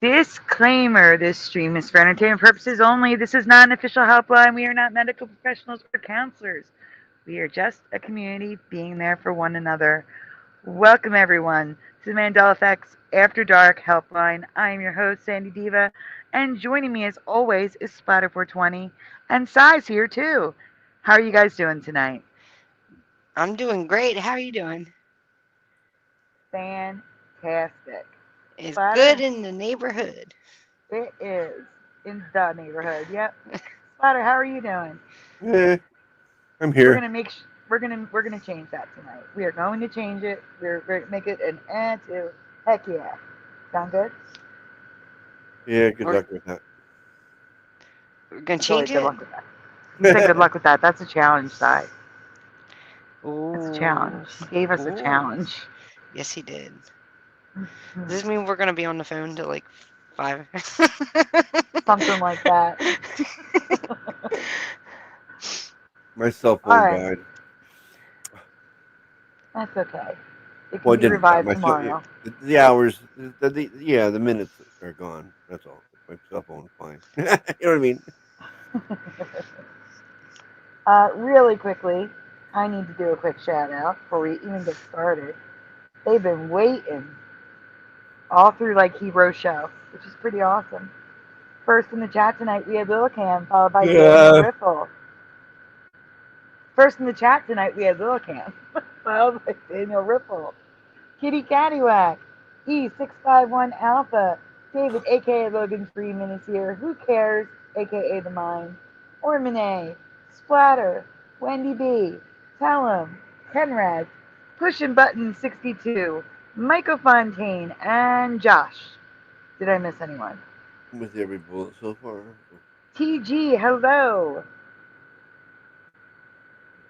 Disclaimer, this stream is for entertainment purposes only. This is not an official helpline. We are not medical professionals or counselors. We are just a community being there for one another. Welcome, everyone, to the Mandela Effects After Dark Helpline. I am your host, Sandy Diva, and joining me as always is Splatter420, and Sai's here too. How are you guys doing tonight? I'm doing great. How are you doing? Fantastic. It's good Splatter, in the neighborhood. it is in the neighborhood. Yep. Splatter, how are you doing? Eh, I'm We're here. gonna make we're gonna change that tonight. We are going to change it. We're gonna make it an and to heck yeah. Sound good? Yeah, good We're, luck with that. we're gonna It's always change good it. luck with that. You said good luck with that. That's a challenge, side. That's a Ooh, challenge. He gave us a ooh. challenge. Yes, he did. Mhm. Does this mean we're gonna be on the phone till like 5? Something like that. My cell All phone right, died. that's okay. It Well, can it be didn't die. revived My cell, tomorrow. the hours, the minutes are gone. That's all. My cell phone's fine. You know what I mean? Really quickly, I need to do a quick shout out before we even get started. They've been waiting all through like Hero Show, which is pretty awesome. First in the chat tonight, we have Lillicam, followed by Daniel Yeah. Riffle. First in the chat tonight, we have Lillicam, followed by Daniel Riffle. Kitty Cattywack, E651 Alpha, David, aka Logan Freeman, is here. Who cares, aka The Mind, Ormine, Splatter, Wendy B, Tell 'em, Kenrad, Pushin' Button 62, Michael Fontaine, and Josh. Did I miss anyone? With every bullet so far. TG, hello.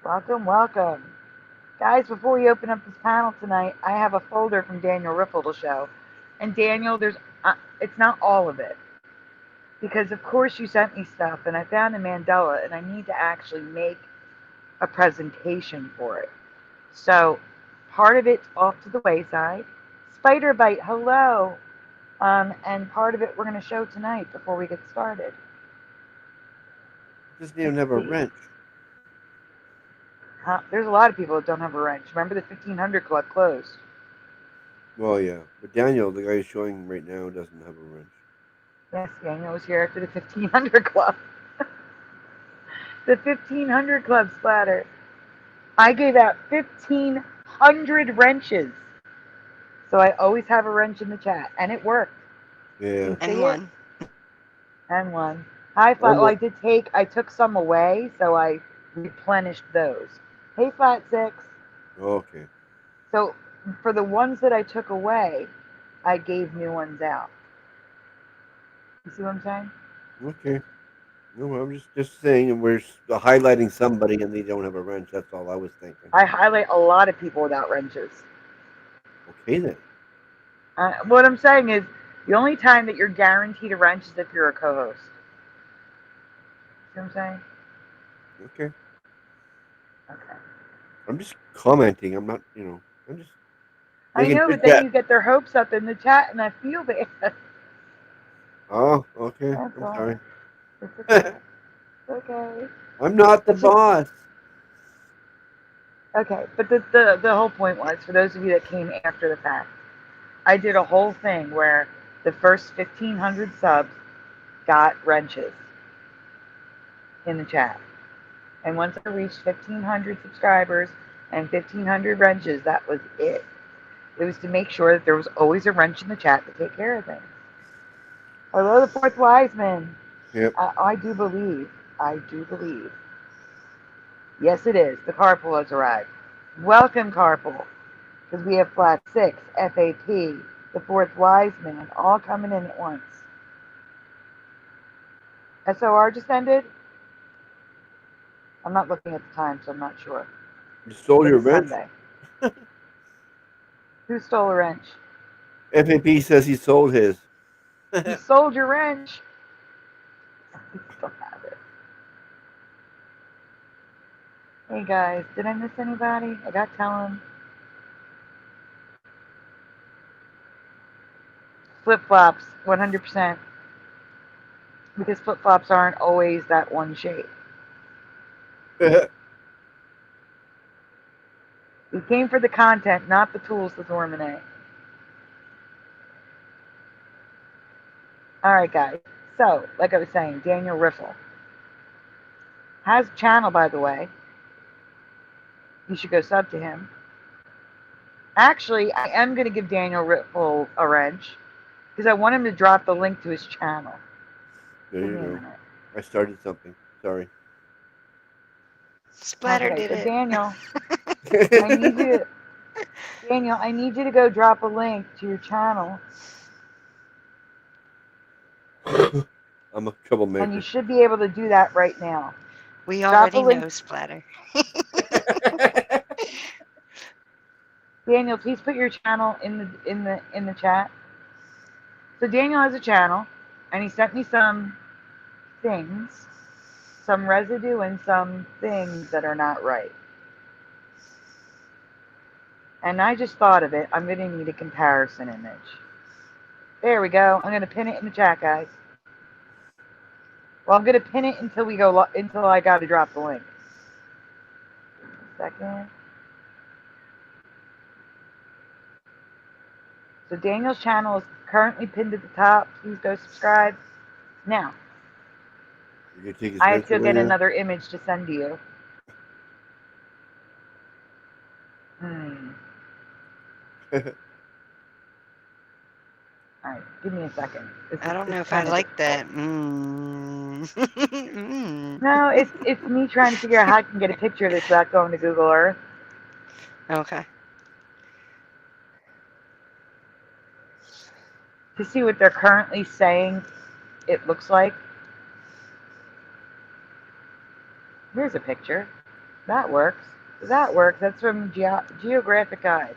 Welcome, welcome. Guys, before we open up this panel tonight, I have a folder from Daniel Riffle to show. And Daniel, it's not all of it. Because of course you sent me stuff and I found a Mandela and I need to actually make a presentation for it. So part of it's off to the wayside. Spider Bite, hello. And part of it we're going to show tonight before we get started. Doesn't even Let's have a see. wrench. There's a lot of people that don't have a wrench. Remember the 1500 Club closed. Well, yeah, but Daniel, the guy showing right now, doesn't have a wrench. Yes, Daniel was here after the 1500 Club. The 1500 Club splatter. I gave out 1,500 wrenches. So I always have a wrench in the chat. And it worked. Do Yeah, you And see it? one. And one. Hi, Flat. Well, almost. I took some away, so I replenished those. Hey, Flat Six. Okay. So for the ones that I took away, I gave new ones out. You see what I'm saying? Okay. No, I'm just saying, and we're highlighting somebody, and they don't have a wrench. That's all I was thinking. I highlight a lot of people without wrenches. Okay then. What I'm saying is, the only time that you're guaranteed a wrench is if you're a co-host. See what I'm saying? Okay. Okay. I'm just commenting. I'm not. I'm just I making know, chit but then chat. you get their hopes up in the chat, and I feel bad. Oh, okay. That's I'm all. sorry. It's okay. It's okay. I'm not the It's just boss. okay. But the whole point was, for those of you that came after the fact, I did a whole thing where the first 1,500 subs got wrenches in the chat. And once I reached 1,500 subscribers and 1,500 wrenches, that was it. It was to make sure that there was always a wrench in the chat to take care of things. Hello, the fourth wise man. Yep. I do believe. I do believe. Yes, it is. The carpool has arrived. Welcome, carpool. Because we have Flat 6, FAP, the fourth wise man, all coming in at once. SOR just ended? I'm not looking at the time, so I'm not sure. You stole But your it's wrench. Sunday. Who stole a wrench? FAP says he sold his. You sold your wrench. You still have it. Hey guys, did I miss anybody? I got telling. flip-flops, 100%. Because flip-flops aren't always that one shape. We came for the content, not the tools to terminate. Alright, guys. So, like I was saying, Daniel Riffle has a channel, by the way. You should go sub to him. Actually, I am going to give Daniel Riffle a wrench because I want him to drop the link to his channel. There Give you me a go. minute. I started something. Sorry. Splatter Okay, did so it. Daniel, I need you to, Daniel, I need you to go drop a link to your channel, I'm a and troublemaker. you should be able to do that right now. We Drop a already link. know, Splatter. Daniel, please put your channel in the chat. So Daniel has a channel, and he sent me some things, some residue and some things that are not right. And I just thought of it. I'm going to need a comparison image. There we go. I'm going to pin it in the chat, guys. Well, I'm going to pin it until we go until I got to drop the link. Second. So Daniel's channel is currently pinned at the top. Please go subscribe. Now, You take his I have to wrench away get now? another image to send to you. All right, give me a second. I don't know if I kinda like that. difficult. No, it's me trying to figure out how I can get a picture of this without going to Google Earth. Okay. To see what they're currently saying it looks like. Here's a picture. That works. That works. That's from Geographic Guide.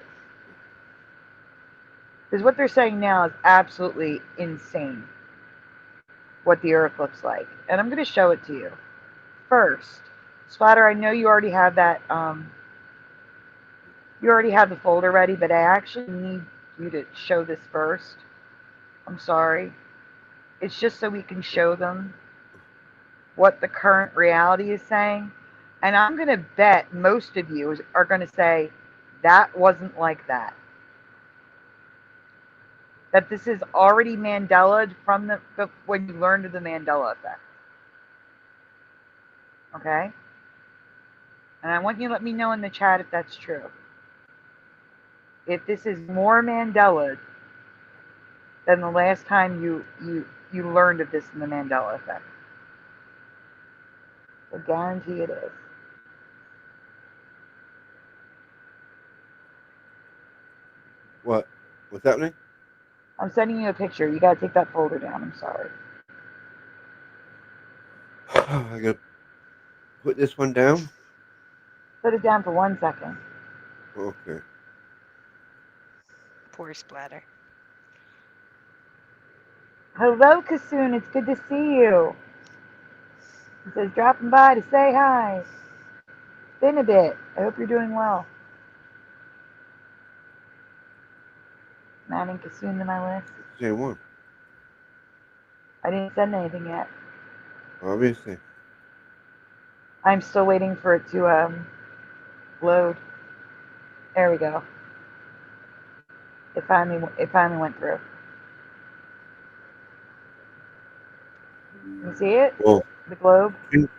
Because what they're saying now is absolutely insane. What the Earth looks like. And I'm going to show it to you. First, Splatter, I know you already have that, you already have the folder ready, but I actually need you to show this first. I'm sorry. It's just so we can show them what the current reality is saying. And I'm going to bet most of you are going to say, that wasn't like that. That this is already Mandela from the when you learned of the Mandela effect. Okay? And I want you to let me know in the chat if that's true. If this is more Mandela than the last time you learned of this in the Mandela effect. I guarantee it is. What? What's happening? I'm sending you a picture. You gotta take that folder down. I'm sorry. I gotta put this one down? Put it down for 1 second. Okay. Poor Splatter. Hello, Kasoon. It's good to see you. He says, dropping by to say hi. It's been a bit. I hope you're doing well. I'm adding Kasoon to my list. It's the same one. I didn't send anything yet. Obviously. I'm still waiting for it to load. There we go. It finally went through. You see it? Well, The globe? You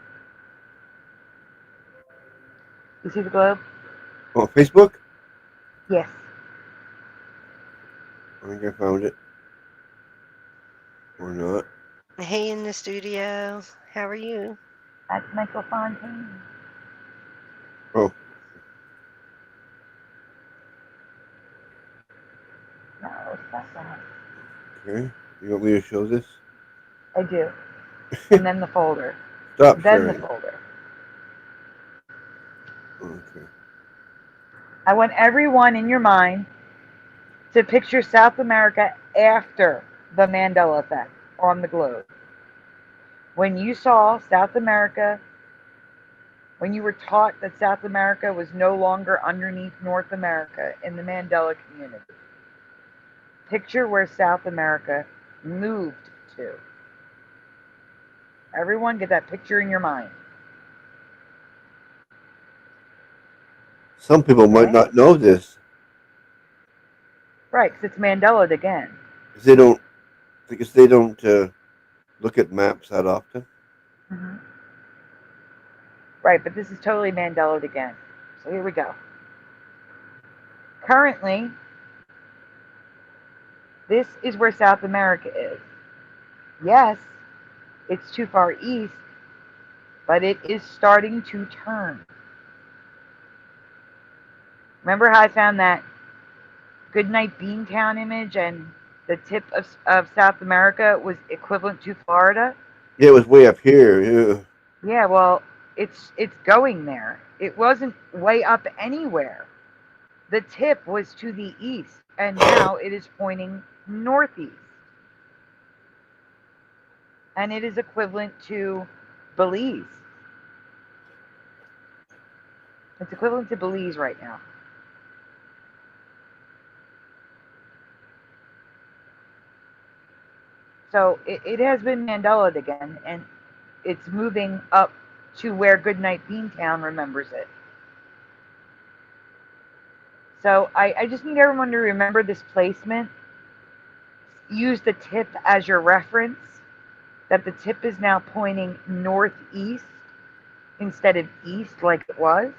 see the globe? oh, Facebook? Yes. I think I found it. Or not. Hey, in the studio. How are you? That's Michael Fontaine. Oh. No, it's not that. Okay. You want me to show this? I do. And then the folder. Stop Then the sharing. folder. Okay. I want everyone in your mind to picture South America after the Mandela effect on the globe. When you saw South America, when you were taught that South America was no longer underneath North America in the Mandela community. Picture where South America moved to. Everyone get that picture in your mind. Some people might Okay? not know this Right, because it's Mandela again. because they don't look at maps that often. Hmm. Right, but this is totally Mandela again. So here we go. Currently, this is where South America is. Yes, it's too far east, but it is starting to turn. Remember how I found that Goodnight Beantown image and the tip of South America was equivalent to Florida? Yeah, it was way up here. Yeah. Yeah, well, it's going there. It wasn't way up anywhere. The tip was to the east, and now it is pointing northeast. And it is equivalent to Belize. It's equivalent to Belize right now. So it has been Mandela again, and it's moving up to where Goodnight Beantown remembers it. So I just need everyone to remember this placement. Use the tip as your reference, that the tip is now pointing northeast instead of east like it was.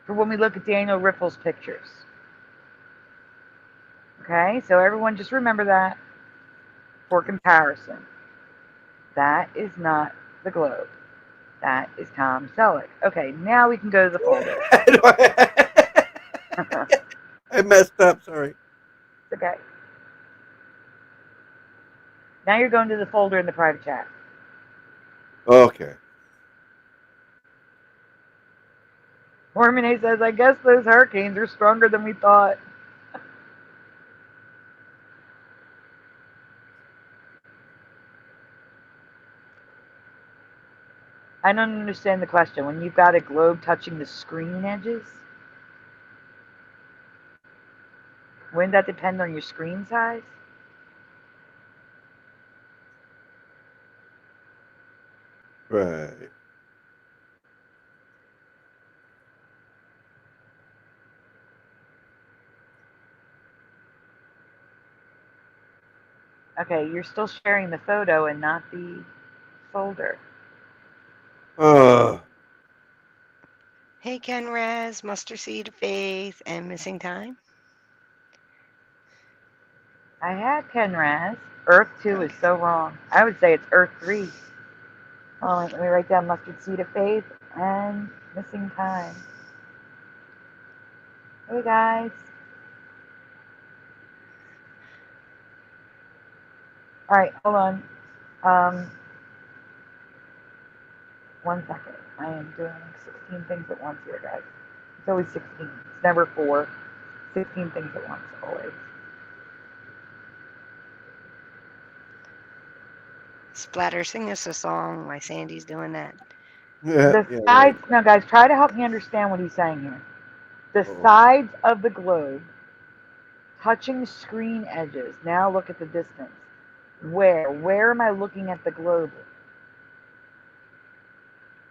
For when we look at Daniel Riffle's pictures. Okay, so everyone just remember that for comparison. That is not the globe. That is Tom Selleck. Okay, now we can go to the folder. I messed up. Sorry. Okay. Now you're going to the folder in the private chat. Okay. Mormone says, I guess those hurricanes are stronger than we thought. I don't understand the question. When you've got a globe touching the screen edges, wouldn't that depend on your screen size? Right. Okay, you're still sharing the photo and not the folder. Hey, Ken Raz, Mustard Seed of Faith, and Missing Time. I had Kenraz. Earth 2 is so wrong. I would say it's Earth 3. Oh, let me write down Mustard Seed of Faith and Missing Time. Hey, guys. All right, hold on. 1 second. I am doing 16 things at once here, guys. It's always 16. It's never 4. 16 things at once, always. Splatter, sing us a song while Sandy's doing that. Yeah, The yeah, sides, right. now, guys, try to help me understand what he's saying here. The Uh-oh. sides of the globe touching screen edges. Now look at the distance. Where? Where am I looking at the globe?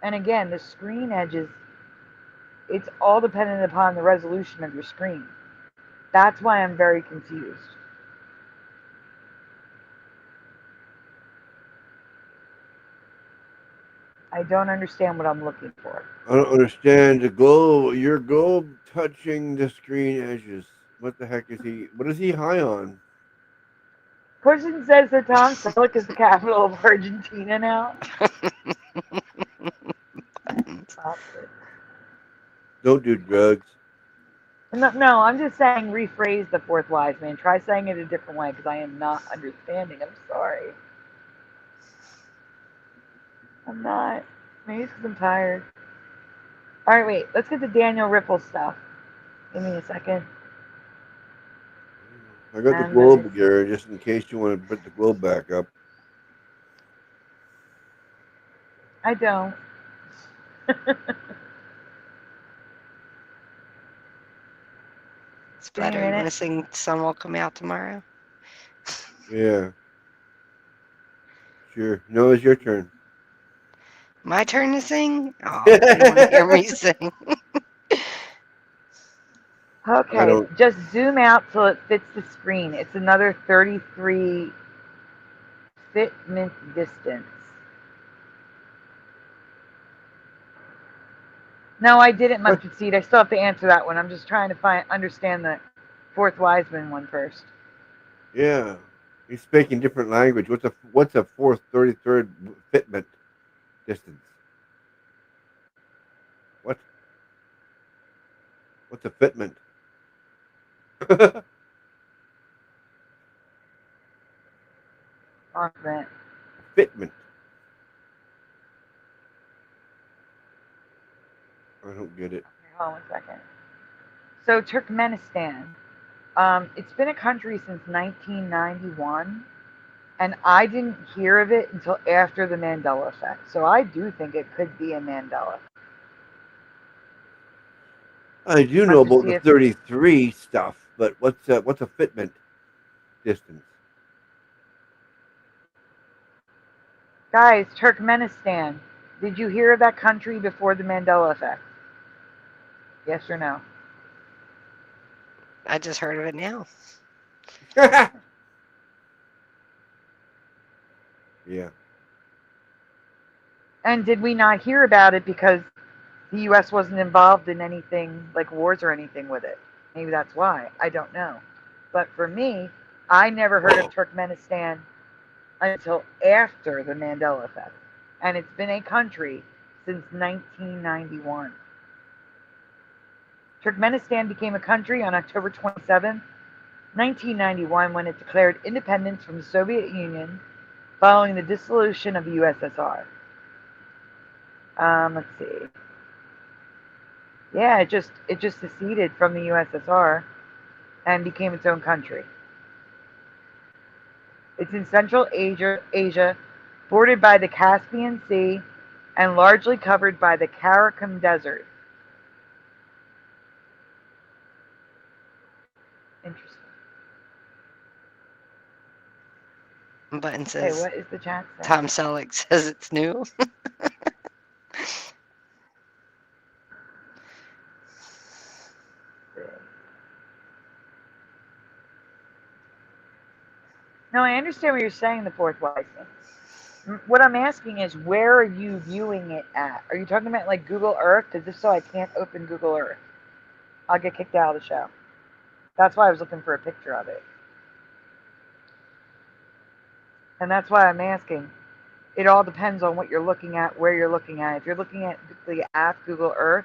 And again, the screen edges, it's all dependent upon the resolution of your screen. That's why I'm very confused. I don't understand what I'm looking for. I don't understand the globe. Your globe touching the screen edges. What the heck is he? What is he high on? Person says that Tom Selleck is the capital of Argentina now. Stop it. Don't do drugs. No, I'm just saying rephrase the fourth wise man. Try saying it a different way because I am not understanding. I'm sorry. I'm not. Maybe it's because I'm tired. All right, wait. Let's get to Daniel Ripple stuff. Give me a second. I got the I'm gonna. globe here just in case you want to put the globe back up. I don't. It's better. You want to sing Sun Will Come Out Tomorrow? Yeah. Sure. No, it's your turn. My turn to sing? Oh, you want to hear me sing? Okay, just zoom out till it fits the screen. It's another 33 fitment distance. No, I didn't, Mustard Seed. I still have to answer that one. I'm just trying to understand the fourth Wiseman one first. Yeah. He's speaking different language. What's a fourth 33rd fitment distance? What? What's a fitment? Fitment. I don't get it. Hold on 1 second. So Turkmenistan, it's been a country since 1991, and I didn't hear of it until after the Mandela effect. So I do think it could be a Mandela. I do know about the 33 stuff, but what's a fitment distance? Guys, Turkmenistan, did you hear of that country before the Mandela effect? Yes or no? I just heard of it now. Yeah. And did we not hear about it because the U.S. wasn't involved in anything like wars or anything with it? Maybe that's why. I don't know. But for me, I never heard of Turkmenistan until after the Mandela effect. And it's been a country since 1991. Turkmenistan became a country on October 27, 1991, when it declared independence from the Soviet Union following the dissolution of the USSR. Let's see. Yeah, it just seceded from the USSR and became its own country. It's in Central Asia, bordered by the Caspian Sea and largely covered by the Karakum Desert. Interesting. Button says, hey, what is the chat saying? Tom Selleck says it's new. No, I understand what you're saying, the fourth Wiseman. What I'm asking is, where are you viewing it at? Are you talking about like Google Earth? Because if so, I can't open Google Earth. I'll get kicked out of the show. That's why I was looking for a picture of it. And that's why I'm asking. It all depends on what you're looking at, where you're looking at. If you're looking at the app Google Earth,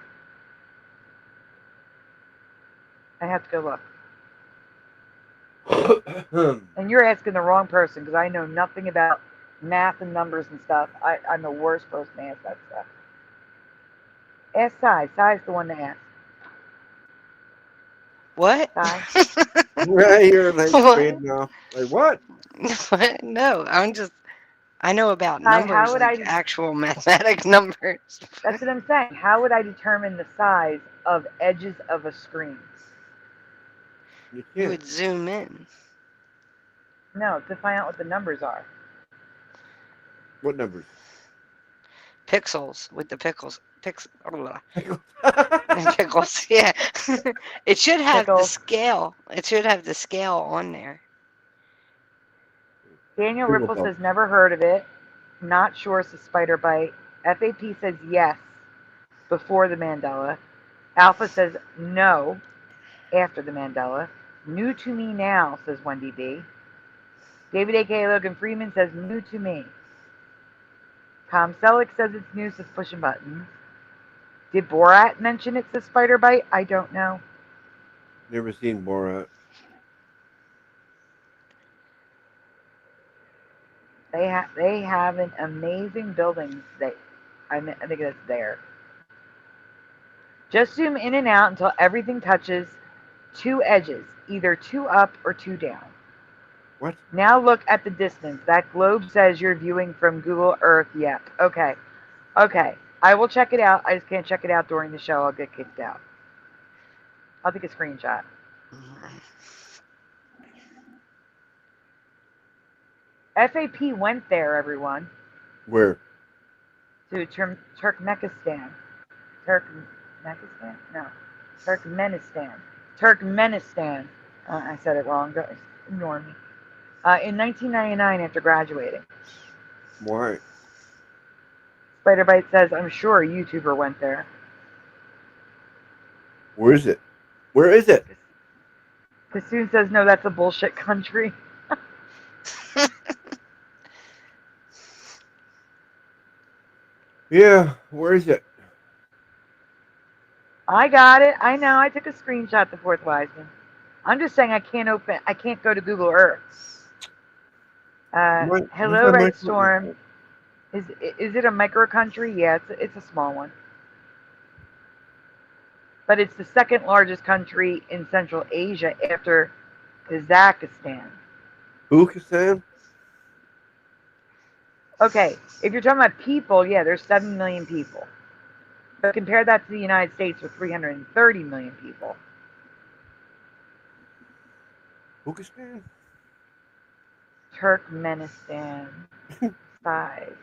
I have to go look. And you're asking the wrong person because I know nothing about math and numbers and stuff. I'm the worst person to ask that stuff. Ask Sai. Sai's the one to ask. What? Sai? Right here, like fading off. Like what? What? No, I know about Sai, numbers, like actual mathematic numbers. That's what I'm saying. How would I determine the size of edges of a screen? You would zoom in. No, to find out what the numbers are. What numbers? Pixels with the pickles. Pickles, yeah. It should have the scale. It should have the scale on there. Daniel Ripple says never heard of it. Not sure it's a spider bite. FAP says yes before the Mandela. Alpha says no after the Mandela. New to me now, says Wendy B. David A.K. Logan Freeman says new to me. Tom Selleck says it's new, says pushing buttons. Did Borat mention it's a spider bite? I don't know. Never seen Borat. They have an amazing building. I think that's there. Just zoom in and out until everything touches two edges, either two up or two down. What? Now look at the distance. That globe says you're viewing from Google Earth. Yep. Okay. Okay. I will check it out. I just can't check it out during the show. I'll get kicked out. I'll take a screenshot. FAP went there, everyone, Where? to Turkmenistan. Turkmenistan? No. Turkmenistan. Turkmenistan. I said it wrong. Don't ignore me. In 1999 after graduating. Why? Spiderbite says, I'm sure a YouTuber went there. Where is it? Where is it? Kassoon says, no, that's a bullshit country. Yeah, where is it? I got it. I know. I took a screenshot to Fourth Wiseman. I'm just saying I can't go to Google Earth. Hello, Red Storm. Is it a micro country? Yeah, it's a small one. But it's the second largest country in Central Asia after Kazakhstan. Uzbekistan? Okay, if you're talking about people, yeah, there's 7 million people. But compare that to the United States with 330 million people. Uzbekistan? Turkmenistan. 5.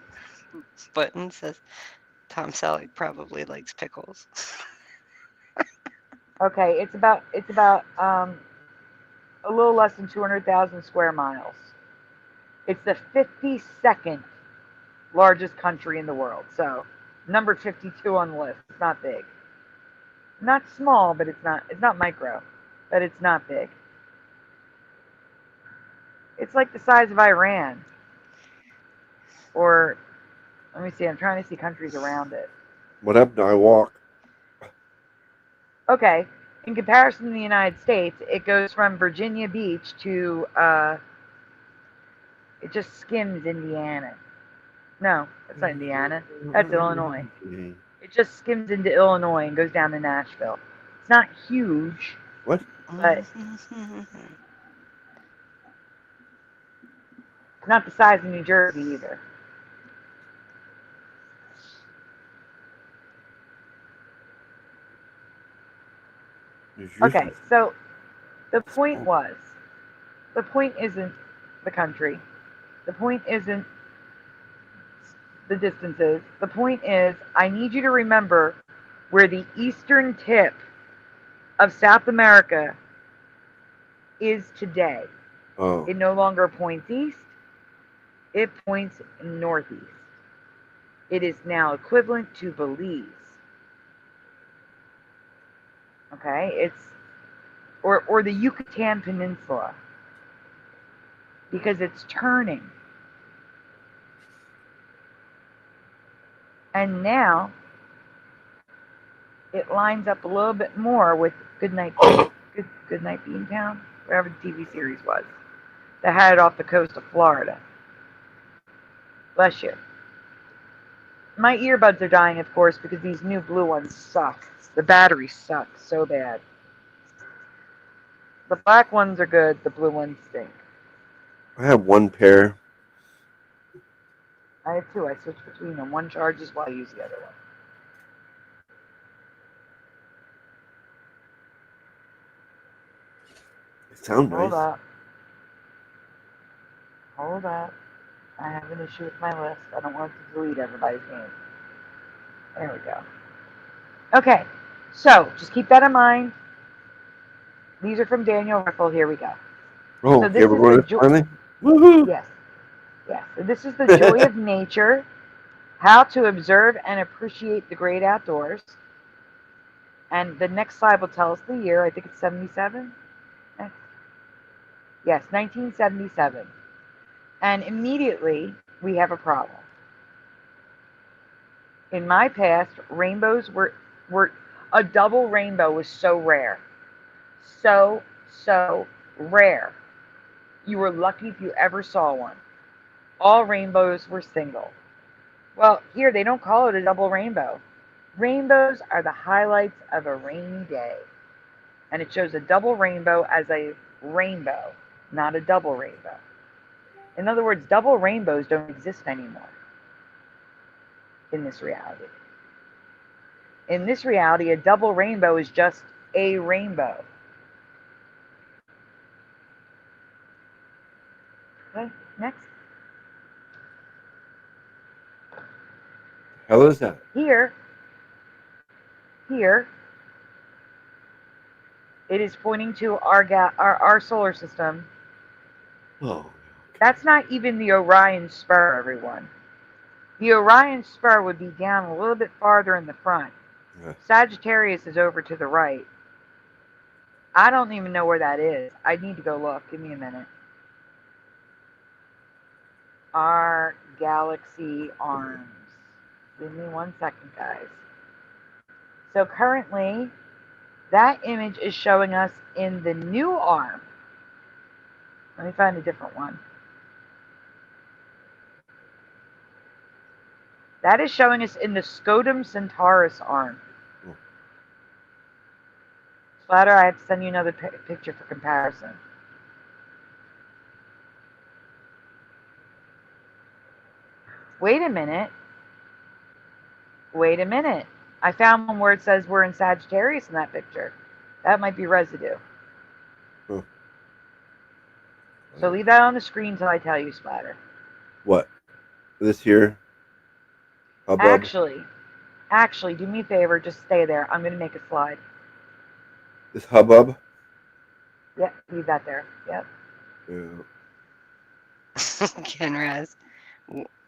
Button says Tom Selleck probably likes pickles. Okay, it's about a little less than 200,000 square miles. It's the 52nd largest country in the world. So, number 52 on the list. It's not big. Not small, but it's not micro, but it's not big. It's like the size of Iran. Or let me see, I'm trying to see countries around it. What happened to I walk? Okay, in comparison to the United States, it goes from Virginia Beach to it just skims Indiana. No, that's not Indiana. That's Illinois. It just skims into Illinois and goes down to Nashville. It's not huge. What? But it's not the size of New Jersey either. Okay, so the point isn't the country. The point isn't the distances. The point is, I need you to remember where the eastern tip of South America is today. Oh. It no longer points east, it points northeast. It is now equivalent to Belize. Okay, it's or the Yucatan Peninsula, because it's turning. And now it lines up a little bit more with Goodnight Beantown, whatever the TV series was, that had it off the coast of Florida. Bless you. My earbuds are dying, of course, because these new blue ones suck. The batteries suck so bad. The black ones are good, the blue ones stink. I have one pair. I have 2. I switch between them. One charges while I use the other one. They sound Hold nice. up. Hold up. I have an issue with my list. I don't want to delete everybody's name. There we go. Okay, so just keep that in mind. These are from Daniel Riffle. Here we go. Oh, so this you ever is go the to finally? Woohoo! Yes. Yes. So this is the joy of nature. How to observe and appreciate the great outdoors. And the next slide will tell us the year. I think it's 77. Yes, 1977. And immediately we have a problem. In my past, rainbows were a double rainbow was so rare. So rare. You were lucky if you ever saw one. All rainbows were single. Well, here they don't call it a double rainbow. Rainbows are the highlights of a rainy day. And it shows a double rainbow as a rainbow, not a double rainbow. In other words, double rainbows don't exist anymore in this reality. In this reality, a double rainbow is just a rainbow. Okay, next. Hell is that? Here, it is pointing to our solar system. Oh. That's not even the Orion Spur, everyone. The Orion Spur would be down a little bit farther in the front. Yeah. Sagittarius is over to the right. I don't even know where that is. I need to go look. Give me a minute. Our galaxy arms. Give me 1 second, guys. So currently, that image is showing us in the new arm. Let me find a different one. That is showing us in the Scotum Centaurus arm. Splatter, I have to send you another picture for comparison. Wait a minute. Wait a minute. I found one where it says we're in Sagittarius in that picture. That might be residue. Huh. So leave that on the screen till I tell you, Splatter. What? This here? Hubbub? Actually, do me a favor. Just stay there. I'm going to make a slide. This hubbub? Yep, leave that there. Yep. Yeah. Kenraz,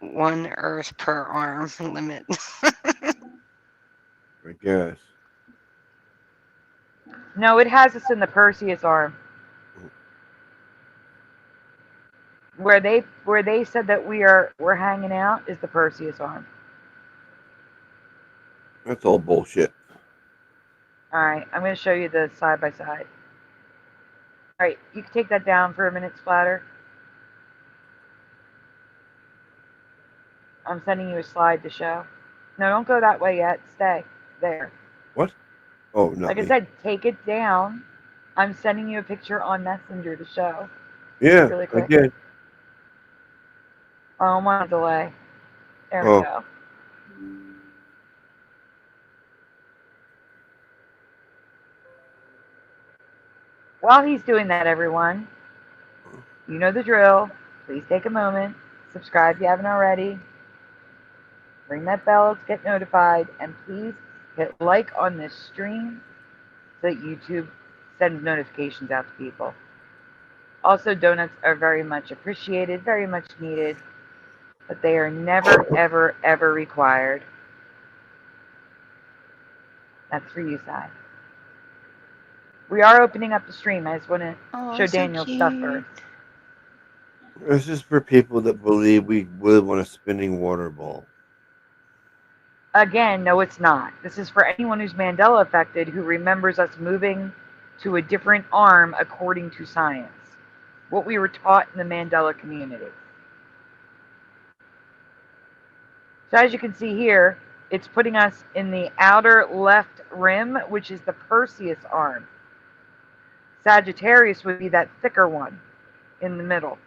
1 Earth per arm limit. I guess. No, it has us in the Perseus arm. Where they said that we're hanging out is the Perseus arm. That's all bullshit. Alright, I'm going to show you the side by side. Alright, you can take that down for a minute, Splatter. I'm sending you a slide to show. No, don't go that way yet. Stay there. What? Oh, no. Like I said, take it down. I'm sending you a picture on Messenger to show. Yeah, Really quick. I did. Oh, I'm on a delay. There we go. While he's doing that, everyone, you know the drill. Please take a moment. Subscribe if you haven't already. Ring that bell to get notified. And please hit like on this stream so that YouTube sends notifications out to people. Also, donuts are very much appreciated, very much needed, but they are never, ever, ever required. That's for you, Sai. We are opening up the stream. I just want to show Daniel's stuff first. This is for people that believe we live on a spinning water ball. Again, no, it's not. This is for anyone who's Mandela affected who remembers us moving to a different arm according to science. What we were taught in the Mandela community. So as you can see here, it's putting us in the outer left rim, which is the Perseus arm. Sagittarius would be that thicker one in the middle.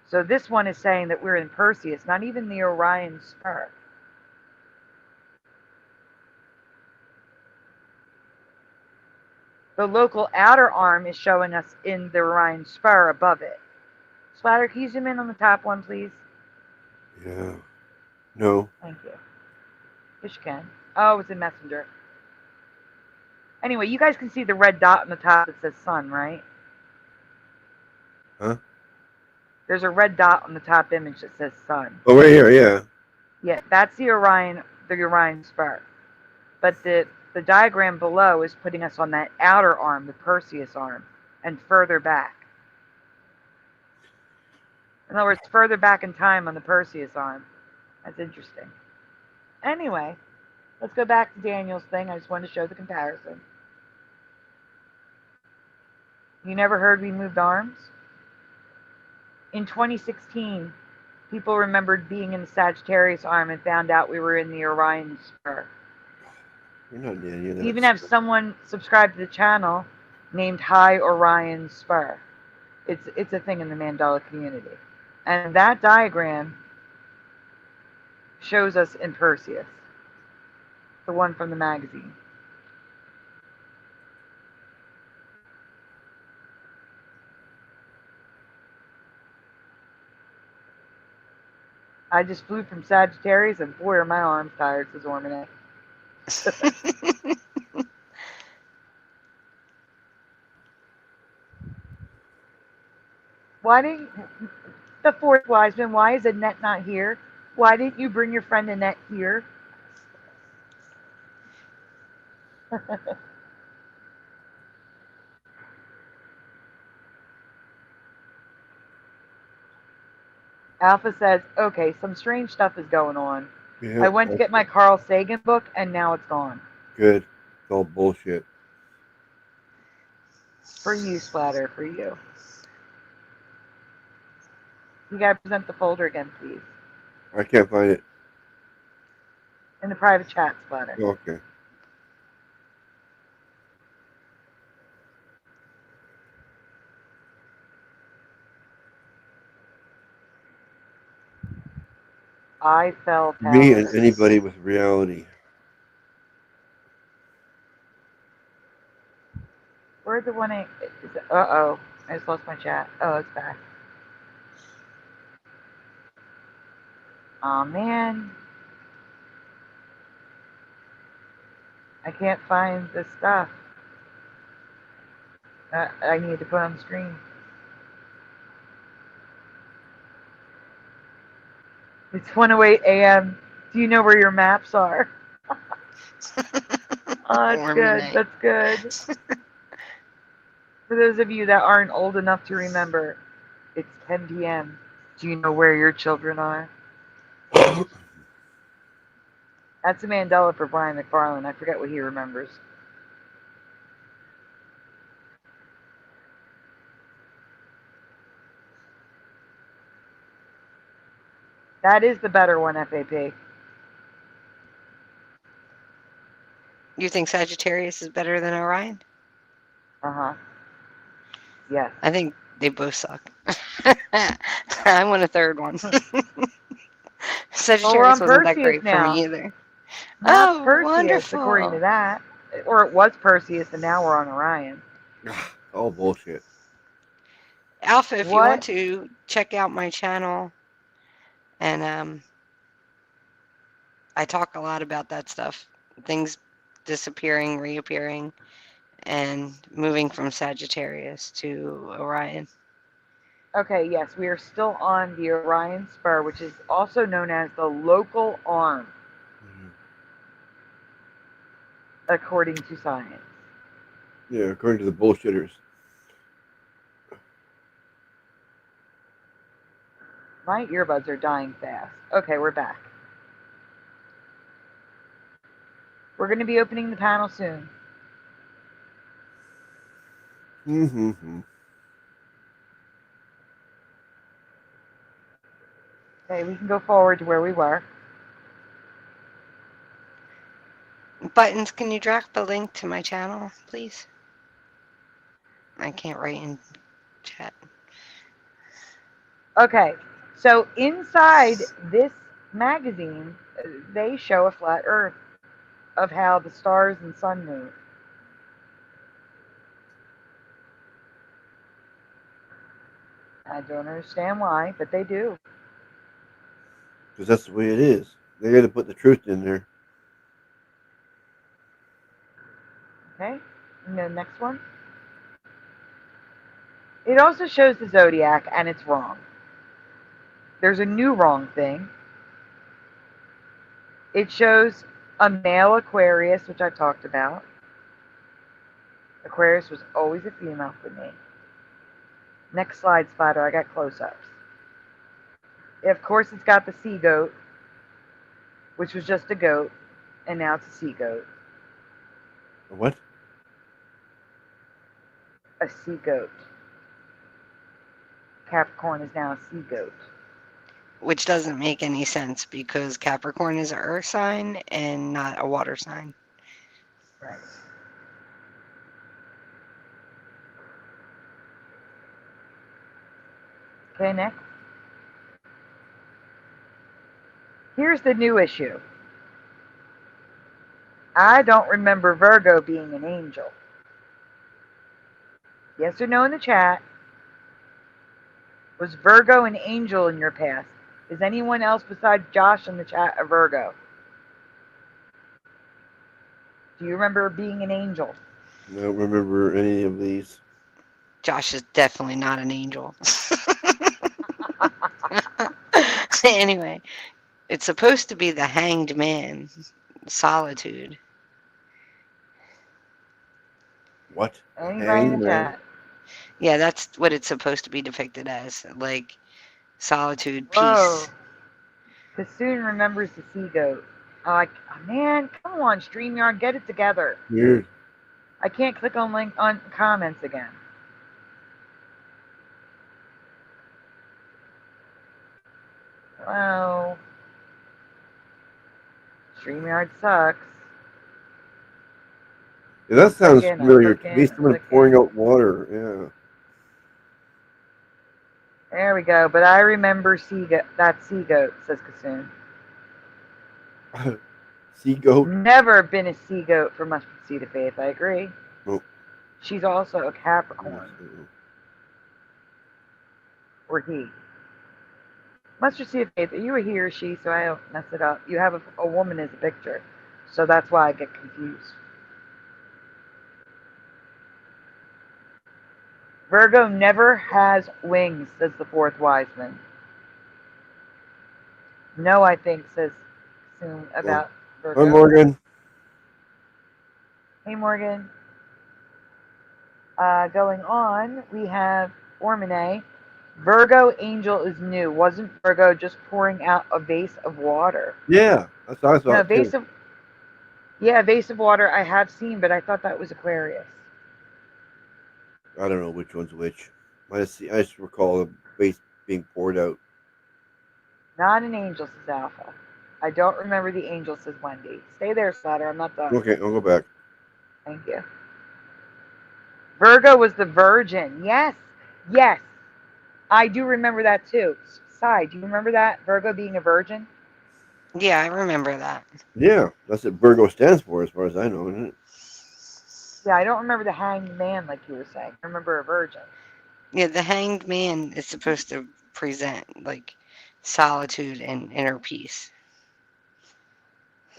So this one is saying that we're in Perseus, not even the Orion Spur. The local outer arm is showing us in the Orion Spur above it. Splatter, can you zoom in on the top one, please? Yeah. No. Thank you. Yes, you can. Oh, it's in Messenger. Anyway, you guys can see the red dot on the top that says sun, right? Huh? There's a red dot on the top image that says sun. Oh, right here, yeah. Yeah, that's the Orion Spur. But the diagram below is putting us on that outer arm, the Perseus arm, and further back. In other words, further back in time on the Perseus arm. That's interesting. Anyway, let's go back to Daniel's thing. I just wanted to show the comparison. You never heard we moved arms? In 2016, people remembered being in the Sagittarius arm and found out we were in the Orion Spur. You're not near you. We even have someone subscribe to the channel named High Orion Spur. It's a thing in the Mandela community. And that diagram shows us in Perseus. The one from the magazine. I just flew from Sagittarius, and boy, are my arms tired, says Ormone. Why didn't the fourth Wiseman? Why is Annette not here? Why didn't you bring your friend Annette here? Alpha says, okay, some strange stuff is going on. Yeah, I went to get my Carl Sagan book, and now it's gone. good. It's all bullshit. For you, Splatter, for you. You gotta present the folder again, please. I can't find it. In the private chat, Splatter. Okay. I fell Me and powerless. anybody with reality. Where'd the one? Uh-oh. I just lost my chat. Oh, it's back. Aw, man. I can't find the stuff. I need to put on the screen. It's 1:08 a.m. Do you know where your maps are? Oh, that's good. That's good. For those of you that aren't old enough to remember, it's 10 p.m. Do you know where your children are? That's a Mandela for Brian McFarlane. I forget what he remembers. That is the better one, FAP. You think Sagittarius is better than Orion? Uh-huh. Yes. I think they both suck. I want a third one. Sagittarius wasn't that great for me either. Not Oh, Perseus, wonderful. according to that. Or it was Perseus, and now we're on Orion. All bullshit. Alpha, if you want to check out my channel, and I talk a lot about that stuff. Things disappearing, reappearing, and moving from Sagittarius to Orion. Okay, yes, we are still on the Orion Spur, which is also known as the local arm, according to science. Yeah, according to the bullshitters. My earbuds are dying fast. Okay, we're back. We're going to be opening the panel soon. Mm-hmm. Okay, we can go forward to where we were. Buttons, can you drop the link to my channel, please? I can't write in chat. Okay, so inside this magazine, they show a flat Earth of how the stars and sun move. I don't understand why, but they do. Because that's the way it is. They got to put the truth in there. Okay, and the next one. It also shows the zodiac, and it's wrong. There's a new wrong thing. It shows a male Aquarius, which I talked about. Aquarius was always a female for me. Next slide, Splatter. I got close-ups. Of course, it's got the sea goat, which was just a goat, and now it's a sea goat. A what? A sea goat. Capricorn is now a sea goat. Which doesn't make any sense because Capricorn is an earth sign and not a water sign. Right. Okay, next. Here's the new issue. I don't remember Virgo being an angel. Yes or no in the chat. Was Virgo an angel in your past? Is anyone else besides Josh in the chat a Virgo? Do you remember being an angel? I don't remember any of these. Josh is definitely not an angel. Anyway, it's supposed to be the hanged man, solitude. What? Anybody in the Hangman? chat? Yeah, that's what it's supposed to be depicted as. Like solitude, Whoa. peace. Kassoon remembers the sea goat. Oh, man, come on, StreamYard, get it together. Weird. I can't click on link on comments again. Well, StreamYard sucks. Yeah, that sounds I'm familiar. To me, clicking, someone pouring out water. There we go. But I remember that sea goat, says Kassoon. Yeah. Sea goat. Never been a sea goat for Mustard Seed of Faith. I agree. Oh. She's also a Capricorn. Or he. Mustard Seed of Faith, are you a he or she? So I don't mess it up. You have a woman as a picture. So that's why I get confused. Virgo never has wings, says the fourth wise man. No, I think, says soon about Virgo. Hi, Morgan. Hey, Morgan. Going on, we have Ormone. Virgo angel is new. Wasn't Virgo just pouring out a vase of water? Yeah, that's what I thought. No, a vase of water I have seen, but I thought that was Aquarius. I don't know which one's which. I just recall a vase being poured out. Not an angel, says Alpha. I don't remember the angel, says Wendy. Stay there, Slatter. I'm not done. Okay, I'll go back. Thank you. Virgo was the virgin. Yes. Yes. I do remember that too. Sai, do you remember that? Virgo being a virgin? Yeah, I remember that. Yeah, that's what Virgo stands for, as far as I know, isn't it? Yeah, I don't remember the hanged man like you were saying. I remember a virgin. Yeah, the hanged man is supposed to present like solitude and inner peace.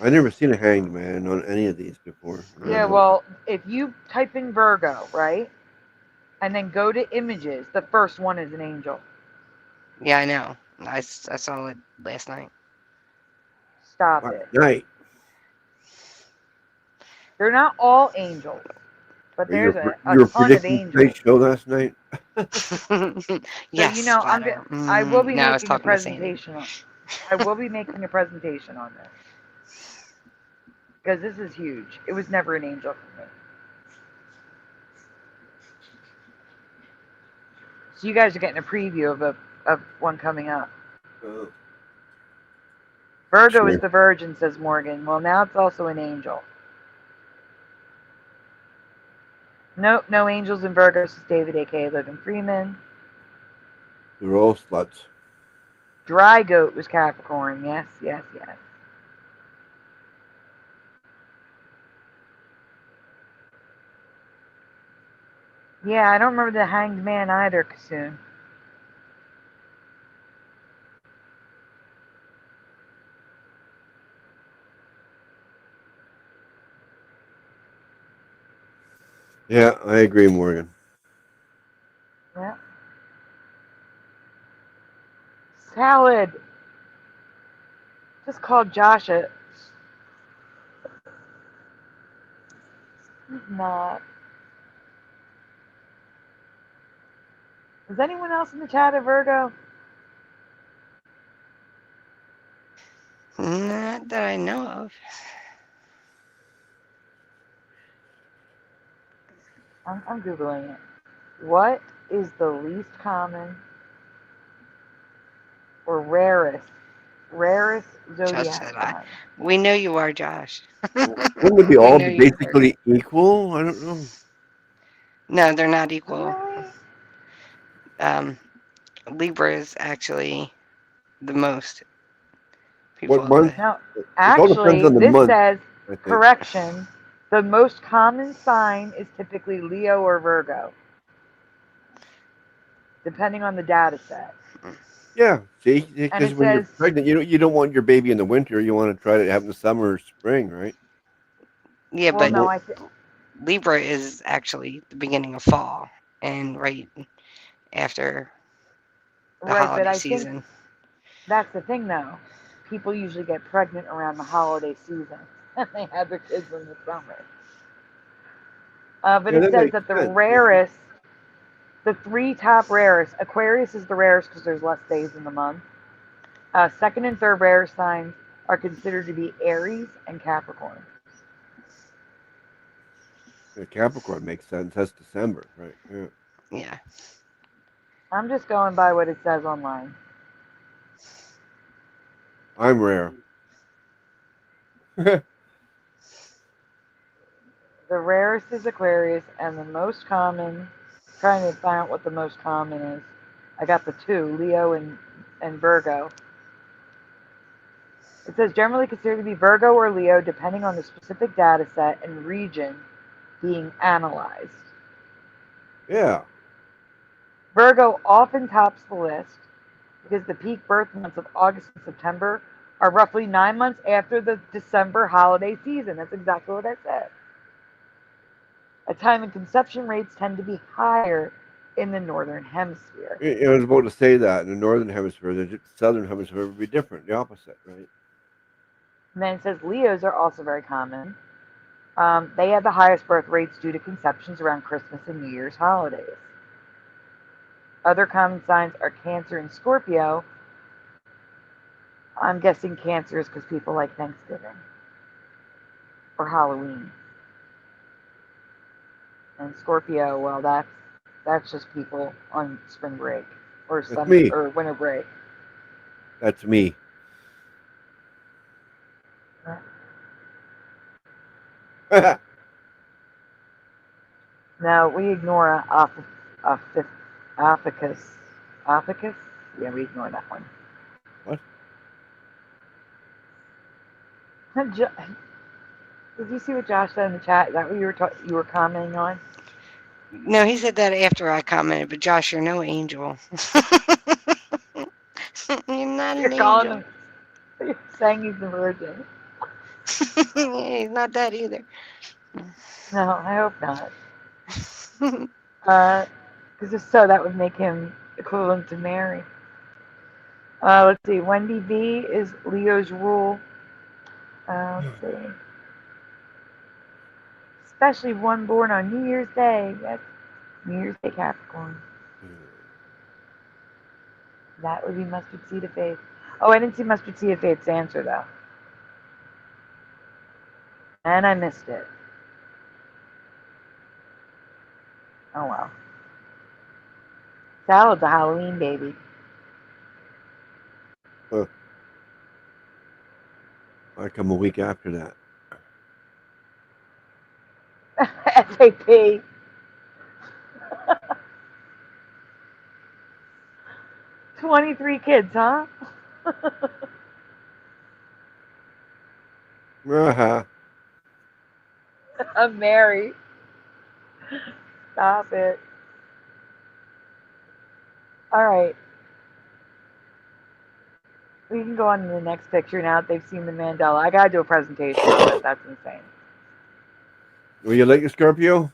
I never seen a hanged man on any of these before. Yeah, well, if you type in Virgo, right, and then go to images, the first one is an angel. Yeah, I know. I saw it last night. Stop it. Night. They're not all angels, but there's a ton of angels. Show last night. Yes, so, you know, I will be now I was making a talking to Sandy. presentation on. I will be making a presentation on this because this is huge. It was never an angel for me. So you guys are getting a preview of one coming up. Virgo is the virgin, says Morgan. Well, now it's also an angel. Nope, no angels in Virgo, says David, a.k.a. Logan Freeman. They're all sluts. Dry goat was Capricorn. Yes, yes, yes. Yeah, I don't remember the hanged man either, Kassoon. Yeah, I agree, Morgan. Yeah. Salad. Just called Josh a... He's not. Is anyone else in the chat a Virgo? Not that I know of. I'm Googling it. What is the least common or rarest zodiac sign? We know you are, Josh. Wouldn't it be all basically equal? I don't know. No, they're not equal. Really? Libra is actually the most people. What month? No, actually, this month, says, correction, the most common sign is typically Leo or Virgo, depending on the data set. Yeah, see, And because it when you're says, pregnant, you don't want your baby in the winter. You want to try to have in the summer or spring, right? Yeah, well, but no, Well, Libra is actually the beginning of fall and right after the right, but holiday I think season. that's the thing, though. People usually get pregnant around the holiday season, and they have their kids in the summer. But yeah, it that says makes that the sense. rarest, the three top rarest, Aquarius is the rarest because there's less days in the month. Second and third rarest signs are considered to be Aries and Capricorn. Yeah, Capricorn makes sense. That's December, right? Yeah. Yeah. I'm just going by what it says online. I'm rare. Yeah, The rarest is Aquarius, and the most common, trying to find out what the most common is. I got the two, Leo and Virgo. It says generally considered to be Virgo or Leo, depending on the specific data set and region being analyzed. Virgo often tops the list because the peak birth months of August and September are roughly 9 months after the December holiday season. That's exactly what I said. A time when conception rates tend to be higher in the northern hemisphere. I was about to say that in the northern hemisphere, the southern hemisphere would be different, the opposite, right? And then it says Leos are also very common. They have the highest birth rates due to conceptions around Christmas and New Year's holidays. Other common signs are Cancer and Scorpio. I'm guessing Cancer is because people like Thanksgiving or Halloween. And Scorpio, well, that's just people on spring break or That's summer me. or winter break. That's me. Now we ignore Ophiuchus. Ophiuchus? Yeah, we ignore that one. What? Did you see what Josh said in the chat? Is that what you were commenting on? No, he said that after I commented, but Josh, you're no angel. You're not You're an calling angel. him. You're saying he's a virgin. Yeah, he's not that either. No, I hope not. Because if so, that would make him equivalent to Mary. Let's see. Wendy B is Leo's rule. Let's see. Especially one born on New Year's Day. That's New Year's Day Capricorn. That would be Mustard Seed of Faith. Oh, I didn't see Mustard Seed of Faith's answer, though. And I missed it. Oh, well. Salad's a Halloween baby. I come a week after that. SAP. 23 kids, huh? I'm Mary. Stop it. All right. We can go on to the next picture now that they've seen the Mandela. I gotta do a presentation on it. That's insane. Will you like a Scorpio?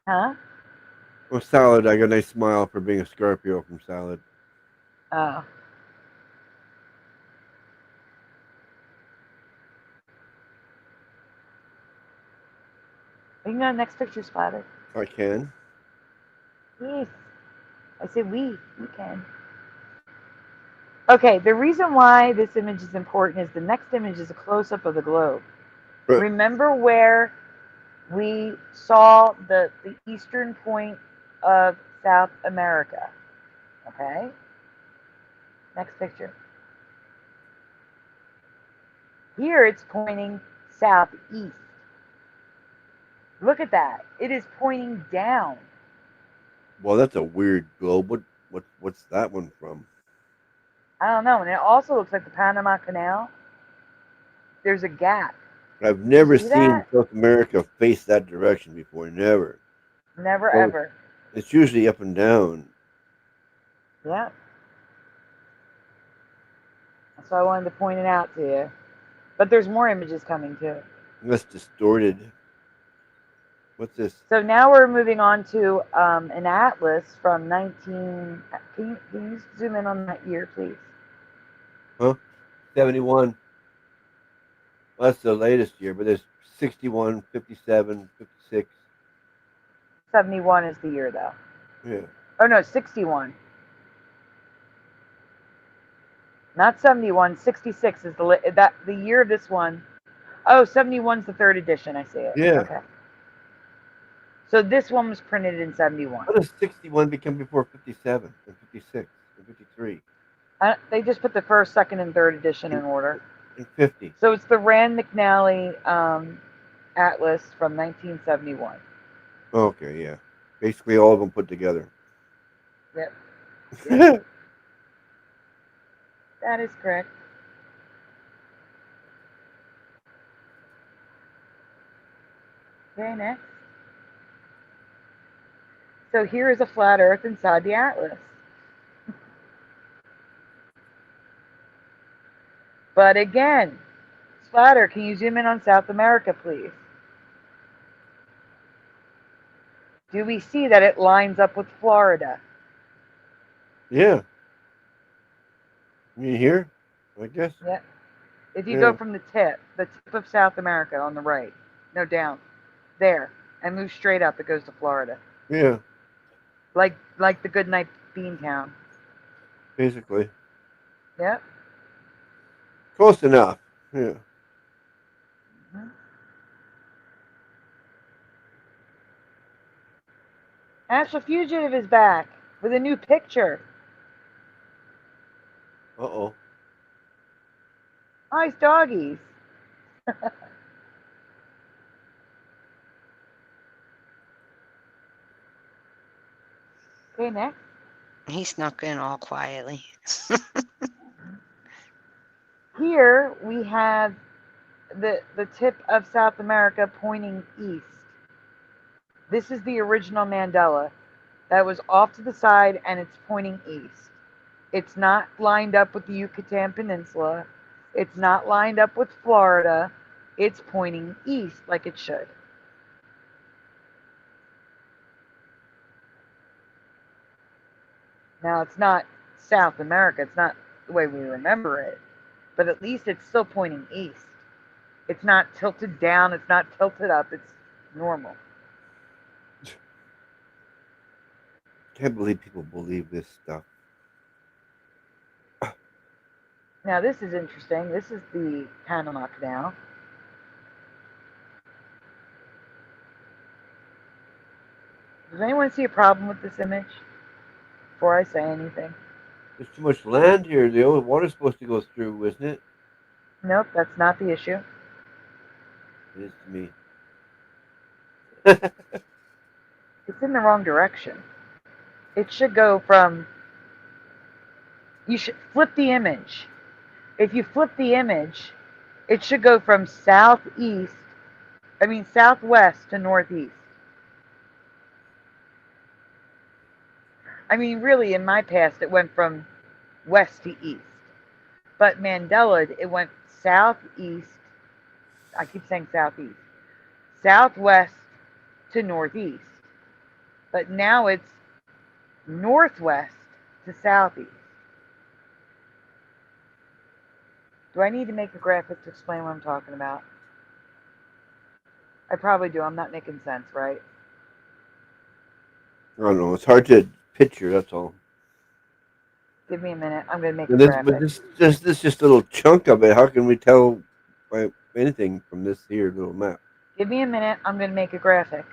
Huh? Well, Salad, I got a nice smile for being a Scorpio from Salad. Oh. We can go to the next picture, Spider. I can. Yes. I said we can. Okay, the reason why this image is important is the next image is a close-up of the globe. Remember where we saw the eastern point of South America? Okay? Next picture. Here it's pointing southeast. Look at that. It is pointing down. Well, that's a weird globe. What's that one from? I don't know. And it also looks like the Panama Canal. There's a gap. I've never See seen that? South America face that direction before. Never. Never Well, ever. it's usually up and down. Yeah. So I wanted to point it out to you. But there's more images coming too. That's distorted. What's this? So now we're moving on to an atlas from 19. Can you zoom in on that year, please? Huh? 71. Well, that's the latest year, but there's 61, 57, 56. 71 is the year, though. Yeah. Oh no, 61. Not 71. 66 is the year of this one. Oh, 71's the third edition. I see it. Yeah. Okay. So this one was printed in 71. How does 61 become before 57 and 56 and 53? They just put the first, second, and third edition in order. And 50. So it's the Rand McNally Atlas from 1971. Okay, yeah. Basically all of them put together. Yep. Yep. That is correct. Okay, next. So here is a flat Earth inside the Atlas. But again, Splatter, can you zoom in on South America, please? Do we see that it lines up with Florida? Yeah. You here? I guess. Yep. If you Yeah. go from the tip of South America on the right, no, down, there, and move straight up, it goes to Florida. Yeah. Like the Goodnight Beantown. Basically. Yep. Close enough. Yeah. Mm-hmm. Astral Fugitive is back with a new picture. Uh-oh. Nice doggies. Okay, next. He snuck in all quietly. Here we have the tip of South America pointing east. This is the original Mandela that was off to the side and it's pointing east. It's not lined up with the Yucatan Peninsula. It's not lined up with Florida. It's pointing east like it should. Now, it's not South America. It's not the way we remember it. But at least it's still pointing east. It's not tilted down. It's not tilted up. It's normal. Can't believe people believe this stuff. Now, this is interesting. This is the Panama Canal. Does anyone see a problem with this image before I say anything? There's too much land here. The old water's supposed to go through, isn't it? Nope, that's not the issue. It is to me. It's in the wrong direction. It should go from... You should flip the image. If you flip the image, it should go from southwest to northeast. I mean, really, in my past, it went from west to east. But Mandela, it went southeast. I keep saying southeast. Southwest to northeast. But now it's northwest to southeast. Do I need to make a graphic to explain what I'm talking about? I probably do. I'm not making sense, right? I don't know. It's hard to picture. That's all. Give me a minute. I'm going to make a And this, graphic. but this just a little chunk of it. How can we tell by anything from this here little map? Give me a minute. I'm going to make a graphic.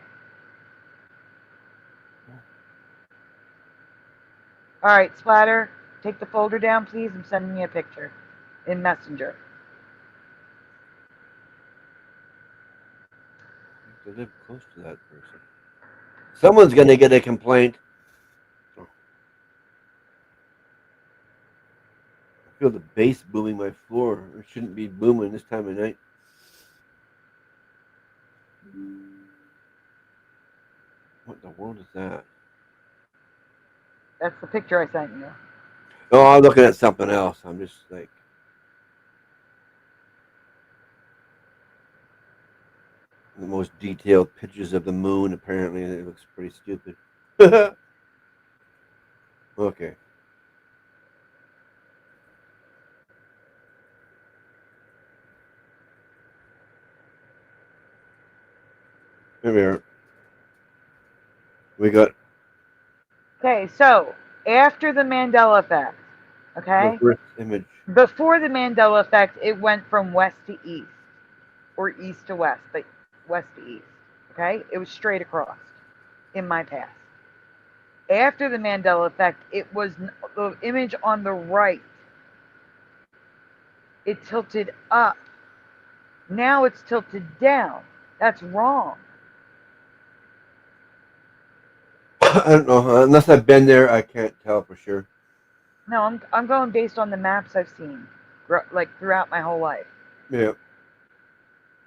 All right, Splatter, take the folder down, please. I'm sending me a picture in Messenger. To live close to that person. Someone's going to get a complaint. I feel the bass booming my floor. It shouldn't be booming this time of night. What in the world is that? That's the picture I sent you. Oh, I'm looking at something else. I'm just like the most detailed pictures of the moon. Apparently, it looks pretty stupid. Okay. Here we are. We got Okay, so after the Mandela effect, the okay, first image. before the Mandela effect, it went from west to east, or east to west, but west to east. Okay, it was straight across in my past. After the Mandela effect, it was the image on the right. It tilted up. Now it's tilted down. That's wrong. I don't know. Unless I've been there, I can't tell for sure. No, I'm going based on the maps I've seen, like throughout my whole life. Yeah,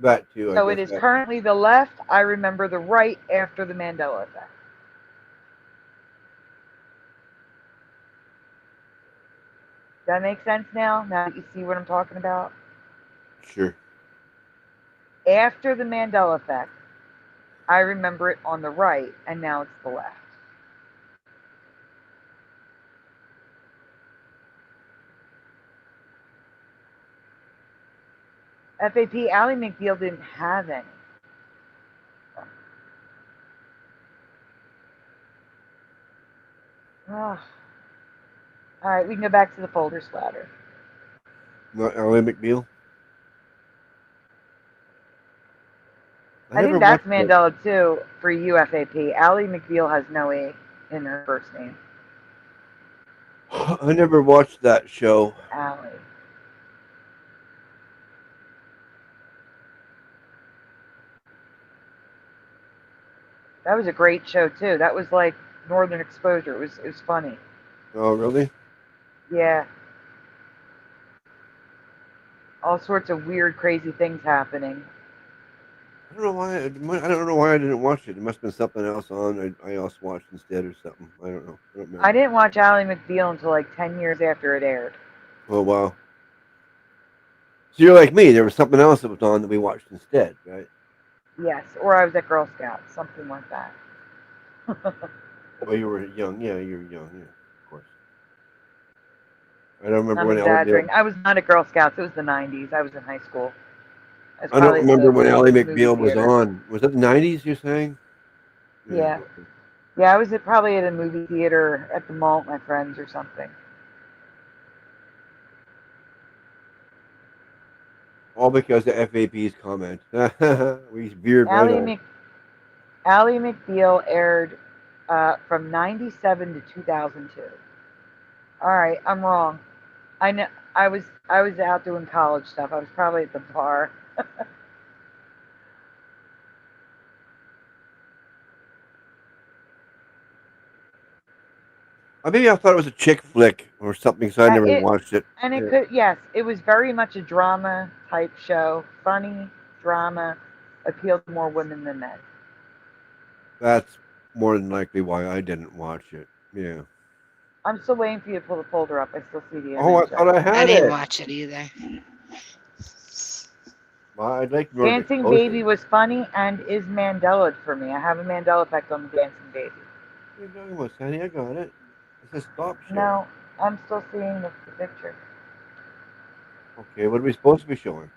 that too. I So it guess is that. currently the left. I remember the right after the Mandela effect. Does that make sense now? Now that you see what I'm talking about? Sure. After the Mandela effect, I remember it on the right, and now it's the left. FAP, Ally McBeal didn't have any. Ugh. All right, we can go back to the folder splatter. Not Ally McBeal. I never think that's watched it. Mandela too for you, FAP. Ally McBeal has no E in her first name. I never watched that show. Ally. That was a great show too. That was like Northern Exposure. It was funny. Oh, really? Yeah. All sorts of weird, crazy things happening. I don't know why. I don't know why I didn't watch it. It must have been something else on. I also watched instead or something. I don't know. I don't I remember. didn't watch Ally McBeal until like 10 years after it aired. Oh wow. So you're like me. There was something else that was on that we watched instead, right? Yes, or I was at Girl Scouts, something like that. Well, you were young. Yeah, you were young. Yeah, of course. I don't remember I'm when Ally McBeal. exaggerating. I was not at Girl Scouts. It was the 90s. I was in high school. I was I don't probably at remember the when Ally movie McBeal was theater. on. Was that the '90s? You're saying? Yeah. Yeah. Okay. Yeah, I was probably at a movie theater at the mall with my friends or something. All because of FAP's comment. We veered right Ally, off. Mc, Ally McBeal aired from 97 to 2002. All right, I'm wrong. I know I was out doing college stuff. I was probably at the bar. Maybe I thought it was a chick flick or something, so I never It watched it. and it Yeah. could, yes, it was very much a drama type show. Funny drama, appealed to more women than men. That's more than likely why I didn't watch it. Yeah. I'm still waiting for you to pull the folder up. I still see the Oh, I image. thought I I had didn't it. watch it either. Well, I'd like Northern Dancing Exposure. Baby was funny and is Mandela for me. I have a Mandela effect on the Dancing Baby. What are you talking about, Sandy? I got it. It says stop share. No, I'm still seeing the picture. Okay, what are we supposed to be showing?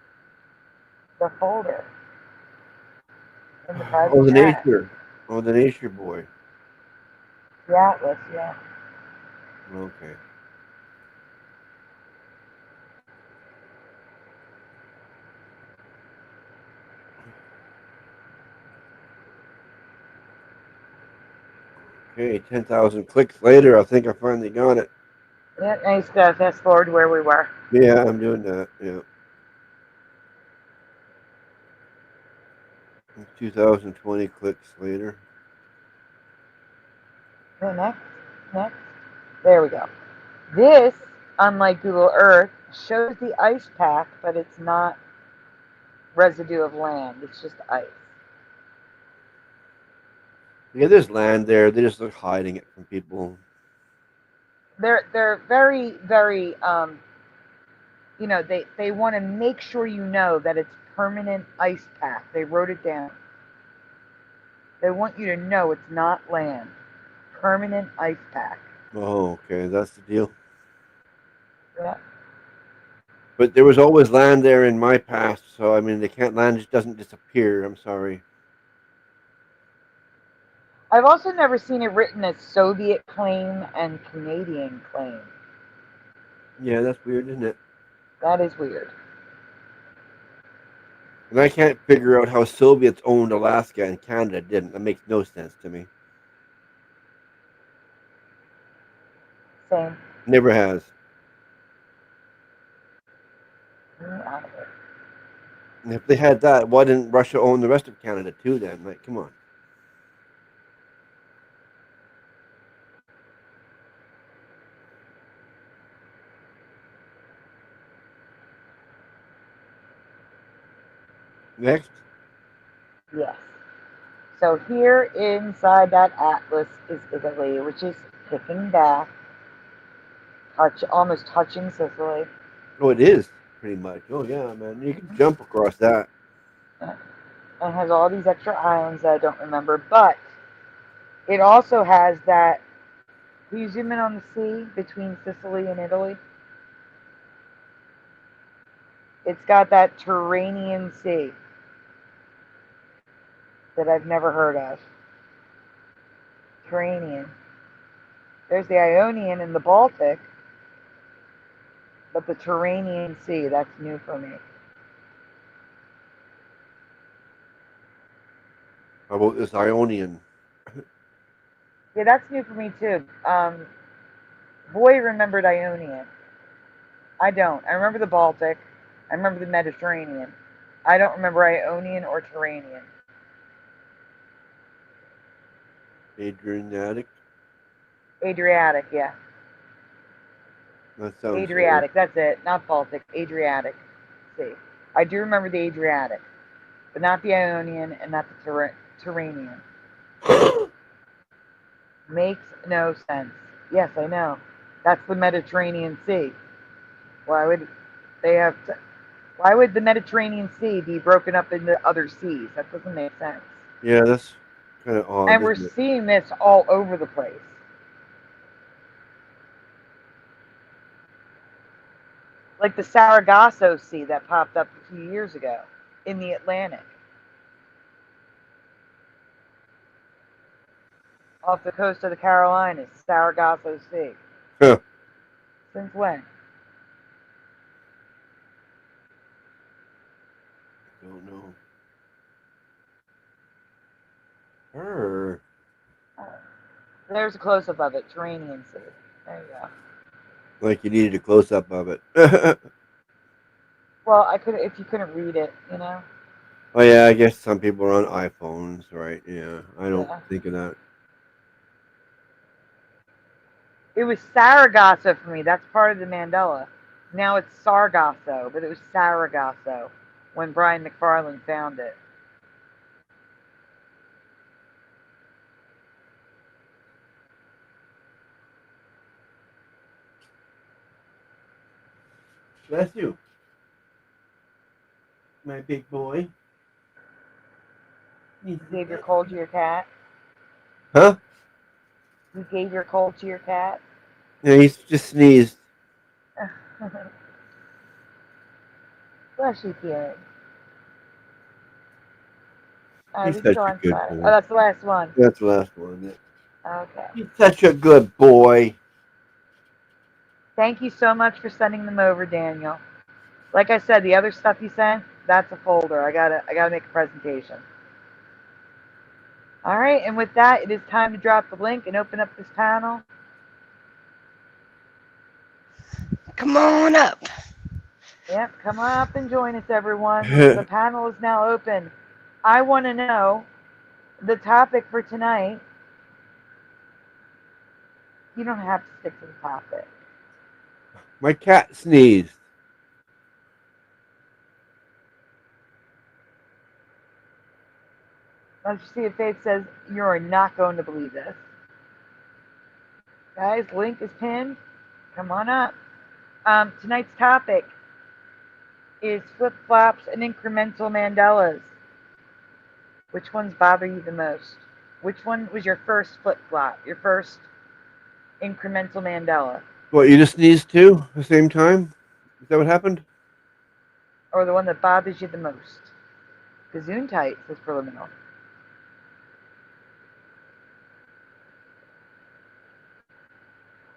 The folder in the Oh, private the chat. nature. Oh, the nature boy. The Atlas, yeah. Okay. Okay, 10,000 clicks later, I think I finally got it. Yeah, nice to fast forward to where we were. Yeah, I'm doing that. Yeah. 2020 clicks later. Okay, next. There we go. This, unlike Google Earth, shows the ice pack, but it's not residue of land. It's just ice. Yeah, there's land there. They're just like hiding it from people. They're very, very they want to make sure you know that it's permanent ice pack. They wrote it down. They want you to know it's not land. Permanent ice pack. Oh, okay, that's the deal. Yeah. But there was always land there in my past, so I mean, they can't land just doesn't disappear. I'm sorry. I've also never seen it written as Soviet claim and Canadian claim. Yeah, that's weird, isn't it? That is weird. And I can't figure out how Soviets owned Alaska and Canada didn't. That makes no sense to me. Same. Never has. Out of it. And if they had that, why didn't Russia own the rest of Canada too? Then, like, come on. Next, Yes. So here inside that atlas is Italy, which is kicking back, almost touching Sicily. oh, it is pretty much. Oh yeah, man, you can jump across that. And has all these extra islands that I don't remember. But it also has that. Can you zoom in on the sea between Sicily and Italy? It's got that Tyrrhenian Sea that I've never heard of. Tyrrhenian. There's the Ionian and the Baltic, but the Tyrrhenian Sea, that's new for me. How about this Ionian? Yeah, that's new for me too. Boy remembered Ionian. I don't. I remember the Baltic. I remember the Mediterranean. I don't remember Ionian or Tyrrhenian. Adriatic. Adriatic, yeah. That sounds right. Adriatic, that's it. Not Baltic. Adriatic Sea. I do remember the Adriatic, but not the Ionian and not the Tyrrhenian. Makes no sense. Yes, I know. That's the Mediterranean Sea. Why would they have? Why would the Mediterranean Sea be broken up into other seas? That doesn't make sense. Yeah, that's kind of odd, And we're isn't it? seeing this all over the place. Like the Sargasso Sea that popped up a few years ago in the Atlantic off the coast of the Carolinas, Sargasso Sea. Huh. Since when? Don't know. Her. There's a close up of it, Tyrrhenian Sea. There you go. Like you needed a close up of it. Well, I could if you couldn't read it, you know. Oh yeah, I guess some people are on iPhones, right? Yeah, I don't Yeah. think of that. It was Sargasso for me. That's part of the Mandela. Now it's Sargasso, but it was Sargasso when Brian McFarlane found it. Bless you, my big boy. You gave your cold to your cat. Huh? You gave your cold to your cat. Yeah, he's just sneezed. Bless you, kid. He's We can such go a on good Friday. Oh, boy. that's the last one. That's the last one. Yeah. Okay. He's such a good boy. Thank you so much for sending them over, Daniel. Like I said, the other stuff you sent, that's a folder. I gotta make a presentation. All right, and with that, it is time to drop the link and open up this panel. Come on up. Yep, come on up and join us, everyone. The panel is now open. I want to know the topic for tonight. You don't have to stick to the topic. My cat sneezed. Let's see if Faith says you are not going to believe this. Guys, link is pinned. Come on up. Tonight's topic is flip-flops and incremental Mandelas. Which ones bother you the most? Which one was your first flip-flop? Your first incremental Mandela? What, you just sneezed too at the same time? Is that what happened? Or the one that bothers you the most? Gesundheit says preliminary.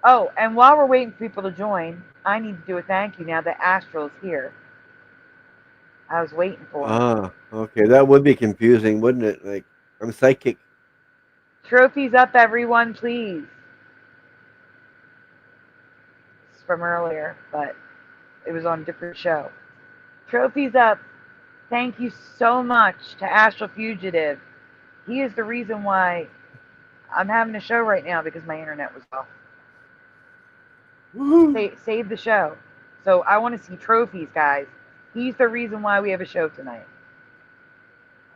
Oh, and while we're waiting for people to join, I need to do a thank you now that Astral's here. I was waiting for him. Ah, okay. That would be confusing, wouldn't it? Like, I'm psychic. Trophies up, everyone, please. It's from earlier, but it was on a different show. Trophies up. Thank you so much to Astral Fugitive. He is the reason why I'm having a show right now because my internet was off. Save the show. So I want to see trophies, guys. He's the reason why we have a show tonight.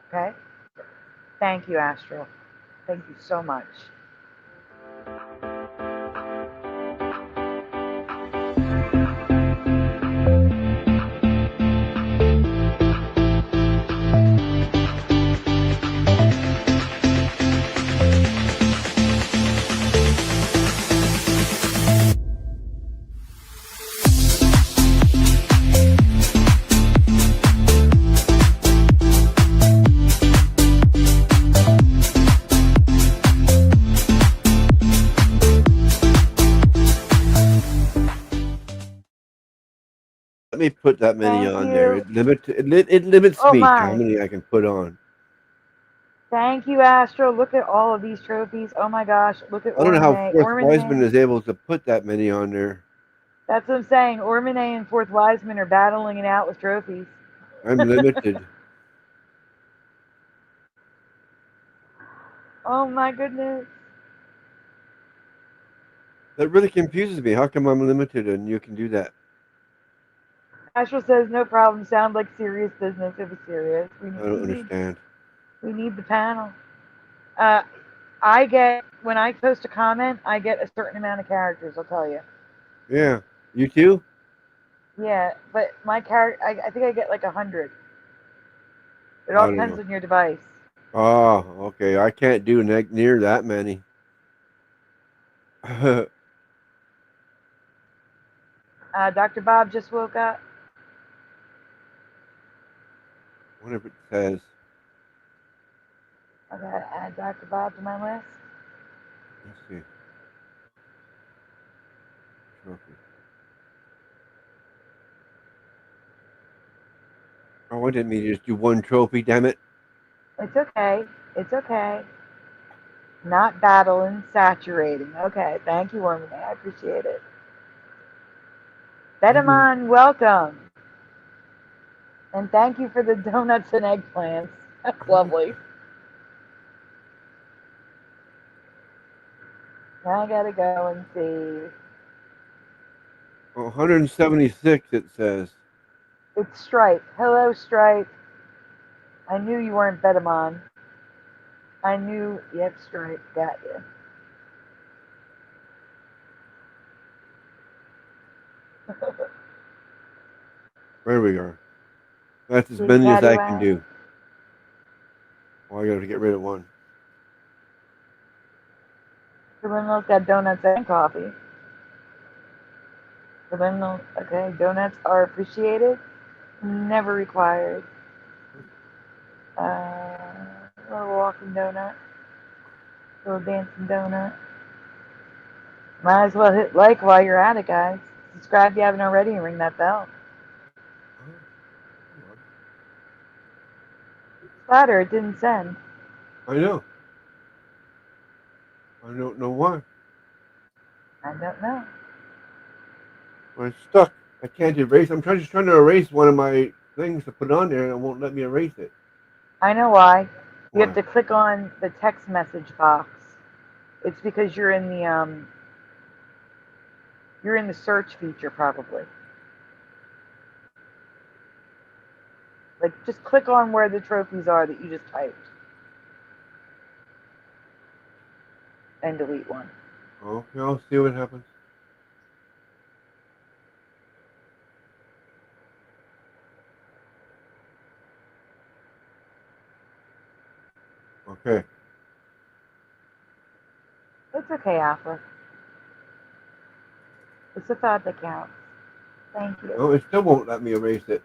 Okay? Thank you, Astral. Thank you so much. Let me put that many Thank on you. there. It limits Oh me to my. how many I can put on. Thank you, Astro. Look at all of these trophies. Oh my gosh. Look at I don't know how Ormine. Fourth Wiseman is able to put that many on there. That's what I'm saying. Ormine and Fourth Wiseman are battling it out with trophies. I'm limited. Oh my goodness. That really confuses me. How come I'm limited and you can do that? Astral says no problem. Sound like serious business. It was serious. I don't understand. We need the panel. I get when I post a comment, I get a certain amount of characters. I'll tell you. Yeah, you too. Yeah, but my character, I think I get like 100. It I all don't depends know. on your device. Oh, okay. I can't do near that many. Dr. Bob just woke up. What if it says? I gotta add Dr. Bob to my list. Let's see. Trophy. Oh, I didn't mean to just do one trophy. Damn it. It's okay. It's okay. Not battling, saturating. Okay, thank you, Ormond. I appreciate it. Bedamon, welcome. And thank you for the donuts and eggplants. That's lovely. Now I gotta go and see. 176. It says. It's Stripe. Hello, Stripe. I knew you weren't Bedamon. I knew. Yep, Stripe. Got you. There we are. That's as many as I can do. Oh, I gotta get rid of one. Criminals got donuts and coffee. Criminals, okay. Donuts are appreciated, never required. Little walking donut. Little dancing donut. Might as well hit like while you're at it, guys. Subscribe if you haven't already and ring that bell. Splatter, it didn't send. I know. I don't know why. I don't know. I'm stuck. I can't erase. I'm just trying to erase one of my things to put on there, and it won't let me erase it. I know why. You Why? have to click on the text message box. It's because you're in the search feature probably. Like just click on where the trophies are that you just typed. And delete one. Okay, I'll see what happens. Okay. It's okay, Alpha. It's a thought that counts. Thank you. Oh, it still won't let me erase it.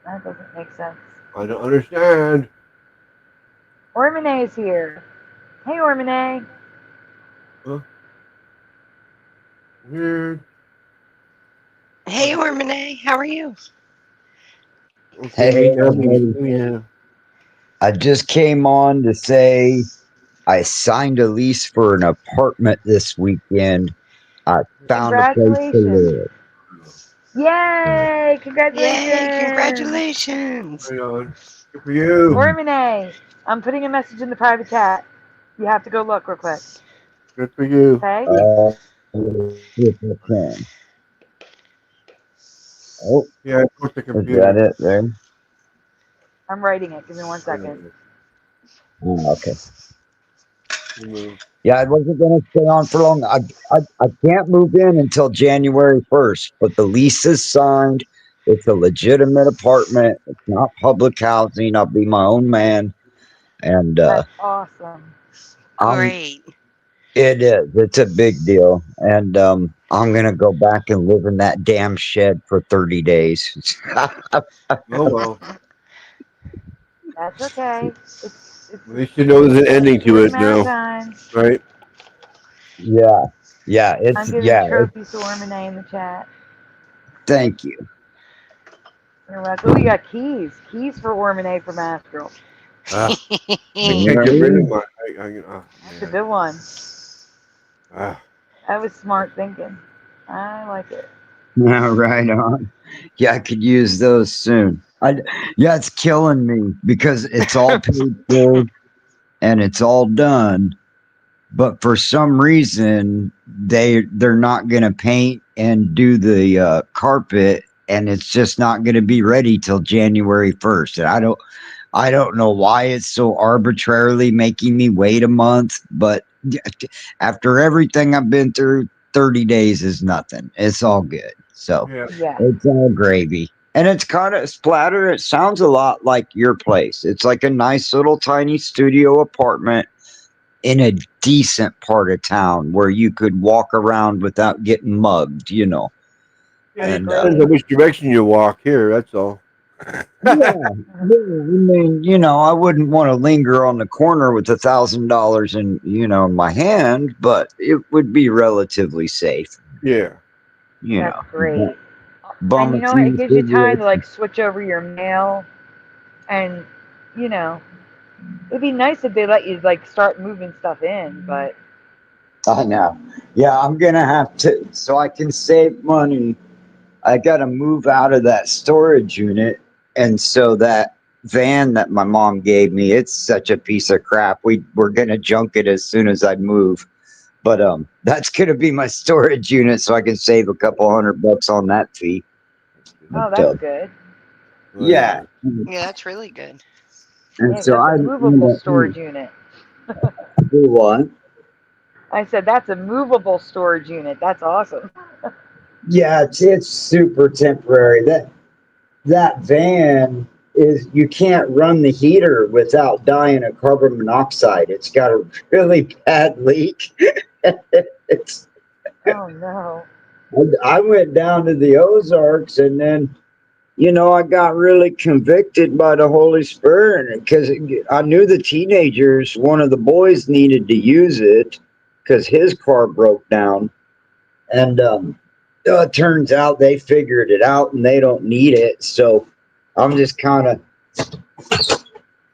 That doesn't make sense. I don't understand. Ormine is here. Hey, Ormine. Huh? Weird. Hey, Ormine, how are you? Okay, Hey, me. everybody. Yeah. I just came on to say I signed a lease for an apartment this weekend. I found a place to Congratulations. live. Yay! Yay, Congratulations. congratulations. Right on. Good for you. Ormine, I'm putting a message in the private chat. You have to go look real quick. Good for you. Okay? If I can. Oh, Yeah, I broke the is computer. that it there? I'm writing it. Give me 1 second. Oh, okay. Mhm. Yeah, I wasn't going to stay on for long. I can't move in until January 1st, but the lease is signed. It's a legitimate apartment. It's not public housing. I'll be my own man. And That's awesome. I'm Great. It is. It's a big deal. And I'm gonna go back and live in that damn shed for 30 days. Oh well. That's okay. It's At least you know there's an ending to short it amount of now, time. right? Yeah. Yeah, I'm it's giving trophies to Ormine in the chat. thank you. You're welcome. Oh, you got keys. Keys for Ormine from Astral. Ah, I can't get rid of Really? my. That's a Man. good one. Ah, That was smart thinking. I like it. Yeah, right on. Yeah, I could use those soon. Yeah, it's killing me because it's all paid for and it's all done. But for some reason they're not going to paint and do the carpet, and it's just not going to be ready till January 1st. And I don't know why it's so arbitrarily making me wait a month, but after everything I've been through, 30 days is nothing. It's all good. So yeah. Yeah. it's all gravy. And it's kind of splatter. It sounds a lot like your place. It's like a nice little tiny studio apartment in a decent part of town where you could walk around without getting mugged, you know. Yeah, That's it And depends great. on which direction you walk here. That's all. yeah, I mean, you know, I wouldn't want to linger on the corner with $1,000 in, you know, in my hand, but it would be relatively safe, Yeah. you That's know. great. Bum And you a know what? few It gives you time to cigarettes. like switch over your mail, and you know, it'd be nice if they let you like start moving stuff in. But I know. Yeah, I'm gonna have to, so I can save money. I gotta move out of that storage unit, and so that van that my mom gave me, it's such a piece of crap. We're gonna junk it as soon as I move. But that's gonna be my storage unit, so I can save a couple $100 on that fee. oh, But that's good. Right yeah, on. Yeah, that's really good. and Yeah, so that's a I movable storage unit. do one. I said that's a movable storage unit. That's awesome. Yeah, it's super temporary. That van is, you can't run the heater without dying of carbon monoxide. It's got a really bad leak. it's Oh no. I went down to the Ozarks, and then you know I got really convicted by the Holy Spirit because I knew the teenagers, one of the boys needed to use it because his car broke down, and it turns out they figured it out and they don't need it. So I'm just kind of,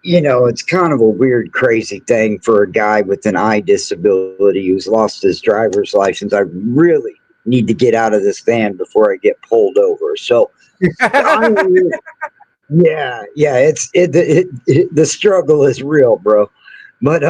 you know, it's kind of a weird, crazy thing for a guy with an eye disability who's lost his driver's license. I really need to get out of this van before I get pulled over. So, yeah, the struggle is real, bro. But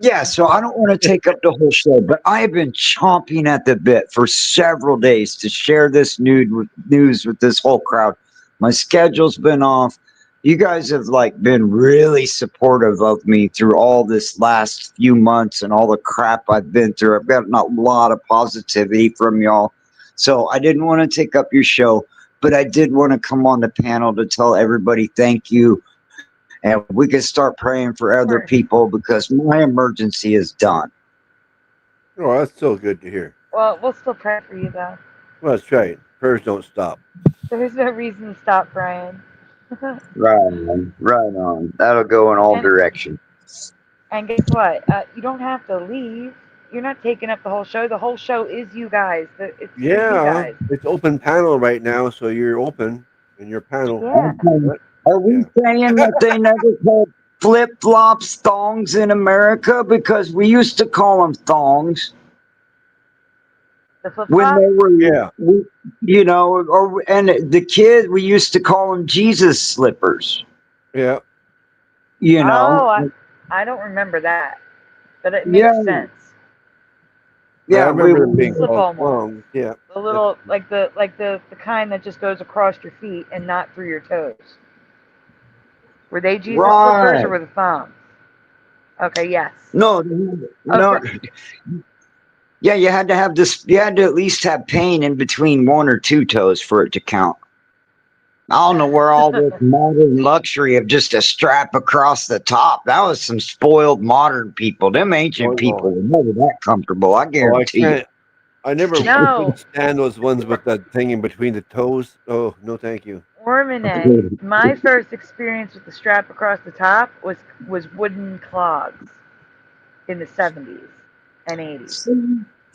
yeah, so I don't want to take up the whole show, but I have been chomping at the bit for several days to share this news with this whole crowd. My schedule's been off. You guys have like been really supportive of me through all this last few months and all the crap I've been through. I've gotten a lot of positivity from y'all. So I didn't want to take up your show, but I did want to come on the panel to tell everybody thank you. And we can start praying for other Sure. people because my emergency is done. Oh, that's so good to hear. Well, we'll still pray for you, though. Well, that's right. Prayers don't stop. There's no reason to stop praying. Right on. Right on. That'll go in all And- directions. And guess what? You don't have to leave. You're not taking up the whole show. The whole show is you guys. It's you Yeah, guys. it's open panel right now, so you're open in your panel. Yeah. Are we saying that they never called flip-flops thongs in America? Because we used to call them thongs The flip when flop. they were, Yeah. you know, and the kid, we used to call them Jesus slippers, Yeah. you know. Oh, I don't remember that, but it makes Yeah. sense. Yeah, I remember them being Slip called on one. thongs. Yeah. The little, like the kind that just goes across your feet and not through your toes. Were they Jesus slippers or were the thumbs? Okay, yes. No, no. Okay. Yeah, you had to have this. You had to at least have pain in between one or two toes for it to count. I don't know where all this modern luxury of just a strap across the top. That was some spoiled modern people. Them ancient people were never that comfortable. I Oh, I guarantee you. can't. I never No. couldn't stand those ones with that thing in between the toes. Oh, no, thank you. Ormine, my first experience with the strap across the top was wooden clogs in the 70s and 80s.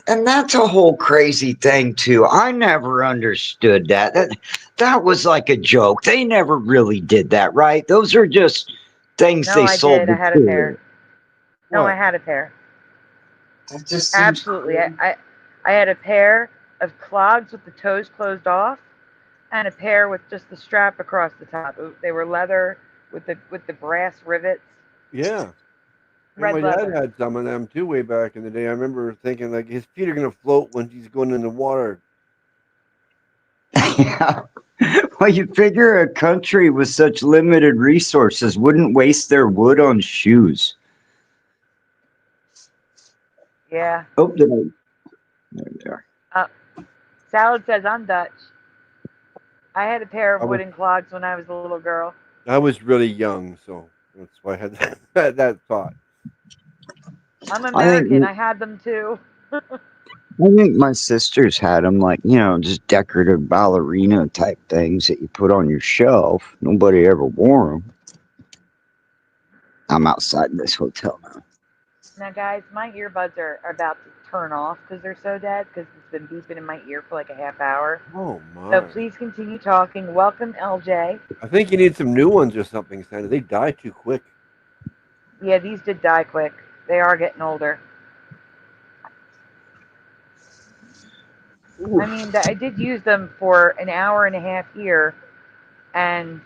And that's a whole crazy thing too. I never understood that. That was like a joke. They never really did that, right? Those are just things No, they I sold. did. I had a pair. No, What? I had a pair. That just seems Absolutely. crazy. I had a pair of clogs with the toes closed off and a pair with just the strap across the top. They were leather with the brass rivets. Yeah. And Red my dad leather. had some of them too way back in the day. I remember thinking like his feet are gonna float when he's going in the water. Yeah. Well, you figure a country with such limited resources wouldn't waste their wood on shoes. Yeah. Oh, did I? There they are. Salad says I'm Dutch. I had a pair of I was- wooden clogs when I was a little girl. I was really young, so that's why I had that thought. I'm I think American. I had them too. I think my sisters had them, like, you know, just decorative ballerina type things that you put on your shelf. Nobody ever wore them. I'm outside this hotel now. Now, guys, my earbuds are about to turn off because they're so dead because it's been beeping in my ear for like a half hour. Oh my! So please continue talking. Welcome, LJ. I think you need some new ones or something, Santa. They die too quick. Yeah, these did die quick. They are getting older. I mean, I did use them for an hour and a half here, and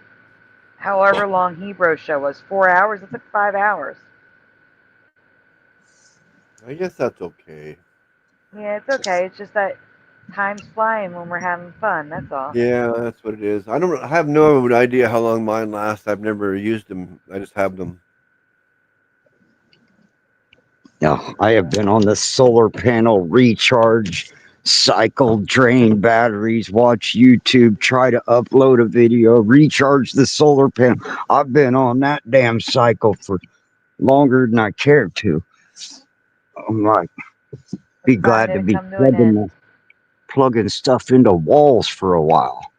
however long Hebrew show was, 4 hours. It's like 5 hours. I guess that's okay. Yeah, it's okay. It's just that time's flying when we're having fun. That's all. Yeah, that's what it is. I have no idea how long mine lasts. I've never used them. I just have them. No, I have been on the solar panel recharge cycle, drain batteries, watch YouTube, try to upload a video, recharge the solar panel. I've been on that damn cycle for longer than I care to. I'm like, be It's glad time to be come to an end. plugging stuff into walls for a while.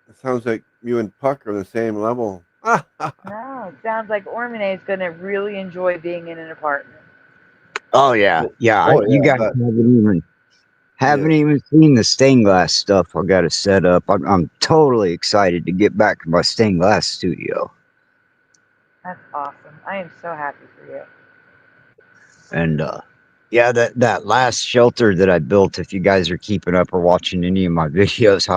It sounds like you and Puck are on the same level. No, it sounds like Ormine is going to really enjoy being in an apartment. Oh yeah, yeah. Oh, You yeah, guys but- haven't even seen the stained glass stuff I got to set up. I'm totally excited to get back to my stained glass studio. That's awesome. I am so happy for you. And yeah, that last shelter that I built, if you guys are keeping up or watching any of my videos,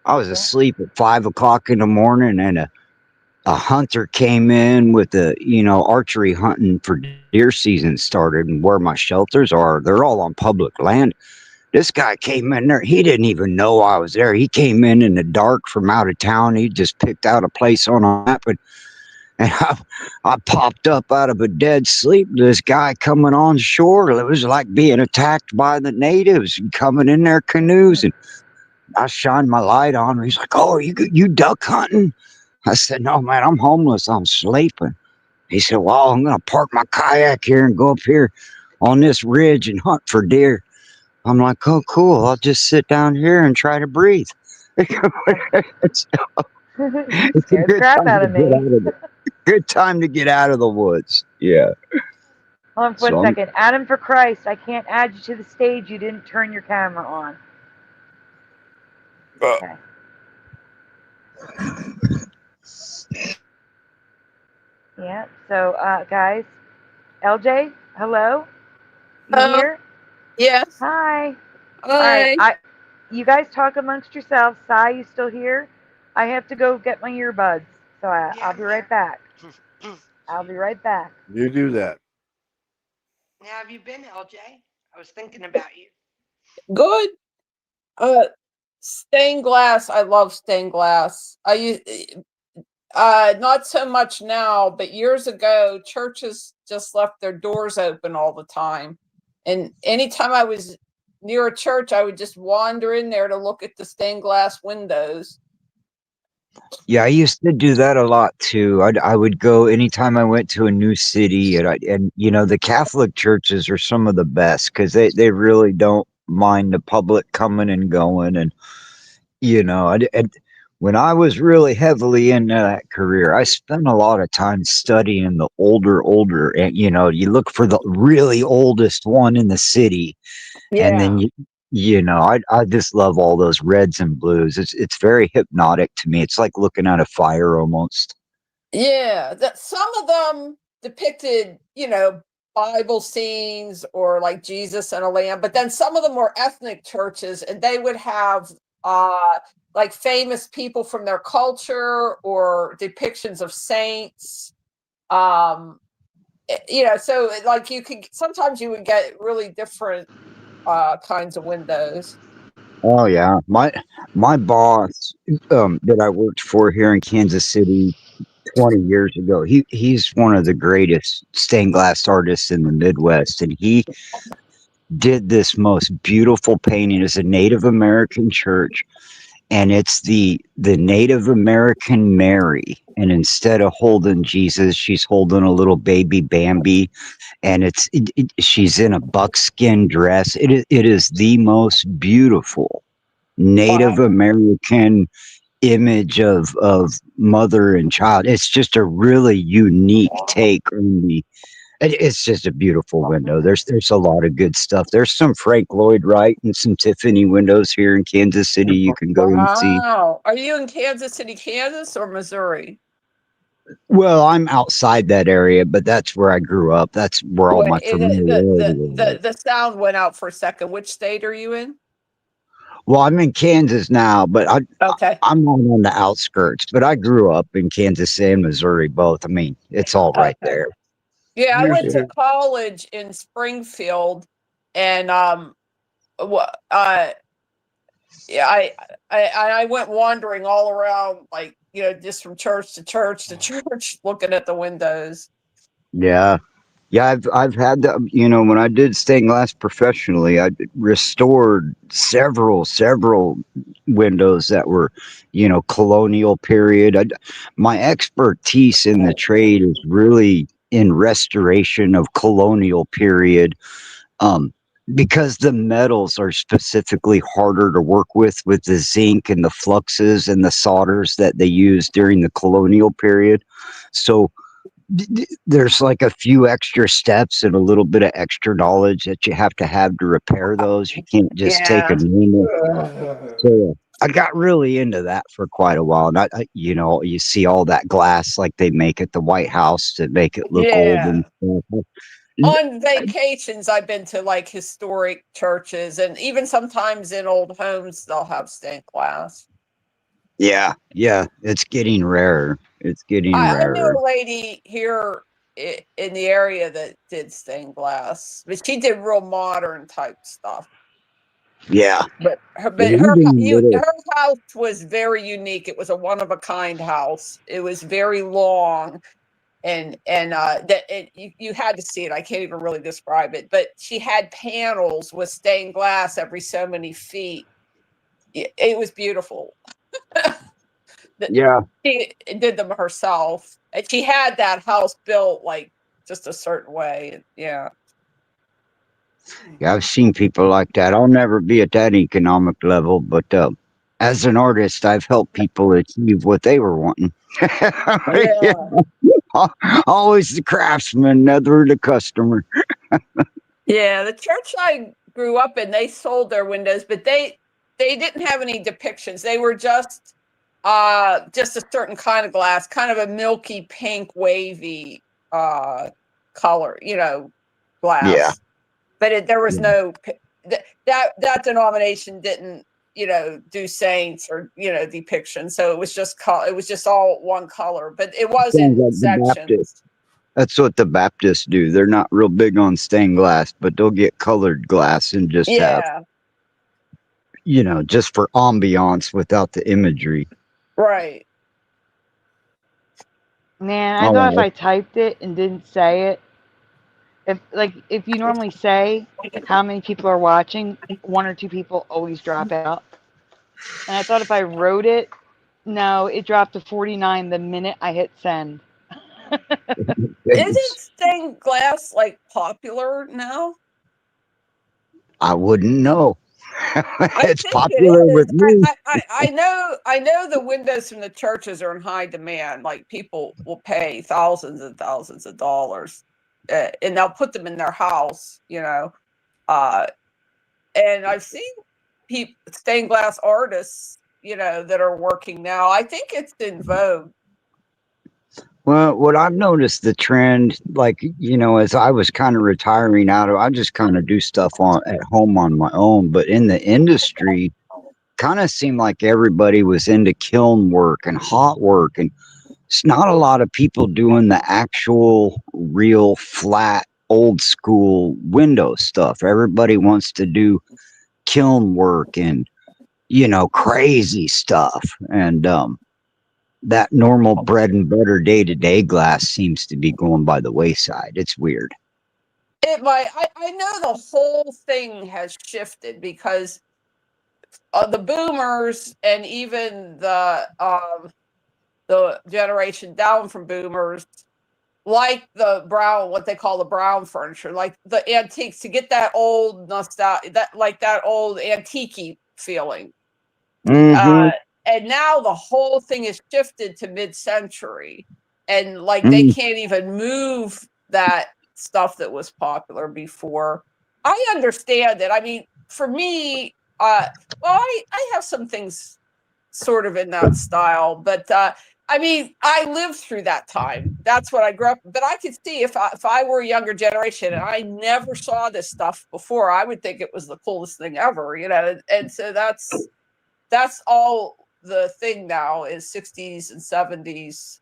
I was asleep at 5 o'clock in the morning, and a hunter came in with archery hunting for deer season started, and where my shelters are, they're all on public land. This guy came in there. He didn't even know I was there. He came in the dark from out of town. He just picked out a place on a map, and I popped up out of a dead sleep. This guy coming on shore. It was like being attacked by the natives and coming in their canoes. And I shined my light on him. He's like, "Oh, you duck hunting?" I said, "No, man, I'm homeless. I'm sleeping." He said, "Well, I'm going to park my kayak here and go up here on this ridge and hunt for deer." I'm like, "Oh, cool. I'll just sit down here and try to breathe." It's You a scared the good crap time out to of get me. out of it. Good time to get out of the woods. Yeah. Hold on for So one second. Adam, for Christ, I can't add you to the stage. You didn't turn your camera on. Okay. Yeah. So, guys, LJ, hello. You here? Yes. Hi. All right. You guys talk amongst yourselves. Sai, you still here? I have to go get my earbuds. So I'll be right back. I'll be right back. You do that. How have you been, LJ? I was thinking about you. Good. Stained glass. I love stained glass. I use not so much now, but years ago, churches just left their doors open all the time. And anytime I was near a church, I would just wander in there to look at the stained glass windows. yeah, I used to do that a lot too. I would go anytime I went to a new city, and you know, the Catholic churches are some of the best because they really don't mind the public coming and going. And you know, and when I was really heavily into that career, I spent a lot of time studying the older, and you know, you look for the really oldest one in the city, and then you know, I just love all those reds and blues. It's very hypnotic to me. It's like looking at a fire almost. Yeah, that some of them depicted, you know, Bible scenes or like Jesus and a lamb, but then some of them were ethnic churches, and they would have like famous people from their culture or depictions of saints. You know, so like you could sometimes you would get really different kinds of windows. Oh yeah, my boss that I worked for here in Kansas City 20 years ago. He's one of the greatest stained glass artists in the Midwest, and he did this most beautiful painting. It's a Native American church, and it's the Native American Mary, and instead of holding Jesus, she's holding a little baby Bambi, and she's in a buckskin dress. It is the most beautiful Native American image of mother and child. It's just a really unique take on it's just a beautiful window. There's a lot of good stuff. There's some Frank Lloyd Wright and some Tiffany windows here in Kansas City you can go and see. Wow. Are you in Kansas City, Kansas or Missouri? Well, I'm outside that area, but that's where I grew up. That's where all my familiarity is. The sound went out for a second. Which state are you in? Well, I'm in Kansas now, but Okay. I'm on the outskirts. But I grew up in Kansas City and Missouri both. I mean, it's all right there. Yeah, I went to college in Springfield, and yeah, I went wandering all around, like, you know, just from church to church to church, looking at the windows. Yeah. Yeah, I've had the, you know, when I did stained glass professionally, I restored several windows that were, you know, colonial period. My expertise in the trade is really in restoration of colonial period, because the metals are specifically harder to work with the zinc and the fluxes and the solders that they used during the colonial period. So there's like a few extra steps and a little bit of extra knowledge that you have to repair those. You can't just take a normal. So I got really into that for quite a while, and you know, you see all that glass like they make at the White House to make it look old and stuff. On vacations, I've been to like historic churches, and even sometimes in old homes, they'll have stained glass. Yeah, it's getting rarer. It's getting I knew rarer. a lady here in the area that did stained glass, but she did real modern type stuff. Yeah. But Yeah, we didn't get it. her house was very unique. It was a one of a kind house. It was very long, and you had to see it. I can't even really describe it. But she had panels with stained glass every so many feet. It was beautiful. Yeah. She did them herself, and she had that house built like just a certain way. Yeah. Yeah, I've seen people like that. I'll never be at that economic level, but as an artist, I've helped people achieve what they were wanting. Yeah. Always the craftsman, never the customer. Yeah, the church I grew up in, they sold their windows, but they didn't have any depictions. They were just a certain kind of glass, kind of a milky pink, wavy color, glass. Yeah. But there was no that denomination didn't do saints or depictions. So it was just all one color, but it was in Sounds like the sections. Baptists. That's what the Baptists do. They're not real big on stained glass, but they'll get colored glass and just have, just for ambiance without the imagery. Right. Man, I thought if I typed it and didn't say it, if you normally say how many people are watching, one or two people always drop out. And I thought if I wrote it, no, it dropped to 49 the minute I hit send. Isn't stained glass like popular now? I wouldn't know. It's think popular it is. with me. I know the windows from the churches are in high demand. Like people will pay thousands and thousands of dollars, and they'll put them in their house. And I've seen stained glass artists, that are working now. I think it's in vogue. Well, what I've noticed the trend, as I was kind of retiring I just kind of do stuff at home on my own. But in the industry, kind of seemed like everybody was into kiln work and hot work, and it's not a lot of people doing the actual, real, flat, old school window stuff. Everybody wants to do kiln work and crazy stuff, and that normal bread and butter day-to-day glass seems to be going by the wayside. It's weird. It might. I know the whole thing has shifted because the boomers and even the generation down from boomers like the brown, what they call the brown furniture, like the antiques, to get that old nostalgia, that old antique feeling. Mm-hmm. And now the whole thing is shifted to mid-century, and they can't even move that stuff that was popular before. I understand it. I mean, for me, I have some things sort of in that style, but I mean, I lived through that time. That's what I grew up. But I could see if I were a younger generation and I never saw this stuff before, I would think it was the coolest thing ever, And so that's all the thing now is 60s and 70s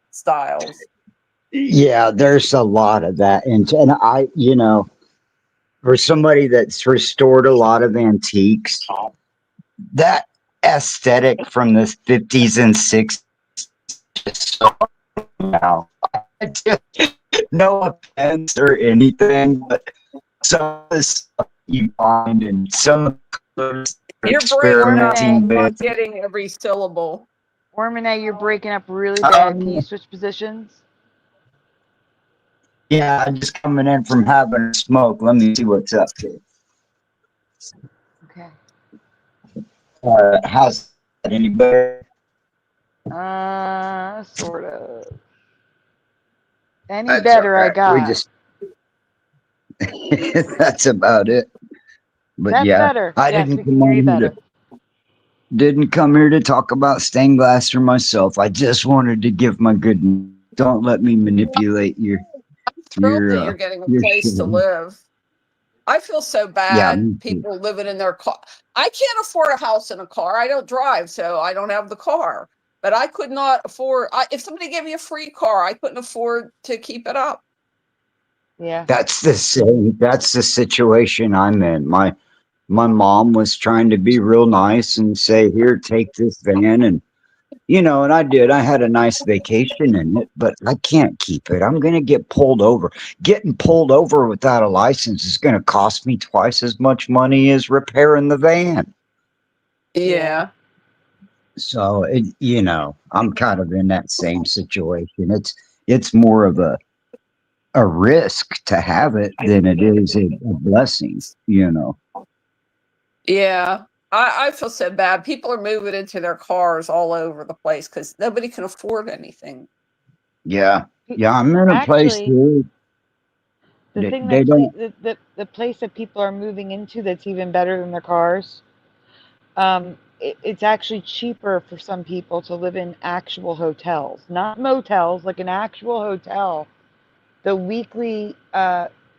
styles. Yeah, there's a lot of that. And I, for somebody that's restored a lot of antiques, that aesthetic from the 50s and 60s is so now. No offense or anything, but some of the stuff you find and some of You're experimenting with getting every syllable. Ormane, you're breaking up really bad. Can you switch positions? Yeah, I'm just coming in from having a smoke. Let me see what's up here. Okay. How's that? Any better? Sort of. Any better, okay. I got. We just that's about it. But that's yeah, better. I didn't come here to talk about stained glass for myself. I just wanted to give my good. Don't let me manipulate your. I'm thrilled that you're getting a place to live. I feel so bad. Yeah, people living in their car. I can't afford a house and a car. I don't drive, so I don't have the car. But I could not afford. If somebody gave me a free car, I couldn't afford to keep it up. Yeah, that's the situation I'm in. my mom was trying to be real nice and say, "Here, take this van," and and I did. I had a nice vacation in it, but I can't keep it. I'm going to get pulled over. Getting pulled over without a license is going to cost me twice as much money as repairing the van. Yeah. So, I'm kind of in that same situation. It's more of a risk to have it than it is a blessing. Yeah. I feel so bad. People are moving into their cars all over the place because nobody can afford anything. Yeah, I'm in a place Actually, where the thing they that don't. the place that people are moving into that's even better than their cars, it's actually cheaper for some people to live in actual hotels, not motels, like an actual hotel. The weekly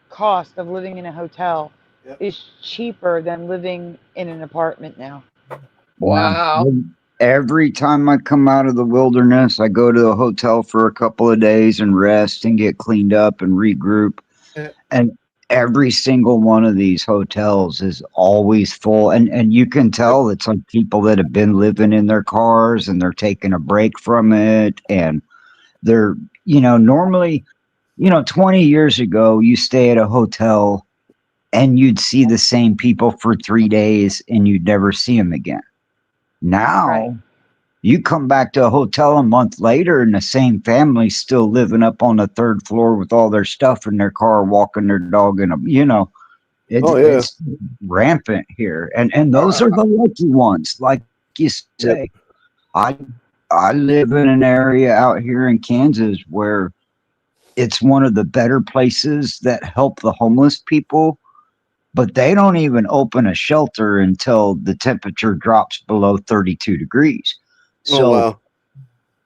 cost of living in a hotel is cheaper than living in an apartment now. Yeah. Wow. Every time I come out of the wilderness, I go to a hotel for a couple of days and rest and get cleaned up and regroup. And every single one of these hotels is always full. And you can tell it's like people that have been living in their cars and they're taking a break from it. And they're, normally, 20 years ago, you stay at a hotel and you'd see the same people for 3 days and you'd never see them again. Right. Now, you come back to a hotel a month later and the same family's still living up on the third floor with all their stuff in their car, walking their dog in Oh yeah. it's rampant here. And those are the lucky ones, like you Yep. say. I I live in an area out here in Kansas where it's one of the better places that help the homeless people, but they don't even open a shelter until the temperature drops below 32 degrees. Oh So wow.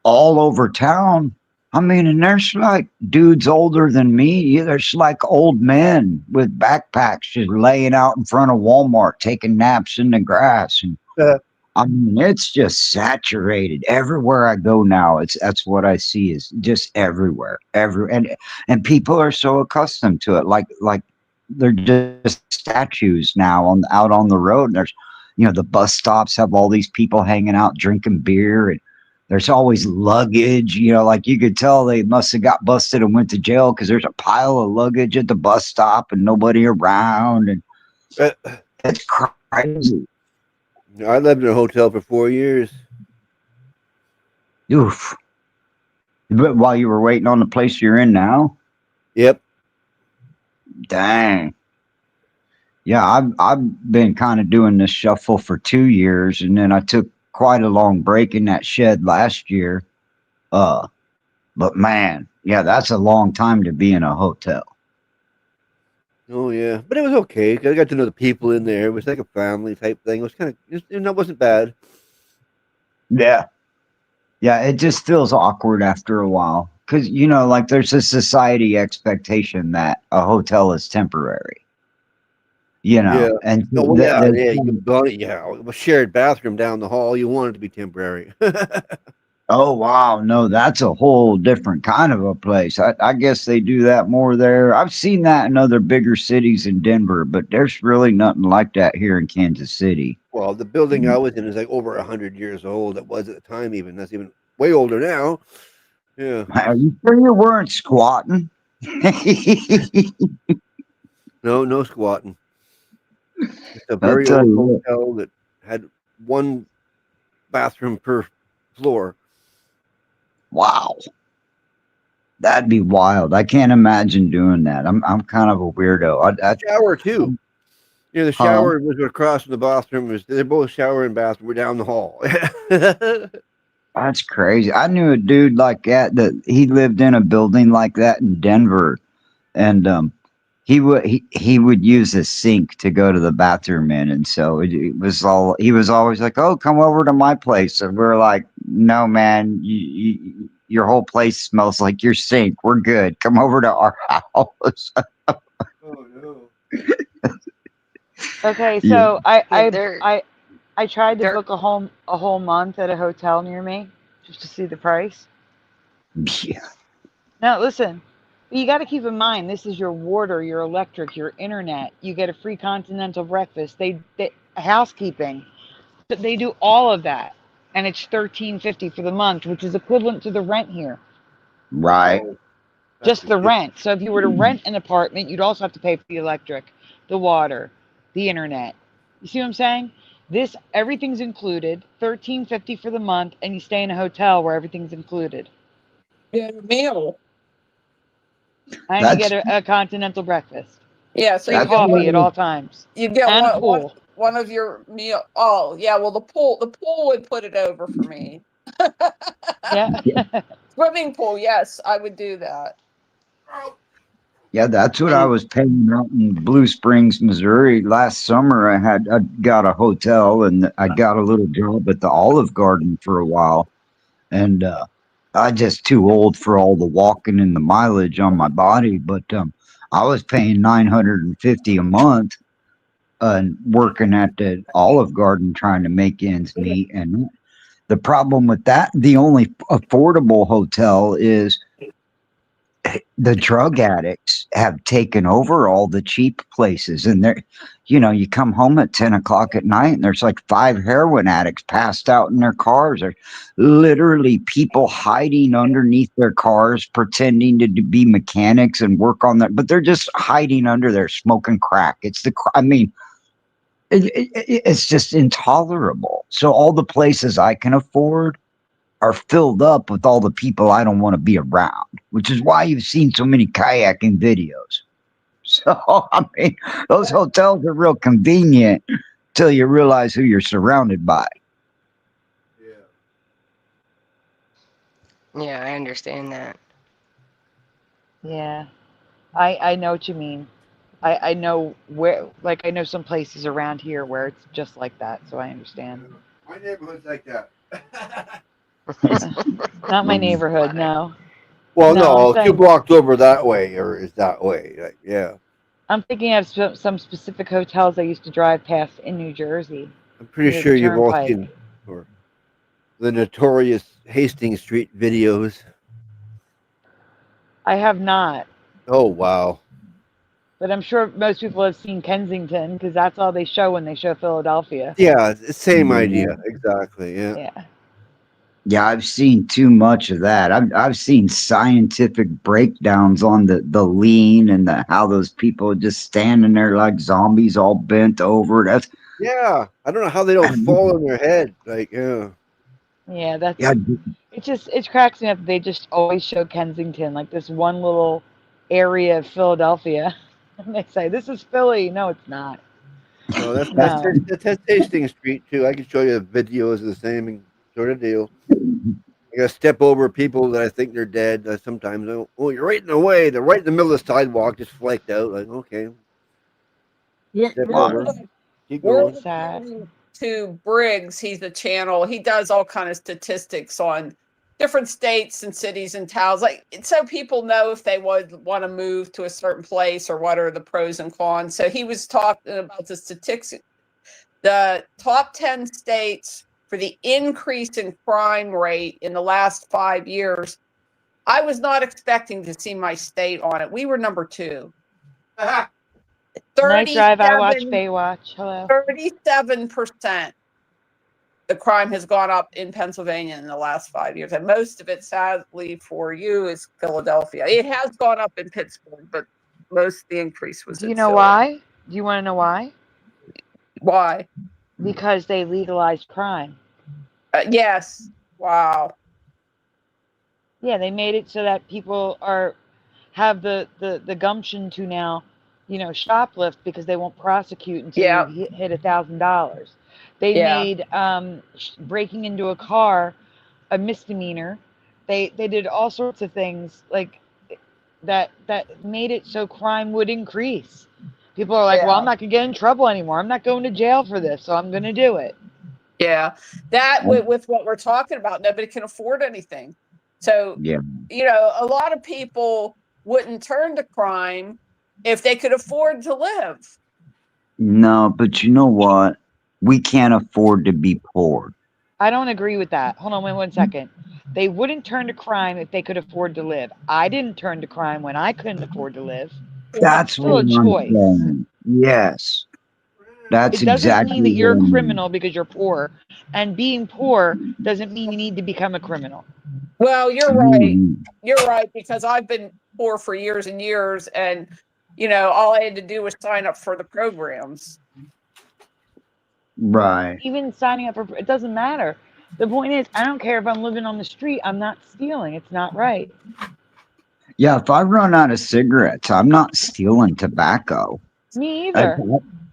all over town, I mean, and there's like dudes older than me. There's like old men with backpacks just laying out in front of Walmart, taking naps in the grass. And I mean, it's just saturated everywhere I go now. That's what I see is just everywhere, and people are so accustomed to it, like they're just statues now out on the road. And there's, the bus stops have all these people hanging out drinking beer, and there's always luggage. Like you could tell they must have got busted and went to jail because there's a pile of luggage at the bus stop and nobody around, and Uh, it's crazy. I lived in a hotel for 4 years. Oof. But while you were waiting on the place you're in now? Yep. Dang. Yeah, I've been kind of doing this shuffle for 2 years, and then I took quite a long break in that shed last year. But man, yeah, that's a long time to be in a hotel. Oh yeah, but it was okay. 'Cause I got to know the people in there. It was like a family type thing. It was kind of, it wasn't bad. Yeah. Yeah, it just feels awkward after a while. Because, like there's a society expectation that a hotel is temporary, Yeah. and Oh well, that yeah, there's. yeah. You got it. Yeah, a shared bathroom down the hall. You want it to be temporary. Oh wow, no, that's a whole different kind of a place. I guess they do that more there. I've seen that in other bigger cities in Denver, but there's really nothing like that here in Kansas City. Well, the building I was in is like over 100 years old. It was at the time. Even that's even way older now. Yeah. Are you sure you weren't squatting? No, no squatting. It's a I'll very tell old you what. hotel that had one bathroom per floor. Wow, that'd be wild. I can't imagine doing that. I'm kind of a weirdo. Shower too. Yeah, the Huh? shower was across from the bathroom. They're both shower and bathroom were down the hall. That's crazy. I knew a dude like that he lived in a building like that in Denver, and he would use a sink to go to the bathroom in, and so it was all he was always like, "Oh, come over to my place," and we're like, "No, man, your whole place smells like your sink. We're good. Come over to our house." Oh no. Okay, Yeah, so Yeah, they're I tried to they're book a whole month at a hotel near me just to see the price. yeah, Now listen, But you got to keep in mind, this is your water, your electric, your internet. You get a free continental breakfast. They housekeeping. They do all of that, and it's $13.50 for the month, which is equivalent to the rent here. Right. Oh, that's Just the ridiculous. rent. So if you were to rent an apartment, you'd also have to pay for the electric, the water, the internet. You see what I'm saying? This everything's included, $13.50 for the month, and you stay in a hotel where everything's included, Yeah, meal. and you That's get a continental breakfast, Yeah, so free you that's get coffee one. at all times, You get and a one pool. one of your meal. Oh, yeah. Well, the pool would put it over for me. Yeah. Swimming pool, yes, I would do that. yeah, that's what I And was paying out in Blue Springs, Missouri last summer. I got a hotel and I got a little job at the Olive Garden for a while, and I just too old for all the walking and the mileage on my body. But I was paying $950 a month and working at the Olive Garden trying to make ends meet. And the problem with that, the only affordable hotel is the drug addicts have taken over all the cheap places. And they're, you come home at 10 o'clock at night and there's like 5 heroin addicts passed out in their cars, or literally people hiding underneath their cars, pretending to be mechanics and work on that, but they're just hiding under there smoking crack. I mean, it's just intolerable. So all the places I can afford are filled up with all the people I don't want to be around, which is why you've seen so many kayaking videos. So, I mean, those hotels are real convenient till you realize who you're surrounded by. Yeah. yeah, I understand that. Yeah. I know what you mean. I know where, like, I know some places around here where it's just like that, so I understand. My neighborhood's like that. Not my neighborhood, no. Well, No, I'm no, 2 saying, blocks over that way, or is that way? Like, yeah, I'm thinking of some specific hotels I used to drive past in New Jersey I'm pretty near the sure you've all turnpike. seen or the notorious Hastings Street videos. I have not, Oh wow. but I'm sure most people have seen Kensington because that's all they show when they show Philadelphia. Yeah, it's the same Yeah. idea. Exactly. Yeah. Yeah. Yeah, I've seen too much of that. I've seen scientific breakdowns on the lean and how those people are just standing there like zombies, all bent over. That's Yeah. I don't know how they don't fall on their head. Like, yeah. Yeah, yeah, it cracks me up that they just always show Kensington, like this one little area of Philadelphia. And they say, this is Philly. No, it's not. No, that's that's No. that's Hastings Street too. I can show you videos of the same sort of deal. I gotta step over people that I think they're dead. Sometimes, oh, you're right in the way. They're right in the middle of the sidewalk, just flaked out. Like, okay, step over, keep We're going. It's sad. listening to Briggs. He's the channel. He does all kind of statistics on different states and cities and towns, like so people know if they would want to move to a certain place or what are the pros and cons. So he was talking about the statistics, the top 10 states for the increase in crime rate in the last 5 years. I was not expecting to see my state on it. We were number 2. Night drive, I watch 37 Baywatch. Hello. 37% the crime has gone up in Pennsylvania in the last 5 years. And most of it, sadly for you, is Philadelphia. It has gone up in Pittsburgh, but most of the increase was Do you in know Philly. why? Do you want to know why? Why? Because they legalized crime. Yes. Wow. Yeah, they made it so that people have the gumption to now, shoplift because they won't prosecute until Yeah. you hit $1,000. They Yeah. made breaking into a car a misdemeanor. They did all sorts of things like that made it so crime would increase. People are like, well, I'm Yeah. not gonna get in trouble anymore. I'm not going to jail for this, so I'm gonna do it. Yeah. That with what we're talking about, nobody can afford anything. So, yeah. A lot of people wouldn't turn to crime if they could afford to live. No, but you know what? We can't afford to be poor. I don't agree with that. Hold on, wait 1 second. They wouldn't turn to crime if they could afford to live. I didn't turn to crime when I couldn't afford to live. That's Still a what I'm choice. saying. Yes. That's It doesn't exactly mean that you're a what I mean. criminal because you're poor. And being poor doesn't mean you need to become a criminal. Well, you're right. Mhm. You're right, because I've been poor for years and years, and all I had to do was sign up for the programs. Right. Even signing up for it doesn't matter. The point is, I don't care if I'm living on the street. I'm not stealing. It's not right. Yeah, if I run out of cigarettes, I'm not stealing tobacco. Me If either.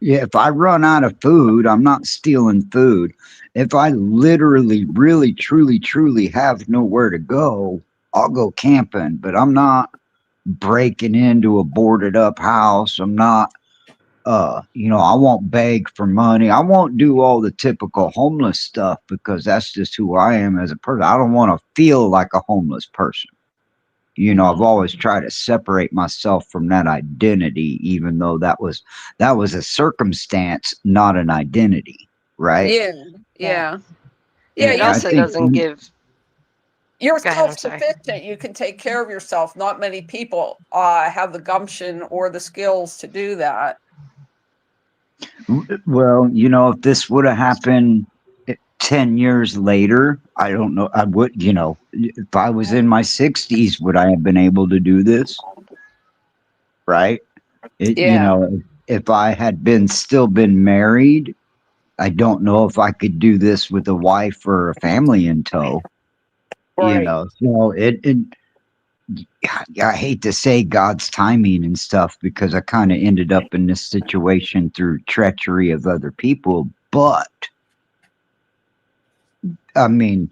if I run out of food, I'm not stealing food. If I literally, really, truly, truly have nowhere to go, I'll go camping, but I'm not breaking into a boarded up house. I'm not, I won't beg for money. I won't do all the typical homeless stuff because that's just who I am as a person. I don't want to feel like a homeless person. I've always tried to separate myself from that identity, even though that was a circumstance, not an identity, right? Yeah, yeah, Yeah. It yeah. I also think, doesn't give. You're Go ahead. I'm sorry. self-sufficient. You can take care of yourself. Not many people have the gumption or the skills to do that. well, if this would have happened 10 years later, I don't know. I would, if I was in my 60s, would I have been able to do this? Right? Yeah. If I had still been married, I don't know if I could do this with a wife or a family in tow. Right. So I hate to say God's timing and stuff because I kind of ended up in this situation through treachery of other people, but I mean,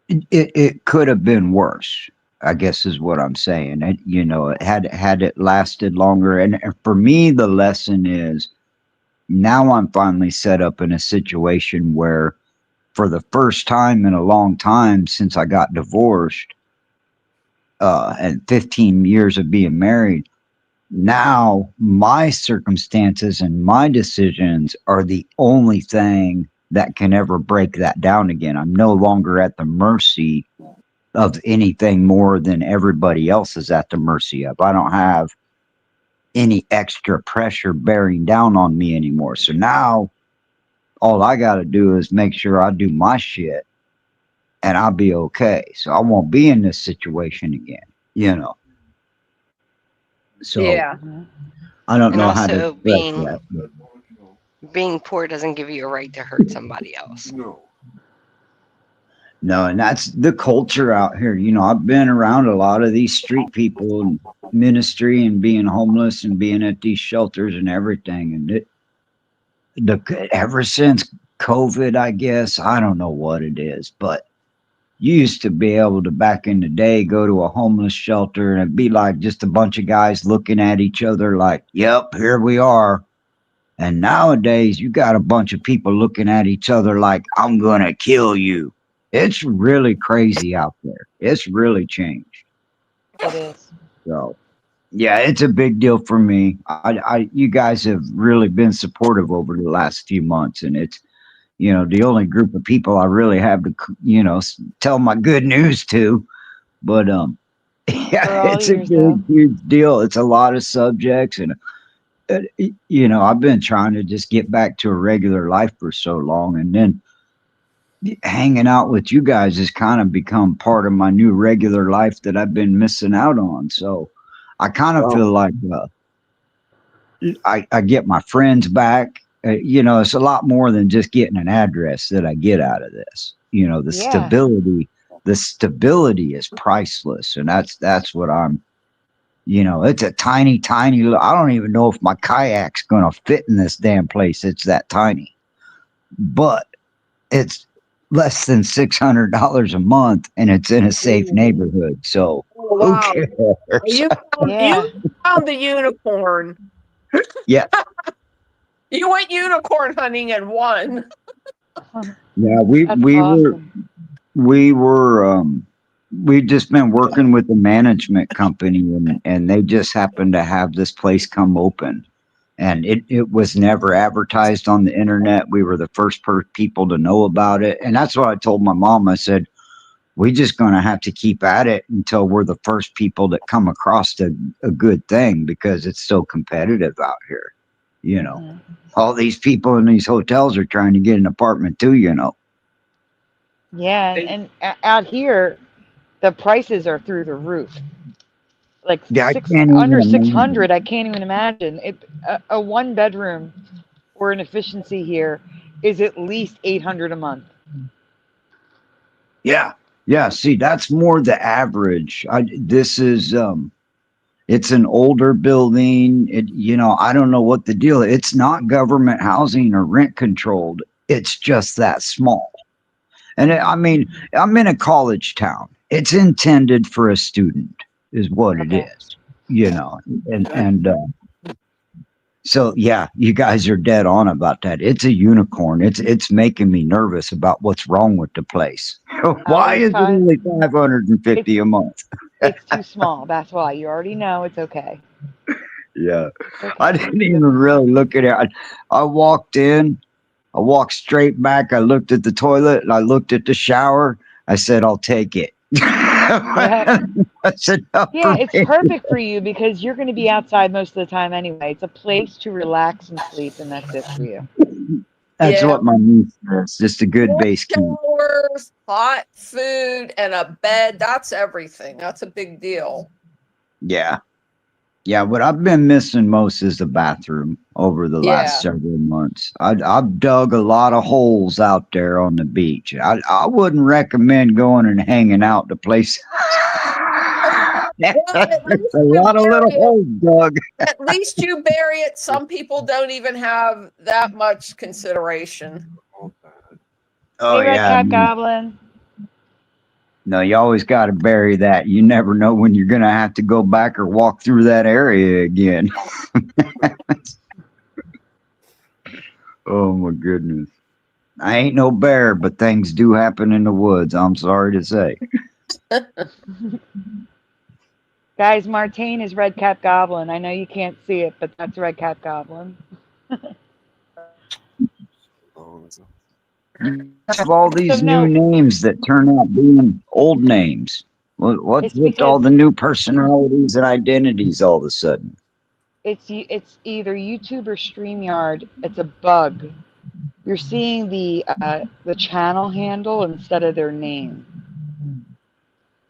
it could have been worse, I guess is what I'm saying. It had it lasted longer. And for me, the lesson is now I'm finally set up in a situation where for the first time in a long time since I got divorced, and 15 years of being married, now my circumstances and my decisions are the only thing that can ever break that down again. I'm no longer at the mercy of anything more than everybody else is at the mercy of. I don't have any extra pressure bearing down on me anymore. So now all I got to do is make sure I do my shit and I'll be okay. So I won't be in this situation again, So Yeah. I don't And know how to also express that. being poor doesn't give you a right to hurt somebody else. No, and that's the culture out here. I've been around a lot of these street people and ministry and being homeless and being at these shelters and everything. And ever since COVID, I guess, I don't know what it is, but you used to be able to, back in the day, go to a homeless shelter and it'd be like just a bunch of guys looking at each other like, yep, here we are. And nowadays, you got a bunch of people looking at each other like, I'm going to kill you. It's really crazy out there. It's really changed. It is. So, yeah, it's a big deal for me. You guys have really been supportive over the last few months, and it's, the only group of people I really have to, tell my good news to. But yeah, it's a big, huge deal. It's a lot of subjects, and I've been trying to just get back to a regular life for so long, and then hanging out with you guys has kind of become part of my new regular life that I've been missing out on. So I kind of feel like I get my friends back. It's a lot more than just getting an address that I get out of this. The stability is priceless, and that's what I'm. It's a tiny, I don't even know if my kayak's going to fit in this damn place. It's that tiny. But it's less than $600 a month, and it's in a safe neighborhood. So who cares? You found the unicorn. Yeah. You went unicorn hunting and won. Yeah, we've just been working with the management company, and they just happened to have this place come open, And it was never advertised on the internet. We were the first people to know about it. And that's what I told my mom. I said, we're just going to have to keep at it until we're the first people that come across a good thing, because it's so competitive out here. You know, all these people in these hotels are trying to get an apartment too, you know. Yeah, and out here, the prices are through the roof. Like Yeah, I can't under even 600, I can't even imagine. A one bedroom or an efficiency here is at least 800 a month. Yeah. Yeah. See, that's more the average. This is, it's an older building. You know, I don't know what the deal is. It's not government housing or rent controlled. It's just that small. And I mean, I'm in a college town. It's intended for a student, is what it is, you know, and so yeah, you guys are dead on about that. It's a unicorn. It's making me nervous about what's wrong with the place. Why is it only $550 a month? It's too small. That's why. You already know it's okay. Yeah, Okay. I didn't even really look at it. I walked in. I walked straight back. I looked at the toilet and I looked at the shower. I said, I'll take it. Yeah, That's enough yeah, for it's me. perfect for you because you're going to be outside most of the time anyway. It's a place to relax and sleep, and that's it for you. That's Yeah. what my niece says. Just a good base camp. Showers, hot food, and a bed. That's everything. That's a big deal. Yeah. Yeah, what I've been missing most is the bathroom over the last several months. I've dug a lot of holes out there on the beach. I wouldn't recommend going and hanging out the place. At least a lot of little holes dug. At least you bury it. Some people don't even have that much consideration. Oh Hey, Red yeah. Cap Goblin. No, you always got to bury that. You never know when you're going to have to go back or walk through that area again. Oh, my goodness. I ain't no bear, but things do happen in the woods. I'm sorry to say. Guys, Martine is Red Cap Goblin. I know you can't see it, but that's Red Cap Goblin. You have all these So, no, new names that turn out being old names. What's it's with all because the new personalities and identities all of a sudden? it's either YouTube or StreamYard. It's a bug. You're seeing the channel handle instead of their name.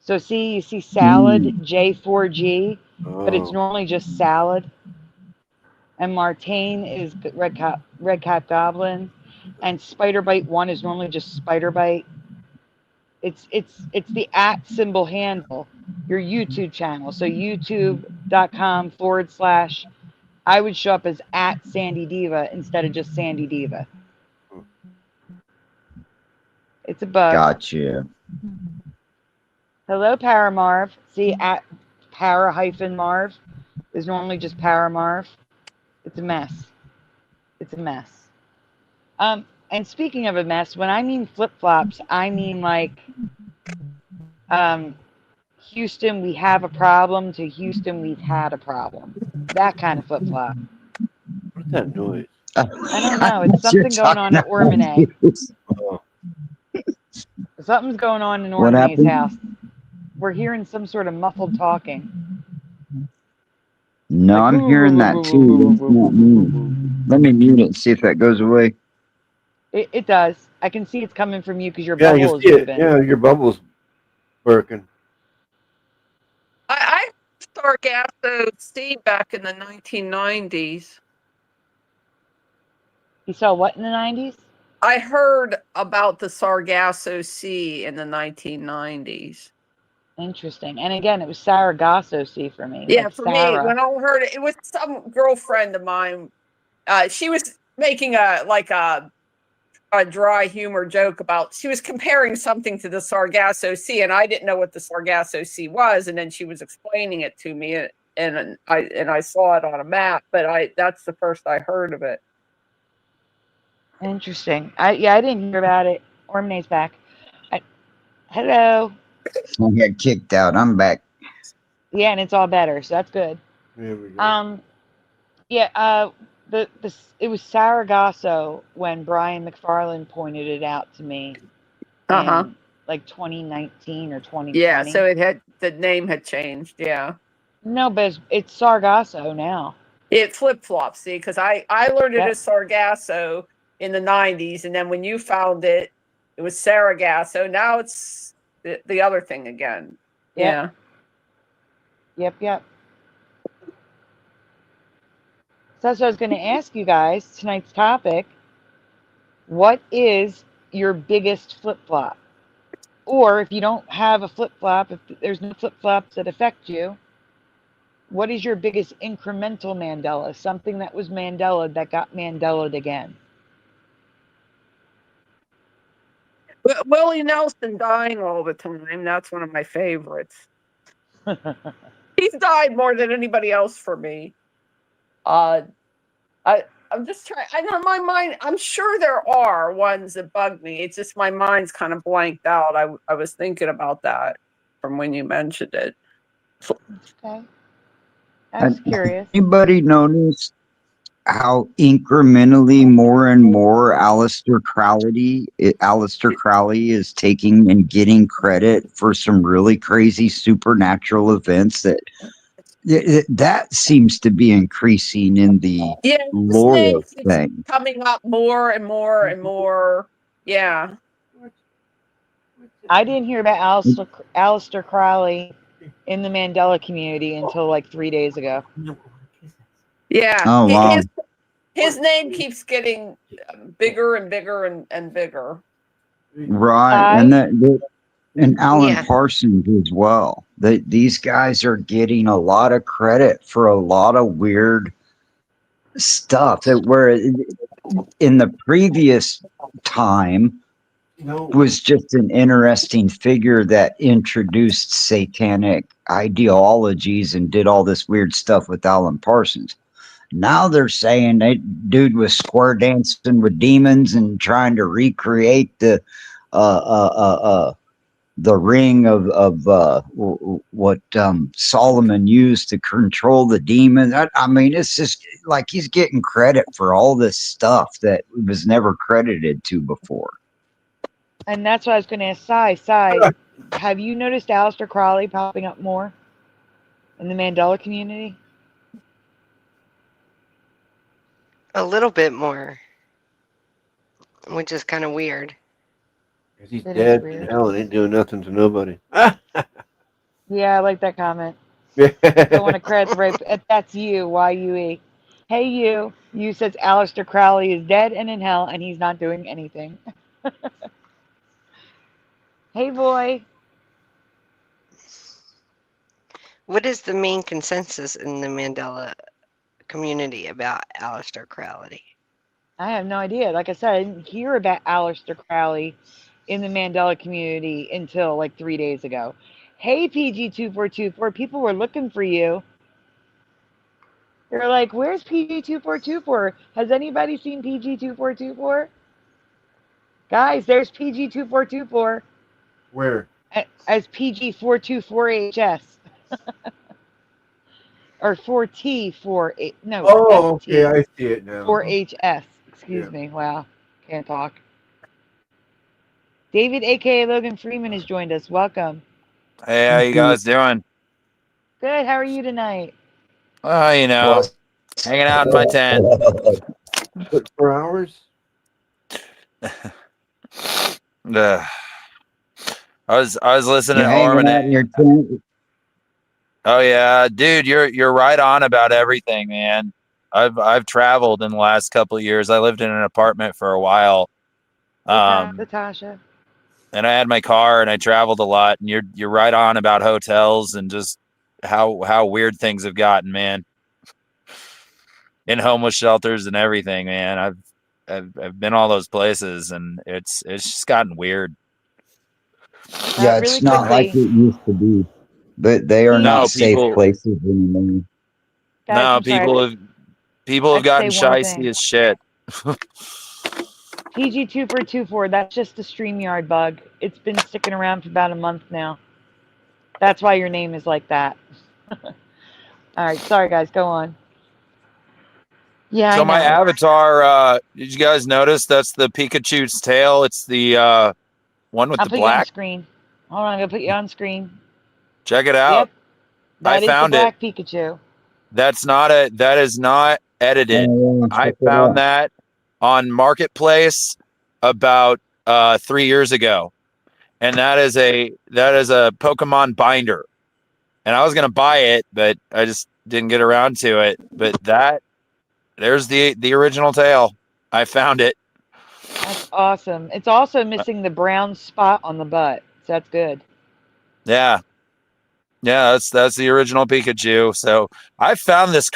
So see, you see Salad J4G, but it's normally just Salad. And Martine is Red Cap Goblin, and Spiderbite 1 is normally just Spiderbite. It's the @ symbol handle, your YouTube channel. So youtube.com/ I would show up as @ Sandy Diva instead of just Sandy Diva. It's a bug. Gotcha. Hello, Paramarv. See, @ Para-Marv is normally just Paramarv. It's a mess. It's a mess. And speaking of a mess, when I mean flip-flops, I mean like Houston, we have a problem, to Houston, we've had a problem. That kind of flip-flop. What's that noise? I don't know. It's something going on at Ormone. Something's going on in What Ormone's happened? house. We're hearing some sort of muffled talking. No, Like, I'm hearing that too. That's not me. Let me mute it and see if that goes away. It does. I can see it's coming from you because your Yeah, you bubble is see it. moving. Yeah, your bubble's working. I Sargasso Sea back in the 1990s. You saw what in the 90s? I heard about the Sargasso Sea in the 1990s. Interesting. And again, it was Sargasso Sea for me. Yeah, Like for Sarah. me, when I heard it, it was some girlfriend of mine. She was making a dry humor joke about, she was comparing something to the Sargasso Sea, and I didn't know what the Sargasso Sea was, and then she was explaining it to me, and I saw it on a map, but that's the first I heard of it. Interesting. I didn't hear about it. Ormone's back. Hello. I got kicked out. I'm back. Yeah, and it's all better, so that's good. There we go. Yeah. it was Sargasso when Brian McFarland pointed it out to me Uh-huh. in like 2019 or Yeah, 2020. so the name had changed, yeah. No, but it's Sargasso now. It flip-flops, see, because I learned it Yep. as Sargasso in the 90s, and then when you found it, it was Sargasso. Now it's the other thing again. Yep. Yeah. Yep. So that's what I was going to ask you guys. Tonight's topic: what is your biggest flip flop? Or if you don't have a flip flop, if there's no flip flops that affect you, what is your biggest incremental Mandela? Something that was Mandela that got Mandela'd again. Willie Nelson dying all the time. That's one of my favorites. He's died more than anybody else for me. I'm just trying. I know my mind. I'm sure there are ones that bug me. It's just my mind's kind of blanked out. I was thinking about that from when you mentioned it. Okay. I was curious. Anybody notice how incrementally more and more Aleister Crowley is taking and getting credit for some really crazy supernatural events that seems to be increasing in the Yeah, his lore name of keeps things. coming up more and more and more. Yeah. I didn't hear about Aleister Crowley in the Mandela community until like 3 days ago. Yeah. Oh wow! His name keeps getting bigger and bigger and bigger. Right, and Alan Yeah. Parsons as well. These guys are getting a lot of credit for a lot of weird stuff that were in the previous time was just an interesting figure that introduced satanic ideologies and did all this weird stuff with Alan Parsons. Now they're saying that dude was square dancing with demons and trying to recreate the ring of what Solomon used to control the demon. I mean, it's just like he's getting credit for all this stuff that was never credited to before. And that's what I was going to ask Sai, have you noticed Aleister Crowley popping up more in the Mandela community? A little bit more, which is kind of weird. Because he's That is dead weird. in hell and ain't doing nothing to nobody. Yeah, I like that comment. Don't want to credit the right. That's you, YUE. Hey, you says Aleister Crowley is dead and in hell and he's not doing anything. Hey, boy. What is the main consensus in the Mandela community about Aleister Crowley? I have no idea. Like I said, I didn't hear about Aleister Crowley in the Mandela community until like 3 days ago. Hey, PG2424, people were looking for you. They're like, where's PG2424? Has anybody seen PG2424? Guys, there's PG2424 Where? as PG424HS. Or 4T4, no, Oh, ST. okay, I see it now. 4HS. Excuse me. Wow. Can't talk. David, aka Logan Freeman, has joined us. Welcome. Hey, how you guys doing? Good. How are you tonight? Oh, you know, hanging out in my tent. What, 4 hours? I was listening You to hanging out in Orman. your tent? Oh yeah, dude, you're right on about everything, man. I've traveled in the last couple of years. I lived in an apartment for a while. Natasha. And I had my car and I traveled a lot, and you're right on about hotels and just how weird things have gotten, man. In homeless shelters and everything, man. I've been all those places and it's just gotten weird. Yeah, Really it's not like quickly. it used to be. But they are He- not No, safe people places anymore. Guys, no, I'm sorry. people I have have to say gotten one shicey thing. as shit. PG2424, that's just a StreamYard bug. It's been sticking around for about a month now. That's why your name is like that. All right, sorry guys, go on. Yeah, So I my know. avatar, did you guys notice that's the Pikachu's tail? It's the one with I'll the put you on black. screen. Hold on, I'm gonna put you on screen. Check it out. Yep, I that is the found it. black Pikachu. That is not edited. Oh, yeah, I check it found out. that on Marketplace about 3 years ago. And that is a Pokemon binder. And I was gonna buy it, but I just didn't get around to it. But there's the original tail. I found it. That's awesome. It's also missing the brown spot on the butt, so that's good. Yeah. Yeah, that's the original Pikachu. So I found this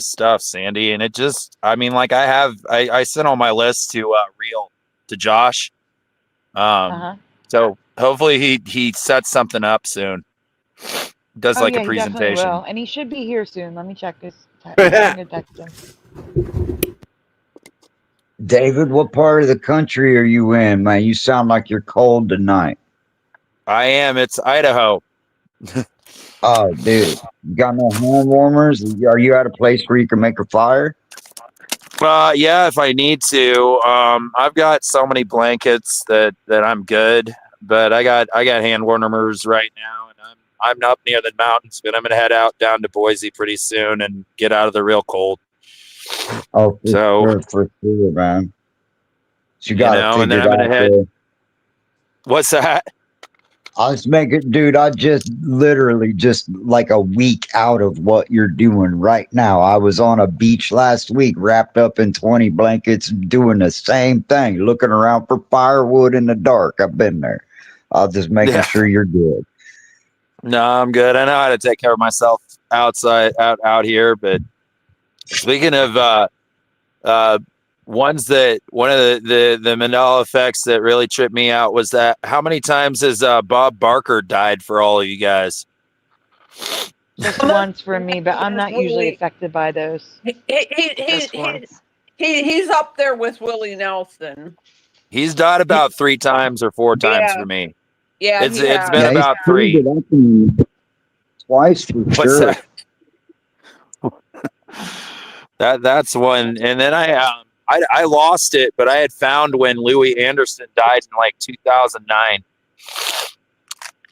stuff, Sandy, and it just, I mean, like I sent all my lists to Reel to Josh. Uh-huh. So hopefully he sets something up soon. Does Oh like a yeah, he definitely presentation. will. And he should be here soon. Let me check his I'm gonna text him. David, what part of the country are you in, man? You sound like you're cold tonight. I am. It's Idaho. Oh, dude, you got no hand warmers? Are you at a place where you can make a fire? Yeah, if I need to. I've got so many blankets that I'm good. But I got hand warmers right now, and I'm up near the mountains, but I'm gonna head out down to Boise pretty soon and get out of the real cold. Oh, So for sure, man. So you you got to know, and then figure I'm gonna out head. there. What's that? I was making, dude, I just literally just like a week out of what you're doing right now. I was on a beach last week, wrapped up in 20 blankets, doing the same thing, looking around for firewood in the dark. I've been there. I was just making Yeah. sure you're good. No, I'm good. I know how to take care of myself out here. But speaking of one of the Mandela effects that really tripped me out was that how many times has Bob Barker died for all of you guys? Just once for me, but I'm not usually affected by those. Just once. He's up there with Willie Nelson. He's died about 3 times or 4 times Yeah. for me. Yeah, It's he been has. Yeah, he's about proved 3. it up to me twice for What's sure. that's one. And then I lost it, but I had found when Louis Anderson died in like 2009.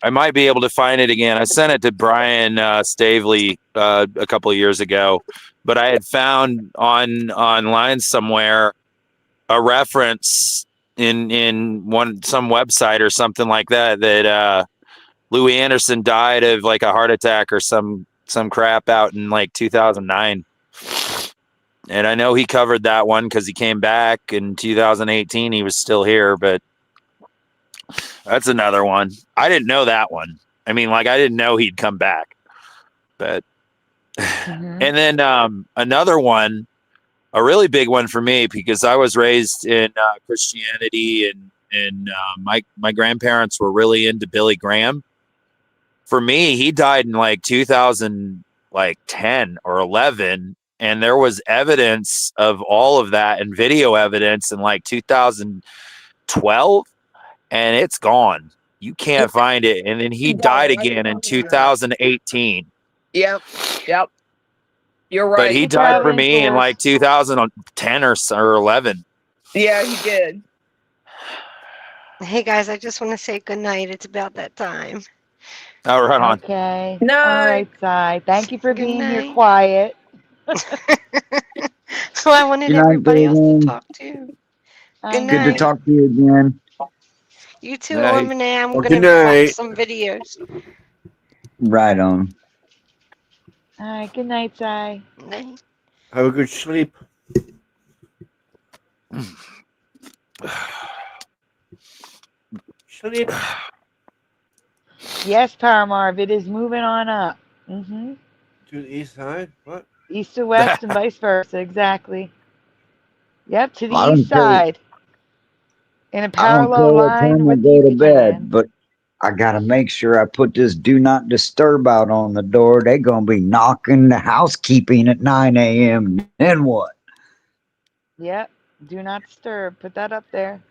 I might be able to find it again. I sent it to Brian Stavely a couple of years ago, but I had found online somewhere a reference in some website or something like that Louis Anderson died of like a heart attack or some crap out in like 2009. And I know he covered that one because he came back in 2018. He was still here, but that's another one. I didn't know that one. I mean, like I didn't know he'd come back. But Mhm. and then another one, a really big one for me because I was raised in Christianity and my grandparents were really into Billy Graham. For me, he died in like 2010 or 11, and there was evidence of all of that and video evidence in like 2012, and it's gone. You can't find it. And then he died again in 2018. Yep. You're But right. he Hey, died for Providence me in Rules. like 2010 or 11. Yeah, he did. Hey guys, I just want to say good night. It's about that time. Oh, right on. Okay. No. All right, Cy. Thank you for Good being here night. quiet. So I wanted Good night, everybody else to David. talk to. I Good Good to night. know. talk to you again. You too, Night. Lemonade. I'm Well, gonna good watch night. some videos. Right on. All right. Good night, Cy. Night. Have a good sleep. Sleep. Yes, Power Marv. It is moving on up. Mm-hmm. To the east side? What? East to west and vice versa. Exactly. Yep, to the I east don't care. side. In a I don't care parallel what line time I with the go to Yucatan. bed, but I gotta make sure I put this do not disturb out on the door. They gonna be knocking the housekeeping at 9 a.m. Then what? Yep. Do not disturb. Put that up there.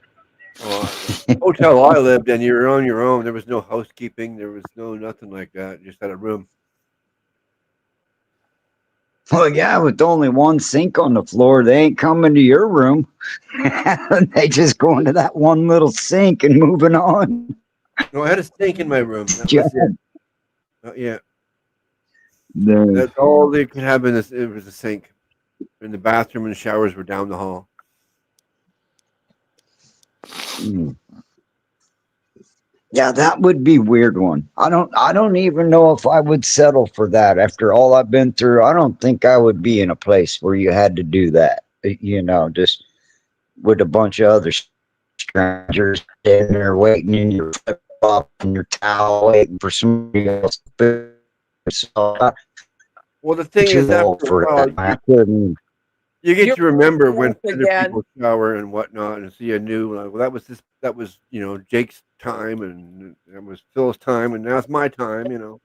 Oh, the hotel I lived in, you were on your own. There was no housekeeping. There was no nothing like that. You just had a room. Well, yeah, with only one sink on the floor, they ain't coming to your room. They just go into that one little sink and moving on. No, I had a sink in my room. That Yeah. was it. Yeah, There- that's all they could have in this. It was a sink. And the bathroom and showers were down the hall. Yeah, that would be a weird one. I don't even know if I would settle for that after all I've been through. I don't think I would be in a place where you had to do that. You know, just with a bunch of other strangers sitting there waiting in your flip flop and your towel, waiting for somebody else to so Well, the thing is, after a while, you get to remember when other people shower and whatnot, and see a new. Well, that was Jake's time, and that was Phil's time, and now it's my time. You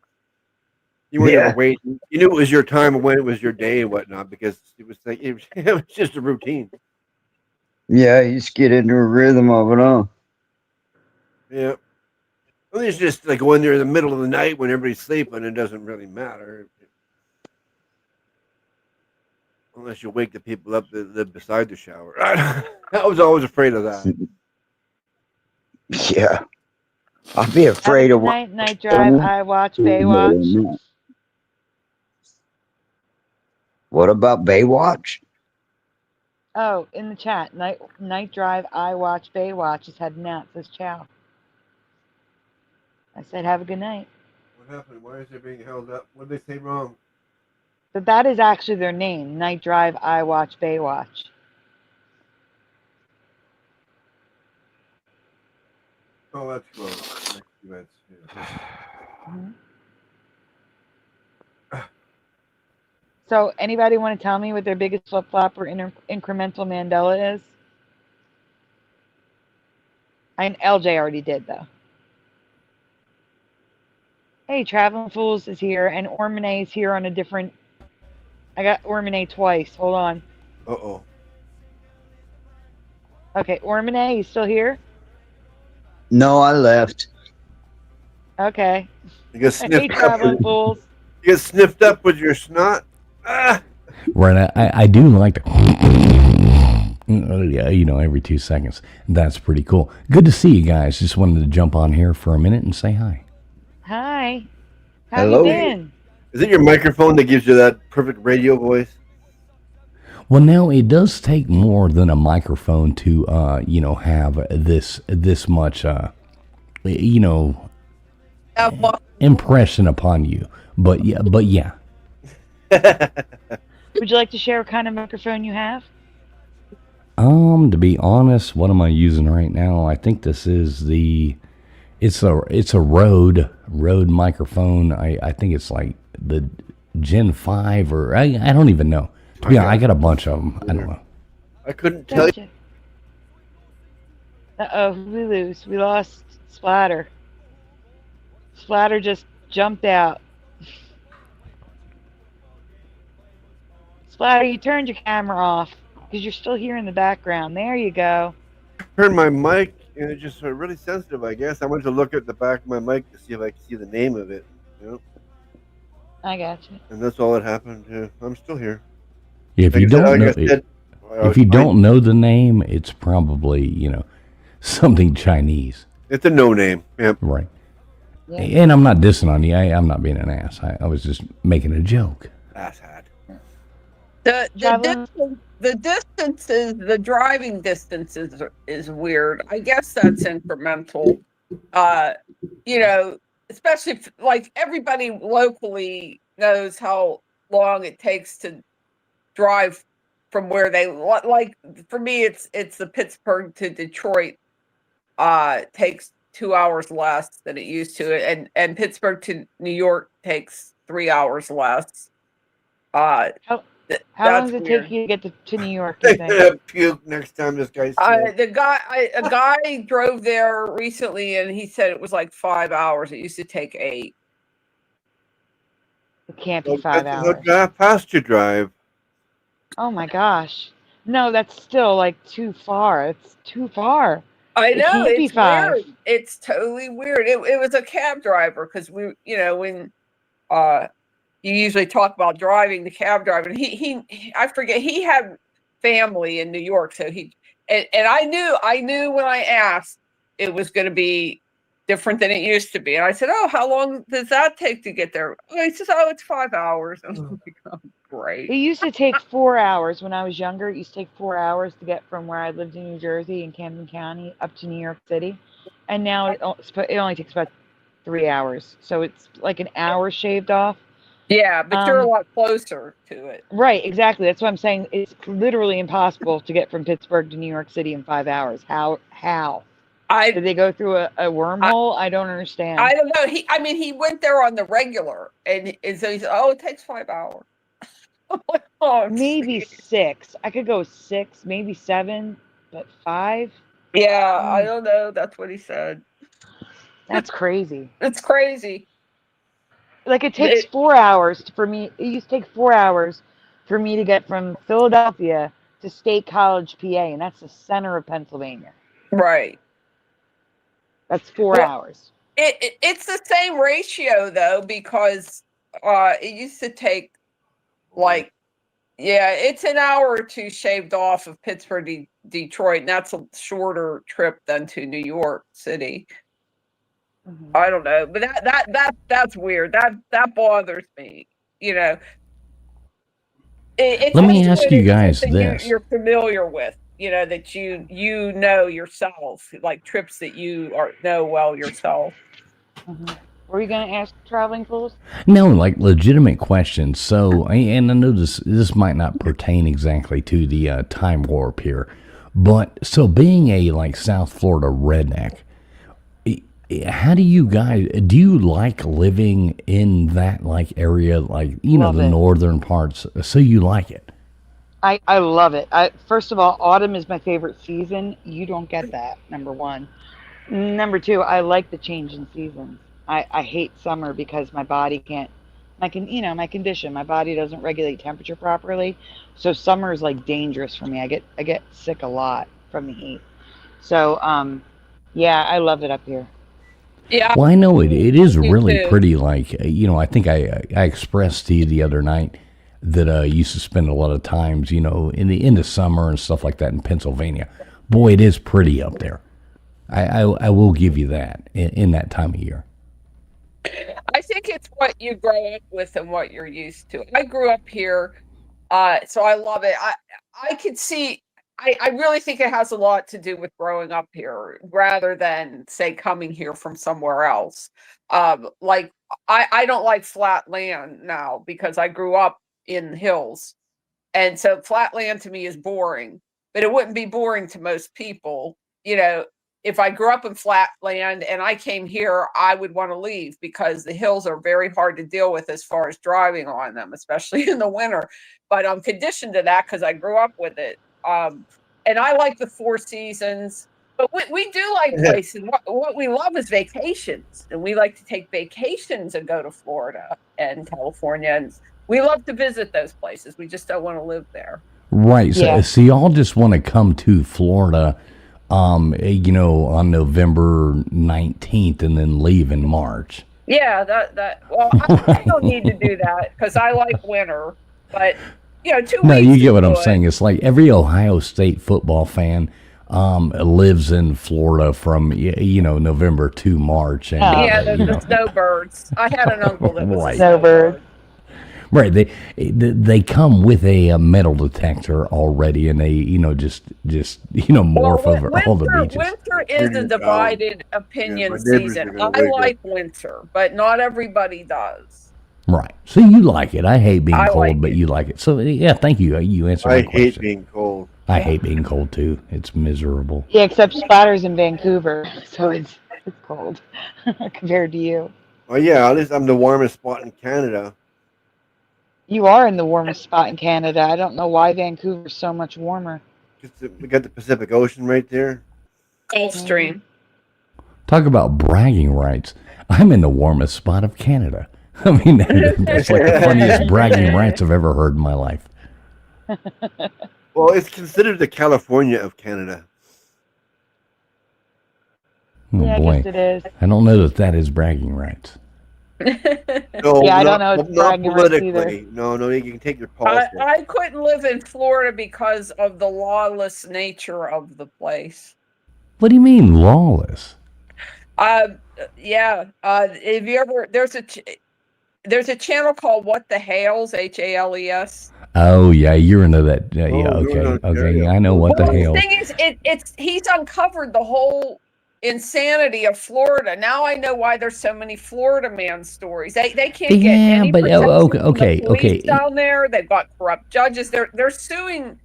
weren't ever waiting. You knew it was your time and when it was your day and whatnot, because it was like it was just a routine. Yeah, you just get into a rhythm of it all. Yeah. Well, it's just like when they're in the middle of the night when everybody's sleeping, it doesn't really matter. Unless you wake the people up that live beside the shower. I was always afraid of that. Yeah. I'd be afraid of night drive. I watch Baywatch. What about Baywatch? Oh, in the chat, night drive. I watch Baywatch is heading out. Says ciao. I said have a good night. What happened? Why is it being held up? What did they say wrong? But that is actually their name. Night drive. I watch Baywatch. Oh, that's gross. Yeah. Mm-hmm. So, anybody want to tell me what their biggest flip flop or incremental Mandela is? LJ already did though. Hey, Traveling Fools is here, and Ormine is here on a different. I got Ormine twice. Hold on. Uh-oh. Okay, Ormine, you still here? No, I left. Okay. You get sniffed Hey, Traveling Fools. You get sniffed up with your snot. Ah! Right, I do like to, every 2 seconds. That's pretty cool. Good to see you guys. Just wanted to jump on here for a minute and say hi. Hi. How Hello. you been? Is it your microphone that gives you that perfect radio voice? Well, now it does take more than a microphone to, have this much, impression upon you. But yeah. Would you like to share what kind of microphone you have? To be honest, what am I using right now? I think this is it's a Rode microphone. I think it's like the Gen 5 or I don't even know. Yeah, I got a bunch of them. I don't know. I couldn't tell you. Uh-oh, we lose. We lost Splatter. Splatter just jumped out. Splatter, you turned your camera off because you're still here in the background. There you go. Turned my mic and it's just really sensitive, I guess. I went to look at the back of my mic to see if I could see the name of it. I got you. And that's all that happened. Yeah, I'm still here. If you don't know the name, it's probably something Chinese. It's a no name. Yep. Right. Yeah. And I'm not dissing on you. I'm not being an ass. I was just making a joke. Ass hat. The distances, the driving distances is weird. I guess that's incremental. Especially if, like, everybody locally knows how long it takes to drive from where they like. For me, it's the Pittsburgh to Detroit. Takes 2 hours less than it used to, and Pittsburgh to New York takes 3 hours less. How long does it take you to get to New York? You think? Puke next time this guy's a guy drove there recently, and he said it was like 5 hours. It used to take 8. It can't be 5 hours. How fast you drive? Oh my gosh! No, that's still like too far. It's too far. I know, it's weird. It's totally weird. It was a cab driver because we, when you usually talk about driving, the cab driver. I forget, he had family in New York, so and I knew when I asked it was going to be different than it used to be. And I said, "Oh, how long does that take to get there?" Oh, he says, "Oh, it's 5 hours." And I'm like, "Oh, great." It used to take 4 hours when I was younger. It used to take 4 hours to get from where I lived in New Jersey in Camden County up to New York City. And now it only takes about 3 hours. So it's like an hour shaved off. Yeah, but you're a lot closer to it. Right, exactly. That's what I'm saying. It's literally impossible to get from Pittsburgh to New York City in 5 hours. How? Did they go through a wormhole? I don't understand. I don't know. He went there on the regular, and so he said, "Oh, it takes 5 hours." I'm like, "Oh, maybe 6. I could go 6, maybe 7, but 5? Yeah, I don't know. That's what he said. That's crazy. It's crazy. Like it takes 4 hours for me. It used to take 4 hours for me to get from Philadelphia to State College, PA, and that's the center of Pennsylvania. Right. That's 4 hours. It's the same ratio though, because it used to take it's an hour or two shaved off of Pittsburgh to Detroit, and that's a shorter trip than to New York City. Mm-hmm. I don't know, but that's weird. That bothers me. Let me ask you guys this: you're familiar with, that you know yourself, like trips that you know well yourself. Mm-hmm. Were you going to ask traveling fools? No, like legitimate questions. So, and I know this might not pertain exactly to the time warp here, but so being a like South Florida redneck, how do you like living in that like area, like the northern parts? So you like it? I love it. First of all, autumn is my favorite season. You don't get that, number one. Number two, I like the change in seasons. I hate summer because my body can't, my condition, my body doesn't regulate temperature properly. So summer is like dangerous for me. I get sick a lot from the heat. So, yeah, I love it up here. Yeah. Well, I know it is really pretty. Like, I think I expressed to you the other night that I used to spend a lot of times, in the summer and stuff like that in Pennsylvania. Boy, it is pretty up there. I will give you that in that time of year. I think it's what you grow up with and what you're used to. I grew up here, so I love it. I could see. I really think it has a lot to do with growing up here rather than, say, coming here from somewhere else. Like I don't like flat land now because I grew up in the hills, and so flat land to me is boring. But it wouldn't be boring to most people, If I grew up in flat land and I came here, I would want to leave because the hills are very hard to deal with as far as driving on them, especially in the winter. But I'm conditioned to that because I grew up with it. And I like the 4 seasons, but we do like places. What we love is vacations, and we like to take vacations and go to Florida and California. And we love to visit those places. We just don't want to live there. Right. So y'all just want to come to Florida on November 19th and then leave in March. Yeah, well, I don't need to do that because I like winter, but 2 weeks. No, you get what I'm saying. It's like every Ohio State football fan lives in Florida from November to March. And, the snowbirds. I had an uncle that was a snowbird. Right, they come with a metal detector already, and they just morph over all the beaches. Winter is a divided opinion season. I like winter, but not everybody does. Right, so you like it. I hate being cold, but you like it. So yeah, thank you. You answered my question. I hate being cold. I hate being cold too. It's miserable. Yeah, except Spotter's in Vancouver, so it's cold compared to you. Well, yeah, at least I'm the warmest spot in Canada. You are in the warmest spot in Canada. I don't know why Vancouver's so much warmer. We got the Pacific Ocean right there. Gulf Stream. Talk about bragging rights. I'm in the warmest spot of Canada. I mean, that's like the funniest bragging rights I've ever heard in my life. Well, it's considered the California of Canada. Oh, yeah, boy. I guess it is. I don't know that is bragging rights. No, Yeah, I don't not, know its not bragging rights either. politically. No, you can take your politics. I couldn't live in Florida because of the lawless nature of the place. What do you mean lawless? Yeah. Have you ever? There's a channel called What the Hales, HALES. Oh yeah, you're into that. Yeah, Oh, okay, you're in okay. Ontario. I know what the Well, the hell. thing is, he's uncovered the whole insanity of Florida. Now I know why there's so many Florida man stories. They can't get any protection from the police down there. They've got corrupt judges. They're suing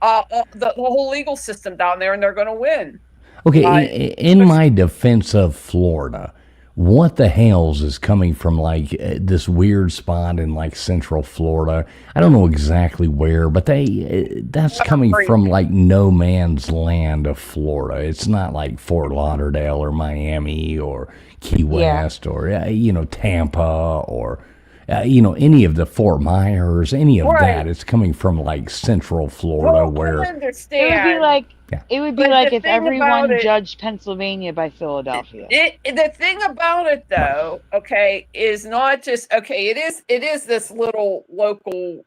the whole legal system down there, and they're going to win. Okay, in my defense of Florida, what the hell's is coming from like this weird spot in like Central Florida. I don't know exactly where, but that's coming from like no man's land of Florida. It's not like Fort Lauderdale or Miami or Key West or Tampa or any of the Fort Myers, any of that. It's coming from like Central Florida where I understand. It would be like it would be like if everyone it, judged Pennsylvania by Philadelphia. The thing about it, though, okay, is not just it is this little local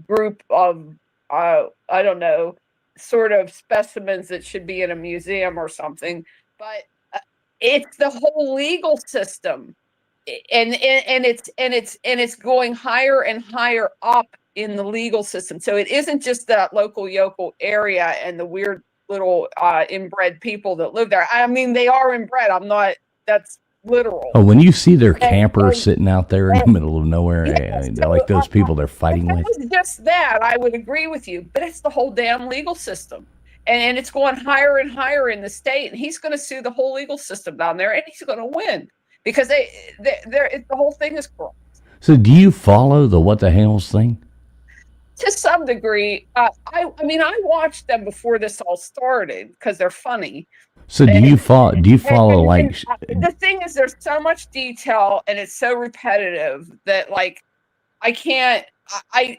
group of I don't know, sort of specimens that should be in a museum or something, but it's the whole legal system, and it's going higher and higher up in the legal system. So it isn't just that local yokel area and the weird little inbred people that live there. I mean, they are inbred. That's literal. Oh, when you see their campers sitting out there in the middle of nowhere, like those people they're fighting with. It was just that, I would agree with you, but it's the whole damn legal system. And it's going higher and higher in the state, and he's going to sue the whole legal system down there, and he's going to win because the whole thing is corrupt. So do you follow the what the hell's thing? To some degree. I mean, I watched them before this all started because they're funny. So do you follow like the thing is there's so much detail and it's so repetitive that like I can't I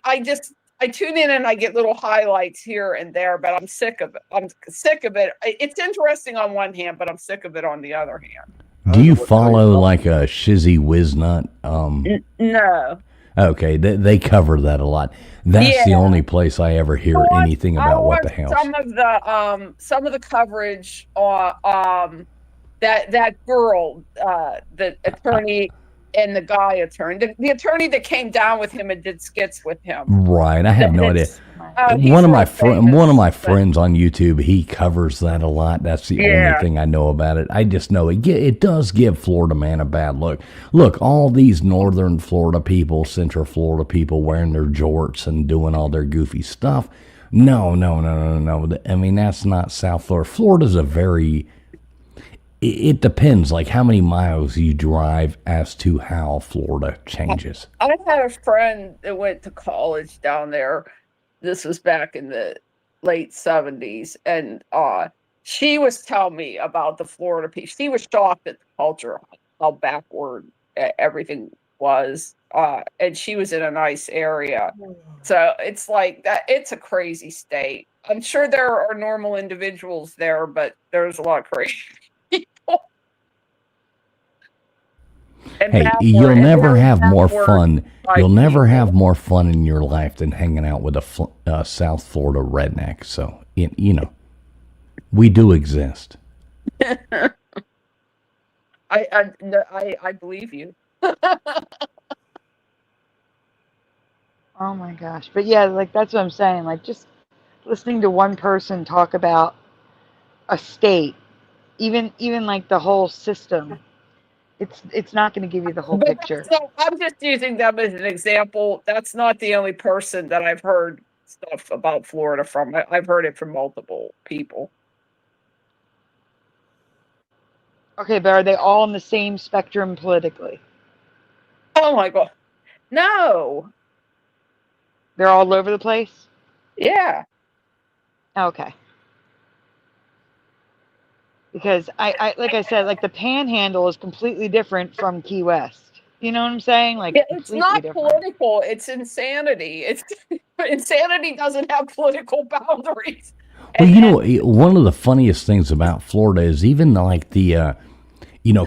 tune in and I get little highlights here and there, but I'm sick of it. It's interesting on one hand, but I'm sick of it on the other hand. Do you follow like a Shizzy Wiznut? No. Okay, they cover that a lot. That's the only place I ever hear anything about what the hell. Some of the coverage on that girl, the attorney and the guy attorney, the attorney that came down with him and did skits with him. Right, I have no idea. One of my friends on YouTube, he covers that a lot. That's the only thing I know about it. I just know it does give Florida man a bad look. Look, all these northern Florida people, central Florida people wearing their jorts and doing all their goofy stuff. No. I mean, that's not South Florida. Florida's a very... It depends, like how many miles you drive as to how Florida changes. I had a friend that went to college down there. This was back in the late 70s. And she was telling me about the Florida people. She was shocked at the culture, how backward everything was. And she was in a nice area. So it's like that. It's a crazy state. I'm sure there are normal individuals there, but there's a lot of crazy people. Hey, you'll never have more fun. You'll never have more fun in your life than hanging out with a South Florida redneck. So, we do exist. I believe you. Oh my gosh. But yeah, like that's what I'm saying. Like just listening to one person talk about a state, even like the whole system, it's not going to give you the whole picture. So I'm just using them as an example. That's not the only person that I've heard stuff about Florida from. I've heard it from multiple people. Okay, but are they all on the same spectrum politically? Oh my God. No. They're all over the place? Yeah. Okay. Because I like I said, like the Panhandle is completely different from Key West. You know what I'm saying? Like it's not political. It's insanity. Insanity doesn't have political boundaries. Well, one of the funniest things about Florida is even like the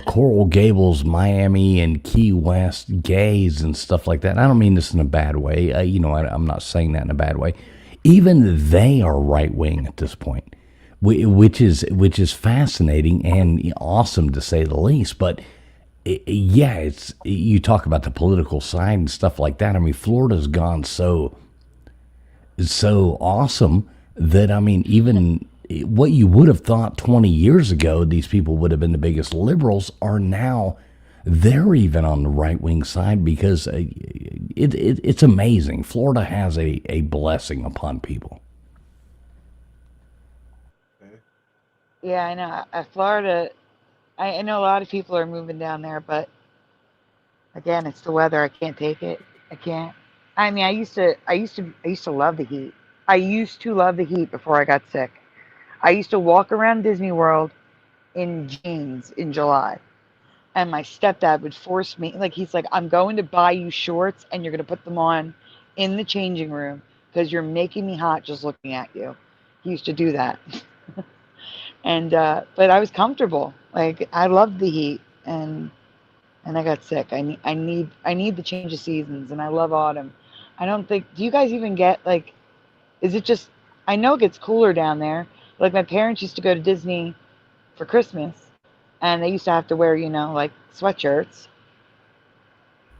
Coral Gables, Miami, and Key West gays and stuff like that. I don't mean this in a bad way. I'm not saying that in a bad way. Even they are right wing at this point, which is fascinating and awesome to say the least. But it's you talk about the political side and stuff like that. I mean, Florida's gone so awesome that even what you would have thought 20 years ago, these people would have been the biggest liberals, are now they're even on the right wing side because it's amazing. Florida has a blessing upon people. Yeah, I know. Florida, I know a lot of people are moving down there, but again, it's the weather. I can't take it. I can't. I mean, I used to love the heat. I used to love the heat before I got sick. I used to walk around Disney World in jeans in July. And my stepdad would force me, like, he's like, I'm going to buy you shorts and you're going to put them on in the changing room because you're making me hot just looking at you. He used to do that. And, but I was comfortable. Like, I loved the heat and I got sick. I need the change of seasons and I love autumn. I don't think, do you guys even get, like, is it just, I know it gets cooler down there. Like, my parents used to go to Disney for Christmas and they used to have to wear, like sweatshirts.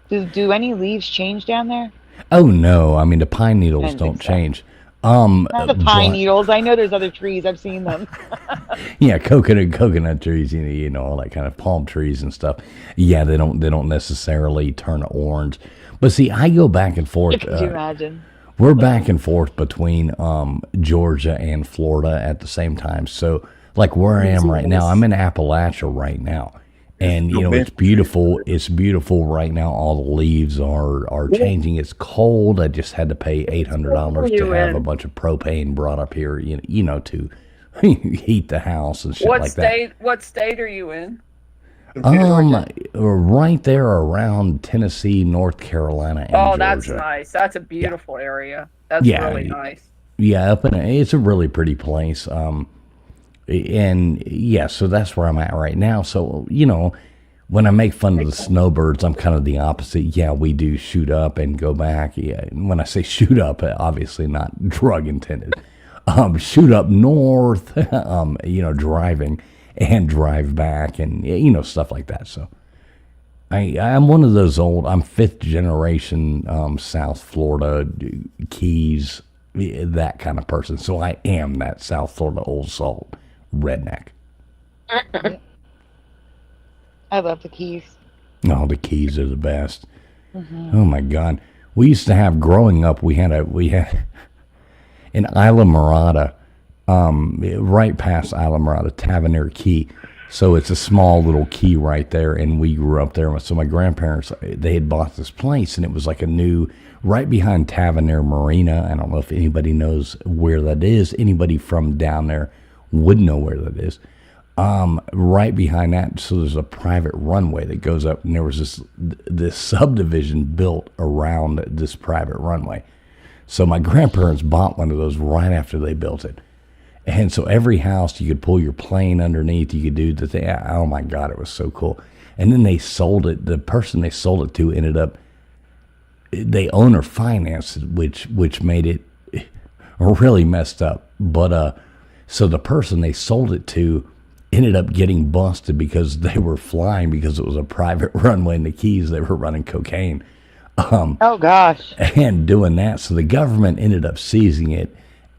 Do any leaves change down there? Oh no, I mean the pine needles don't change. Not the pine needles. I know there's other trees. I've seen them. Yeah, coconut trees, all that kind of palm trees and stuff. Yeah, they don't necessarily turn orange. But see, I go back and forth. Could you imagine? We're back and forth between Georgia and Florida at the same time. So, like where I am right now, I'm in Appalachia right now. And, it's beautiful. It's beautiful right now. All the leaves are changing. It's cold. I just had to pay $800 to have a bunch of propane brought up here, to heat the house and shit like that. What state are you in? Right there around Tennessee, North Carolina, and Georgia. That's nice. That's a beautiful area. That's really nice. Yeah, it's a really pretty place. And yeah, so that's where I'm at right now. So, when I make fun of the snowbirds, I'm kind of the opposite. Yeah, we do shoot up and go back. Yeah, when I say shoot up, obviously not drug intended. Shoot up north, driving and drive back and, stuff like that. So I'm one of those I'm fifth generation South Florida, Keys, that kind of person. So I am that South Florida old salt redneck. I love the Keys. Oh, the Keys are the best. Mm-hmm. Oh my God. We used to have, growing up, we had in Isla Morada, right past Isla Morada, Tavernier Key. So it's a small little key right there, and we grew up there. So my grandparents, they had bought this place, and it was like a new, right behind Tavernier Marina. I don't know if anybody knows where that is. Anybody from down there would know where that is. Right behind that, so there's a private runway that goes up, and there was this subdivision built around this private runway. So my grandparents bought one of those right after they built it. And so every house, you could pull your plane underneath. You could do the thing. Oh my God, it was so cool. And then they sold it. The person they sold it to ended up, they owner financed it, which made it really messed up. But so the person they sold it to ended up getting busted because they were flying, because it was a private runway in the Keys. They were running cocaine. Oh gosh. And doing that. So the government ended up seizing it.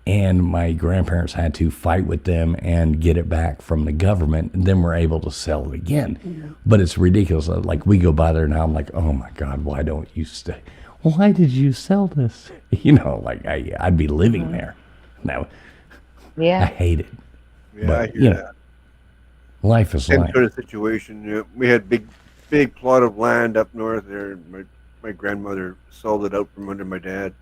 And my grandparents had to fight with them and get it back from the government. And then we're able to sell it again. Mm-hmm. But it's ridiculous. Like, we go by there now, I'm like, oh my God, why don't you stay? Why did you sell this? Like I'd be living there. Now, yeah, I hate it. Yeah, but, I hear that. Life is Same life. sort of situation. We had big plot of land up north there. And my grandmother sold it out from under my dad.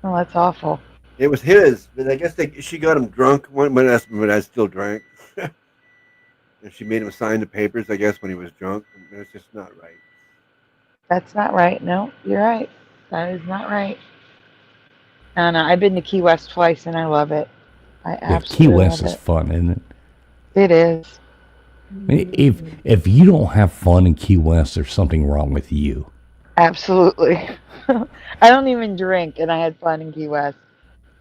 Oh, that's awful. It was his, but I guess she got him drunk when I still drank. And she made him sign the papers, I guess, when he was drunk. And that's just not right. That's not right. No, you're right. That is not right. And I've been to Key West twice, and I love it. I absolutely Key West love is it. fun, isn't it? It is. If you don't have fun in Key West, there's something wrong with you. Absolutely. I don't even drink, and I had fun in Key West.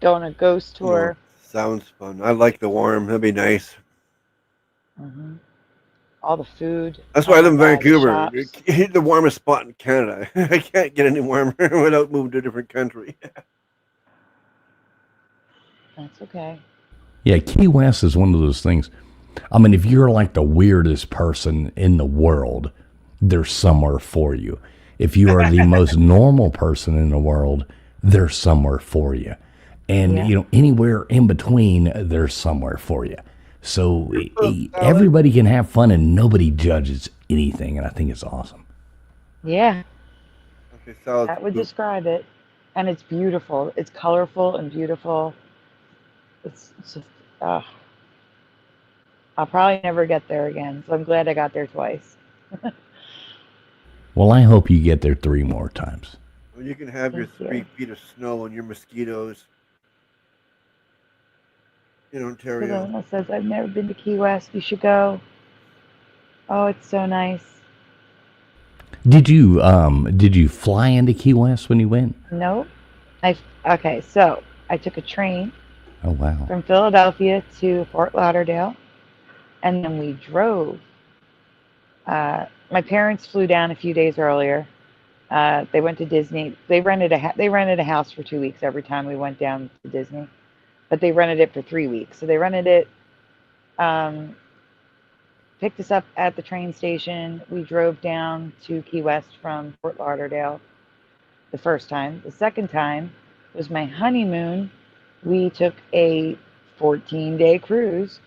Going on a ghost Oh, tour. sounds fun. I like the warm. That'd be nice. Hmm. All the food. That's Oh why I my live in God, the Vancouver. shops. It's the warmest spot in Canada. I can't get any warmer without moving to a different country. That's okay. Yeah, Key West is one of those things. I mean, if you're like the weirdest person in the world, there's somewhere for you. If you are the most normal person in the world, there's somewhere for you. And, Yeah. Anywhere in between, there's somewhere for you. So Salad. everybody can have fun and nobody judges anything. And I think it's awesome. Yeah, Okay, salad. that would describe it. And it's beautiful. It's colorful and beautiful. It's just, I'll probably never get there again. So I'm glad I got there twice. Well, I hope you get there 3 more times. Well, you can have your Thank you. 3 feet of snow and your mosquitoes in For the Ontario. one that says, I've never been to Key West, you should go. Oh, it's so nice. Did you fly into Key West when you went? Nope. Okay, so I took a train Oh, wow. from Philadelphia to Fort Lauderdale, and then we drove. My parents flew down a few days earlier. They went to Disney. They rented a house for 2 weeks every time we went down to Disney, but they rented it for 3 weeks. So they rented it, picked us up at the train station. We drove down to Key West from Fort Lauderdale the first time. The second time was my honeymoon. We took a 14-day cruise,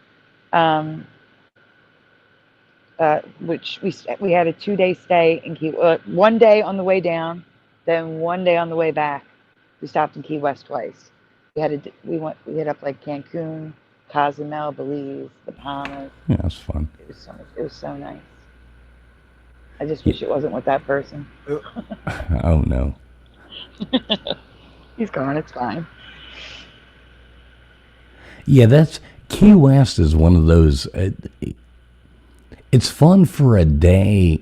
which we had a 2-day stay in Key. 1 day on the way down, then 1 day on the way back. We stopped in Key West twice. We hit up like Cancun, Cozumel, Belize, the Bahamas. Yeah, that's fun. It was so nice. I just wish it wasn't with that person. Oh, no. He's gone. It's fine. Yeah, Key West is one of those. It's fun for a day,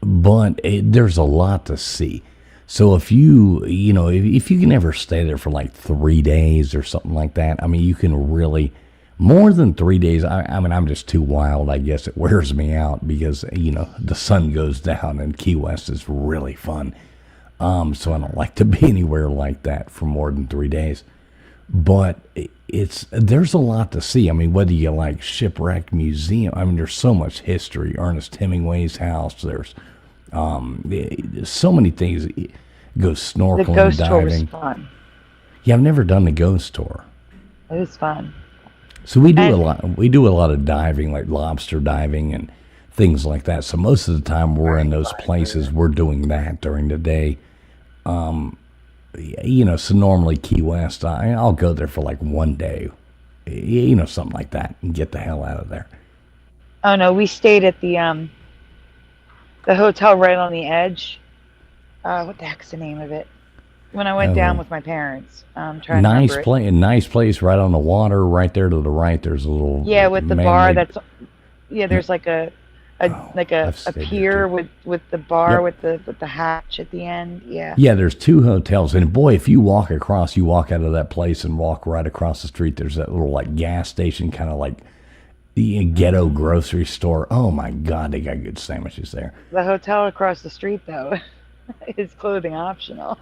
but there's a lot to see. So if if you can ever stay there for like 3 days or something like that, I mean, you can really more than 3 days. I mean, I'm just too wild. I guess it wears me out because the sun goes down and Key West is really fun. So I don't like to be anywhere like that for more than 3 days. But there's a lot to see. I mean, whether you like Shipwreck Museum, I mean, there's so much history. Ernest Hemingway's house. There's so many things. Go snorkeling, The ghost tour was diving. fun. Yeah, I've never done the ghost tour. It was fun. So we do a lot. We do a lot of diving, like lobster diving and things like that. So most of the time we're in those places. We're doing that during the day. So normally Key West, I'll go there for like 1 day, something like that, and get the hell out of there. Oh no, we stayed at the hotel right on the edge. What the heck's the name of it? When I went down with my parents, trying to remember it. Nice place, right on the water, right there to the right. There's a little with the bar. man-made- There's like a I've stayed there pier too. with the bar Yep. with the hatch at the end. Yeah. Yeah, there's 2 hotels, and boy, if you walk out of that place and walk right across the street, there's that little like gas station, kind of like the ghetto grocery store. Oh my God, they got good sandwiches there. The hotel across the street though is clothing optional.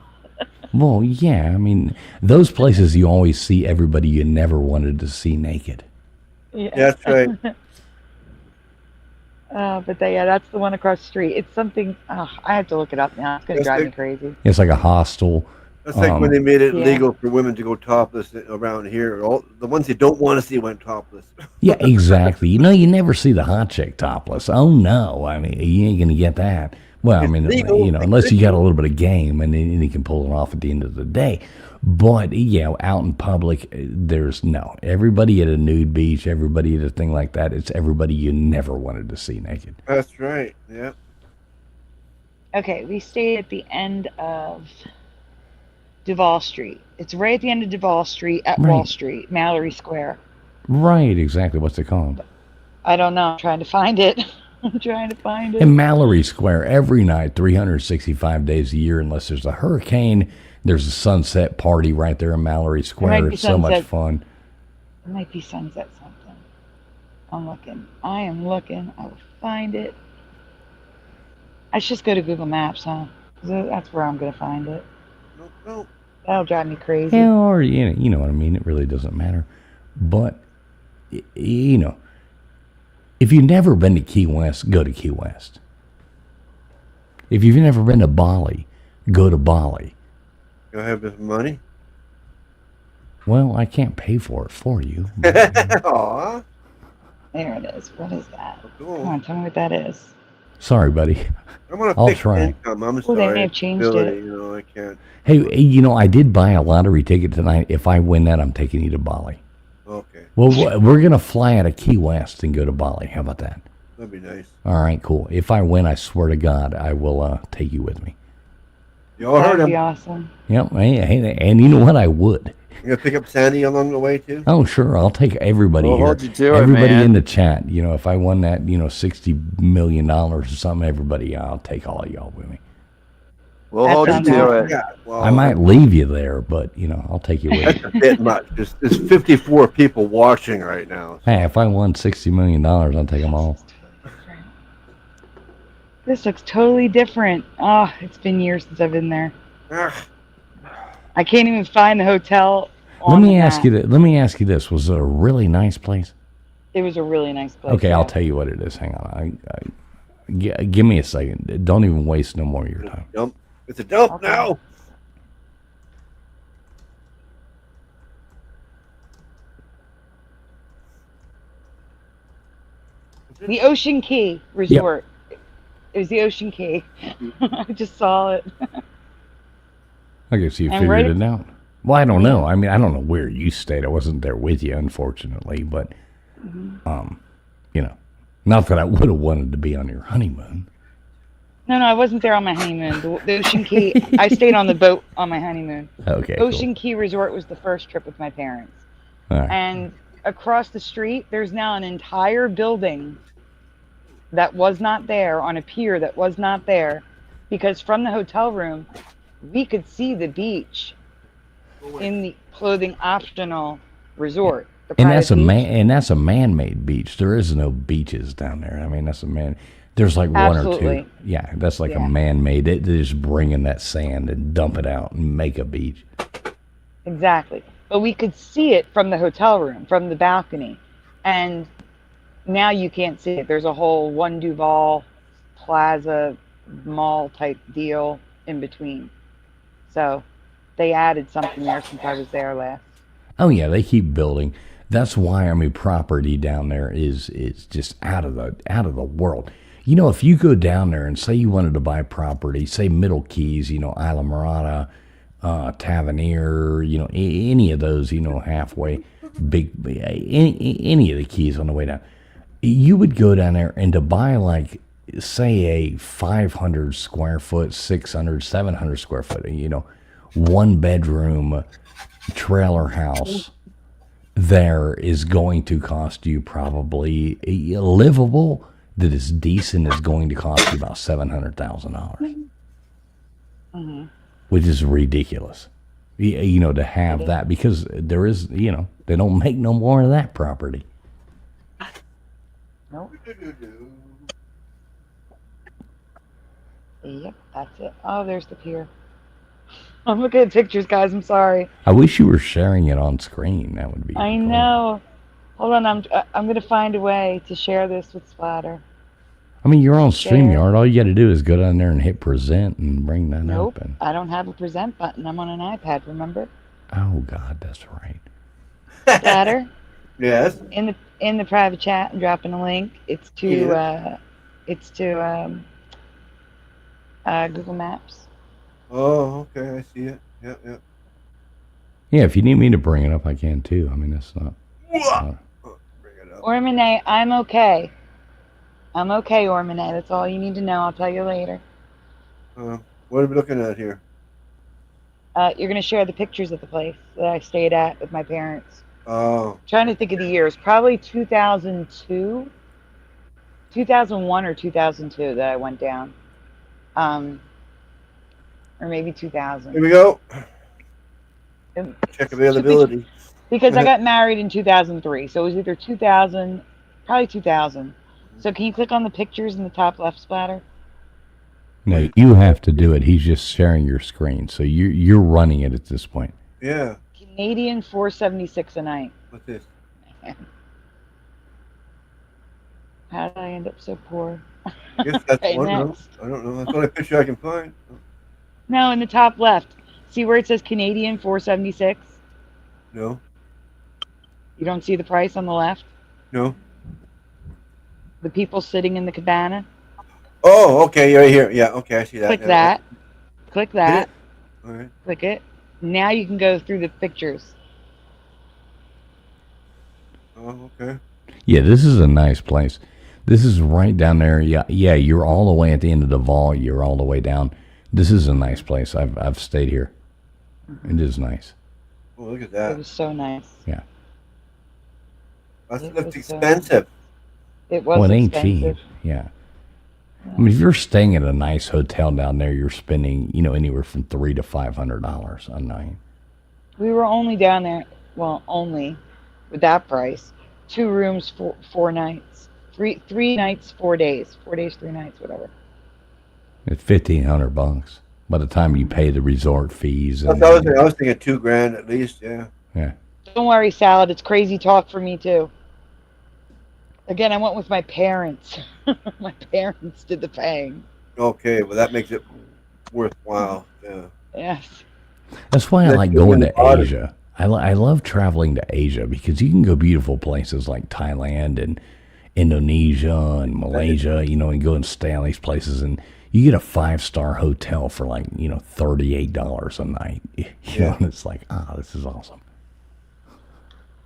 Well, yeah, I mean, those places you always see everybody you never wanted to see naked. Yeah. That's right. That's the one across the street. It's something. Oh, I have to look it up now. It's gonna That's drive the- me crazy. It's like a hostel. That's like when they made it Yeah. legal for women to go topless around here. All the ones you don't want to see went topless. Yeah, exactly. You never see the hot chick topless. Oh no, I mean, you ain't gonna get that. Well, I It's mean, legal. unless you got a little bit of game, and then you can pull it off at the end of the day. But yeah, out in public, there's no. Everybody at a nude beach, everybody at a thing like that. It's everybody you never wanted to see naked. That's right. Yeah. Okay, we stayed at the end of Duval Street. It's right at the end of Duval Street at Wall Right. Street, Mallory Square. Right, exactly. What's it called? I don't know. I'm trying to find it. I'm trying to find it. In Mallory Square, every night, 365 days a year, unless there's a hurricane, there's a sunset party right there in Mallory Square. be It's so much sunset. fun. It might be Sunset something. I'm looking. I am looking. I will find it. I should just go to Google Maps, huh? 'Cause that's where I'm going to find it. Nope. That'll drive me crazy. Yeah, or you know what I mean. It really doesn't matter. But you know, if you've never been to Key West, go to Key West. If you've never been to Bali, go to Bali. You have this money? Well, I can't pay for it for you. Aw. There it is. What is that? Cool. Come on, tell me what that is. Sorry, buddy. I'm on a I'll fixed try. income. I'm Oh, sorry. they may have changed Ability, it. You know, I can't. Hey, you know, I did buy a lottery ticket tonight. If I win that, I'm taking you to Bali. Okay. Well, we're going to fly out of Key West and go to Bali. How about that? That'd be nice. All right, cool. If I win, I swear to God, I will take you with me. You all That heard would be him. awesome. Yep, and you know what? I would. You gonna pick up Sandy along the way too? Oh, sure. I'll take everybody We'll here. hold you to it, Everybody man. in the chat. You know, if I won that, you know, $60 million or something, everybody, I'll take all of y'all with me. We'll That hold you sounds to awesome. it. Yeah. Well, I might leave you there, but, you know, I'll take you with That's me. a bit much. There's 54 people watching right now. Hey, if I won $60 million, I'll take them all. This looks totally different. Oh, it's been years since I've been there. Ugh. I can't even find the hotel. Let me ask you this. Was it a really nice place? It was a really nice place. Okay, yeah. I'll tell you what it is. Hang on. Give me a second. Don't even waste no more of your time. Dump. It's a dump Okay. now. The Ocean Key Resort. It was the Ocean Key. I just saw it. Okay, so you And figured right- it out. Well, I don't know. I mean, I don't know where you stayed. I wasn't there with you, unfortunately. But, you know, not that I would have wanted to be on your honeymoon. No, I wasn't there on my honeymoon. The Ocean Key. I stayed on the boat on my honeymoon. Okay, Ocean Key Resort was the first trip with my parents. cool. All right. And across the street, there's now an entire building that was not there, on a pier that was not there, because from the hotel room, we could see the beach in the clothing optional resort. the And private beach. that's a man-made beach. There is no beaches down there. I mean, that's a man. There's like one or Absolutely. two. Yeah, that's like a Yeah. man-made. They just bring in that sand and dump it out and make a beach. Exactly. But we could see it from the hotel room, from the balcony. And now you can't see it. There's a whole One Duval Plaza mall type deal in between. So they added something there since I was there last. Oh yeah, they keep building. That's why, I mean, property down there is just out of the world. You know, if you go down there and say you wanted to buy property, say Middle Keys, you know, Isla Mirada, Tavernier, you know, any of those, you know, halfway, any of the keys on the way down, you would go down there and to buy like, say a 500 square foot, 600, 700 square foot, you know, one bedroom trailer house there is going to cost you probably livable that is decent is going to cost you about $700,000, which is ridiculous. You know, to have that, because there is, you know, they don't make no more of that property. Nope. Yep, that's it. Oh, there's the pier. I'm looking at pictures, guys. I'm sorry. I wish you were sharing it on screen. That would be I cool. know. Hold on, I'm gonna find a way to share this with Splatter. I mean, you're on Share. StreamYard. All you got to do is go down there and hit present and bring that Nope, up. And, I don't have a present button. I'm on an iPad. Remember, oh God, that's right. Splatter Yes. in the private chat. I'm dropping a link. It's to Google Maps. Oh, okay. I see it. Yep, yep. Yeah, if you need me to bring it up, I can too. I mean, that's not. Oh, bring it up. Ormine, I'm okay. I'm okay, Ormine. That's all you need to know. I'll tell you later. What are we looking at here? You're gonna share the pictures of the place that I stayed at with my parents. Oh, Trying to think of the years. Probably 2002. 2001 or 2002 that I went down. Or maybe 2000. Here we go. Um, Check availability. Because I got married in 2003, so it was either 2000, probably 2000. So can you click on the pictures in the top left splatter? No, you have to do it. He's just sharing your screen, so you're running it at this point. Yeah. Canadian $476 a night. What's this? How did I end up so poor? I guess that's Right one. No, next. I don't know. That's the only picture I can find. No, in the top left. See where it says Canadian $476? No. You don't see the price on the left? No. The people sitting in the cabana? Oh, okay. Right here. Yeah. Okay, I see that. Click Yeah. that. Click that. All right. Click it. Now you can go through the pictures. Oh, okay. Yeah, this is a nice place. This is right down there. Yeah, you're all the way at the end of the vault. You're all the way down. This is a nice place. I've stayed here. It is nice. Oh, look at It that. was so nice. Yeah. That It looks was, expensive. It was Well, it ain't expensive. cheap. Yeah. I mean, if you're staying at a nice hotel down there, you're spending, anywhere from $300 to $500 a night. We were only down there, well, only with that price. 2 rooms, 4 nights. 3 nights, 4 days. 4 days, 3 nights, whatever. It's $1,500 by the time you pay the resort fees. I And, was thinking $2,000 at least. Yeah. yeah. Don't worry, Salad. It's crazy talk for me, too. Again, I went with my parents. My parents did the paying. Okay. Well, that makes it worthwhile. Yeah. Yes. That's why I That's like good going in to water. Asia. I love traveling to Asia because you can go beautiful places like Thailand and Indonesia and Malaysia, and go and stay on these places, and you get a 5-star hotel for like, $38 a night. And it's like, this is awesome.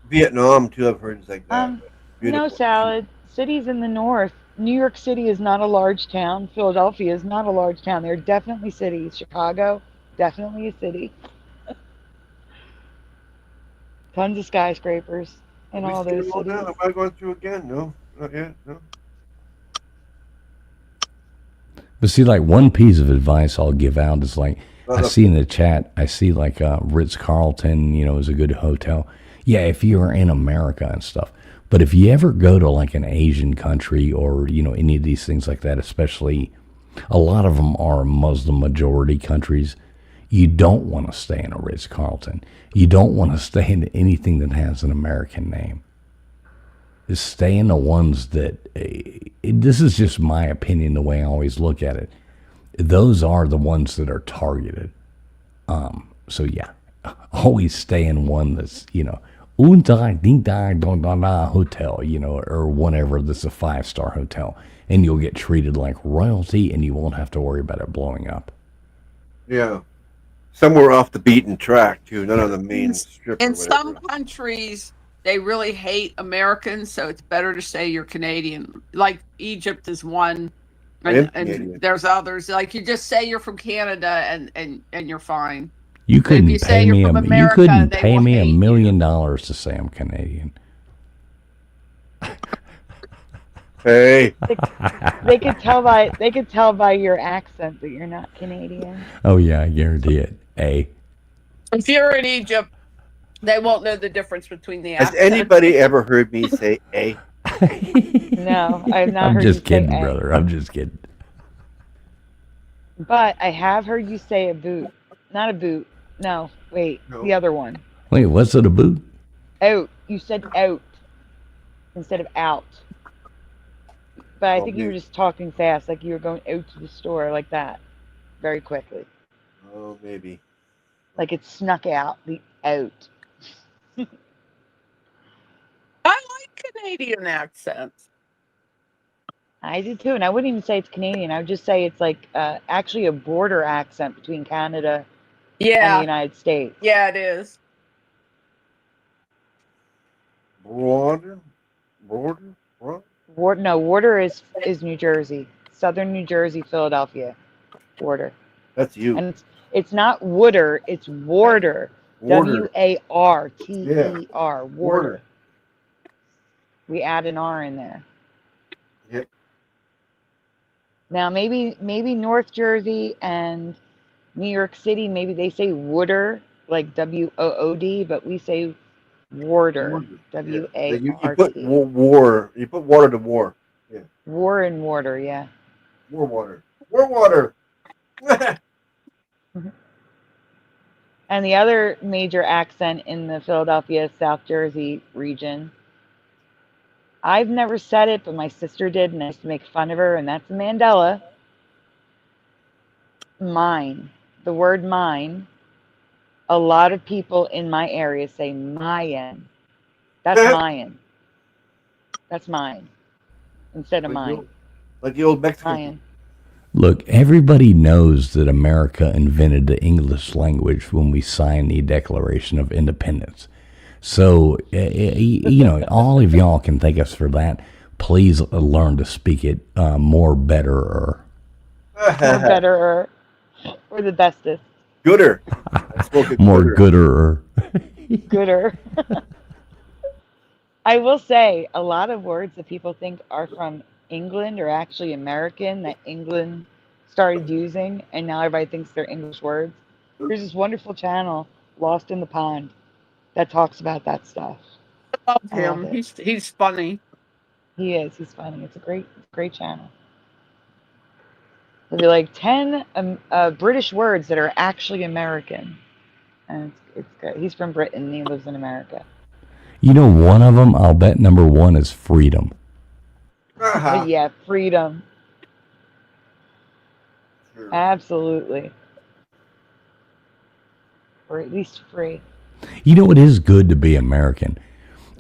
Vietnam too. I've heard it's like that. No, Beautiful. Salad. Cities in the north. New York City is not a large town. Philadelphia is not a large town. They're definitely cities. Chicago, definitely a city. Tons of skyscrapers in all those cities. Am I going through again? No, not yet. No. But see, like one piece of advice I'll give out is like, I see in the chat, I see like Ritz-Carlton, is a good hotel. Yeah, if you're in America and stuff. But if you ever go to like an Asian country or, any of these things like that, especially a lot of them are Muslim majority countries, you don't want to stay in a Ritz-Carlton. You don't want to stay in anything that has an American name. Just stay in the ones that, this is just my opinion, the way I always look at it. Those are the ones that are targeted. So yeah, always stay in one that's, hotel, or whatever that's a 5-star hotel. And you'll get treated like royalty and you won't have to worry about it blowing up. Yeah. Somewhere off the beaten track too, not on the main strip. In some countries, they really hate Americans, so it's better to say you're Canadian. Like Egypt is one, and there's others. Like you just say you're from Canada, and you're fine. You couldn't pay me $1 million to say I'm Canadian. Hey. They could tell by your accent that you're not Canadian. Oh yeah, I guarantee it. If you're in Egypt, they won't know the difference between the Has accents. anybody ever heard me say A? No, I've not I'm heard just you say kidding, A. brother. I'm just kidding. But I have heard you say a boot. Not a boot. No, wait. No. The other one. Wait, what's it about? Out. You said out instead of out. But I think you were just talking fast, like you were going out to the store like that, very quickly. Oh, maybe. Like it snuck out, the out. I like Canadian accents. I do too, and I wouldn't even say it's Canadian. I would just say it's like actually a border accent between Canada and the United States. Yeah, it is. Border? No, Water is New Jersey, southern New Jersey, Philadelphia, border. That's you. And it's not Water, it's Warder. W-A-R-T-E-R. Warder. We add an R in there. Yep. Now maybe North Jersey and New York City, maybe they say wooder, like WOOD, but we say warder, You WARD. put war. You put water to war. Yeah. War and water, yeah. War water. War water. And the other major accent in the Philadelphia, South Jersey region, I've never said it, but my sister did, and I used to make fun of her, and that's Mandela. Mine. The word mine. A lot of people in my area say Mayan. That's Mayan. That's mine. Instead of mine. Like the old Mexican. Mayan. Look, everybody knows that America invented the English language when we signed the Declaration of Independence. So, you know, all of y'all can thank us for that. Please learn to speak it more betterer. Or betterer. Or the bestest. Gooder. More gooderer. Gooder. I will say, a lot of words that people think are from England are actually American, that England started using, and now everybody thinks they're English words. There's this wonderful channel, Lost in the Pond, that talks about that stuff. I love him. He's funny. He is. He's funny. It's a great channel. There'll be like 10 British words that are actually American, and it's good. He's from Britain, and he lives in America. You know, one of them, I'll bet number one is freedom. Yeah, freedom. Sure. Absolutely. Or at least free. You know, it is good to be American.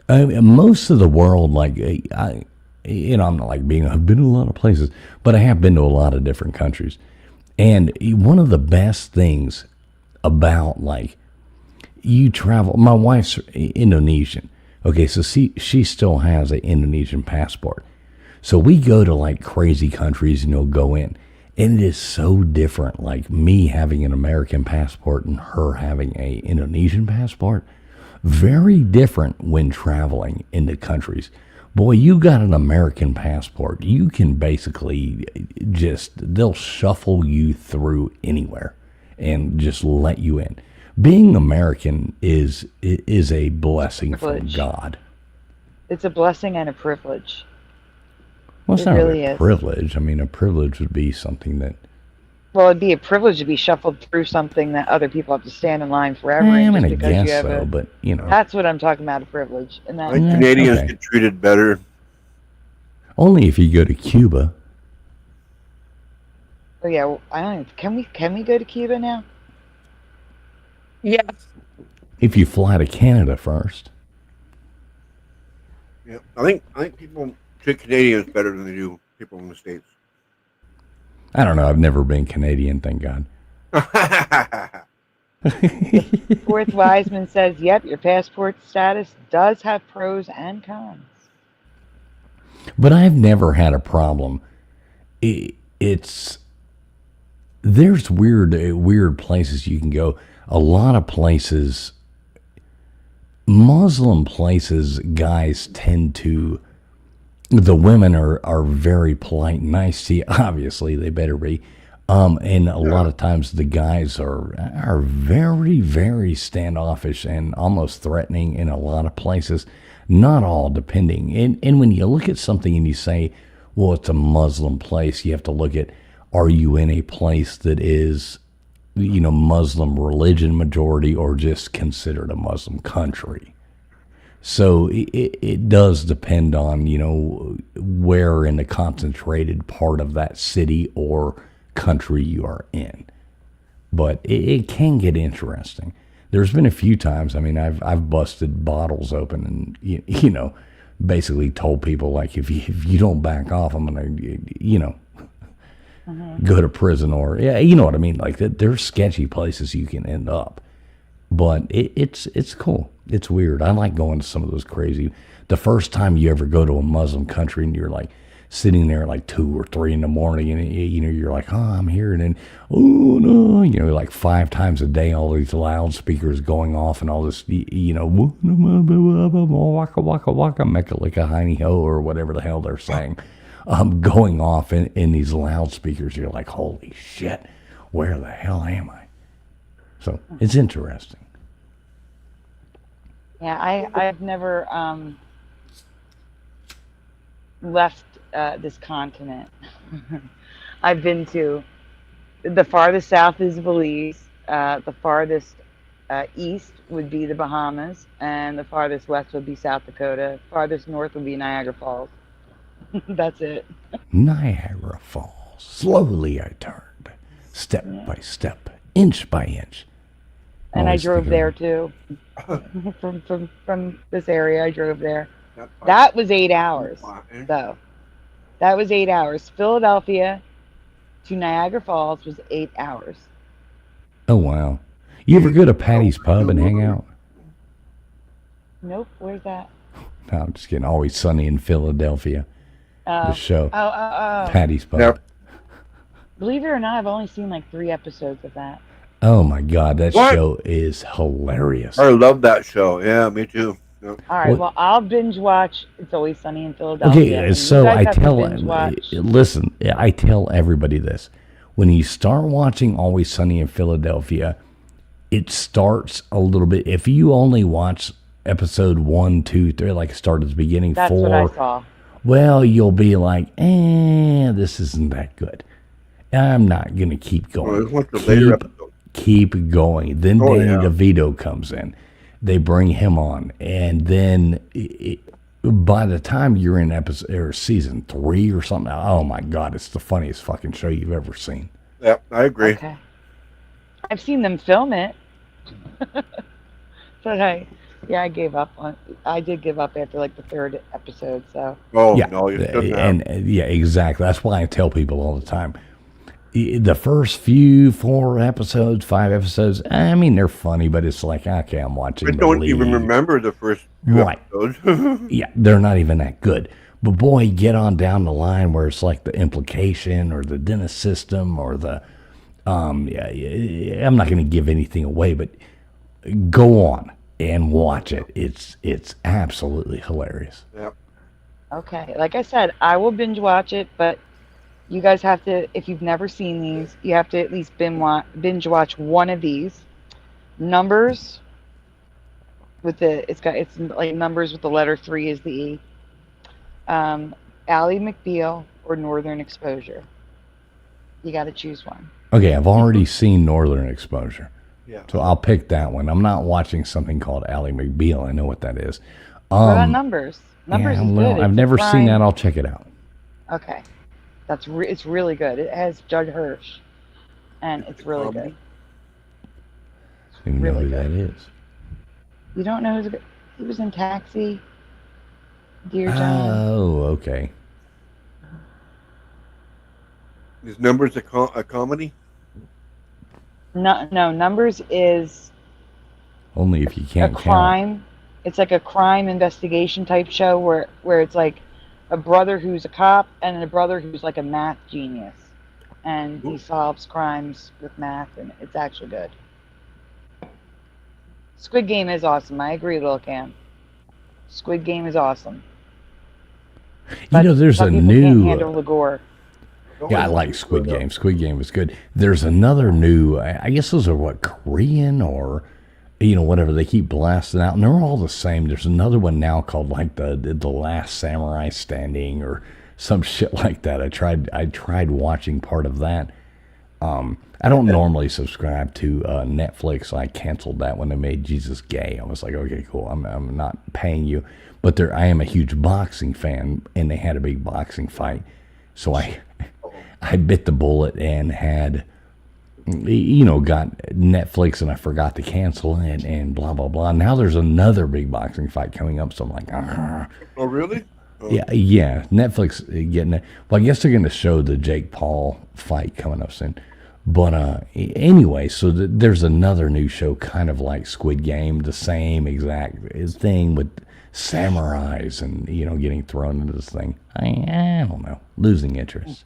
Most of the world, like, I'm not like I've been to a lot of places, but I have been to a lot of different countries. And one of the best things about, like, you travel, my wife's Indonesian. Okay, so she still has an Indonesian passport. So we go to like crazy countries and you'll go in. And it is so different, like me having an American passport and her having an Indonesian passport. Very different when traveling into countries. Boy, you got an American passport. You can basically they'll shuffle you through anywhere and just let you in. Being American is a blessing from God. It's a blessing and a privilege. Well, it's not really a privilege. I mean, a privilege would be something that... Well, it'd be a privilege to be shuffled through something that other people have to stand in line forever. I mean, I guess so, but, you know... That's what I'm talking about, a privilege. And that, Canadians get treated better. Only if you go to Cuba. Oh, yeah. Well, I don't know. Can we go to Cuba now? Yes. If you fly to Canada first. Yeah, I think people treat Canadians better than they do people in the States. I don't know. I've never been Canadian, thank God. Fourth Wiseman says, yep, your passport status does have pros and cons. But I've never had a problem. There's weird places you can go. A lot of places, Muslim places, guys tend to, the women are very polite and nice to you. Obviously, they better be. And a lot of times the guys are very, very standoffish and almost threatening in a lot of places. Not all, depending. And when you look at something and you say, well, it's a Muslim place, you have to look at, are you in a place that is, you know, Muslim religion majority or just considered a Muslim country? So it does depend on, you know, where in the concentrated part of that city or country you are in. But it can get interesting. There's been a few times, I mean, I've busted bottles open and, you know, basically told people, like, if you don't back off, I'm going to, you know, go to prison, or, yeah, you know what I mean? Like, there's sketchy places you can end up. But it's cool. It's weird. I like going to some of those crazy. The first time you ever go to a Muslim country and you're like sitting there at like 2 or 3 in the morning and, you know, you're like, oh, I'm here. And then, oh, no, you know, like 5 times a day, all these loudspeakers going off and all this, you know, waka waka waka, mecca like a hiney ho, or whatever the hell they're saying. going off in these loudspeakers. You're like, holy shit, where the hell am I? So it's interesting. Yeah, I've never left this continent. I've been to the farthest south is Belize, the farthest east would be the Bahamas, and the farthest west would be South Dakota. Farthest north would be Niagara Falls. That's it. Niagara Falls. Slowly I turned, step by step, inch by inch. And I Always drove thinking there of- too. from this area, I drove there. That was 8 hours, though. That was 8 hours. Philadelphia to Niagara Falls was 8 hours. Oh, wow. You ever go to Patty's Pub and hang out? Nope, where's that? No, I'm just kidding. Always Sunny in Philadelphia. The show. Oh. Patty's Pub. Yep. Believe it or not, I've only seen like 3 episodes of that. Oh, my God. That What? show is hilarious. I love that show. Yeah, me too. Yep. All right, What- well, I'll binge watch It's Always Sunny in Philadelphia. Okay, and so you guys I have to tell binge watch. listen, I tell everybody this. When you start watching Always Sunny in Philadelphia, it starts a little bit. If you only watch episode 1, 2, 3, like start at the beginning, That's 4, what I saw. well, you'll be like, this isn't that good. I'm not gonna keep Well, going. let's watch the later episode. Keep going. Then Oh, Danny yeah. DeVito comes in. They bring him on, and then by the time you're in episode or season 3 or something, oh my God, it's the funniest fucking show you've ever seen. Yeah, I agree. Okay. I've seen them film it. But I gave up on. I did give up after like the 3rd episode. So Oh, Yeah, no, you shouldn't have. and yeah, exactly. That's why I tell people all the time. The first few 4 episodes, 5 episodes, I mean, they're funny, but it's like, okay, I'm watching. I the don't even lead. remember the first few Right. episodes. Yeah, they're not even that good. But boy, get on down the line where it's like the implication or the dentist system or the, I'm not going to give anything away, but go on and watch it. It's absolutely hilarious. Yep. okay, like I said, I will binge watch it. But you guys have to, if you've never seen these, you have to at least binge watch one of these. Numbers with it's like numbers with the letter 3 is the E. Ally McBeal or Northern Exposure. You got to choose one. Okay, I've already seen Northern Exposure, Yeah. so I'll pick that one. I'm not watching something called Ally McBeal. I know what that is. What about Numbers? Numbers yeah, is well, good. I've It's never a seen crime. that. I'll check it out. Okay, it's really good. It has Judd Hirsch, and it's really good. I don't even know Really who that good. is. You don't know he was in Taxi, Dear John. Oh, okay. Is Numbers a comedy? No, Numbers is Only if you a can't count. crime. It's like a crime investigation type show where it's like a brother who's a cop and a brother who's like a math genius, and he solves crimes with math, and it's actually good. Squid Game is awesome. I agree, Lil Cam. Squid Game is awesome. You know, there's some a people new. can't handle the gore. Yeah, I like Squid Game. Squid Game was good. There's another new. I guess those are what, Korean or, whatever they keep blasting out, and they're all the same. There's another one now called like the Last Samurai Standing or some shit like that. I tried watching part of that. I don't normally subscribe to Netflix. I canceled that when they made Jesus gay. I was like, okay, cool. I'm not paying you, but I am a huge boxing fan, and they had a big boxing fight, so I bit the bullet and had, got Netflix, and I forgot to cancel it and blah, blah, blah. Now there's another big boxing fight coming up, so I'm like, Oh, really? Oh. Yeah, Netflix getting it. Well, I guess they're going to show the Jake Paul fight coming up soon. But anyway, so there's another new show kind of like Squid Game, the same exact thing with samurais and, getting thrown into this thing. I don't know, losing interest.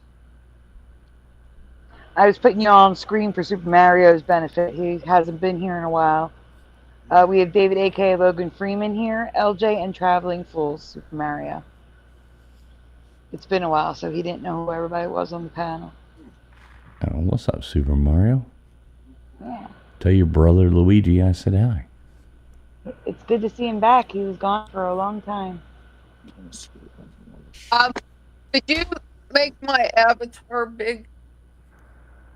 I was putting you all on screen for Super Mario's benefit. He hasn't been here in a while. We have David, a.k.a. Logan Freeman here, LJ, and Traveling Fools, Super Mario. It's been a while, so he didn't know who everybody was on the panel. Oh, what's up, Super Mario? Yeah. Tell your brother Luigi I said hi. It's good to see him back. He was gone for a long time. Did you make my avatar big?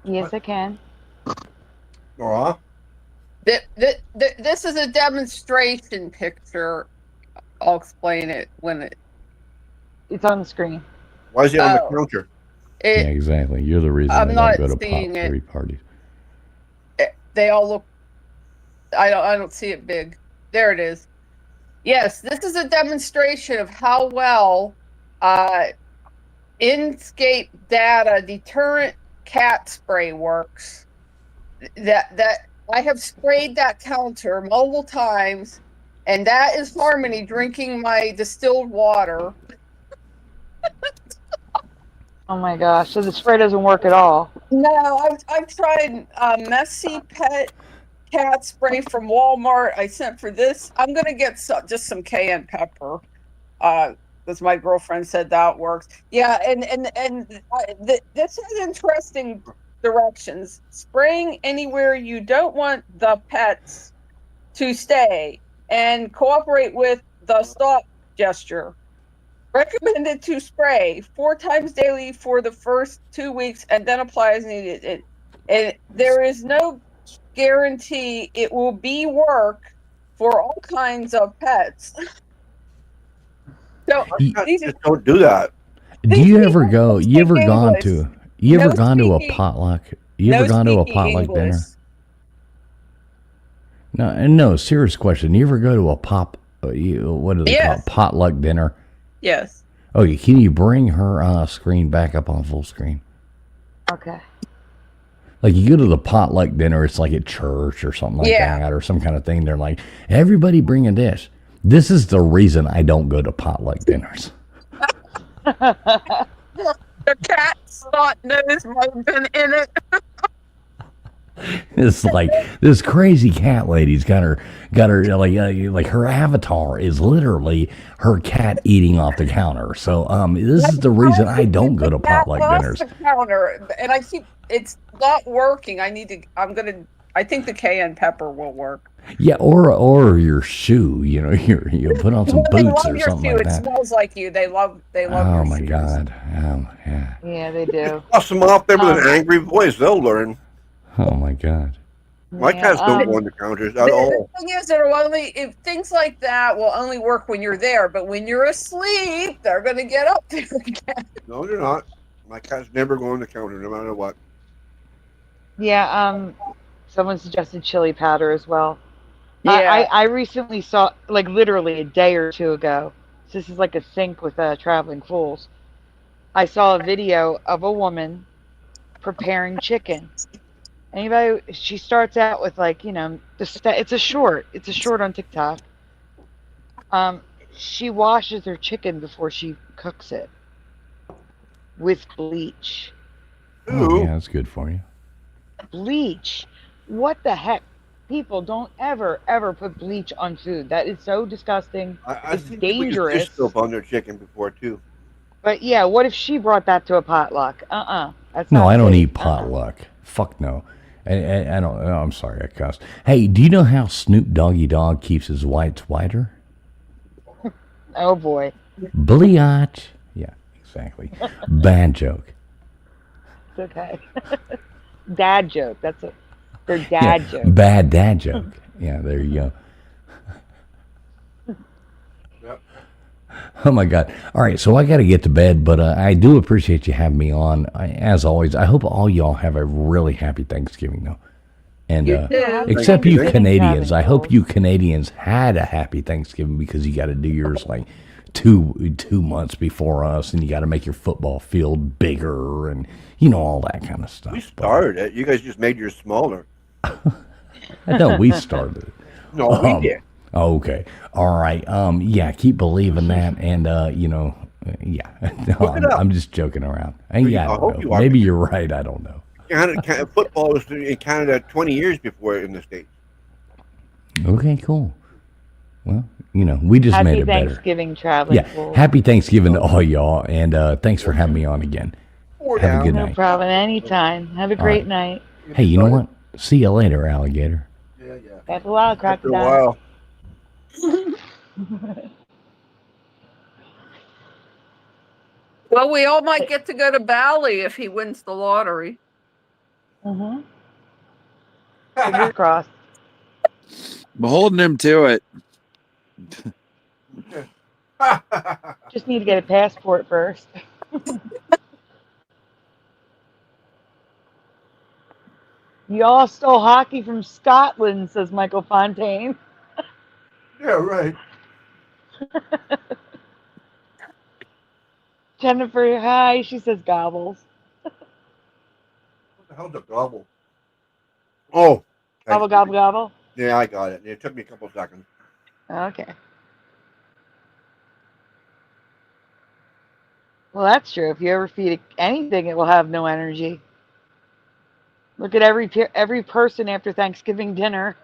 Yes, I can. Aw. This is a demonstration picture. I'll explain it when It's on the screen. Why is he on the Oh. counter? Yeah, exactly. You're the reason I'm I not don't go to seeing it. potpourri parties. They all look. I don't see it big. There it is. Yes, this is a demonstration of how well Inscape data deterrent cat spray works. That I have sprayed that counter multiple times, and that is Harmony drinking my distilled water. Oh my gosh! So the spray doesn't work at all. No, I've tried Messy Pet cat spray from Walmart. I sent for this. I'm gonna get just some cayenne pepper, because my girlfriend said that works. Yeah, this has interesting directions. Spraying anywhere you don't want the pets to stay, and cooperate with the stop gesture. Recommended to spray 4 times daily for the first 2 weeks and then apply as needed. And there is no guarantee it will be work for all kinds of pets. So Just don't do that. Do you ever go? You ever speak gone English. to? You ever No gone to a speaking- potluck? You ever no gone to a speaking potluck dinner? English. No. Serious question. You ever go to a what do they call Yes. it? Potluck dinner? Yes. Oh, can you bring her screen back up on full screen? Okay. Like you go to the potluck dinner, it's like at church or something like Yeah. that, or some kind of thing. They're like, everybody bring a dish. This is the reason I don't go to potluck dinners. The cat snot nose might have been in it. It's like this crazy cat lady's got her like her avatar is literally her cat eating off the counter. So this is the reason I don't go to potluck dinners. The counter, and I keep it's not working. I think the cayenne pepper will work. Yeah, or your shoe. You put on some They boots love or your something shoe. like It that. smells like you. They love. Oh your my shoes. God. Yeah. Yeah, they do. Toss them off there with an angry voice. They'll learn. Oh my God. My Yeah, cats don't go on the counters at all. The thing is, if things like that will only work when you're there, but when you're asleep, they're going to get up there again. No, they're not. My cats never go on the counter, no matter what. Yeah. Someone suggested chili powder as well. Yeah. I recently saw, like literally a day or two ago. So this is like a sync with Traveling Fools. I saw a video of a woman preparing chicken. Anybody? She starts out with it's a short. It's a short on TikTok. She washes her chicken before she cooks it with bleach. Oh, yeah, that's good for you. Bleach. What the heck? People don't ever put bleach on food. That is so disgusting. I It's think people use dangerous. dish soap on their chicken before too. But yeah, what if she brought that to a potluck? That's No, not I don't safe. eat potluck. Fuck no. I don't. Oh, I'm sorry, I cussed. Hey, do you know how Snoop Doggy Dogg keeps his whites whiter? Oh boy, Bleach. Yeah, exactly. Bad joke. it's okay. Dad joke. That's their dad joke. Bad dad joke. Yeah, there you go. Yep. Oh my God. All right, so I got to get to bed, but I do appreciate you having me on. As always, I hope all y'all have a really happy Thanksgiving, though. And except you Canadians, I hope you Canadians had a happy Thanksgiving because you got to do yours like two months before us, and you got to make your football field bigger, and all that kind of stuff. We started it. You guys just made yours smaller. I know we started it. No, we did. Oh, okay. All right. Yeah, keep believing that. And, yeah. No, I'm just joking around. And yeah, I don't know. Maybe you're right. I don't know. Football was in Canada 20 years before in the States. Okay, cool. Well, we just Happy made it better. Thanksgiving, traveling Yeah. fool. Happy Thanksgiving to all y'all, and thanks for having me on again. Have a good No night. problem. Anytime. Have a All great right. night. Hey, you know what? See you later, alligator. Yeah. After a while, After a crocodile. while. Well, we all might get to go to Bali if he wins the lottery. Fingers crossed. I'm holding him to it. Just need to get a passport first. Y'all stole hockey from Scotland, says Michael Fontaine. Yeah, right. Jennifer, hi. She says gobbles. What the hell's a gobble? Oh. Gobble, gobble, gobble. Yeah, I got it. It took me a couple seconds. Okay. Well, that's true. If you ever feed it anything, it will have no energy. Look at every person after Thanksgiving dinner.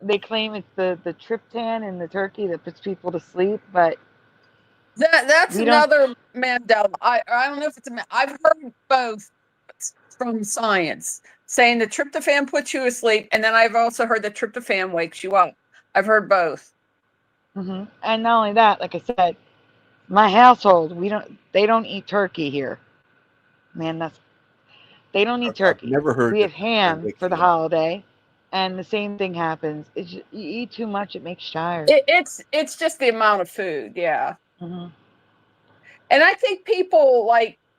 They claim it's the tryptophan in the turkey that puts people to sleep, but That's we don't. another Mandela. I don't know if it's I've heard both from science saying the tryptophan puts you asleep, and then I've also heard that tryptophan wakes you up. I've heard both. And not only that, like I said, my household, they don't eat turkey here. Man, they don't eat turkey. I've never heard We have that ham wakes for the you up. holiday, and the same thing happens. It's just, you eat too much, it makes you tired. It's just the amount of food, yeah. Mhm. And I think people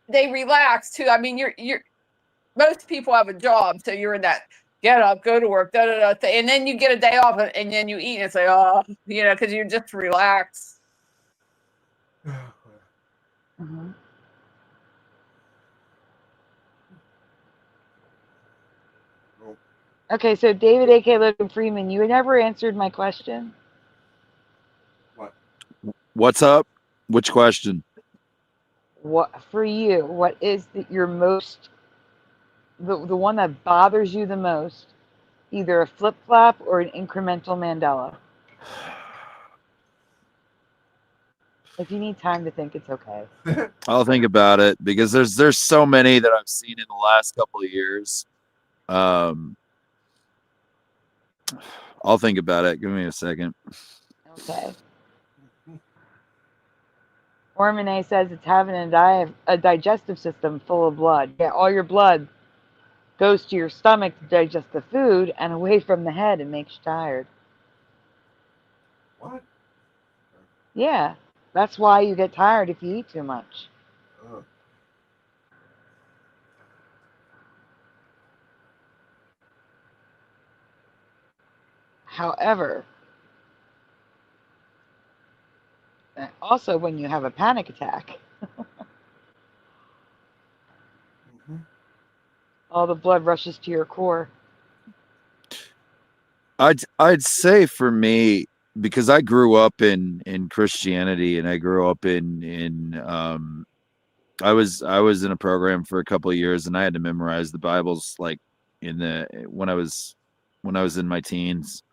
they relax too. I mean, you're most people have a job, so you're in that get up, go to work, and then you get a day off, and then you eat, and it's like, oh, because you're just relaxed. Mhm. Okay, so David A.K. Logan Freeman, you never answered my question. What's up? Which question? What for you? What is your most the one that bothers you the most? Either a flip flop or an incremental Mandela. If you need time to think, it's okay. I'll think about it because there's so many that I've seen in the last couple of years. I'll think about it. Give me a second. Okay. Ormane says it's having a digestive system full of blood. Yeah, all your blood goes to your stomach to digest the food and away from the head and makes you tired. What? Yeah, that's why you get tired if you eat too much. However, also when you have a panic attack, all the blood rushes to your core. I'd say for me, because I grew up in Christianity, and I grew up I was in a program for a couple of years, and I had to memorize the Bibles when I was in my teens.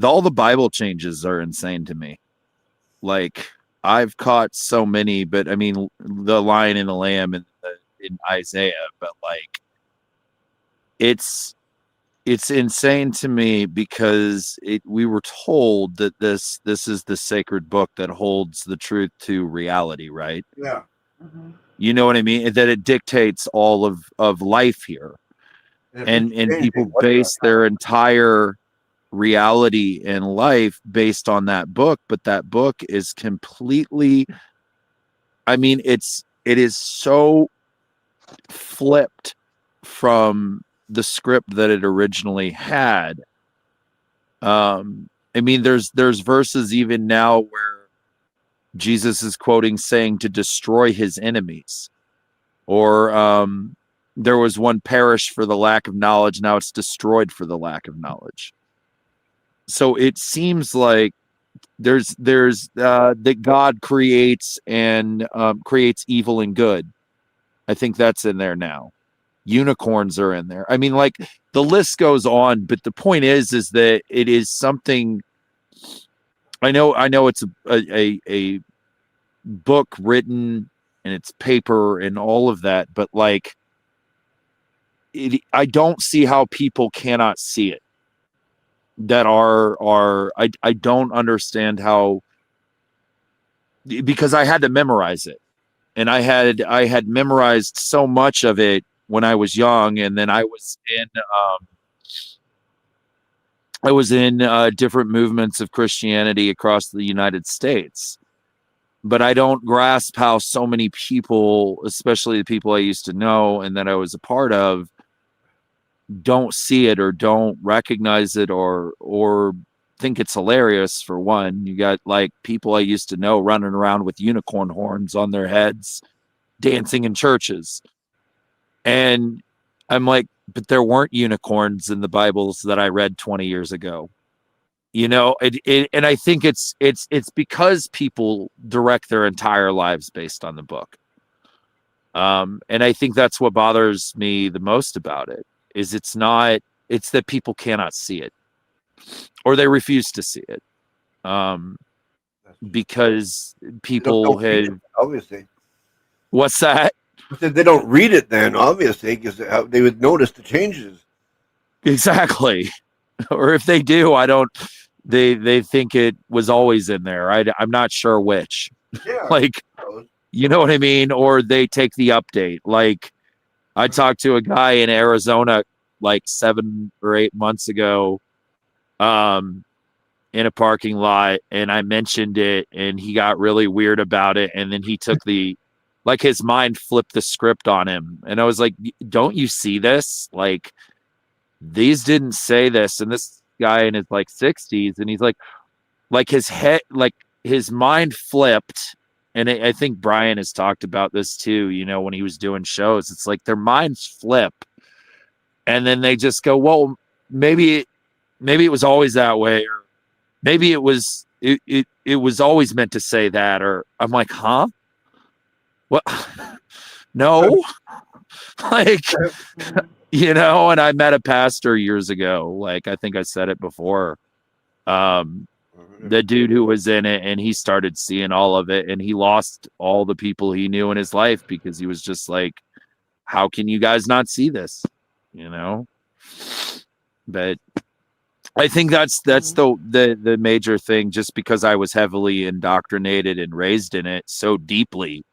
All the Bible changes are insane to me. Like, I've caught so many, but I mean the Lion and the Lamb in Isaiah, but like it's insane to me because we were told that this is the sacred book that holds the truth to reality, right? Yeah. You know what I mean? That it dictates all of life here. And people base their entire reality in life based on that book, but that book is completely, I mean, it is so flipped from the script that it originally had. I mean, there's verses even now where Jesus is quoting saying to destroy his enemies, or there was one perish for the lack of knowledge, now it's destroyed for the lack of knowledge. So it seems like there's that God creates and creates evil and good. I think that's in there now. Unicorns are in there. I mean, like the list goes on, but the point is that it is something. I know it's a book written and it's paper and all of that, but like, I don't see how people cannot see it. That I don't understand how, because I had to memorize it, and I had memorized so much of it when I was young, and then I was in different movements of Christianity across the United States. But I don't grasp how so many people, especially the people I used to know and that I was a part of, don't see it or don't recognize it or think it's hilarious. For one, you got like people I used to know running around with unicorn horns on their heads, dancing in churches. And I'm like, but there weren't unicorns in the Bibles that I read 20 years ago. You know, and I think it's because people direct their entire lives based on the book. And I think that's what bothers me the most about it, is it's that people cannot see it, or they refuse to see it. Because people have, obviously. What's that? They don't read it then, obviously, because they would notice the changes. Exactly. Or if they do, they think it was always in there. I'm not sure which. Yeah. Like, you know what I mean? Or they take the update. Like, I talked to a guy in Arizona like 7 or 8 months ago, in a parking lot, and I mentioned it, and he got really weird about it, and then he took his mind flipped the script on him, and I was like, don't you see this? Like, these didn't say this. And this guy in his like 60s, and he's like his head, like his mind flipped. And I think Brian has talked about this too, you know, when he was doing shows. It's like their minds flip, and then they just go, well, maybe it was always that way, or maybe it was always meant to say that. Or I'm like, huh? What? No. Like, you know, and I met a pastor years ago. Like, I think I said it before. The dude who was in it, and he started seeing all of it, and he lost all the people he knew in his life because he was just like, how can you guys not see this? You know? But I think that's the major thing, just because I was heavily indoctrinated and raised in it so deeply.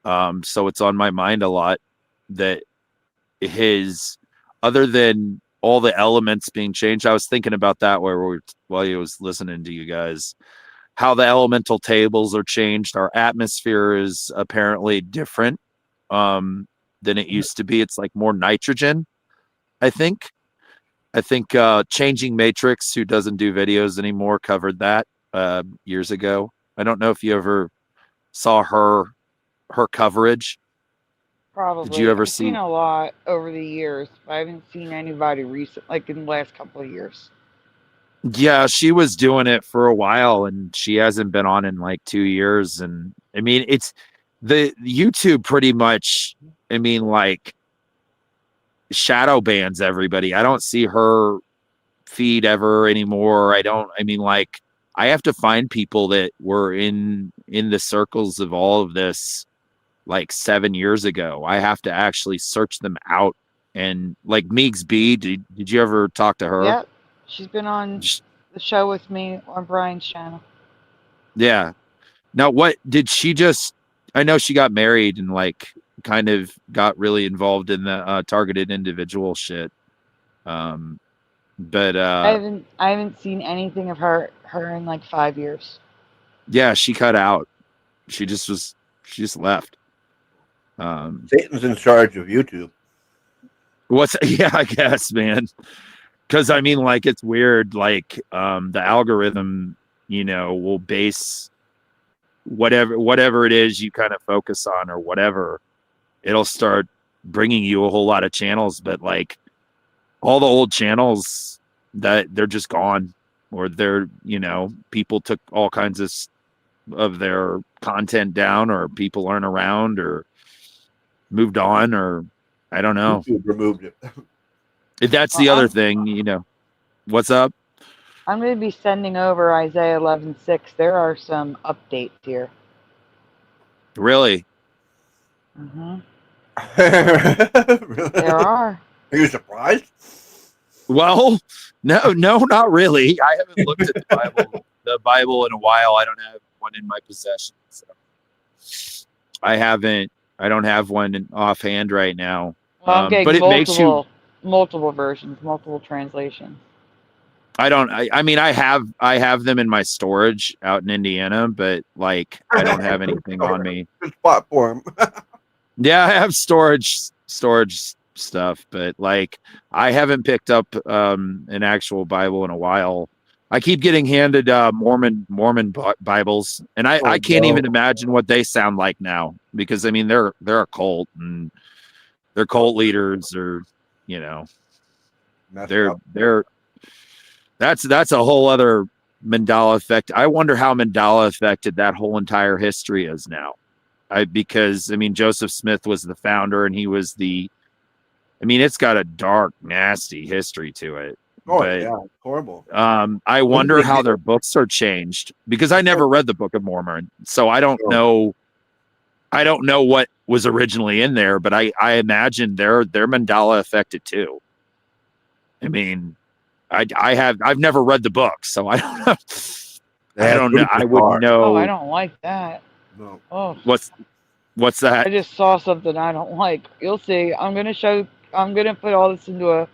So it's on my mind a lot that other than all the elements being changed, I was thinking about that while I was listening to you guys, how the elemental tables are changed. Our atmosphere is apparently different than it used to be. It's like more nitrogen, I think. Changing Matrix, who doesn't do videos anymore, covered that years ago. I don't know if you ever saw her coverage. Probably. Did you ever I've see? seen a lot over the years, but I haven't seen anybody recent, like in the last couple of years. Yeah, she was doing it for a while, and she hasn't been on in like 2 years. And I mean, it's the YouTube pretty much, I mean, like, shadow bans everybody. I don't see her feed ever anymore. I have to find people that were in the circles of all of this like 7 years ago. I have to actually search them out. And like Meeks B, did you ever talk to her? Yep. She's been on the show with me on Brian's channel. Yeah. Now, what did she just, I know she got married and like kind of got really involved in the targeted individual shit. But I haven't seen anything of her in like 5 years. Yeah, she cut out. She just left. Satan's in charge of YouTube. Yeah, I guess, man. Because I mean, like, it's weird. Like, the algorithm, you know, will base whatever it is you kind of focus on or whatever. It'll start bringing you a whole lot of channels, but like all the old channels, that they're just gone, or they're, you know, people took all kinds of their content down, or people aren't around, or moved on, or I don't know. YouTube removed it. That's the other thing, you know. What's up? I'm going to be sending over Isaiah 11:6. There are some updates here. Really? Hmm. Really? There are. Are you surprised? Well, no, not really. I haven't looked at the Bible in a while. I don't have one in my possession. So I don't have one offhand right now. Well, I'm But getting it makes you, multiple versions, multiple translations. I mean, I have them in my storage out in Indiana, but like, I don't have anything on me. Good spot for him. Yeah, I have storage stuff, but like, I haven't picked up an actual Bible in a while. I keep getting handed Mormon Bibles, and I can't even imagine what they sound like now, because I mean they're a cult, and their cult leaders are, you know, they're that's a whole other Mandela effect. I wonder how Mandela affected that whole entire history is now. Because I mean, Joseph Smith was the founder, and he was I mean, it's got a dark, nasty history to it. Oh, but, yeah, horrible. I wonder how their books are changed, because I never read the Book of Mormon, so I don't know. I don't know what was originally in there, but I imagine they're Mandela affected too. I mean, I've never read the book, so I don't know. I don't know. I wouldn't know. Oh, I don't like that. No. Oh, what's that? I just saw something I don't like. You'll see. I'm gonna put all this into a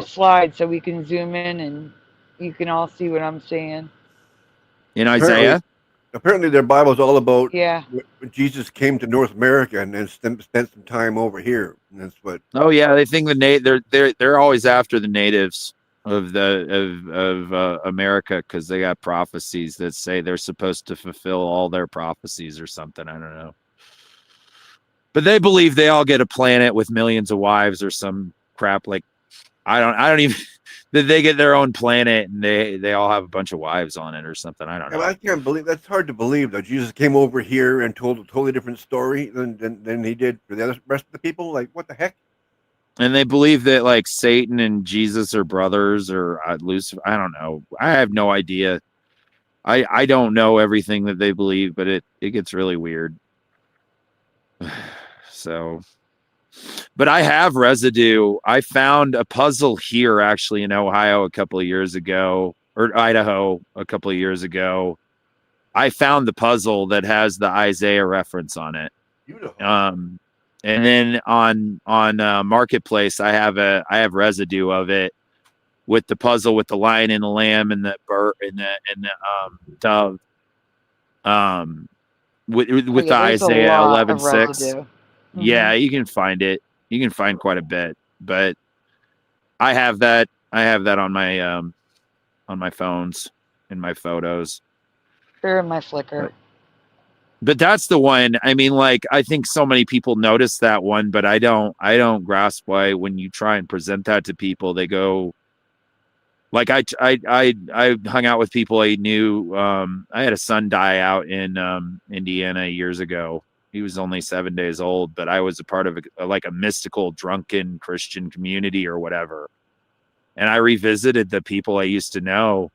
slide so we can zoom in and you can all see what I'm seeing. In Isaiah? Apparently their Bible's all about when Jesus came to North America and then spent some time over here. And that's what. Oh yeah, they think they're always after the natives of America, because they got prophecies that say they're supposed to fulfill all their prophecies or something. I don't know. But they believe they all get a planet with millions of wives or some crap. Like, I don't even that they get their own planet and they all have a bunch of wives on it or something. I don't know. I can't believe that's hard to believe though. Jesus came over here and told a totally different story than he did for the rest of the people. Like, what the heck? And they believe that like Satan and Jesus are brothers, or Lucifer. I don't know. I have no idea. I don't know everything that they believe, but it gets really weird. So, but I have residue. I found a puzzle here actually in Ohio a couple of years ago, or Idaho a couple of years ago. I found the puzzle that has the Isaiah reference on it. Beautiful. And then on Marketplace, I have residue of it with the puzzle with the lion and the lamb and the bird and the dove. With the Isaiah 11:6. Yeah, you can find it. You can find quite a bit, but I have that on my phones, in my photos. They're in my Flickr. But that's the one. I mean, like, I think so many people notice that one, but I don't grasp why when you try and present that to people, they go like, I hung out with people I knew. I had a son die out in Indiana years ago. He was only 7 days old, but I was a part of a mystical drunken Christian community or whatever. And I revisited the people I used to know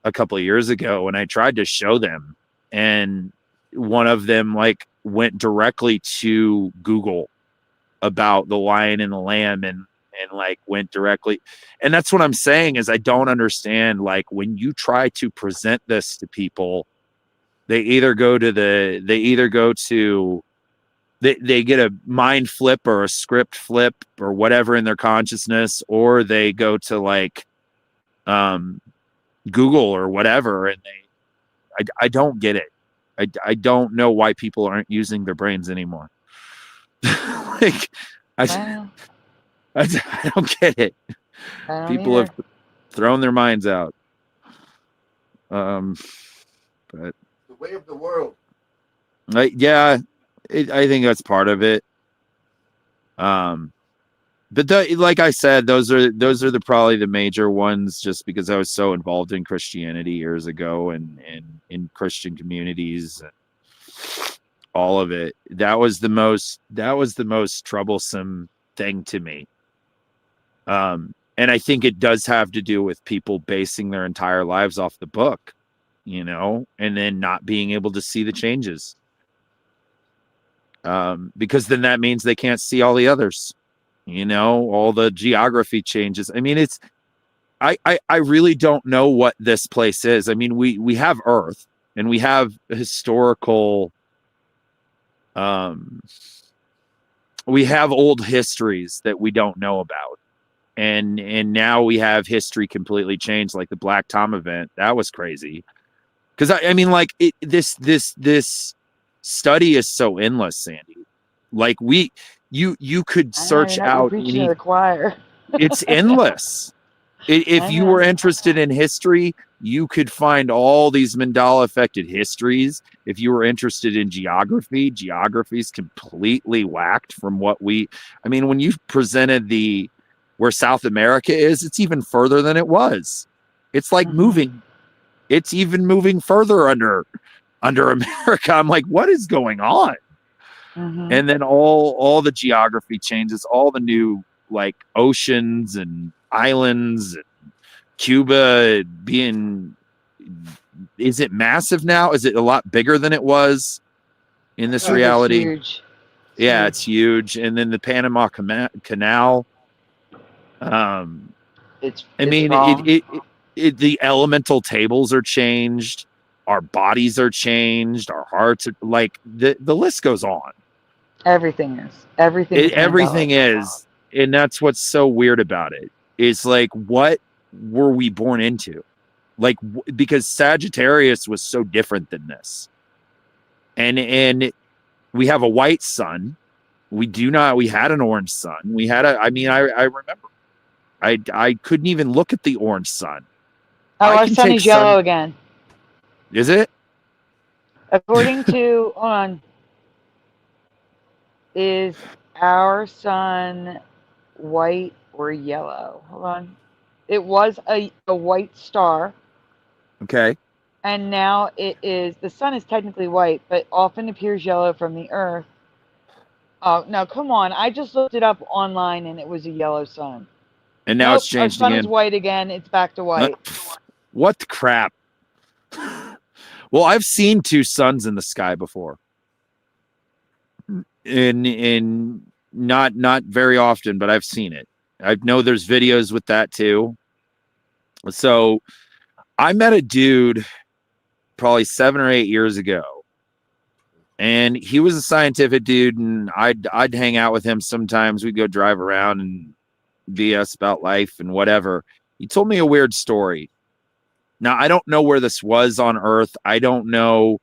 a couple of years ago, and I tried to show them, and one of them went directly to Google about the lion and the lamb and went directly. And that's what I'm saying is I don't understand, when you try to present this to people, they get a mind flip or a script flip or whatever in their consciousness, or they go to Google or whatever, and I don't get it. I don't know why people aren't using their brains anymore. I don't get it. People have thrown their minds out. But the way of the world. Yeah, I think that's part of it. But like I said, those are probably the major ones, just because I was so involved in Christianity years ago and in Christian communities and all of it. That was the most troublesome thing to me. And I think it does have to do with people basing their entire lives off the book, you know, and then not being able to see the changes. Because then that means they can't see all the others, you know, all the geography changes. I mean, I really don't know what this place is. I mean, we have Earth and we have historical, we have old histories that we don't know about. And now we have history completely changed, like the Black Tom event. That was crazy. Because I mean, like this study is so endless, Sandy. Like you could search out preaching to the choir. It's endless. If you were interested in history, you could find all these Mandela affected histories. If you were interested in geography, geography's completely whacked from what I mean, when you presented where South America is, it's even further than it was. It's like moving. It's even moving further under America. I'm like, what is going on? And then all the geography changes, all the new like oceans and islands, and Cuba being, is it massive now? Is it a lot bigger than it was in this reality? Huge. Yeah, it's huge. And then the Panama Canal. The elemental tables are changed. Our bodies are changed. Our hearts are like the list goes on. Everything is. And that's what's so weird about it. It's like, what were we born into? Like, because Sagittarius was so different than this. And we have a white sun. We had an orange sun. I remember. I couldn't even look at the orange sun. Oh, our sun is yellow again. Is it? According to, hold on. Is our sun white or yellow? Hold on. It was a white star. Okay. And now it is, the sun is technically white, but often appears yellow from the earth. Oh, no, come on. I just looked it up online and it was a yellow sun. And now it's changed our sun again. is white again. It's back to white. What the crap? Well, I've seen two suns in the sky before. In not very often, but I've seen it. I know there's videos with that too. So I met a dude probably 7 or 8 years ago, and he was a scientific dude, and I'd hang out with him sometimes. We'd go drive around and BS about life and whatever. He told me a weird story. Now, I don't know where this was on Earth. I don't know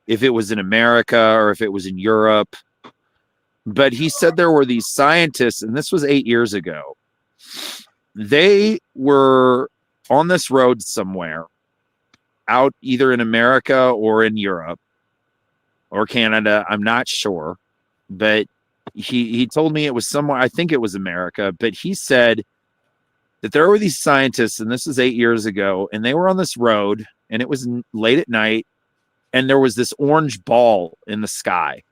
if it was in America or if it was in Europe. But he said there were these scientists, and this was 8 years ago. They were on this road somewhere out either in America or in Europe or Canada. I'm not sure. But he told me it was somewhere, I think it was America. But he said that there were these scientists, and this was 8 years ago, and they were on this road, and it was late at night, and there was this orange ball in the sky.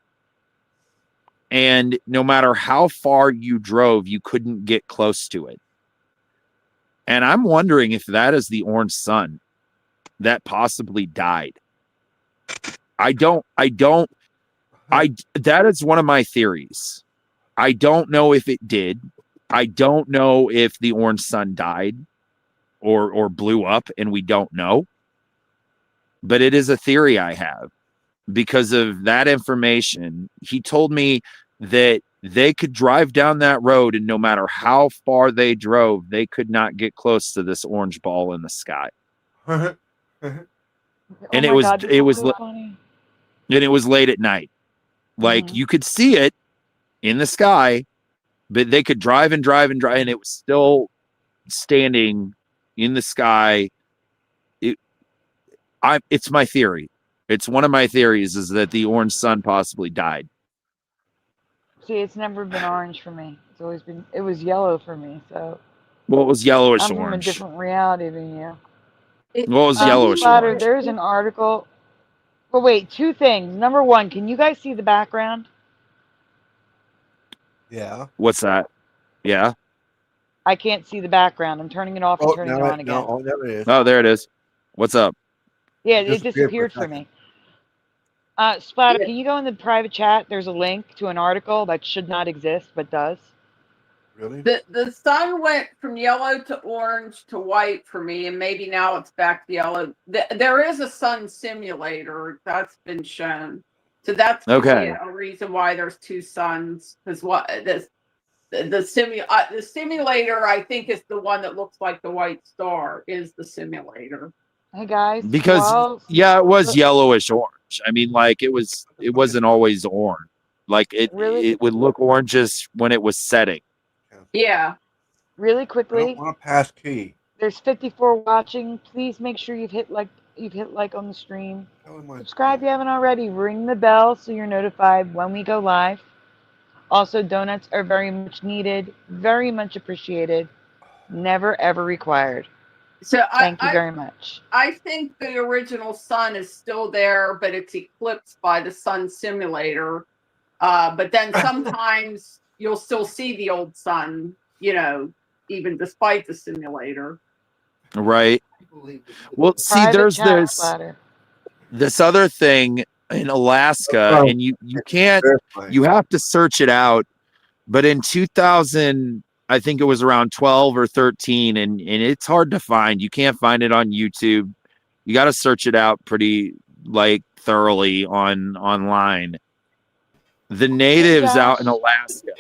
And no matter how far you drove, you couldn't get close to it. And I'm wondering if that is the orange sun that possibly died. That is one of my theories. I don't know if it did. I don't know if the orange sun died or blew up, and we don't know. But it is a theory I have because of that information. He told me that they could drive down that road, and no matter how far they drove, they could not get close to this orange ball in the sky. And it was late at night. Like you could see it in the sky, but they could drive and drive and drive, and it was still standing in the sky. It's my theory. It's one of my theories is that the orange sun possibly died. See, it's never been orange for me. It's always been, it was yellow for me. So. Well, it was yellowish I'm orange. from a different reality than you. Well, it was yellowish orange. There's an article. But wait, two things. Number one, can you guys see the background? Yeah. What's that? Yeah. I can't see the background. I'm turning it off and Oh, turning it now on again. oh, there it is. Oh, there it is. What's up? Yeah, It it disappeared disappeared for a for me. Splatter, can you go in the private chat? There's a link to an article that should not exist, but does. Really? The sun went from yellow to orange to white for me, and maybe now it's back to yellow. There is a sun simulator that's been shown, so that's Okay. a reason why there's two suns. Because what the simulator, I think, is the one that looks like the white star. Is the simulator? Hey guys, Because yeah, it was yellowish orange. I mean, like it wasn't always orange. Like it would look orangish when it was setting. Yeah. Really I quickly, don't want a pass key. there's 54 watching. Please make sure you've hit like on the stream. Subscribe if you haven't already. Ring the bell so you're notified when we go live. Also, donuts are very much needed, very much appreciated, never ever required. So thank you very much. I think the original sun is still there, but it's eclipsed by the sun simulator. But then sometimes you'll still see the old sun, you know, even despite the simulator. Right. Well, see, there's this other thing in Alaska, and you can't, you have to search it out. But in 2000, I think it was around 12 or 13, and it's hard to find. You can't find it on YouTube. You got to search it out pretty like thoroughly online. The natives out in Alaska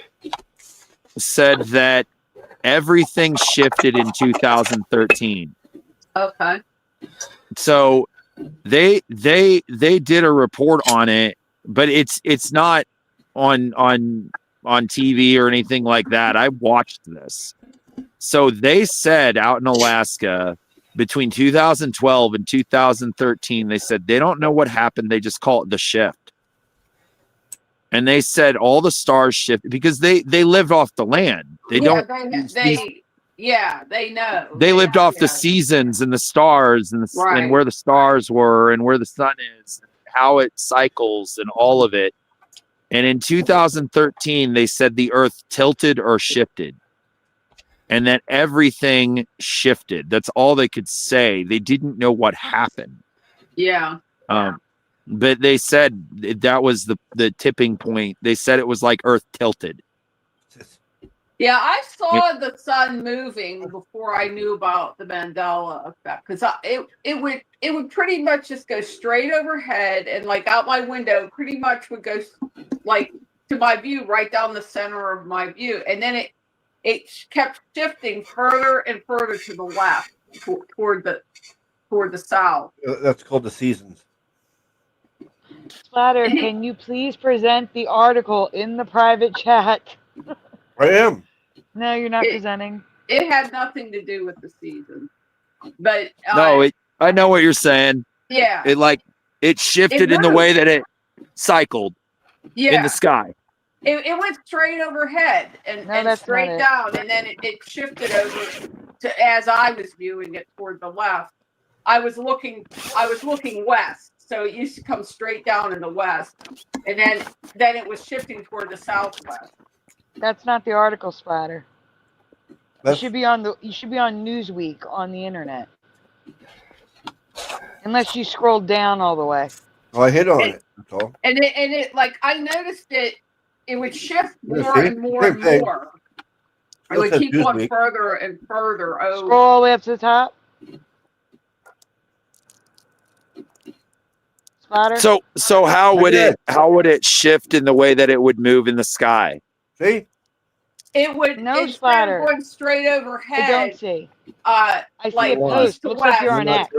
said that everything shifted in 2013. Okay. So they did a report on it, but it's not on TV or anything like that. I watched this. So they said out in Alaska between 2012 and 2013, they said they don't know what happened. They just call it the shift. And they said all the stars shifted because they lived off the land. They know. They lived off the seasons and the stars and where the stars were and where the sun is, and how it cycles and all of it. And in 2013, they said the earth tilted or shifted and that everything shifted. That's all they could say. They didn't know what happened. Yeah. But they said that was the tipping point. They said it was like earth tilted. Yeah, I saw the sun moving before I knew about the Mandela effect, because it would pretty much just go straight overhead and like out my window, pretty much would go like to my view right down the center of my view, and then it kept shifting further and further to the left toward the south. That's called the seasons. Splatter, can you please present the article in the private chat? I am. No, you're not presenting. It had nothing to do with the season, but no, I know what you're saying. Yeah, it shifted in the way that it cycled in the sky. It went straight overhead and straight down, and then it shifted over to as I was viewing it toward the left. I was looking west, so it used to come straight down in the west, and then it was shifting toward the southwest. That's not the article, Splatter. You should be on Newsweek on the internet. Unless you scroll down all the way. Oh, I hit on it. That's all. And it like I noticed it would shift more and more and more. It would keep going further and further over. Scroll all the way up to the top. Splatter. So how would it shift in the way that it would move in the sky? See? It would instead of going straight overhead. I don't see. I see a post. Looks like you're on X.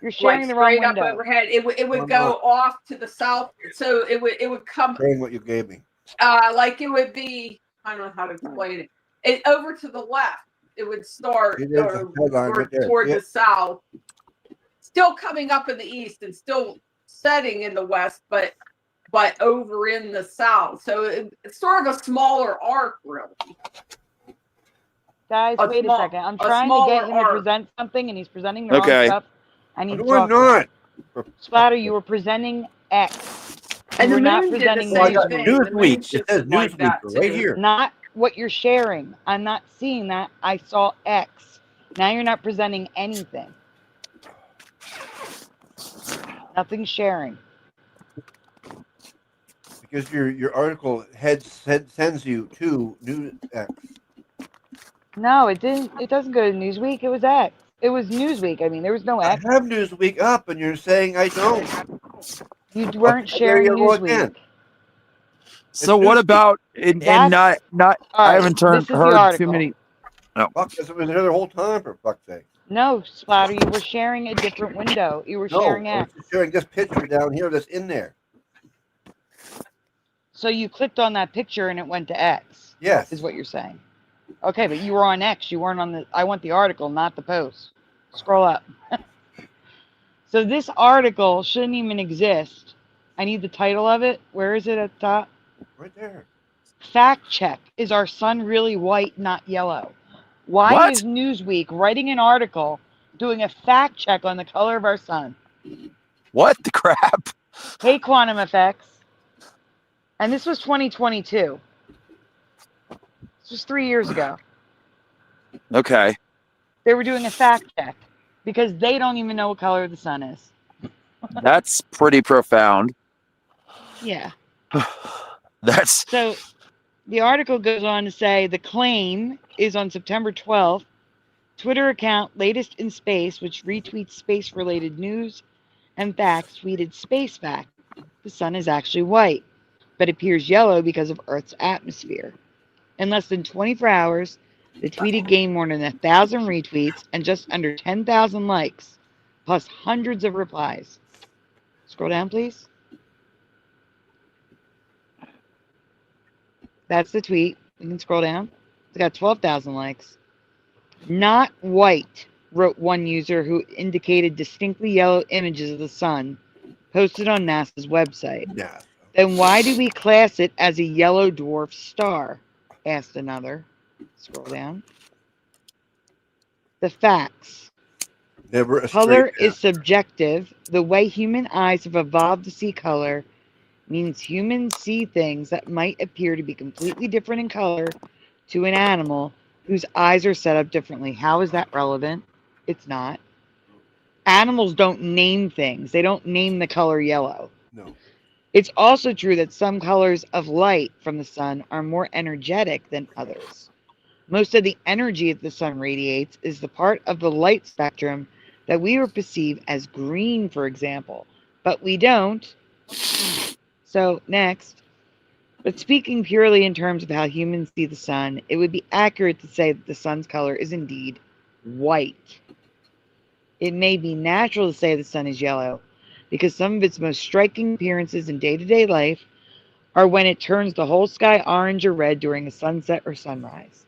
You're sharing the wrong window. Up overhead. It would go off to the south, so it would come. Saying what you gave me. Like it would be. I don't know how to explain it. It over to the left. It would start toward the south. Still coming up in the east and still setting in the west, but over in the south. So it's sort of a smaller arc, really. Guys, wait a second. I'm trying to get him to present something, and he's presenting the wrong stuff. I need to talk. Not. Splatter, you were presenting X. And we're not presenting Newsweek. It says Newsweek right here. Not what you're sharing. I'm not seeing that. I saw X. Now you're not presenting anything. Nothing sharing. Because your article sends you to NewsX. No, it didn't. It doesn't go to Newsweek. It was X. It was Newsweek. I mean, there was no I X. have Newsweek up, and you're saying I don't. You weren't Okay, there sharing you go Newsweek. again. So It's what Newsweek. about and That's not all I right. haven't This is the heard too article. many. No. Fuck, this was there the whole time, for fuck's sake. No, Splatter, you were sharing a different window. You were No, sharing I was X. just sharing this picture down here that's in there. So you clicked on that picture and it went to X. Yes. Is what you're saying. Okay, but you were on X. You weren't on the. I want the article, not the post. Scroll up. So this article shouldn't even exist. I need the title of it. Where is it at the top? Right there. Fact check. Is our sun really white, not yellow? Why What? is Newsweek writing an article doing a fact check on the color of our sun? What the crap? Hey, quantum effects. And this was 2022. This was 3 years ago. Okay. They were doing a fact check because they don't even know what color the sun is. That's pretty profound. Yeah. That's So the article goes on to say the claim is on September 12th. Twitter account Latest in Space, which retweets space-related news and facts, tweeted space fact. The sun is actually white, but appears yellow because of Earth's atmosphere. In less than 24 hours, the tweeted gained more than 1,000 retweets and just under 10,000 likes, plus hundreds of replies. Scroll down, please. That's the tweet. You can scroll down. It's got 12,000 likes. Not white, wrote one user who indicated distinctly yellow images of the sun posted on NASA's website. Yeah. Then why do we class it as a yellow dwarf star? Asked another. Scroll down. The facts. Never a Color straight is subjective. The way human eyes have evolved to see color means humans see things that might appear to be completely different in color to an animal whose eyes are set up differently. How is that relevant? It's not. Animals don't name things. They don't name the color yellow. No. It's also true that some colors of light from the sun are more energetic than others. Most of the energy that the sun radiates is the part of the light spectrum that we would perceive as green, for example, but we don't. So, next. But speaking purely in terms of how humans see the sun, it would be accurate to say that the sun's color is indeed white. It may be natural to say the sun is yellow, because some of its most striking appearances in day-to-day life are when it turns the whole sky orange or red during a sunset or sunrise.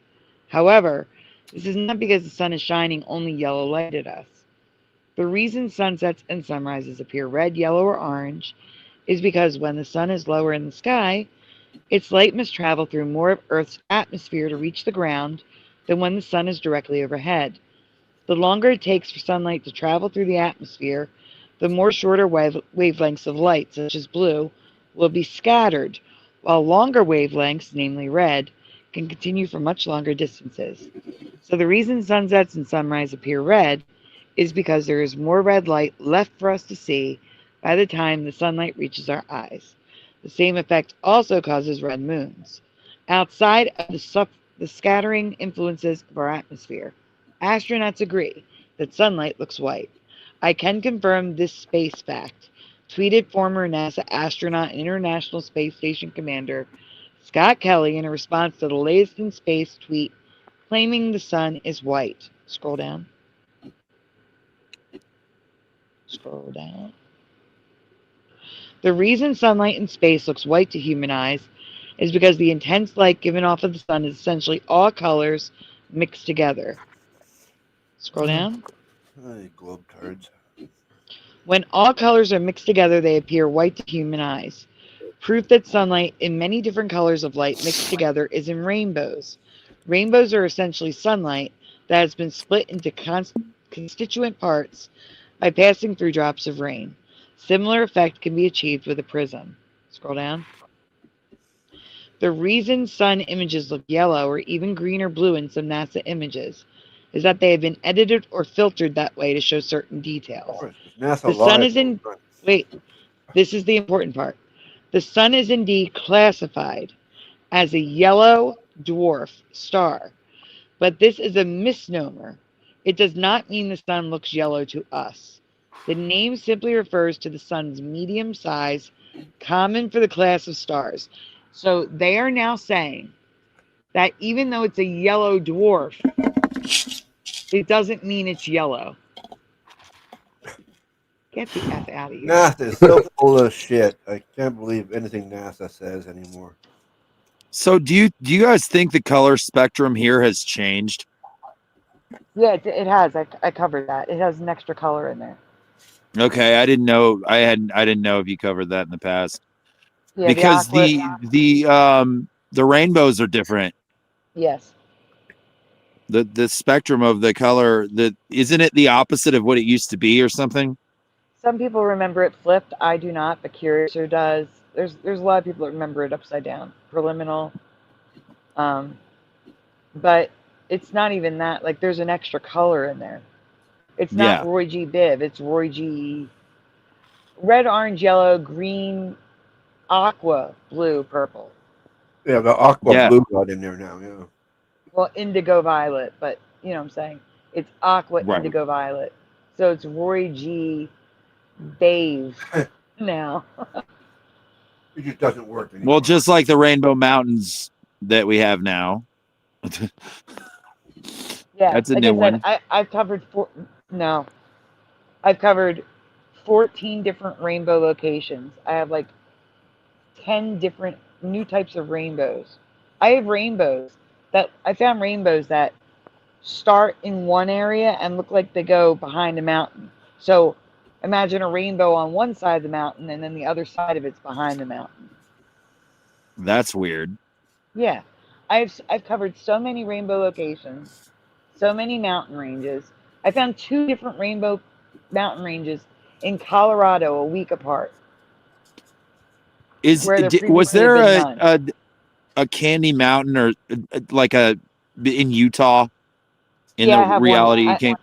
However, this is not because the sun is shining only yellow light at us. The reason sunsets and sunrises appear red, yellow, or orange is because when the sun is lower in the sky, its light must travel through more of Earth's atmosphere to reach the ground than when the sun is directly overhead. The longer it takes for sunlight to travel through the atmosphere, the more shorter wavelengths of light, such as blue, will be scattered, while longer wavelengths, namely red, can continue for much longer distances. So the reason sunsets and sunrise appear red is because there is more red light left for us to see by the time the sunlight reaches our eyes. The same effect also causes red moons. Outside of the scattering influences of our atmosphere, astronauts agree that sunlight looks white. I can confirm this space fact, tweeted former NASA astronaut and International Space Station Commander Scott Kelly in a response to the latest in space tweet claiming the sun is white. Scroll down. Scroll down. The reason sunlight in space looks white to human eyes is because the intense light given off of the sun is essentially all colors mixed together. Scroll down. Globe cards. When all colors are mixed together, they appear white to human eyes. Proof that sunlight in many different colors of light mixed together is in rainbows. Rainbows are essentially sunlight that has been split into constituent parts by passing through drops of rain. Similar effect can be achieved with a prism. Scroll down. The reason sun images look yellow or even green or blue in some NASA images is that they have been edited or filtered that way to show certain Of details. course, 'cause NASA The sun lies is all in the time. wait, this is the important part. The sun is indeed classified as a yellow dwarf star, but this is a misnomer. It does not mean the sun looks yellow to us. The name simply refers to the sun's medium size, common for the class of stars. So they are now saying that even though it's a yellow dwarf, it doesn't mean it's yellow. Get the F out of here. NASA is so full of shit. I can't believe anything NASA says anymore. So do you guys think the color spectrum here has changed? Yeah, it has. I covered that. It has an extra color in there. Okay, I didn't know. I didn't know if you covered that in the past. Yeah, Because the the rainbows are different. yes. The spectrum of the color, isn't it the opposite of what it used to be or something? Some people remember it flipped. I do not, but Curiouser does. There's a lot of people that remember it upside down, preliminal. But it's not even that. Like there's an extra color in there. It's not Yeah. Roy G. Biv. It's Roy G. Red, orange, yellow, green, aqua, blue, purple. Yeah, the aqua Yeah. blue got in there now. Yeah. Well, indigo violet, but you know what I'm saying. It's aqua, Right. indigo violet. So it's Roy G. Beige now. It just doesn't work anymore. Well, just like the Rainbow Mountains that we have now. Yeah, That's a like new I said, one. I've covered I've covered 14 different rainbow locations. I have like 10 different new types of rainbows. I have rainbows I found rainbows that start in one area and look like they go behind a mountain. So imagine a rainbow on one side of the mountain and then the other side of it's behind the mountain. That's weird. Yeah. I've covered so many rainbow locations, so many mountain ranges. I found 2 different rainbow mountain ranges in Colorado a week apart. Where there Was previously there had been none. a Candy Mountain or like in Utah in Yeah, the I have reality one. game?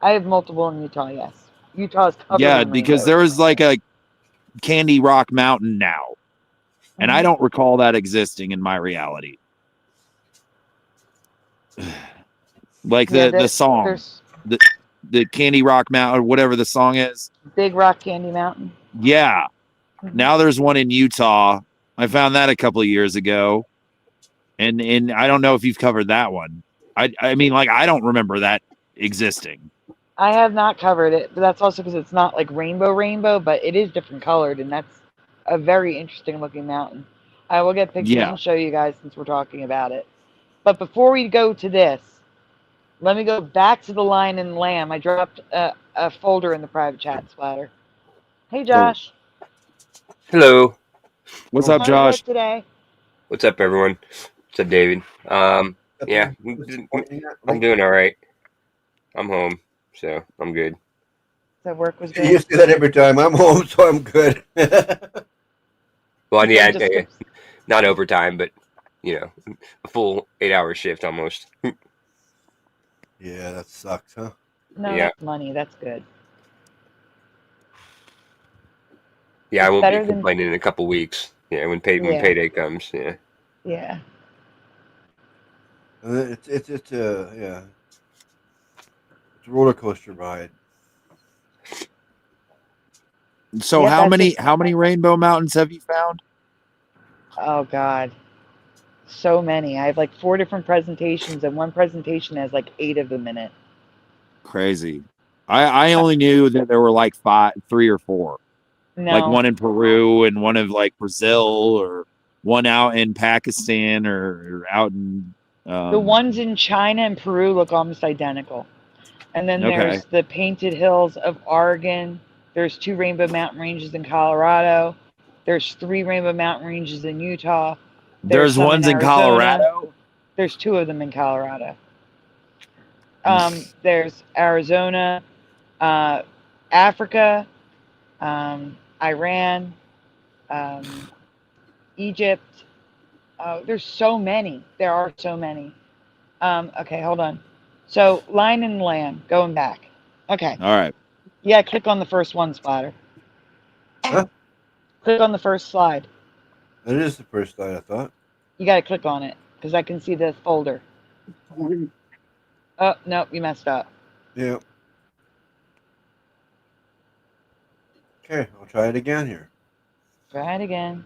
I have multiple in Utah, yes. Utah is covered Yeah, in because rainbows. there was like a Candy Rock Mountain now, and I Mhm. don't recall that existing in my reality. Like Yeah, the song, there's the Candy Rock Mountain, or whatever the song is. Big Rock Candy Mountain. Yeah. Mhm. Now there's one in Utah. I found that a couple of years ago, and I don't know if you've covered that one. I mean, like, I don't remember that existing. I have not covered it, but that's also because it's not like rainbow, but it is different colored, and that's a very interesting looking mountain. I will get pictures Yeah. and show you guys since we're talking about it. But before we go to this, let me go back to the Lion and Lamb. I dropped a folder in the private chat, Splatter. Hey, Josh. Hello. What's Oh, up, How are you Josh? today? What's up, everyone? What's up, David? Yeah, I'm doing all right. I'm home, so I'm good. So work was You good. say that every time. I'm home, so I'm good. Well, Then yeah, just skips. not overtime, but a full 8-hour shift almost. Yeah, that sucks, huh? No, Yeah. that's money. That's good. Yeah, I It's won't be better than complaining in a couple weeks. Yeah, when Yeah. payday comes. Yeah. Yeah. It's yeah. It's a roller coaster ride. So Yep, how that's many Rainbow Mountains have you found? Oh God, so many. I have like 4 different presentations, and one presentation has like 8 of them in it. Crazy. I only knew that there were like 3 or 4. Like No, one in Peru and one of like Brazil, or one out in Pakistan, or out in the ones in China and Peru look almost identical. And then Okay. there's the Painted Hills of Oregon. There's 2 Rainbow Mountain Ranges in Colorado. There's 3 Rainbow Mountain Ranges in Utah. There's some ones in Arizona. Colorado. There's 2 of them in Colorado. There's Arizona, Africa, Iran, Egypt, Oh, there's so many. There are so many. Okay, hold on. So, line and land, going back. Okay. All right. Yeah, click on the first one, Spotter. Huh? Click on the first slide. That is the first slide, I thought. You got to click on it because I can see the folder. Oh, nope, you messed up. Yeah. Okay, I'll try it again here. Try it again.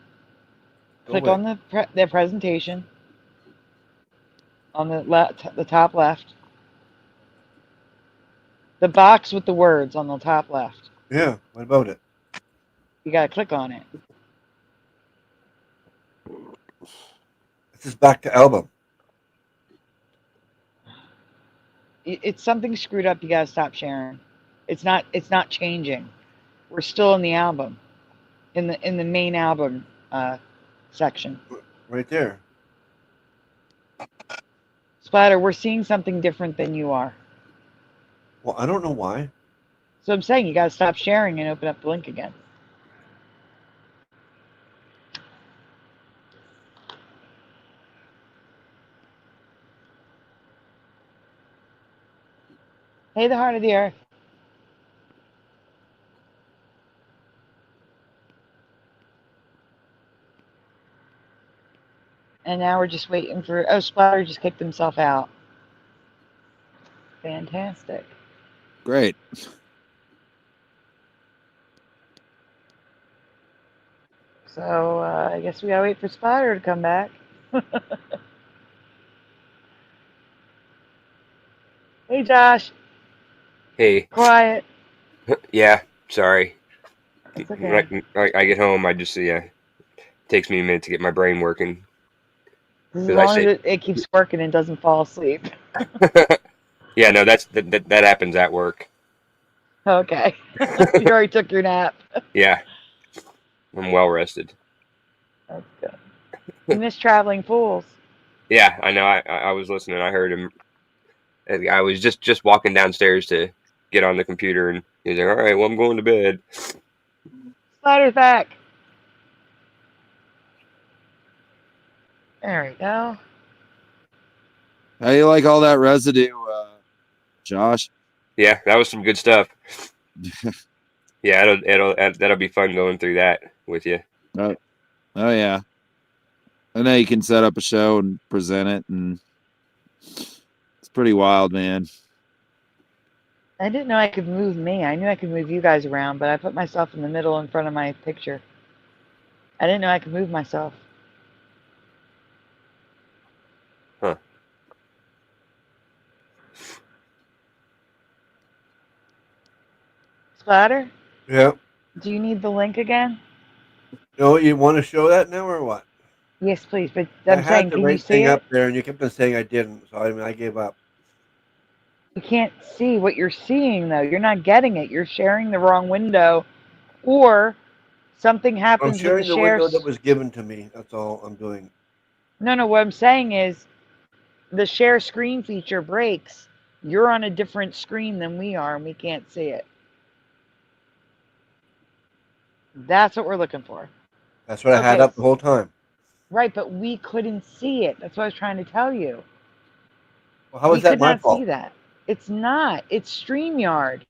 Go Click away. on the presentation on the top left. The box with the words on the top left. Yeah, what about it? You got to click on it. This is back to album. It's something screwed up. You got to stop sharing. It's not changing. We're still in the album, in the main album section. Right there. Splatter, we're seeing something different than you are. Well, I don't know why. So I'm saying you got to stop sharing and open up the link again. Hey, the heart of the earth. And now we're just waiting for. Oh, Splatter just kicked himself out. Fantastic. Great. So I guess we gotta wait for Splatter to come back. Hey, Josh. Hey. Quiet. Yeah. Sorry. It's okay. When I get home, I just it takes me a minute to get my brain working. As long as it keeps working and doesn't fall asleep. Yeah, no, that happens at work. Okay. You already took your nap. Yeah. I'm well rested. That's good. You miss traveling pools. Yeah, I know. I was listening. I heard him. I was just walking downstairs to get on the computer, and he's like, "All right, well, I'm going to bed." Splatter's back. There we go. How do you like all that residue, Josh? Yeah, that was some good stuff. Yeah, that'll be fun going through that with you. Oh yeah. I know you can set up a show and present it, and it's pretty wild, man. I didn't know I could move me. I knew I could move you guys around, but I put myself in the middle in front of my picture. I didn't know I could move myself. Huh. Splatter? Yeah. Do you need the link again? No, you want to show that now or what? Yes, please. But I I'm had saying, the can you right see thing it? up there, and you kept on saying I didn't, so I gave up. You can't see what you're seeing, though. You're not getting it. You're sharing the wrong window, or something I'm happens with the sharing the share. window that was given to me. That's all I'm doing. No. What I'm saying is, the share screen feature breaks. You're on a different screen than we are, and we can't see it. That's what we're looking for. That's what I had up the whole time. Right, but we couldn't see it. That's what I was trying to tell you. Well, how is that my fault? We could not see that. It's not. It's StreamYard.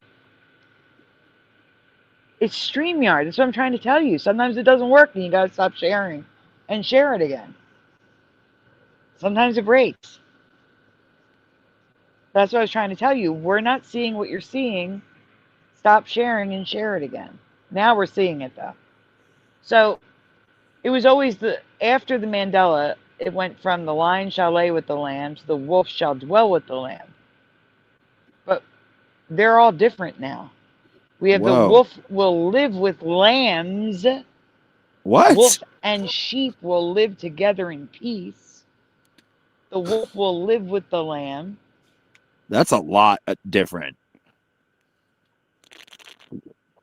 It's StreamYard. That's what I'm trying to tell you. Sometimes it doesn't work and you got to stop sharing and share it again. Sometimes it breaks. That's what I was trying to tell you. We're not seeing what you're seeing. Stop sharing and share it again. Now we're seeing it, though. So it was always after the Mandela, it went from the lion shall lay with the lamb to the wolf shall dwell with the lamb. But they're all different now. We have the wolf will live with lambs. What? Wolf and sheep will live together in peace. The wolf will live with the lamb. That's a lot different.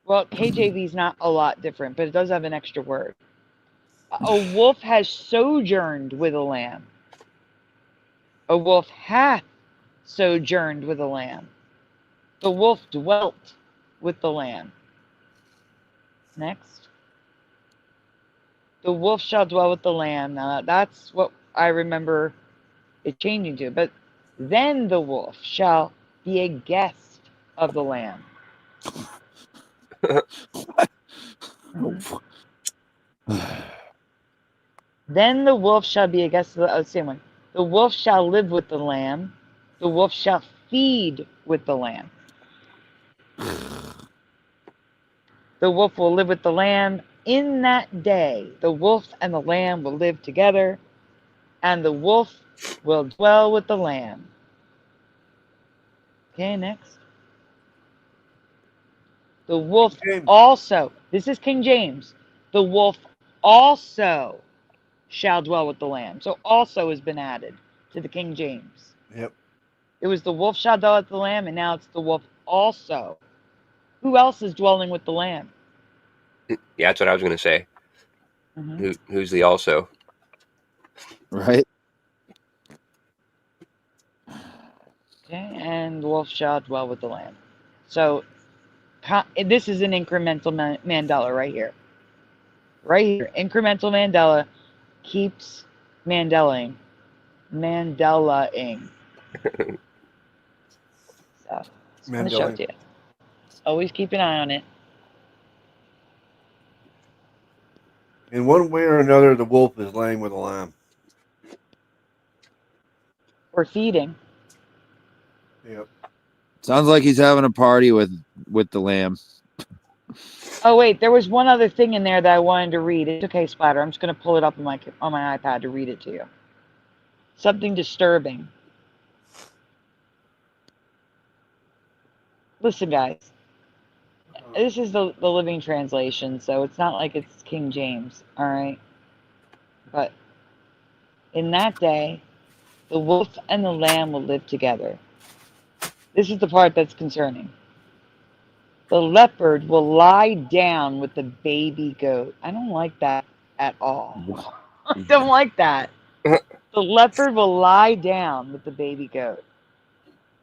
Well, KJV is not a lot different, but it does have an extra word. A wolf has sojourned with a lamb. A wolf hath sojourned with a lamb. The wolf dwelt with the lamb. Next. the wolf shall dwell with the lamb. Now that's what I remember it changing to. But then the wolf shall be a guest of the lamb. Then the wolf shall be a guest of the same one. The wolf shall live with the lamb. The wolf shall feed with the lamb. The wolf will live with the lamb. In that day, the wolf and the lamb will live together, and the wolf will dwell with the lamb. Okay, next. The wolf also, this is King James, the wolf also shall dwell with the lamb. So also has been added to the King James. Yep. It was the wolf shall dwell with the lamb, and now it's the wolf also. Who else is dwelling with the lamb? Yeah, that's what I was going to say. Who's the also? Right. Okay, and the wolf shall dwell with the lamb. So this is an incremental Mandela right here. Right here. Incremental Mandela keeps Mandelaing. Mandelaing. So, I'm going to show it to you. Always keep an eye on it. In one way or another, the wolf is laying with a lamb. Or feeding. Yep. Sounds like he's having a party with the lamb. Oh wait, there was one other thing in there that I wanted to read. It's okay, Splatter. I'm just going to pull it up on my iPad to read it to you. Something disturbing. Listen, guys. This is the Living Translation, so it's not like it's King James, all right? But in that day, the wolf and the lamb will live together. This is the part that's concerning. The leopard will lie down with the baby goat. I don't like that at all. I don't like that. The leopard will lie down with the baby goat.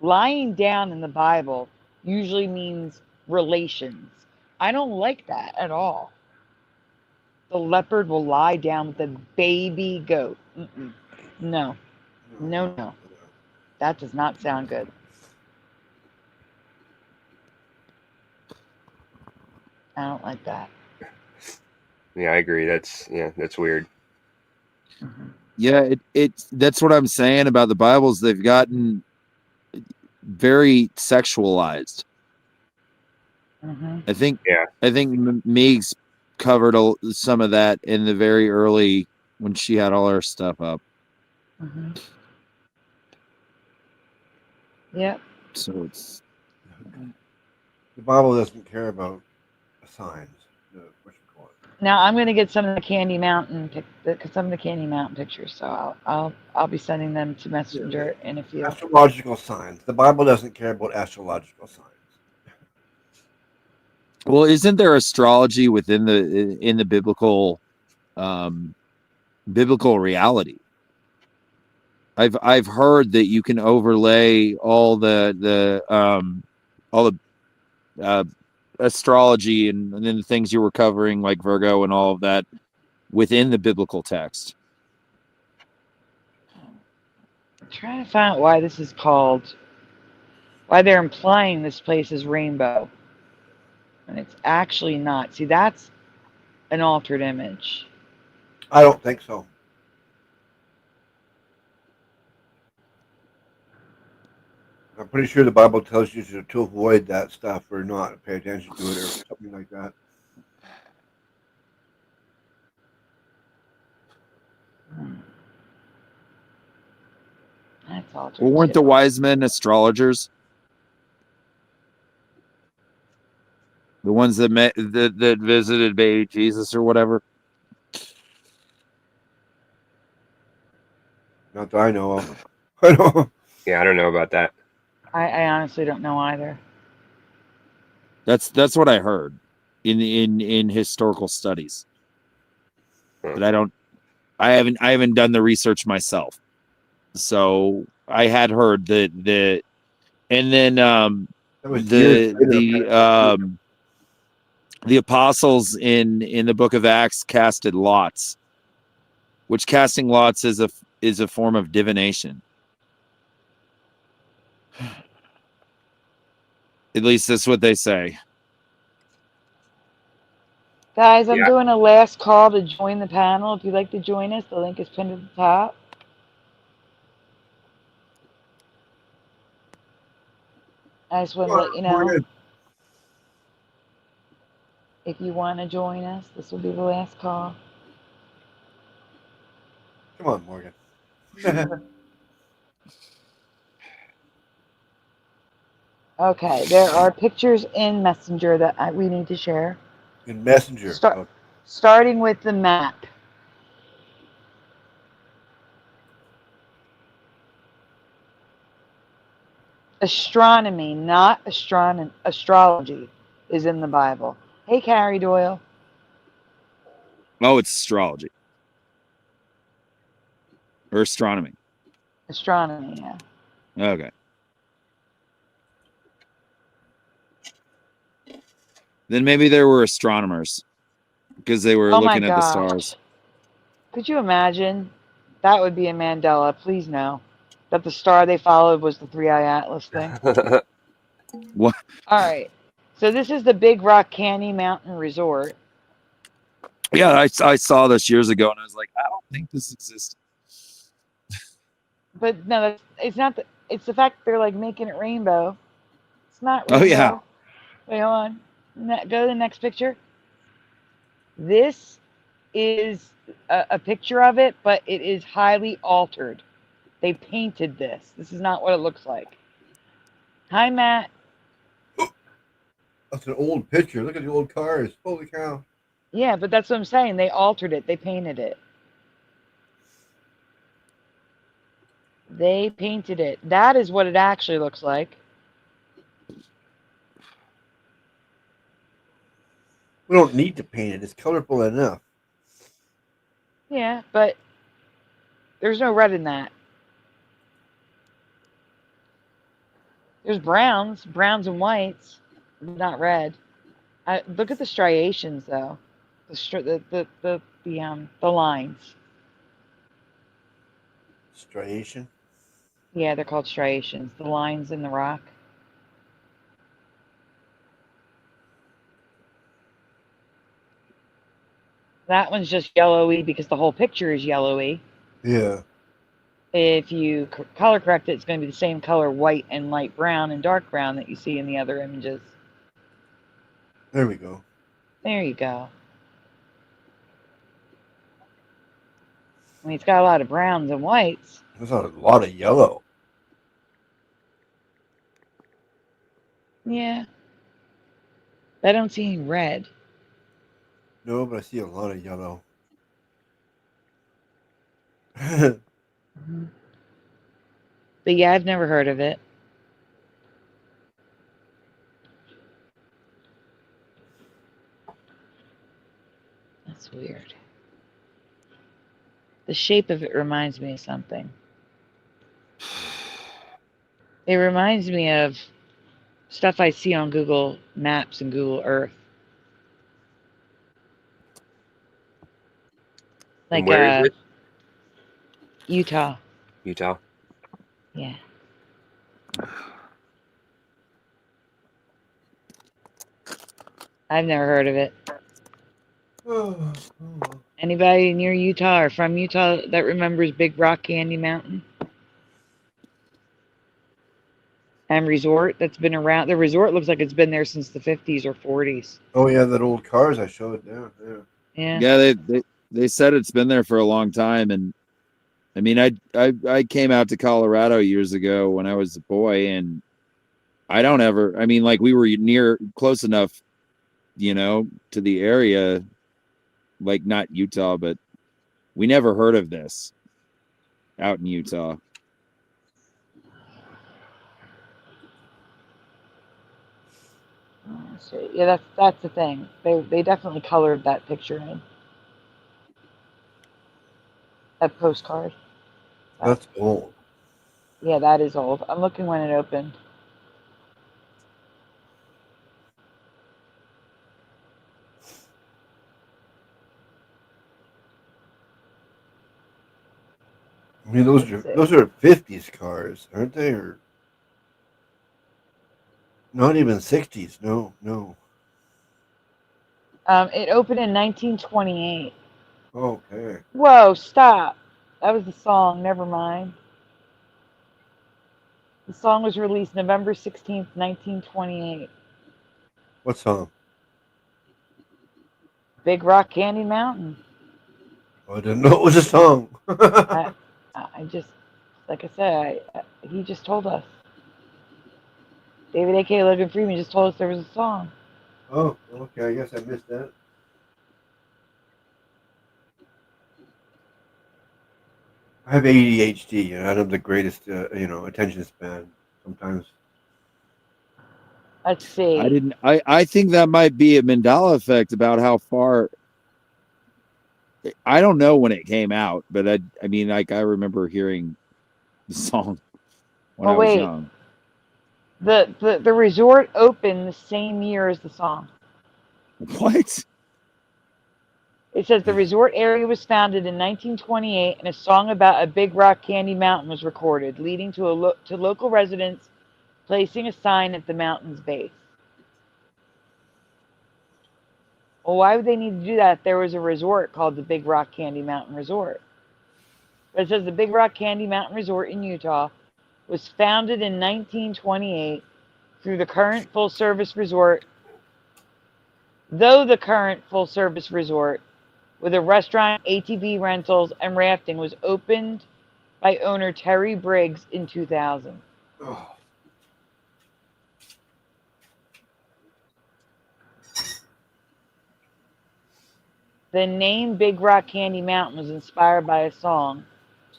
Lying down in the Bible usually means relations. I don't like that at all. The leopard will lie down with the baby goat. No. No. That does not sound good. I don't like that. Yeah, I agree. That's weird. Yeah, that's what I'm saying about the Bibles. They've gotten very sexualized. I think Meigs covered some of that in the very early when she had all her stuff up. Yep. So it's the Bible doesn't care about signs. Now I'm going to get some of the Candy Mountain pictures. So I'll be sending them to Messenger in a few. Astrological signs. The Bible doesn't care about astrological signs. Well, isn't there astrology within the biblical reality? I've heard that you can overlay all the astrology and then the things you were covering, like Virgo and all of that, within the biblical text. I'm trying to find out why this is called, why they're implying this place is rainbow. And it's actually not. See, that's an altered image. I don't think so. I'm pretty sure the Bible tells you to avoid that stuff or not pay attention to it or something like that. That's altered. Well, weren't the wise men astrologers? The ones that that visited baby Jesus or whatever? Not that I know of. I don't. Yeah, I don't know about that. I honestly don't know either. That's what I heard in historical studies. But I haven't done the research myself. So I had heard that and then the apostles in the book of Acts casted lots, which casting lots is a form of divination. At least that's what they say. Guys, I'm Yeah. doing a last call to join the panel. If you'd like to join us, the link is pinned at the top. I just want to let you know, if you want to join us, this will be the last call. Come on, Morgan. Okay, there are pictures in Messenger that we need to share. In Messenger. Okay. Starting with the map. Astronomy, not astrology, is in the Bible. Hey, Carrie Doyle. Oh, it's astrology or astronomy. Astronomy, yeah. Okay. Then maybe there were astronomers because they were Oh my looking at the gosh. stars. Could you imagine? That would be a Mandela. Please no. That the star they followed was the 3-eye Atlas thing. What? All right. So this is the Big Rock Candy Mountain Resort. Yeah, I saw this years ago, and I was like, I don't think this exists. But no, it's not. It's the fact they're like making it rainbow. It's not rainbow. Oh yeah. Wait, hold on. Go to the next picture. This is a picture of it, but it is highly altered. They painted this. This is not what it looks like. Hi, Matt. That's an old picture. Look at the old cars. Holy cow. Yeah, but that's what I'm saying. They altered it. They painted it. They painted it. That is what it actually looks like. We don't need to paint it. It's colorful enough. Yeah, but there's no red in that. There's browns and whites, but not red. Look at the striations though. The lines. Striation. Yeah, they're called striations. The lines in the rock. That one's just yellowy because the whole picture is yellowy. Yeah. If you color correct it, it's going to be the same color, white and light brown and dark brown, that you see in the other images. There we go. There you go. I mean, it's got a lot of browns and whites. There's a lot of yellow. Yeah. I don't see any red. No, but I see a lot of yellow. Mm-hmm. But yeah, I've never heard of it. That's weird. The shape of it reminds me of something. It reminds me of stuff I see on Google Maps and Google Earth. And Like where is it? Utah. Utah. Yeah. I've never heard of it. Anybody near Utah or from Utah that remembers Big Rock Candy Mountain and resort that's been around? The resort looks like it's been there since the 50s or 40s. Oh yeah, that old cars I showed there. Yeah. Yeah, they said it's been there for a long time, and I mean, I came out to Colorado years ago when I was a boy, and I don't ever. I mean, like we were close enough, to the area, like not Utah, but we never heard of this out in Utah. Yeah, that's the thing. They definitely colored that picture in. That postcard. That's old. Yeah, that is old. I'm looking when it opened. I mean, those are 50s cars, aren't they? Or not even 60s. No, no. It opened in 1928. Okay. Whoa, stop. That was the song. Never mind. The song was released November 16th, 1928. What song? Big Rock Candy Mountain. Oh, I didn't know it was a song. I just, like I said, he just told us. David A.K. Logan Freeman just told us there was a song. Oh, okay. I guess I missed that. I have ADHD, and I don't have the greatest, attention span sometimes. Let's see. I think that might be a Mandela effect about how far. I don't know when it came out, but I mean, like I remember hearing the song when I was young. The resort opened the same year as the song. What? It says the resort area was founded in 1928, and a song about a Big Rock Candy Mountain was recorded, leading to local residents placing a sign at the mountain's base. Well, why would they need to do that if there was a resort called the Big Rock Candy Mountain Resort? But it says the Big Rock Candy Mountain Resort in Utah was founded in 1928 through the current full-service resort, with a restaurant, ATV rentals, and rafting, was opened by owner Terry Briggs in 2000. Oh. The name Big Rock Candy Mountain was inspired by a song,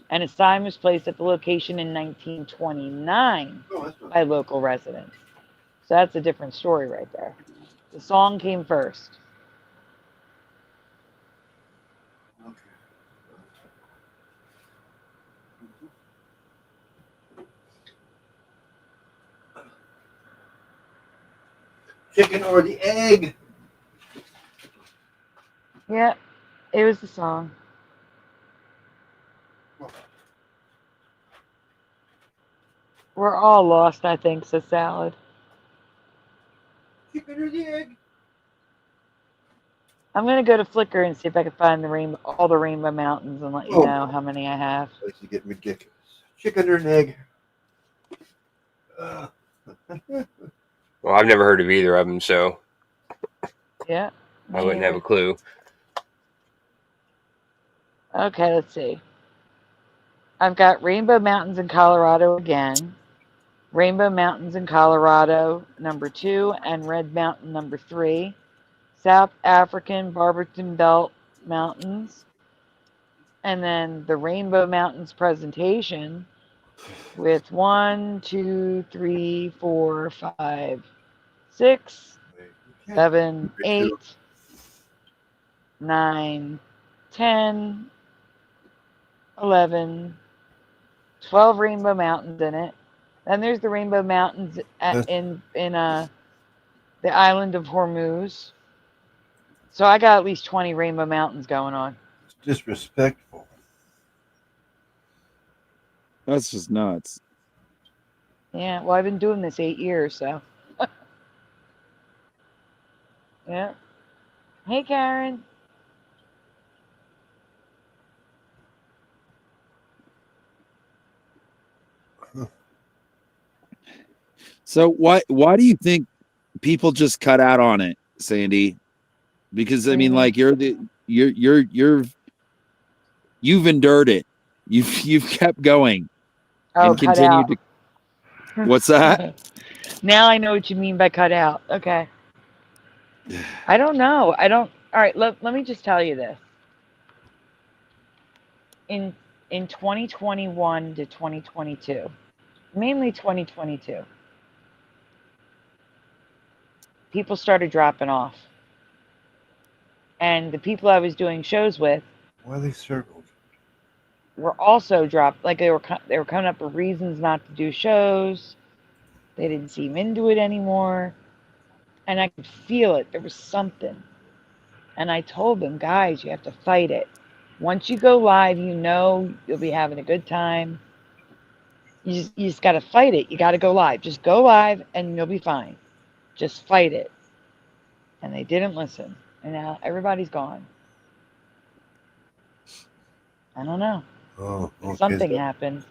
and a sign was placed at the location in 1929 by local residents. So that's a different story right there. The song came first. Chicken or the egg? Yeah, it was the song. We're all lost, I think, says Salad. Chicken or the egg? I'm going to go to Flickr and see if I can find all the Rainbow Mountains and let you know how many I have. This is getting ridiculous. Chicken or an egg? Well, I've never heard of either of them, so Yeah. I wouldn't have a clue. Okay, let's see. I've got Rainbow Mountains in Colorado again. Rainbow Mountains in Colorado, number 2, and Red Mountain, number 3. South African Barberton Belt Mountains. And then the Rainbow Mountains presentation with 1, 2, 3, 4, 5, 6, 7, 8, 9, 10, 11, 12 Rainbow Mountains in it. Then there's the Rainbow Mountains in the island of Hormuz. So I got at least 20 Rainbow Mountains going on. It's disrespectful. That's just nuts. Yeah, well, I've been doing this 8 years, so. Yeah. Hey, Karen. So why do you think people just cut out on it, Sandy? Because I mean, like you've endured it. You've kept going and continued to. What's that? Now I know what you mean by cut out. Okay. I don't know. All right, let me just tell you this. In 2021 to 2022, mainly 2022, people started dropping off. And the people I was doing shows with, why are they circled? Were also dropped. Like they were coming up with reasons not to do shows. They didn't seem into it anymore, and I could feel it. There was something, and I told them, guys, you have to fight it. Once you go live, you know you'll be having a good time. You just got to fight it. You got to go live. Just go live and you'll be fine. Just fight it. And they didn't listen. And now everybody's gone. I don't know. Oh, okay. Something happened.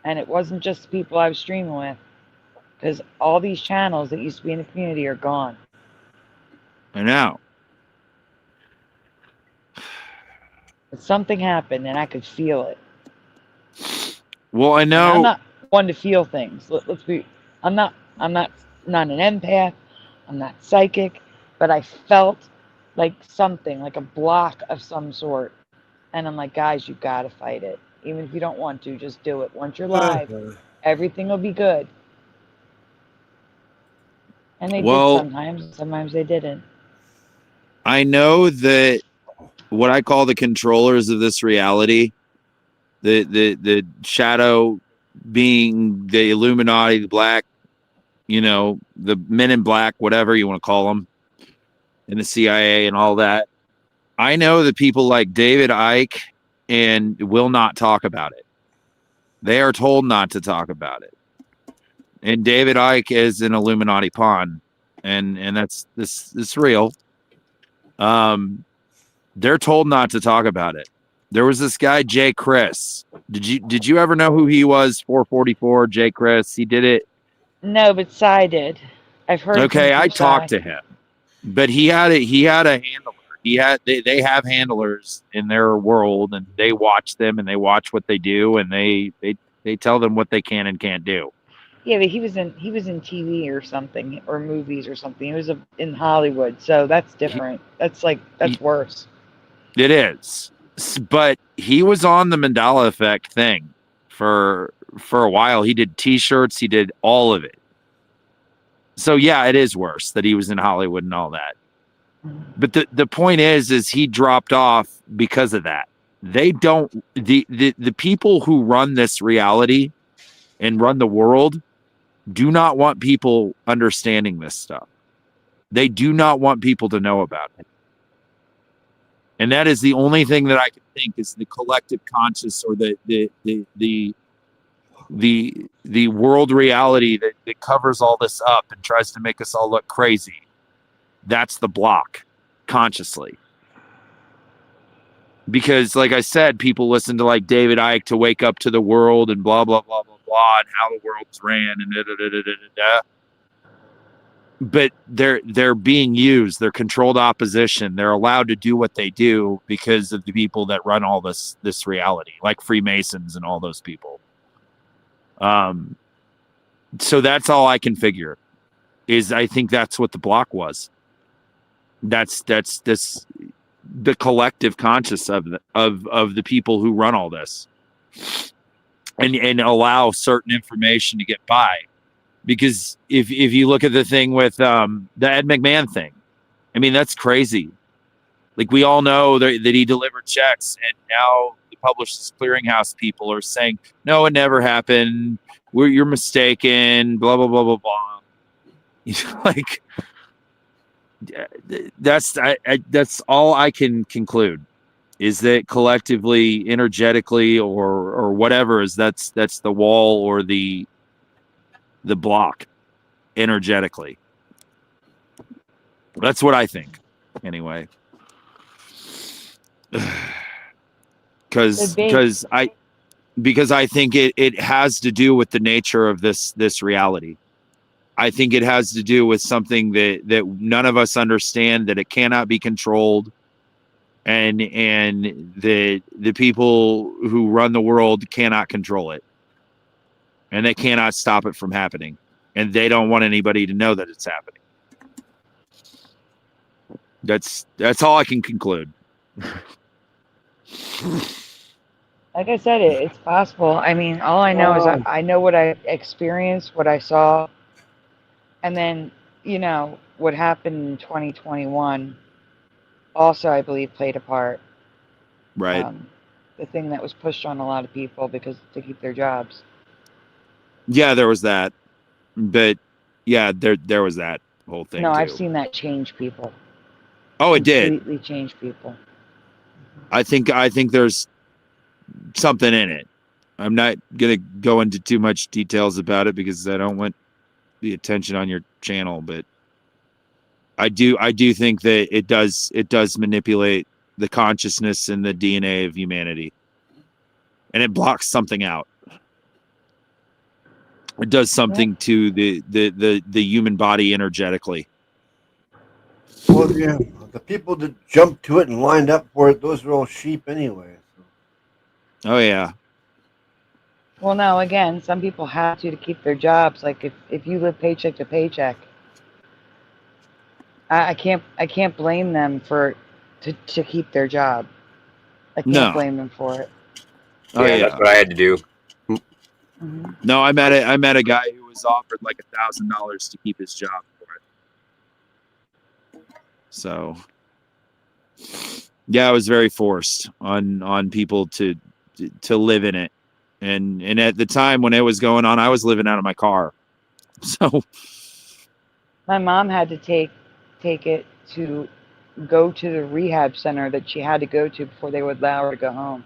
And it wasn't just the people I was streaming with. Because all these channels that used to be in the community are gone. I know. But something happened and I could feel it. Well, I And know. I'm not one to feel things. Let's be. I'm not an empath. I'm not psychic. But I felt like something, like a block of some sort. And I'm like, guys, you gotta fight it. Even if you don't want to, just do it. Once you're live, everything will be good. And they did sometimes. Sometimes they didn't. I know that what I call the controllers of this reality, the shadow being the Illuminati, the black, the men in black, whatever you want to call them, and the CIA and all that. I know that people like David Icke and will not talk about it. They are told not to talk about it. And David Icke is an Illuminati pawn, and that's real. They're told not to talk about it. There was this guy, Jay Chris. Did you ever know who he was? 444, Jay Chris. He did it. No, but Cy did. I've heard. Okay, I talked to him, but he had a handler. They have handlers in their world, and they watch them and they watch what they do, and they tell them what they can and can't do. Yeah, but he was in TV or something, or movies or something. He was in Hollywood, so that's different. That's worse. It is, but he was on the Mandela effect thing for a while. He did T-shirts. He did all of it. So yeah, it is worse that he was in Hollywood and all that. But the point is he dropped off because of that. They don't, the people who run this reality and run the world do not want people understanding this stuff. They do not want people to know about it. And that is the only thing that I can think is the collective conscious, or the world reality that covers all this up and tries to make us all look crazy. That's the block, consciously. Because, like I said, people listen to like David Icke to wake up to the world and blah, blah, blah, blah, blah, and how the world's ran and da. But they're being used. They're controlled opposition. They're allowed to do what they do because of the people that run all this reality, like Freemasons and all those people. So that's all I can figure. Is I think that's what the block was. That's the collective conscious of the people who run all this, and allow certain information to get by. Because if you look at the thing with the Ed McMahon thing, I mean, that's crazy. Like, we all know that he delivered checks, and now the Publishers Clearinghouse people are saying, no, it never happened. You're mistaken. Blah blah blah blah blah. Like, that's all I can conclude, is that collectively, energetically, or whatever, is that's the wall or the block energetically. That's what I think, anyway. Because I think it has to do with the nature of this reality. I think it has to do with something that none of us understand, that it cannot be controlled, and the people who run the world cannot control it, and they cannot stop it from happening, and they don't want anybody to know that it's happening. That's all I can conclude. Like I said, it's possible. I mean, all I know is I know what I experienced, what I saw. And then, what happened in 2021 also, I believe, played a part. Right. The thing that was pushed on a lot of people to keep their jobs. Yeah, there was that. But, yeah, there was that whole thing, No, too. I've seen that change people. Oh, it did? Completely change people. I think there's something in it. I'm not gonna go into too much details about it because I don't want the attention on your channel, but I do think that it does manipulate the consciousness and the DNA of humanity, and it blocks something out. It does something to the human body energetically. Well, yeah, the people that jumped to it and lined up for it, those are all sheep anyway. So. Oh yeah. Well, no, again, some people have to keep their jobs. Like if you live paycheck to paycheck, I can't blame them to keep their job. I can't blame them for it. Oh yeah, that's what I had to do. Mm-hmm. No, I met a guy who was offered like $1,000 to keep his job for it. So yeah, it was very forced on people to live in it. And at the time when it was going on, I was living out of my car. So My mom had to take it to go to the rehab center that she had to go to before they would allow her to go home.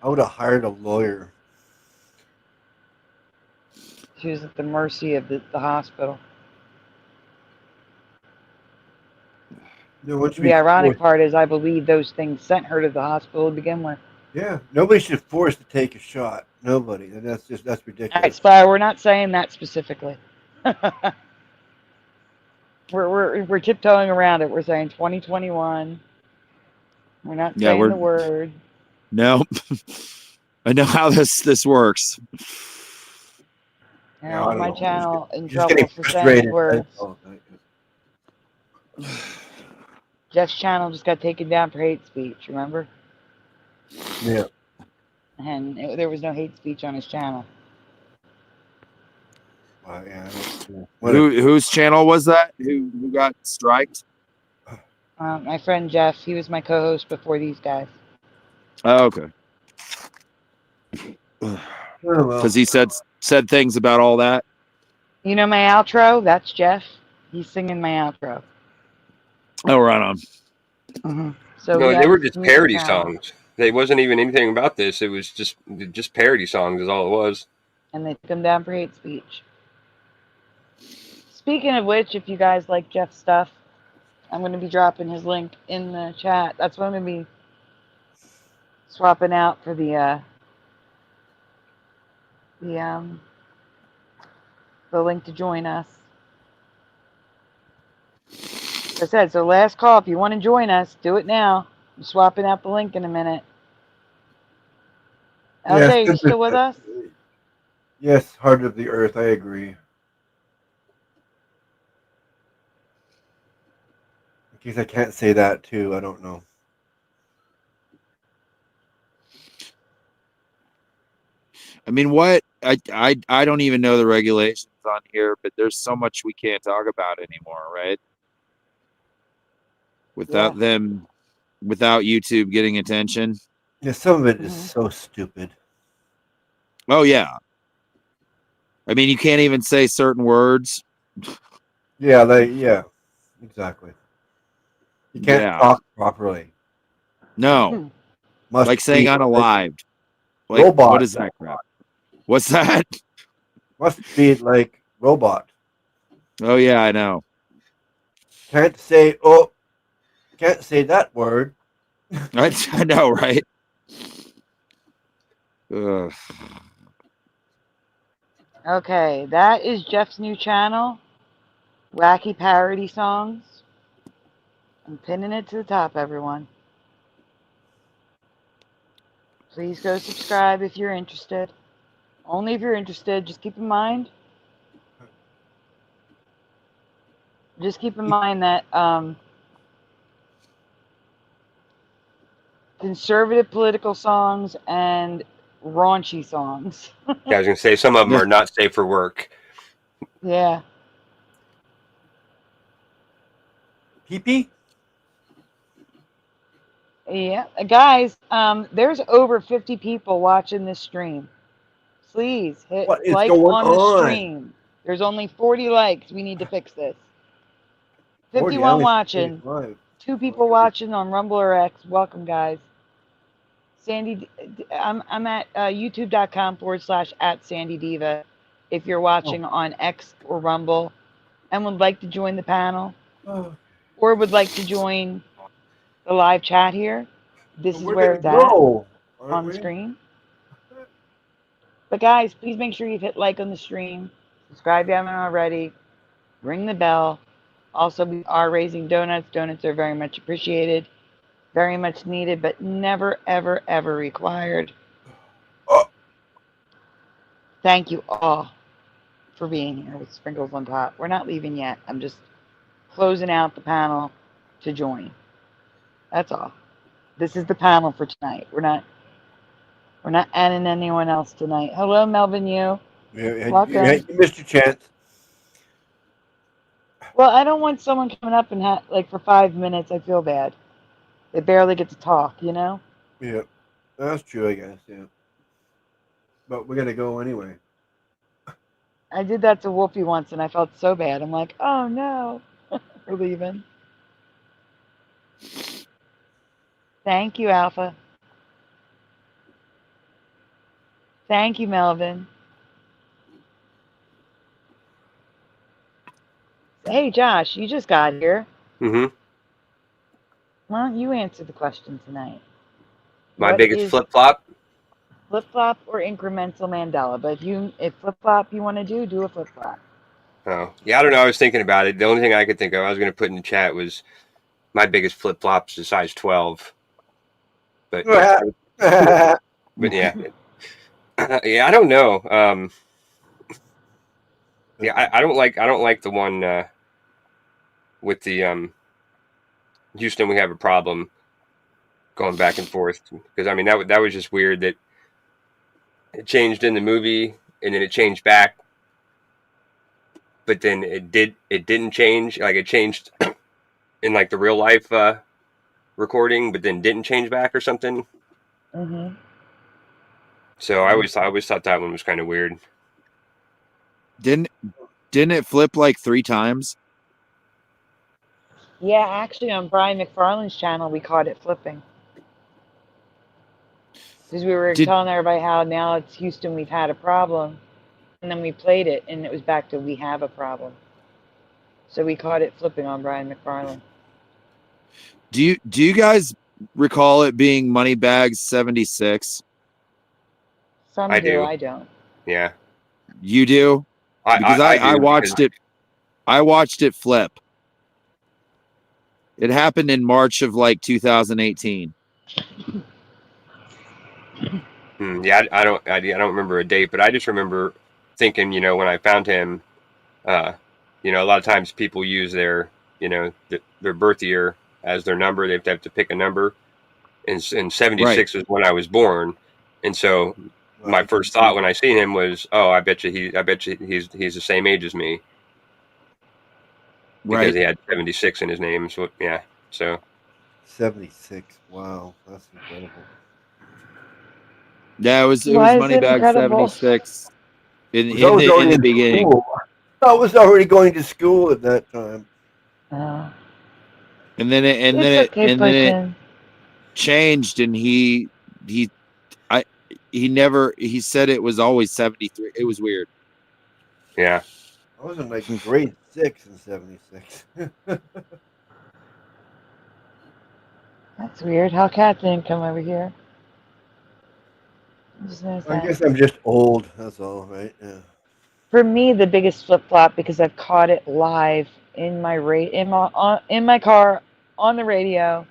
I would have hired a lawyer. She was at the mercy of the hospital. The ironic part is I believe those things sent her to the hospital to begin with. Yeah, nobody should force to take a shot. Nobody. And that's ridiculous. All right, Spy, we're not saying that specifically. we're tiptoeing around it. We're saying 2021. We're not saying the word. No. I know how this works. And on my channel in trouble for saying words. Jeff's channel just got taken down for hate speech, remember? Yeah. And there was no hate speech on his channel. Yeah. Whose channel was that? Who got striked? My friend Jeff. He was my co-host before these guys. Oh, okay. Because he said things about all that. You know my outro? That's Jeff. He's singing my outro. Oh, right on. Mm-hmm. So no, they were just parody songs. They wasn't even anything about this. It was just parody songs is all it was. And they took him down for hate speech. Speaking of which, if you guys like Jeff's stuff, I'm going to be dropping his link in the chat. That's what I'm going to be swapping out for the link to join us. Like I said, so last call. If you want to join us, do it now. I'm swapping out the link in a minute. LJ, you still with us? Yes, Heart of the Earth. I agree. In case I can't say that too, I don't know. I mean, what I don't even know the regulations on here, but there's so much we can't talk about anymore, right? Without YouTube getting attention. Yeah, some of it is so stupid. Oh yeah. I mean, you can't even say certain words. Yeah, exactly. You can't talk properly. No. Like saying unalived. Like, robot. What is that crap? What's that? Must be like robot. Oh yeah, I know. Can't say that word. I know, right? Ugh. Okay, that is Jeff's new channel, Wacky Parody Songs. I'm pinning it to the top, everyone. Please go subscribe if you're interested. Only if you're interested. Just keep in mind that conservative political songs and raunchy songs. Yeah, I was gonna say some of them are not safe for work. Yeah. Pee-pee? Yeah, guys, there's over 50 people watching this stream. Please hit like on the stream. There's only 40 likes. We need to fix this. 51 watching. 2 people watching on Rumble or X. Welcome, guys. Sandy, I'm at youtube.com/@Sandy Diva. If you're watching on X or Rumble and would like to join the panel or would like to join the live chat here, this is where it's at on the screen. But guys, please make sure you hit like on the stream, subscribe if you haven't already, ring the bell. Also, we are raising donuts. Donuts are very much appreciated, very much needed, but never, ever, ever required. Thank you all for being here with sprinkles on top. We're not leaving yet. I'm just closing out the panel to join. That's all. This is the panel for tonight. We're not adding anyone else tonight. Hello, Melvin. You welcome. You missed your chance. Well, I don't want someone coming up and like for 5 minutes. I feel bad. They barely get to talk, you know. Yeah, that's true. I guess. Yeah, but we're gonna go anyway. I did that to Wolfie once, and I felt so bad. I'm like, oh no, we're leaving. Thank you, Alpha. Thank you, Melvin. Hey, Josh, you just got here. Mm-hmm. Why don't you answer the question tonight? My What biggest is flip flop. flip flop or incremental Mandela? But if flip flop you want to do a flip flop. Oh, yeah, I don't know. I was thinking about it. The only thing I could think of I was going to put in the chat was my biggest flip flops is size 12. But yeah, but yeah, yeah, I don't know. Yeah, I don't like the one with the Houston. We have a problem going back and forth because I mean that was just weird that it changed in the movie and then it changed back, but then it didn't change. Like it changed in like the real life recording, but then didn't change back or something. Mm-hmm. So I always thought that one was kind of weird. Didn't it flip like 3 times? Yeah, actually, on Brian McFarlane's channel, we caught it flipping. Because we were telling everybody how now it's Houston, we've had a problem. And then we played it, and it was back to we have a problem. So we caught it flipping on Brian McFarlane. Do you guys recall it being Moneybags 76? Some I do, do. I don't. Yeah. You do? Because I watched it. I watched it flip. It happened in March of like 2018. Yeah, I don't remember a date, but I just remember thinking, you know, when I found him, you know, a lot of times people use their, you know, their birth year as their number. They have to pick a number, and 76 was when I was born, and so my first thought when I seen him was, oh, I bet you he's the same age as me, because he had 76 in his name. So yeah, so 76. Wow, that's incredible. Yeah, it was Moneybags 76 in the beginning. I was already going to school at that time. And then it changed, and he said it was always 73. It was weird. Yeah. I was in like grade 6 in 76. That's weird. How Cat didn't come over here. I guess I'm just old. That's all, right? Yeah. For me, the biggest flip flop, because I've caught it live in my in my car on the radio.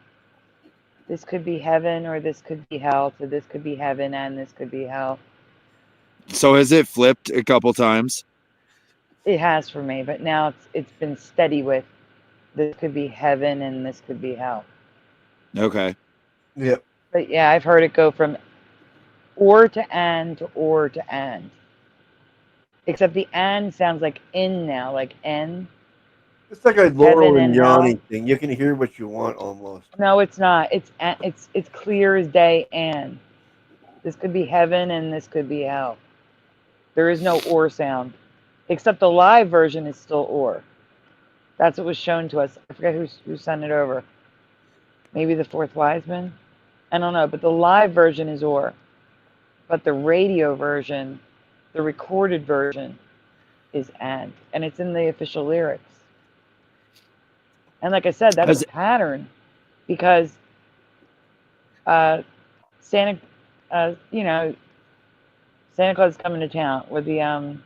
This could be heaven or this could be hell. So this could be heaven and this could be hell. So has it flipped a couple times? It has for me, but now it's been steady with this could be heaven and this could be hell. Okay. Yep. But yeah, I've heard it go from or to and to or to and. Except the and sounds like in now, like N. It's like a Laurel and Yanni thing. You can hear what you want almost. No, it's not. It's clear as day. And this could be heaven and this could be hell. There is no or sound, except the live version is still or. That's what was shown to us. I forget who sent it over. maybe the fourth wise man. I don't know, but the live version is or. But the radio version, the recorded version, is and it's in the official lyrics. And like I said, that's a pattern because Santa, Santa Claus is coming to town with the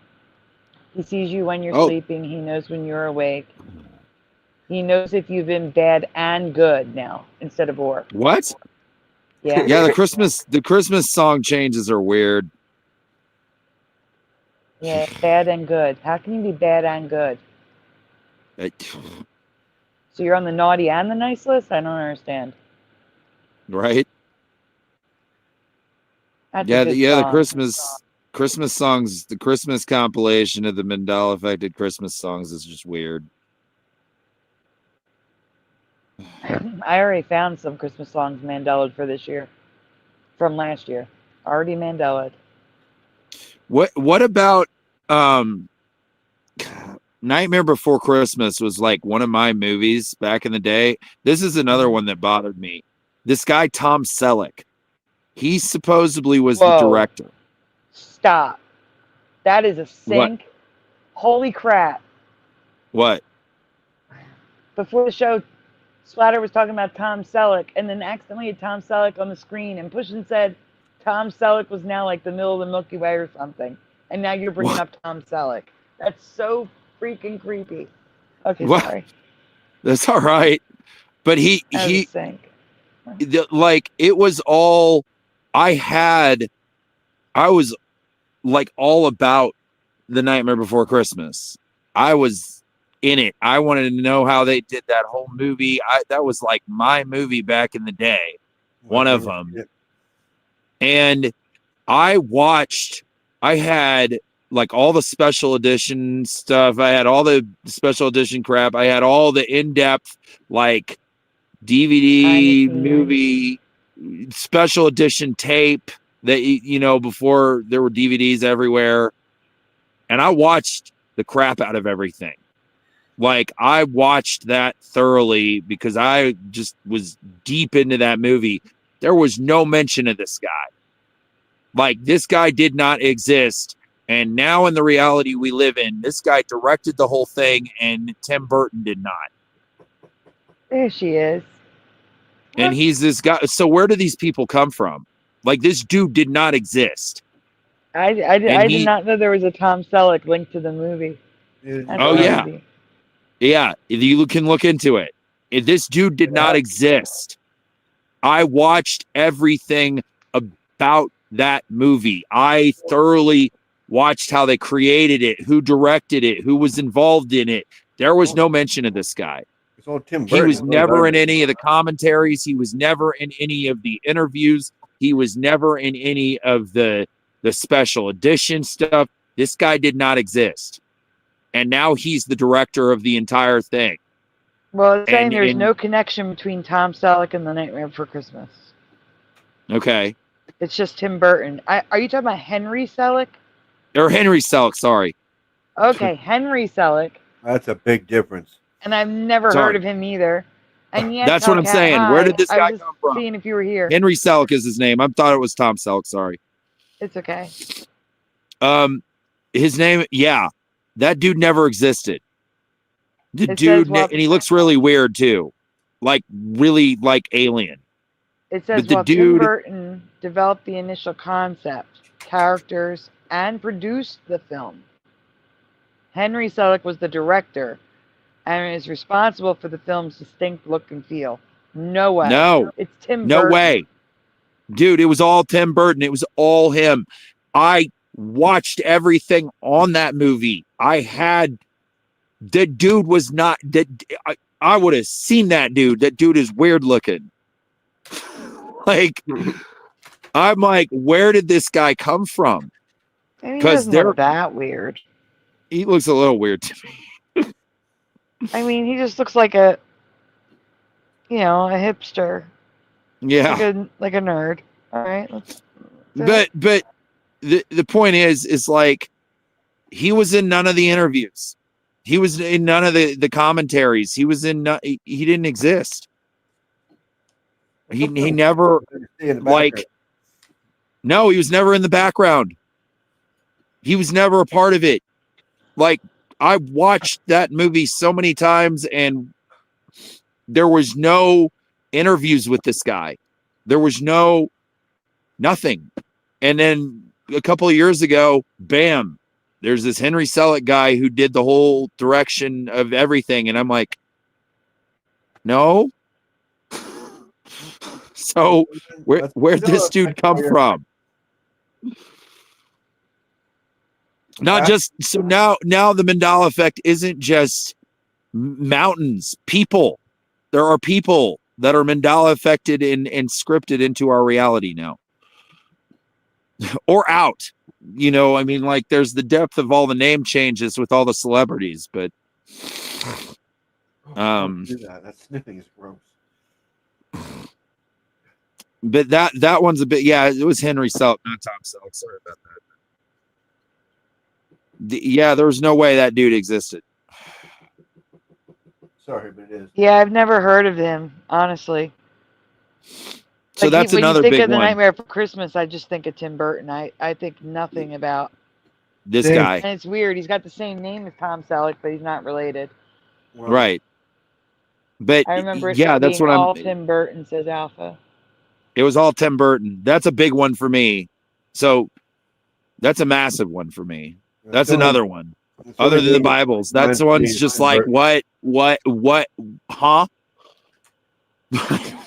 he sees you when you're sleeping. He knows when you're awake. He knows if you've been bad and good now instead of or. What? Yeah. Yeah, the Christmas song changes are weird. Yeah, bad and good. How can you be bad and good? So you're on the naughty and the nice list? I don't understand. Right? That's the Christmas songs, the Christmas compilation of the Mandela affected Christmas songs is just weird. I already found some Christmas songs Mandela'd for this year. From last year. Already Mandela'd. What about Nightmare Before Christmas was like one of my movies back in the day. This is another one that bothered me. This guy Tom Selleck. He supposedly was the director. Stop. That is a sink. What? Holy crap. What? Before the show, Splatter was talking about Tom Selleck and then accidentally had Tom Selleck on the screen and Pushin said Tom Selleck was now like the middle of the Milky Way or something. And now you're bringing up Tom Selleck. That's so freaking creepy. Okay, sorry. That's all right. But he like it was all I was like all about the Nightmare Before Christmas. I was in it. I wanted to know how they did that whole movie. That was like my movie back in the day. One of them. And I had like all the special edition stuff. I had all the special edition crap. I had all the in-depth like DVD movie special edition tape that, before there were DVDs everywhere. And I watched the crap out of everything. Like I watched that thoroughly because I just was deep into that movie. There was no mention of this guy. Like this guy did not exist. And now in the reality we live in, this guy directed the whole thing and Tim Burton did not. There she is. And he's this guy. So where do these people come from? Like this dude did not exist. I did not know there was a Tom Selleck linked to the movie. Yeah. Yeah, you can look into it. This dude did not exist. I watched everything about that movie. I thoroughly watched how they created it, who directed it, who was involved in it. There was no mention of this guy. It's all Tim Burton. He was never in any of the commentaries. He was never in any of the interviews. He was never in any of the special edition stuff. This guy did not exist. And now he's the director of the entire thing. Well, it's saying there's no connection between Tom Selleck and The Nightmare Before Christmas. Okay. It's just Tim Burton. Are you talking about Henry Selleck? Or Henry Selleck, sorry. Okay, Henry Selleck. That's a big difference. And I've never heard of him either. And yet, that's what I'm saying. Where did this guy come from? Seeing if you were here. Henry Selleck is his name. I thought it was Tom Selleck, sorry. It's okay. His name, yeah. That dude never existed. And he looks really weird too. Like really like alien. It says Tim Burton developed the initial concept, characters, and produced the film. Henry Selleck was the director and is responsible for the film's distinct look and feel. No way. No. It's Tim Burton. No way. Dude, it was all Tim Burton. It was all him. I watched everything on that movie. That dude was not that I would have seen that dude. That dude is weird looking. Like I'm like, where did this guy come from? Because they're that weird. He looks a little weird to me. I mean, he just looks like a hipster. Yeah. Like a nerd. All right. But the point is like he was in none of the interviews. He was in none of the commentaries. He didn't exist. He never like. No, he was never in the background. He was never a part of it. Like, I watched that movie so many times, and there was no interviews with this guy. There was nothing. And then a couple of years ago, bam, there's this Henry Selick guy who did the whole direction of everything. And I'm like, no. So where'd this dude come from? Not just so now the Mandela effect isn't just mountains, people. There are people that are Mandela affected and scripted into our reality now. Or out. You know, I mean, like, there's the depth of all the name changes with all the celebrities, but that sniffing is gross. But that one's a bit, yeah, it was Henry Selick, not Tom Selleck. Sorry about that. Yeah, there was no way that dude existed. Sorry, but it is. Yeah, I've never heard of him, honestly. So like, that's another big one. When you think of one. The Nightmare Before Christmas, I just think of Tim Burton. I think nothing about this guy. And it's weird. He's got the same name as Tom Selleck, but he's not related. Well, Right. But I remember it yeah, that's being what all I'm. Tim Burton, says Alpha. It was all Tim Burton. That's a big one for me. So that's a massive one for me. That's another one. Other than the Bibles, that's one's just like, what, huh?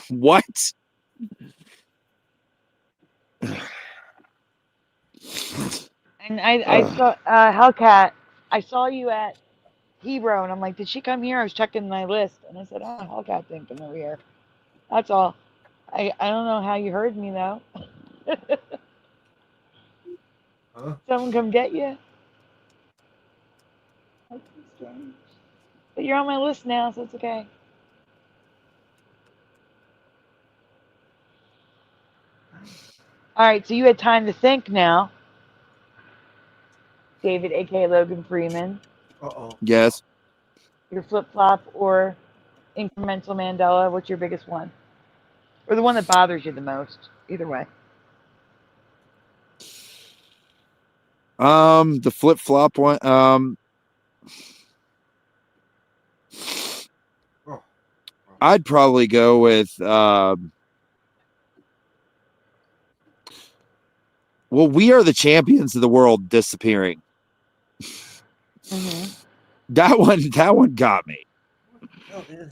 What? And I saw Hellcat. I saw you at Hebrew, and I'm like, did she come here? I was checking my list, and I said, oh, Hellcat didn't come over here. That's all. I don't know how you heard me though. Huh? Someone come get you. That's strange. But you're on my list now, so it's okay. All right, so you had time to think now. David, aka Logan Freeman. Yes. Your flip-flop or incremental Mandela, what's your biggest one? Or the one that bothers you the most? Either way. The flip-flop one. I'd probably go with well, We Are the Champions of the World disappearing. Mm-hmm. That one got me.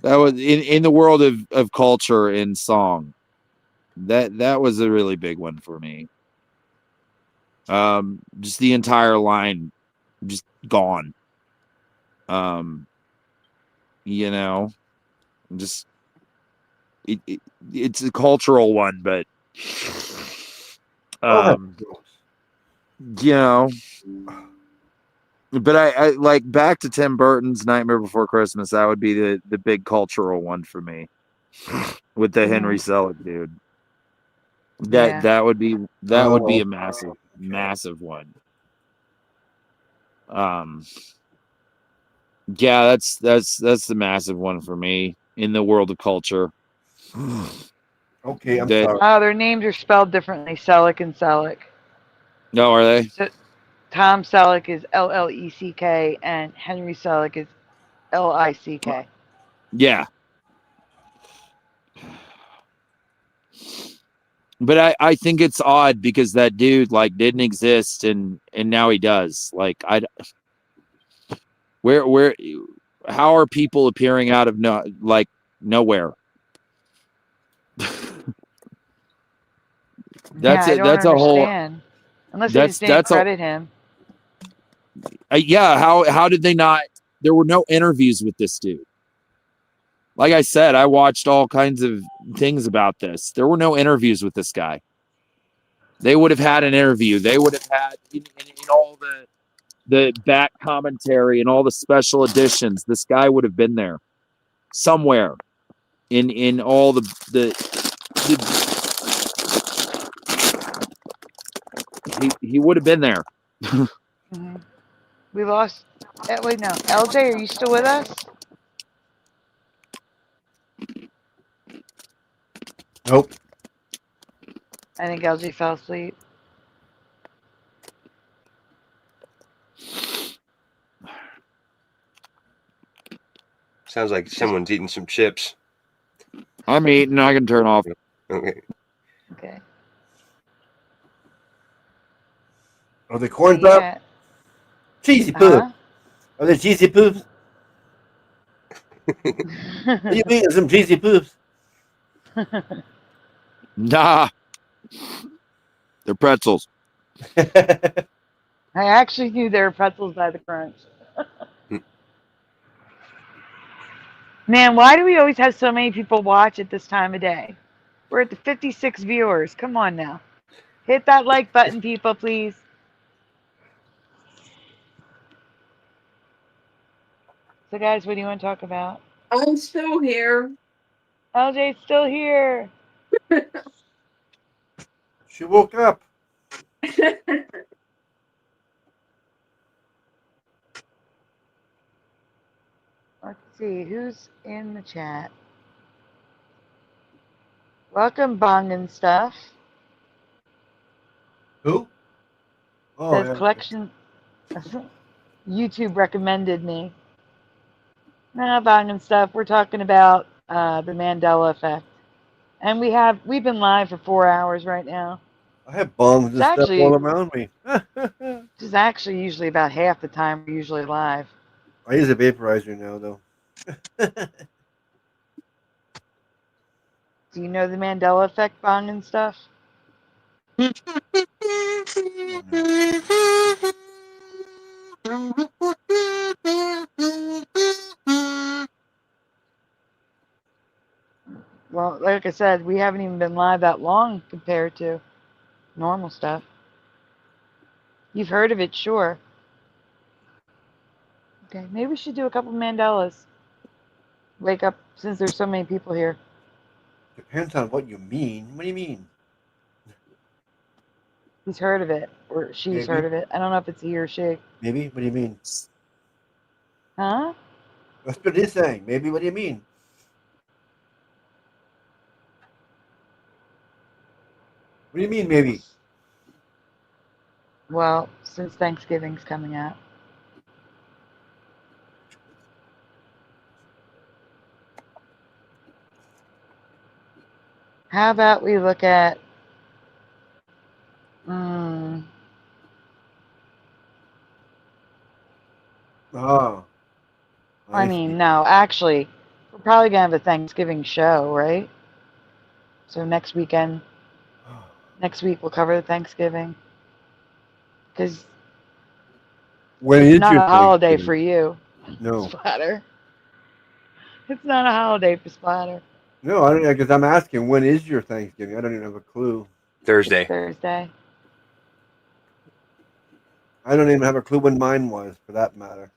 That was in the world of culture and song. That was a really big one for me. Just the entire line just gone. You know, just it's a cultural one, but you know, but I like back to Tim Burton's Nightmare Before Christmas. That would be the big cultural one for me with the Henry Selick dude. That would be a massive one. Yeah, that's the massive one for me in the world of culture. Okay, I'm sorry. Oh, their names are spelled differently. Selleck and Selleck. No, are they? So, Tom Selleck is L-L-E-C-K and Henry Selick is L-I-C-K. Yeah. But I think it's odd because that dude like didn't exist and now he does. Like where how are people appearing out of nowhere? That's I it. don't That's understand. a whole. Unless they just didn't credit him. Yeah. How did they not? There were no interviews with this dude. Like I said, I watched all kinds of things about this. There were no interviews with this guy. They would have had an interview. They would have had in all the back commentary and all the special editions. This guy would have been there somewhere in all the he would have been there. Mm-hmm. We lost. Wait, no. LJ, are you still with us? Nope. I think LG fell asleep. Sounds like someone's eating some chips. I'm eating. I can turn off. Okay. Okay. Are they corn Where you pop? at? Cheesy poops. Huh? Are they cheesy poops? Are you eating some cheesy poops? Nah. They're pretzels. I actually knew there were pretzels by the crunch. Man, why do we always have so many people watch at this time of day? We're at the 56 viewers. Come on now. Hit that like button, people, please. So, guys, what do you want to talk about? I'm still here. LJ's still here. She woke up. Let's see, who's in the chat? Welcome, Bong and Stuff. Who? Oh, Says yeah. collection. YouTube recommended me. No, Bong and Stuff. We're talking about the Mandela effect. And we've been live for 4 hours right now. I have bongs and It's stuff actually, all around me. which is actually usually about half the time we're usually live. I use a vaporizer now, though. Do you know the Mandela effect, Bong and Stuff? Well, like I said, we haven't even been live that long compared to normal stuff. You've heard of it, sure. Okay, maybe we should do a couple Mandelas. Wake up, since there's so many people here. Depends on what you mean. What do you mean? He's heard of it, or she's Maybe. heard of it. I don't know if it's he or she. Maybe? What do you mean? Huh? That's what he's saying. Maybe? What do you mean? What do you mean, maybe? Well, since Thanksgiving's coming up. How about we look at Oh. I mean, no, actually, we're probably gonna have a Thanksgiving show, right? So next week we'll cover the Thanksgiving. Because When it's is not your a holiday Thanksgiving? for you, No. Splatter. It's not a holiday for Splatter. No, I don't know, because I'm asking, when is your Thanksgiving? I don't even have a clue. Thursday. It's Thursday. I don't even have a clue when mine was, for that matter.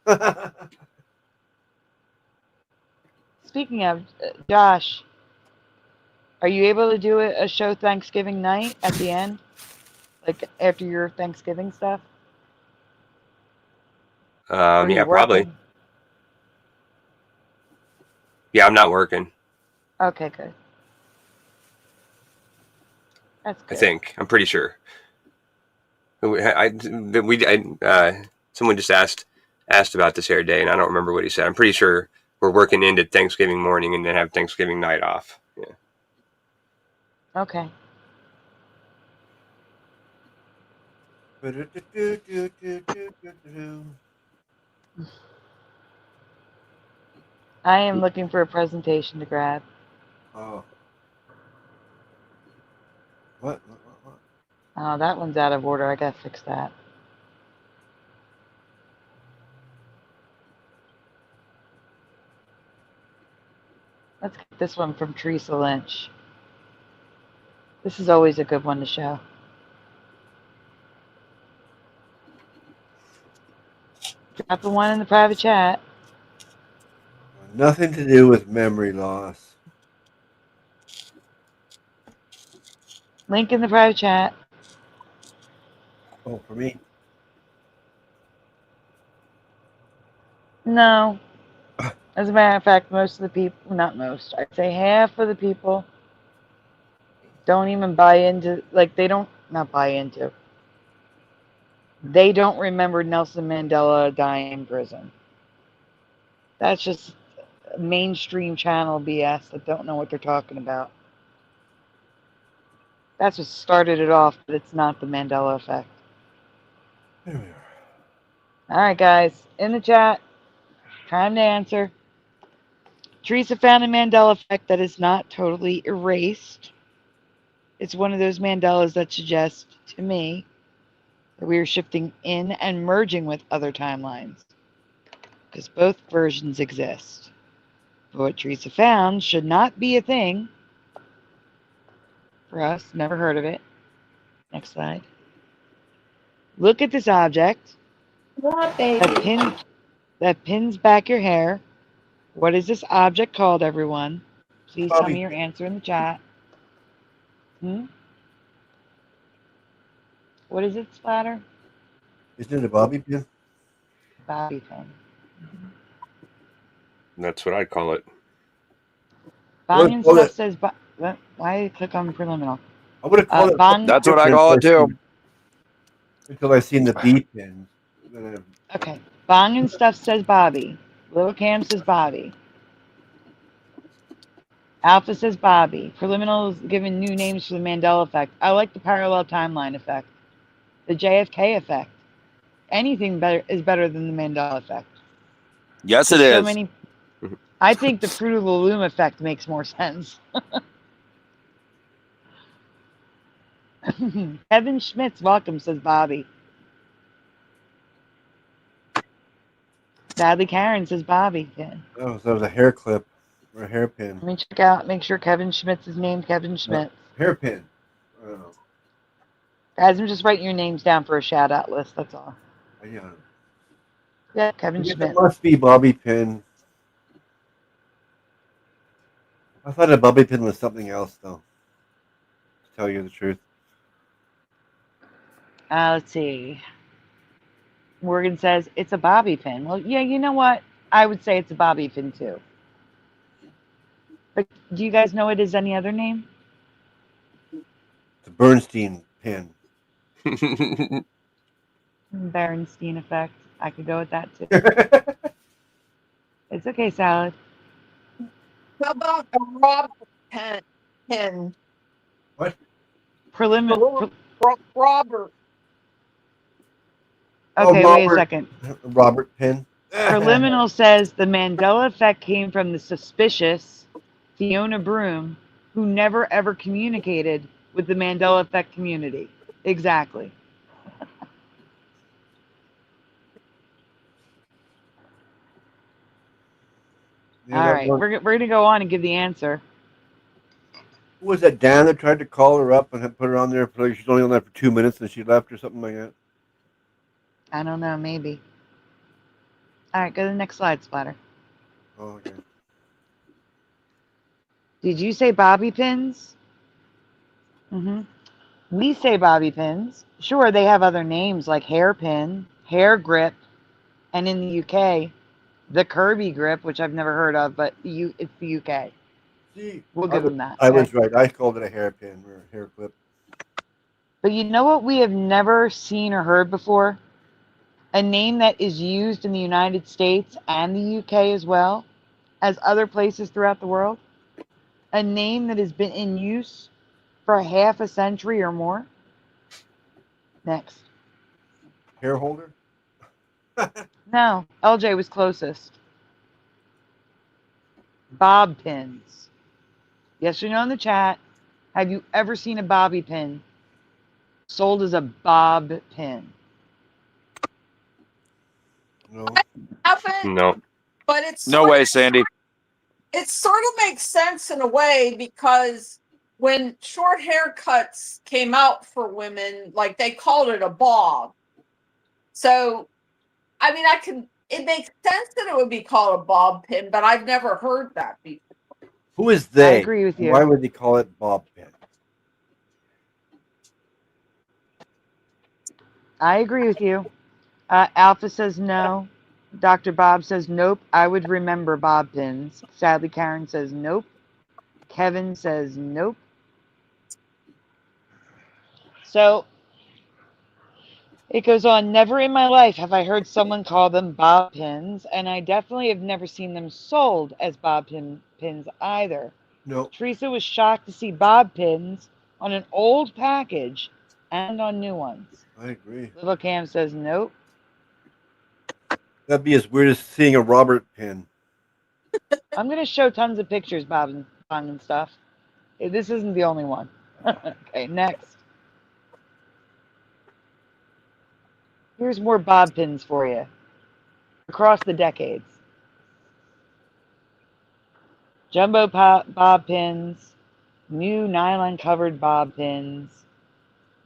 Speaking of, Josh, are you able to do a show Thanksgiving night at the end? Like after your Thanksgiving stuff? Or are you Yeah, probably. working? Yeah, I'm not working. Okay, good. That's good. I think. I'm pretty sure. Someone just asked about this the other day, and I don't remember what he said. I'm pretty sure we're working into Thanksgiving morning and then have Thanksgiving night off. Yeah. Okay. I am looking for a presentation to grab. Oh. What? Oh, that one's out of order. I gotta fix that. Let's get this one from Teresa Lynch. This is always a good one to show. Drop the one in the private chat. Nothing to do with memory loss. Link in the private chat. Oh, for me? No. As a matter of fact, most of the people, not most, I'd say half of the people don't even buy into, like, they don't, not buy into, they don't remember Nelson Mandela dying in prison. That's just mainstream channel BS that don't know what they're talking about. That's what started it off, but it's not the Mandela effect. There we are. All right, guys, in the chat, time to answer. Teresa found a Mandela effect that is not totally erased. It's one of those Mandelas that suggest to me that we are shifting in and merging with other timelines, because both versions exist. But what Teresa found should not be a thing for us. Never heard of it. Next slide. Look at this object What, baby? that pins back your hair. What is this object called, everyone? Please tell me your answer in the chat. What is it, Splatter? Isn't it a bobby pin? Bobby pin. That's what I'd call it. Bong and stuff says, why click on preliminal? I would have called it. Bong. That's what I call it too. Until I seen the B pins. Okay. Bong and stuff says Bobby. Little Cam says Bobby. Alpha says Bobby. Preliminal is giving new names for the Mandela effect. I like the parallel timeline effect. The JFK effect. Anything better is better than the Mandela effect. Yes, it There's so is. many. I think the Fruit of the Loom effect makes more sense. Kevin Schmitz, welcome, says Bobby. Sadly Karen says Bobby again. Oh, so that was a hair clip or a hairpin. Let me check out, make sure Kevin Schmitz is named Kevin Schmitz. Hairpin. I don't know. Guys, I'm just writing your names down for a shout out list, that's all. Yeah. Yeah, Kevin Schmitz. It must be bobby pin. I thought a bobby pin was something else, though. To tell you the truth. Let's see. Morgan says it's a bobby pin. Well, yeah, you know what? I would say it's a bobby pin too. But do you guys know it as any other name? The Bernstein pin. Berenstein effect. I could go with that too. It's okay, Salad. How about a Robert pin? What? Preliminary. Robert. Okay, wait a second. Robert pin. Preliminal says the Mandela effect came from the suspicious Fiona Broom, who never ever communicated with the Mandela effect community. Exactly. Yeah, all right, we're going to go on and give the answer. Who was that, Dan, that tried to call her up and put her on there? For, like, she's only on there for 2 minutes and she left or something like that? I don't know, maybe. All right, go to the next slide, Splatter. Oh, okay. Did you say bobby pins? We say bobby pins. Sure, they have other names like hairpin, hair grip, and in the UK, the Kirby grip, which I've never heard of, but it's the UK. See, we'll give them that. I was right. I called it a hairpin or a hair clip. But you know what we have never seen or heard before? A name that is used in the United States and the UK as well as other places throughout the world. A name that has been in use for half a century or more. Next. Hair holder? No, LJ was closest. Bob pins. Yes or no in the chat. Have you ever seen a bobby pin sold as a bob pin? No. No. But it's no way, Sandy. It sort of makes sense in a way because when short haircuts came out for women, like they called it a bob. So, I mean, it makes sense that it would be called a bob pin, but I've never heard that before. Who is they? I agree with you. Why would they call it bob pin? I agree with you. Alpha says no. Dr. Bob says nope. I would remember bob pins. Sadly, Karen says nope. Kevin says nope. So it goes on, never in my life have I heard someone call them bob pins, and I definitely have never seen them sold as bob pins either. No, Teresa was shocked to see bob pins on an old package and on new ones. I agree. Little Cam says nope. That'd be as weird as seeing a Robert pin. I'm going to show tons of pictures, Bob and stuff. This isn't the only one. Okay, next. Here's more bob pins for you across the decades. Jumbo bob pins, new nylon covered bob pins,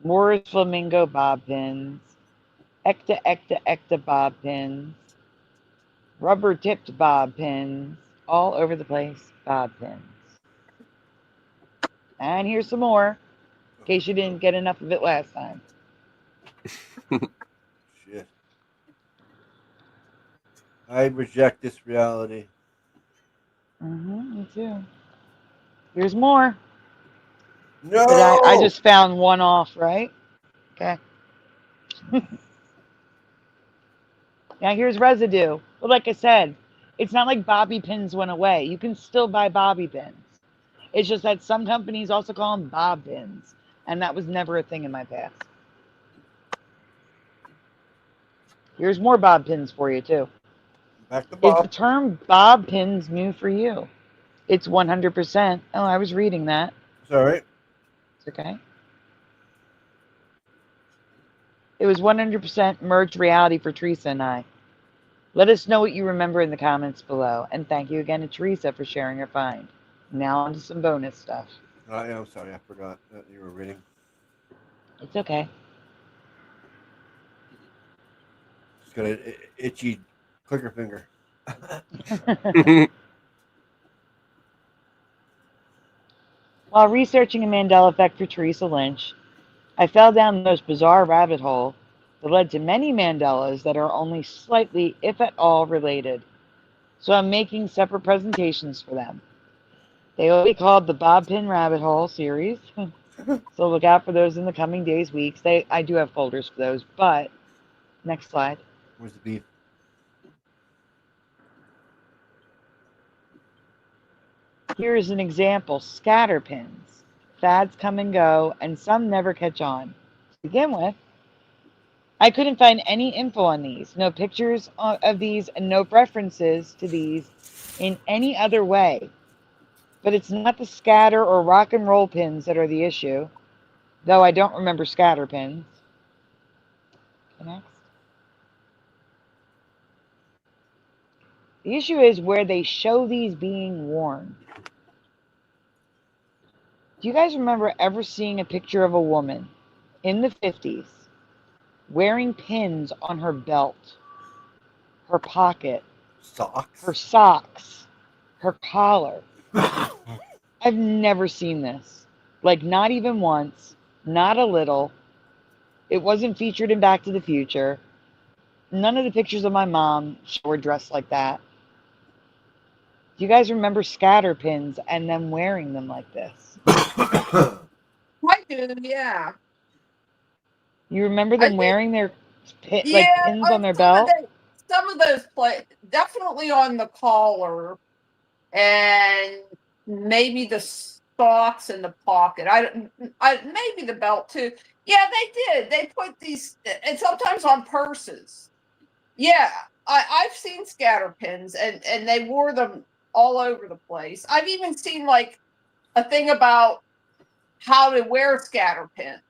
Morris flamingo bob pins, ecta bob pins, rubber tipped bob pins, all over the place bob pins. And here's some more, in case you didn't get enough of it last time. Shit. I reject this reality. Me too. Here's more. No! But I just found one off, right? Okay. Now here's residue. But like I said, it's not like bobby pins went away. You can still buy bobby pins. It's just that some companies also call them bob pins. And that was never a thing in my past. Here's more bob pins for you, too. Back to Is Bob. the term bob pins new for you? It's 100%. Oh, I was reading that. It's all right. It's okay. It was 100% merged reality for Teresa and I. Let us know what you remember in the comments below. And thank you again to Teresa for sharing her find. Now on to some bonus stuff. I'm sorry, I forgot that you were reading. It's okay. Just got an itchy clicker finger. While researching a Mandela effect for Teresa Lynch, I fell down the most bizarre rabbit hole that led to many Mandelas that are only slightly, if at all, related. So I'm making separate presentations for them. They will be called the Bob Pin Rabbit Hole series. So look out for those in the coming days, weeks. I do have folders for those, but next slide. Where's the beef? Here is an example, scatter pins. Fads come and go, and some never catch on. To begin with, I couldn't find any info on these, no pictures of these, and no references to these in any other way. But it's not the scatter or rock and roll pins that are the issue, though I don't remember scatter pins. Next. The issue is where they show these being worn. Do you guys remember ever seeing a picture of a woman in the 50s wearing pins on her belt, her pocket, Socks? her socks, her collar? I've never seen this. Like, not even once, not a little. It wasn't featured in Back to the Future. None of the pictures of my mom show her dressed like that. Do you guys remember scatter pins and them wearing them like this? I do, yeah. You remember them wearing their pins on their some belt? Some of those definitely on the collar, and maybe the socks in the pocket. Maybe the belt too. Yeah, they did. They put these, and sometimes on purses. Yeah, I've seen scatter pins, and they wore them all over the place. I've even seen like a thing about how to wear scatter pins.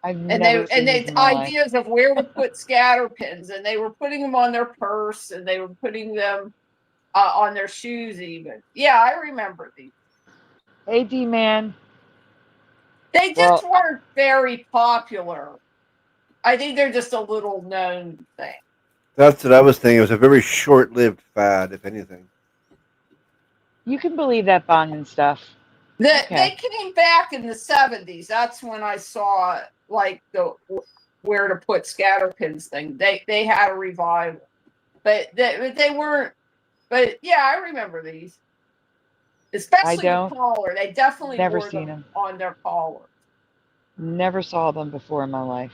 Ideas of where to put scatter pins, and they were putting them on their purse, and they were putting them on their shoes even. Yeah, I remember these. Hey, D-Man. They just weren't very popular. I think they're just a little known thing. That's what I was thinking. It was a very short-lived fad, if anything. You can believe that Bong and stuff. They came back in the 70s. That's when I saw like the where to put scatter pins thing. They had a revival, but they weren't. But yeah, I remember these, especially the collar. They definitely never wore seen them on their collar. Never saw them before in my life.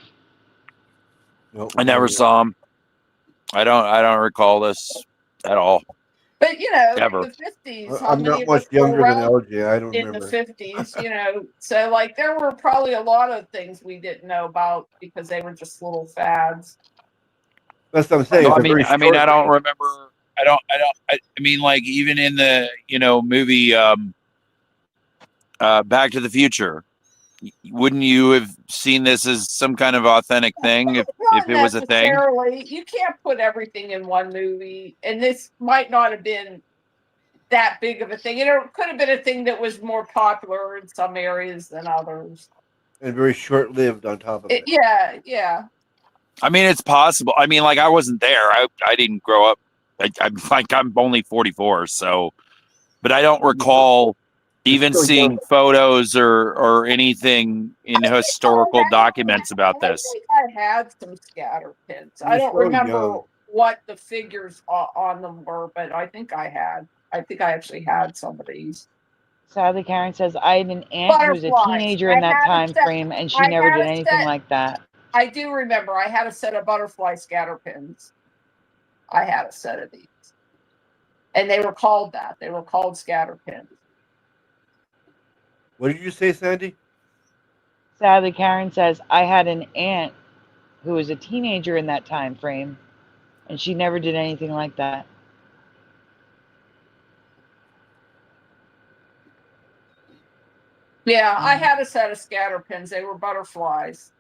Nope, I never saw him. I don't recall this at all. But you know, Ever. the 50s, how I'm many not of us much were younger than around LJ. I don't in the remember. 50s, you know? So like there were probably a lot of things we didn't know about because they were just little fads. That's what I'm saying. No, It's I a mean, very I mean, I short. don't remember. I mean, like even in the movie Back to the Future, wouldn't you have seen this as some kind of authentic thing if Not it was a thing? necessarily. You can't put everything in one movie, and this might not have been that big of a thing. You know, it could have been a thing that was more popular in some areas than others. And very short lived on top of it. Yeah, yeah. I mean, it's possible. I mean, like I wasn't there. I didn't grow up. I'm only 44, so, but I don't recall even still young. seeing photos or anything in historical documents about I this. think I had some scatter pins. I You're don't so remember young. what the figures on them were, but I think I had. I think I actually had some of these. Sadly, Karen says, I had an aunt who was a Butterflies. teenager in I that had a time set- frame, and she I never had did a anything set- like that. I do remember I had a set of butterfly scatter pins. I had a set of these. And they were called that. They were called scatter pins. What did you say, Sandy? Sadly, Karen says, I had an aunt who was a teenager in that time frame, and she never did anything like that. Yeah, I had a set of scatter pins. They were butterflies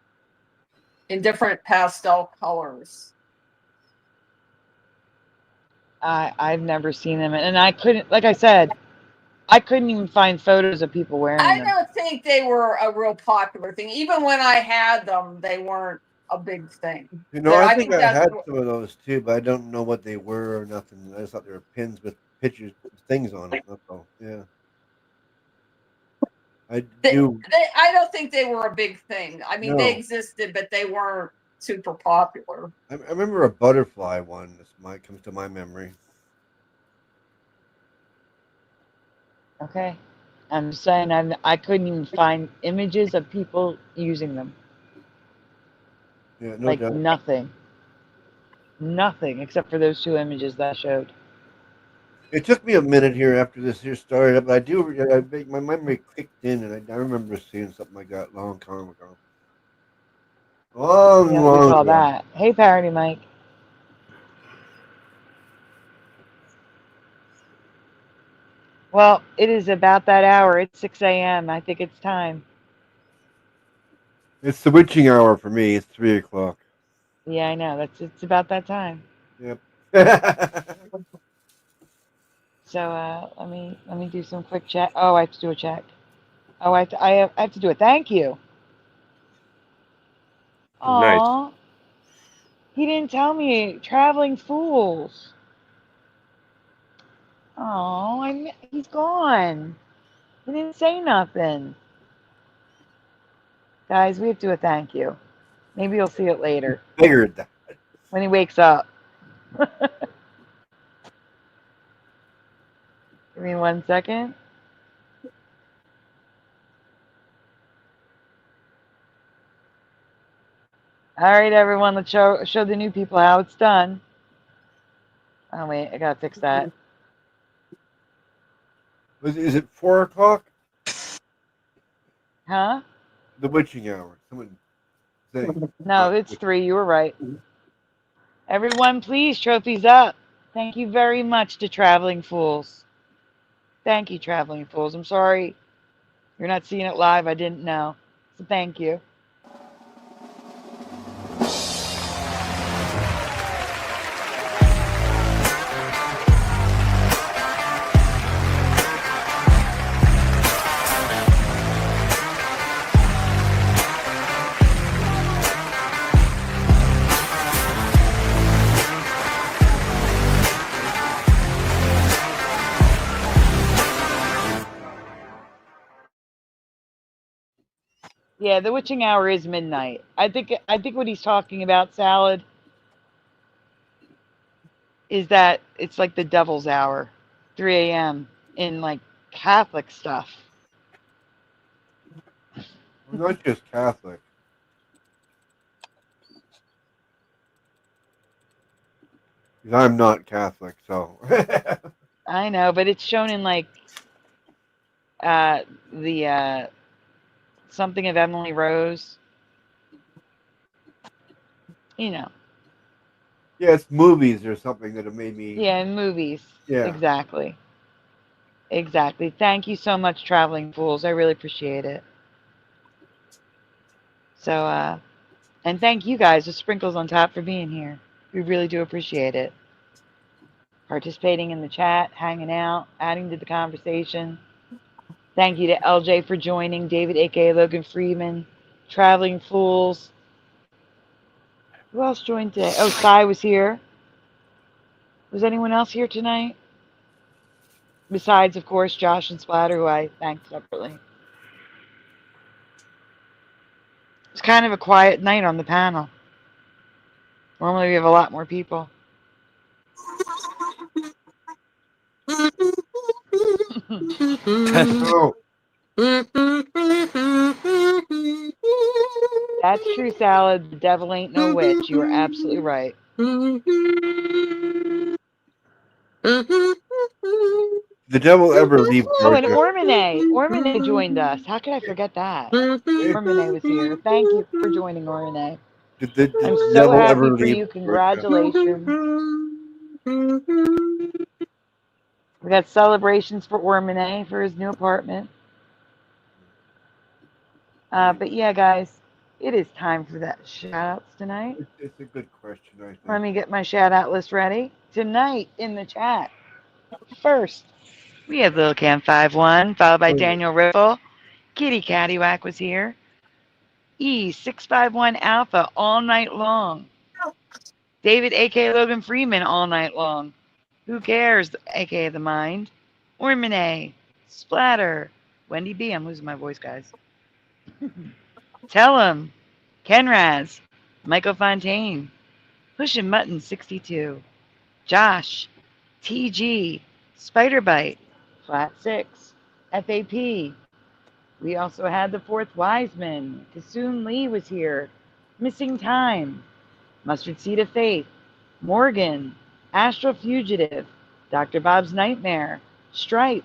in different pastel colors. I've never seen them, and I couldn't, like I said, I couldn't even find photos of people wearing I them. don't think they were a real popular thing. Even when I had them, they weren't a big thing. You know, I think I had some of those too, but I don't know what they were or nothing. I just thought they were pins with pictures, things on them. That's all. Yeah. I don't think they were a big thing. I mean, they No. existed, but they weren't super popular. I remember a butterfly one. That comes to my memory. Okay. I'm just saying I couldn't even find images of people using them. Yeah, no Like doubt. nothing. Nothing except for those two images that I showed. It took me a minute here after this here started, but my memory kicked in, and I remember seeing something like that long time ago. Long, Yeah, long we call ago. that. Hey, Parody Mike. Well, it is about that hour. It's 6 a.m. I think it's time. It's the witching hour for me. It's 3 o'clock. Yeah, I know. It's about that time. Yep. So let me do some quick check. Oh, I have to do a check. Oh, I have to do a thank you. Nice. Aw. He didn't tell me. Traveling Fools. Oh, he's gone. He didn't say nothing. Guys, we have to do a thank you. Maybe you'll see it later Figured that. when he wakes up. Give me 1 second. All right, everyone, let's show the new people how it's done. Oh, wait, I gotta fix that. Is it 4 o'clock? Huh? The witching hour. Someone say. No, it's 3. You were right. Everyone, please, trophies up. Thank you very much to Traveling Fools. Thank you, Traveling Fools. I'm sorry you're not seeing it live. I didn't know. So thank you. Yeah, the witching hour is midnight. I think what he's talking about, Salad, is that it's like the devil's hour, 3 a.m. in like Catholic stuff. I'm not just Catholic. Because I'm not Catholic, so. I know, but it's shown in like the something of Emily Rose. You know. Yeah, it's movies or something that have made me. Yeah, in movies. Yeah. Exactly. Exactly. Thank you so much, Traveling Fools. I really appreciate it. So, and thank you guys, the sprinkles on top, for being here. We really do appreciate it. Participating in the chat, hanging out, adding to the conversation. Thank you to LJ for joining, David, aka Logan Freeman, Traveling Fools. Who else joined today? Oh, Sai was here. Was anyone else here tonight? Besides, of course, Josh and Splatter, who I thanked separately. It's kind of a quiet night on the panel. Normally we have a lot more people. Oh, That's true, Salad. The devil ain't no witch. You are absolutely right. the devil ever leave Oh, and Georgia? Ormine joined us. How could I forget that? Ormine was here. Thank you for joining, Ormine. Did the I'm so devil happy ever for leave you. Georgia? Congratulations. We got celebrations for Ormine for his new apartment. But yeah, guys, it is time for that shout-outs tonight. It's a good question, I think. Let me get my shout-out list ready. Tonight in the chat, first, we have Lil Cam 51, followed by Daniel Riffle. Kitty Cattywack was here. E651 Alpha all night long. David, aka Logan Freeman, all night long. Who cares, aka The Mind. Ormine, Splatter, Wendy B. I'm losing my voice, guys. Tell him. Kenraz, Michael Fontaine, Pushin' Mutton 62, Josh, TG, Spiderbite, Flat 6, FAP. We also had the fourth Wiseman. Kasoon Lee was here. Missing Time, Mustard Seed of Faith, Morgan, Astral Fugitive, Dr. Bob's Nightmare, Stripe,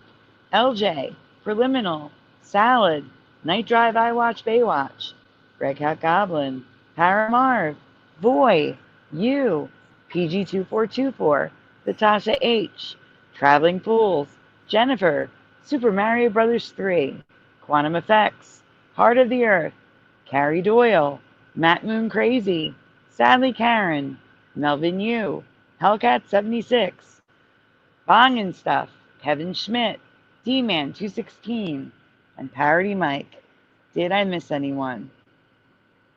LJ, Preliminal, Salad, Night Drive I Watch Baywatch, Red Cat Goblin, Paramarv, Voy, You, PG2424, Natasha H, Traveling Fools, Jennifer, Super Mario Brothers 3, Quantum Effects, Heart of the Earth, Carrie Doyle, Matt Moon Crazy, Sadly Karen, Melvin Yu, Hellcat76, Bong and Stuff, Kevin Schmidt, D-Man 216, and Parody Mike. Did I miss anyone?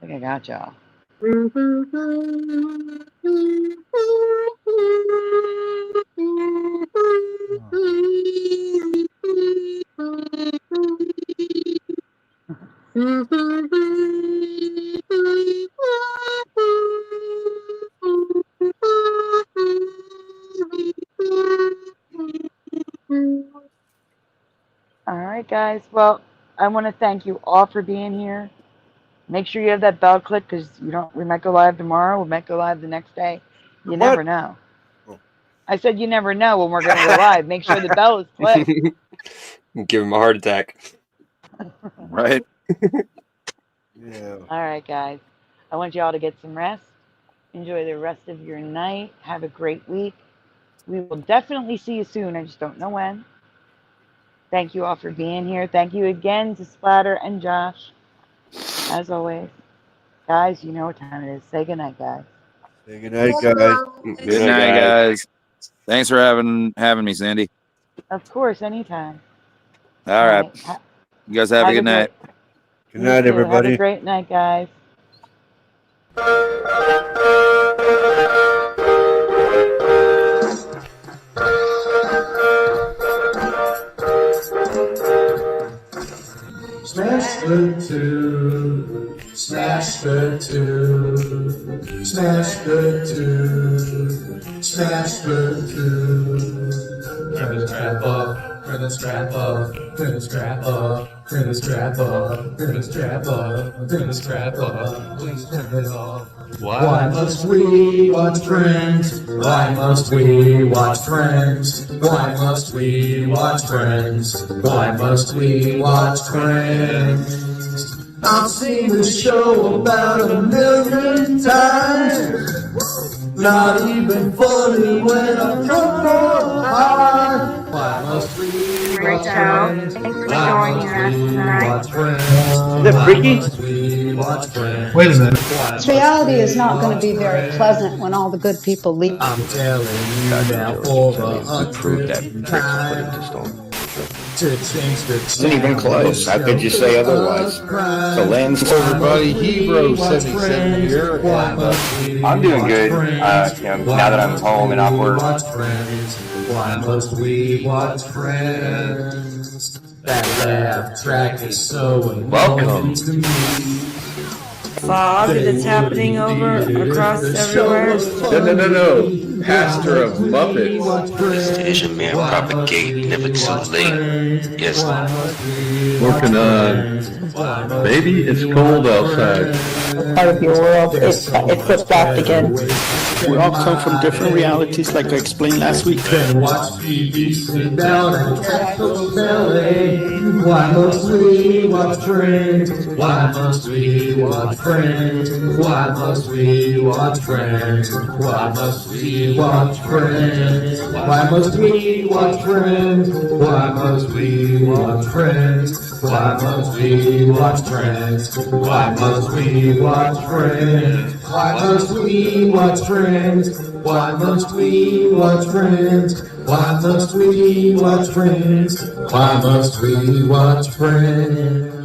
I think I got y'all. All right, guys. Well, I want to thank you all for being here. Make sure you have that bell clicked because we might go live tomorrow. We might go live the next day. You never know. Oh. I said you never know when we're going to go live. Make sure the bell is clicked. Give him a heart attack. Right. Yeah. All right, guys. I want you all to get some rest. Enjoy the rest of your night. Have a great week. We will definitely see you soon. I just don't know when. Thank you all for being here. Thank you again to Splatter and Josh. As always. Guys, you know what time it is. Say goodnight, guys. Say good night, guys. Good night, guys. Thanks for having me, Sandy. Of course, anytime. All right. You guys have a good night. Good night, everybody. Have a great night, guys. Smash the two, smash the two, smash the two, smash the two. Grab his crap up. gonna strap up, gonna strap up, gonna strap up, gonna strap up, gonna strap up, please turn it off. Why must we watch Friends? Why must we watch Friends? Why must we watch Friends? Why must we watch Friends? I've seen the show about 1,000,000 times. Not even funny when I'm drunk or high. Why must we watch Friends? Why must we watch Friends? Is that freaky? Why must we watch Friends? Wait a minute. This reality is not going to be very pleasant when all the good people leave. I'm telling you now for the 100th time. To change the Isn't even close. How could you say otherwise? The land's Everybody, Hero 77 here. I'm doing good. Now that I'm home and off work. Why must we watch Friends? That laugh track is so annoying to me. Fog that's happening over across everywhere. No. Pastor of Muppets. This Asian man propagate, never too late. Yes. Working on Baby, It's Cold Outside. Part of your world, it flipped back again. We all come from different realities, like I explained last week. Then watch TV, sit down and catch those ballet. Why must we watch Friends? Why must we watch Friends? Why must we watch Friends? Why must we watch Friends? Why must we watch Friends? Why must we watch Friends? Why must we watch Friends? Why must we watch Friends? Why must we watch Friends? Why must we watch Friends? Why must we watch Friends? Why must we watch Friends?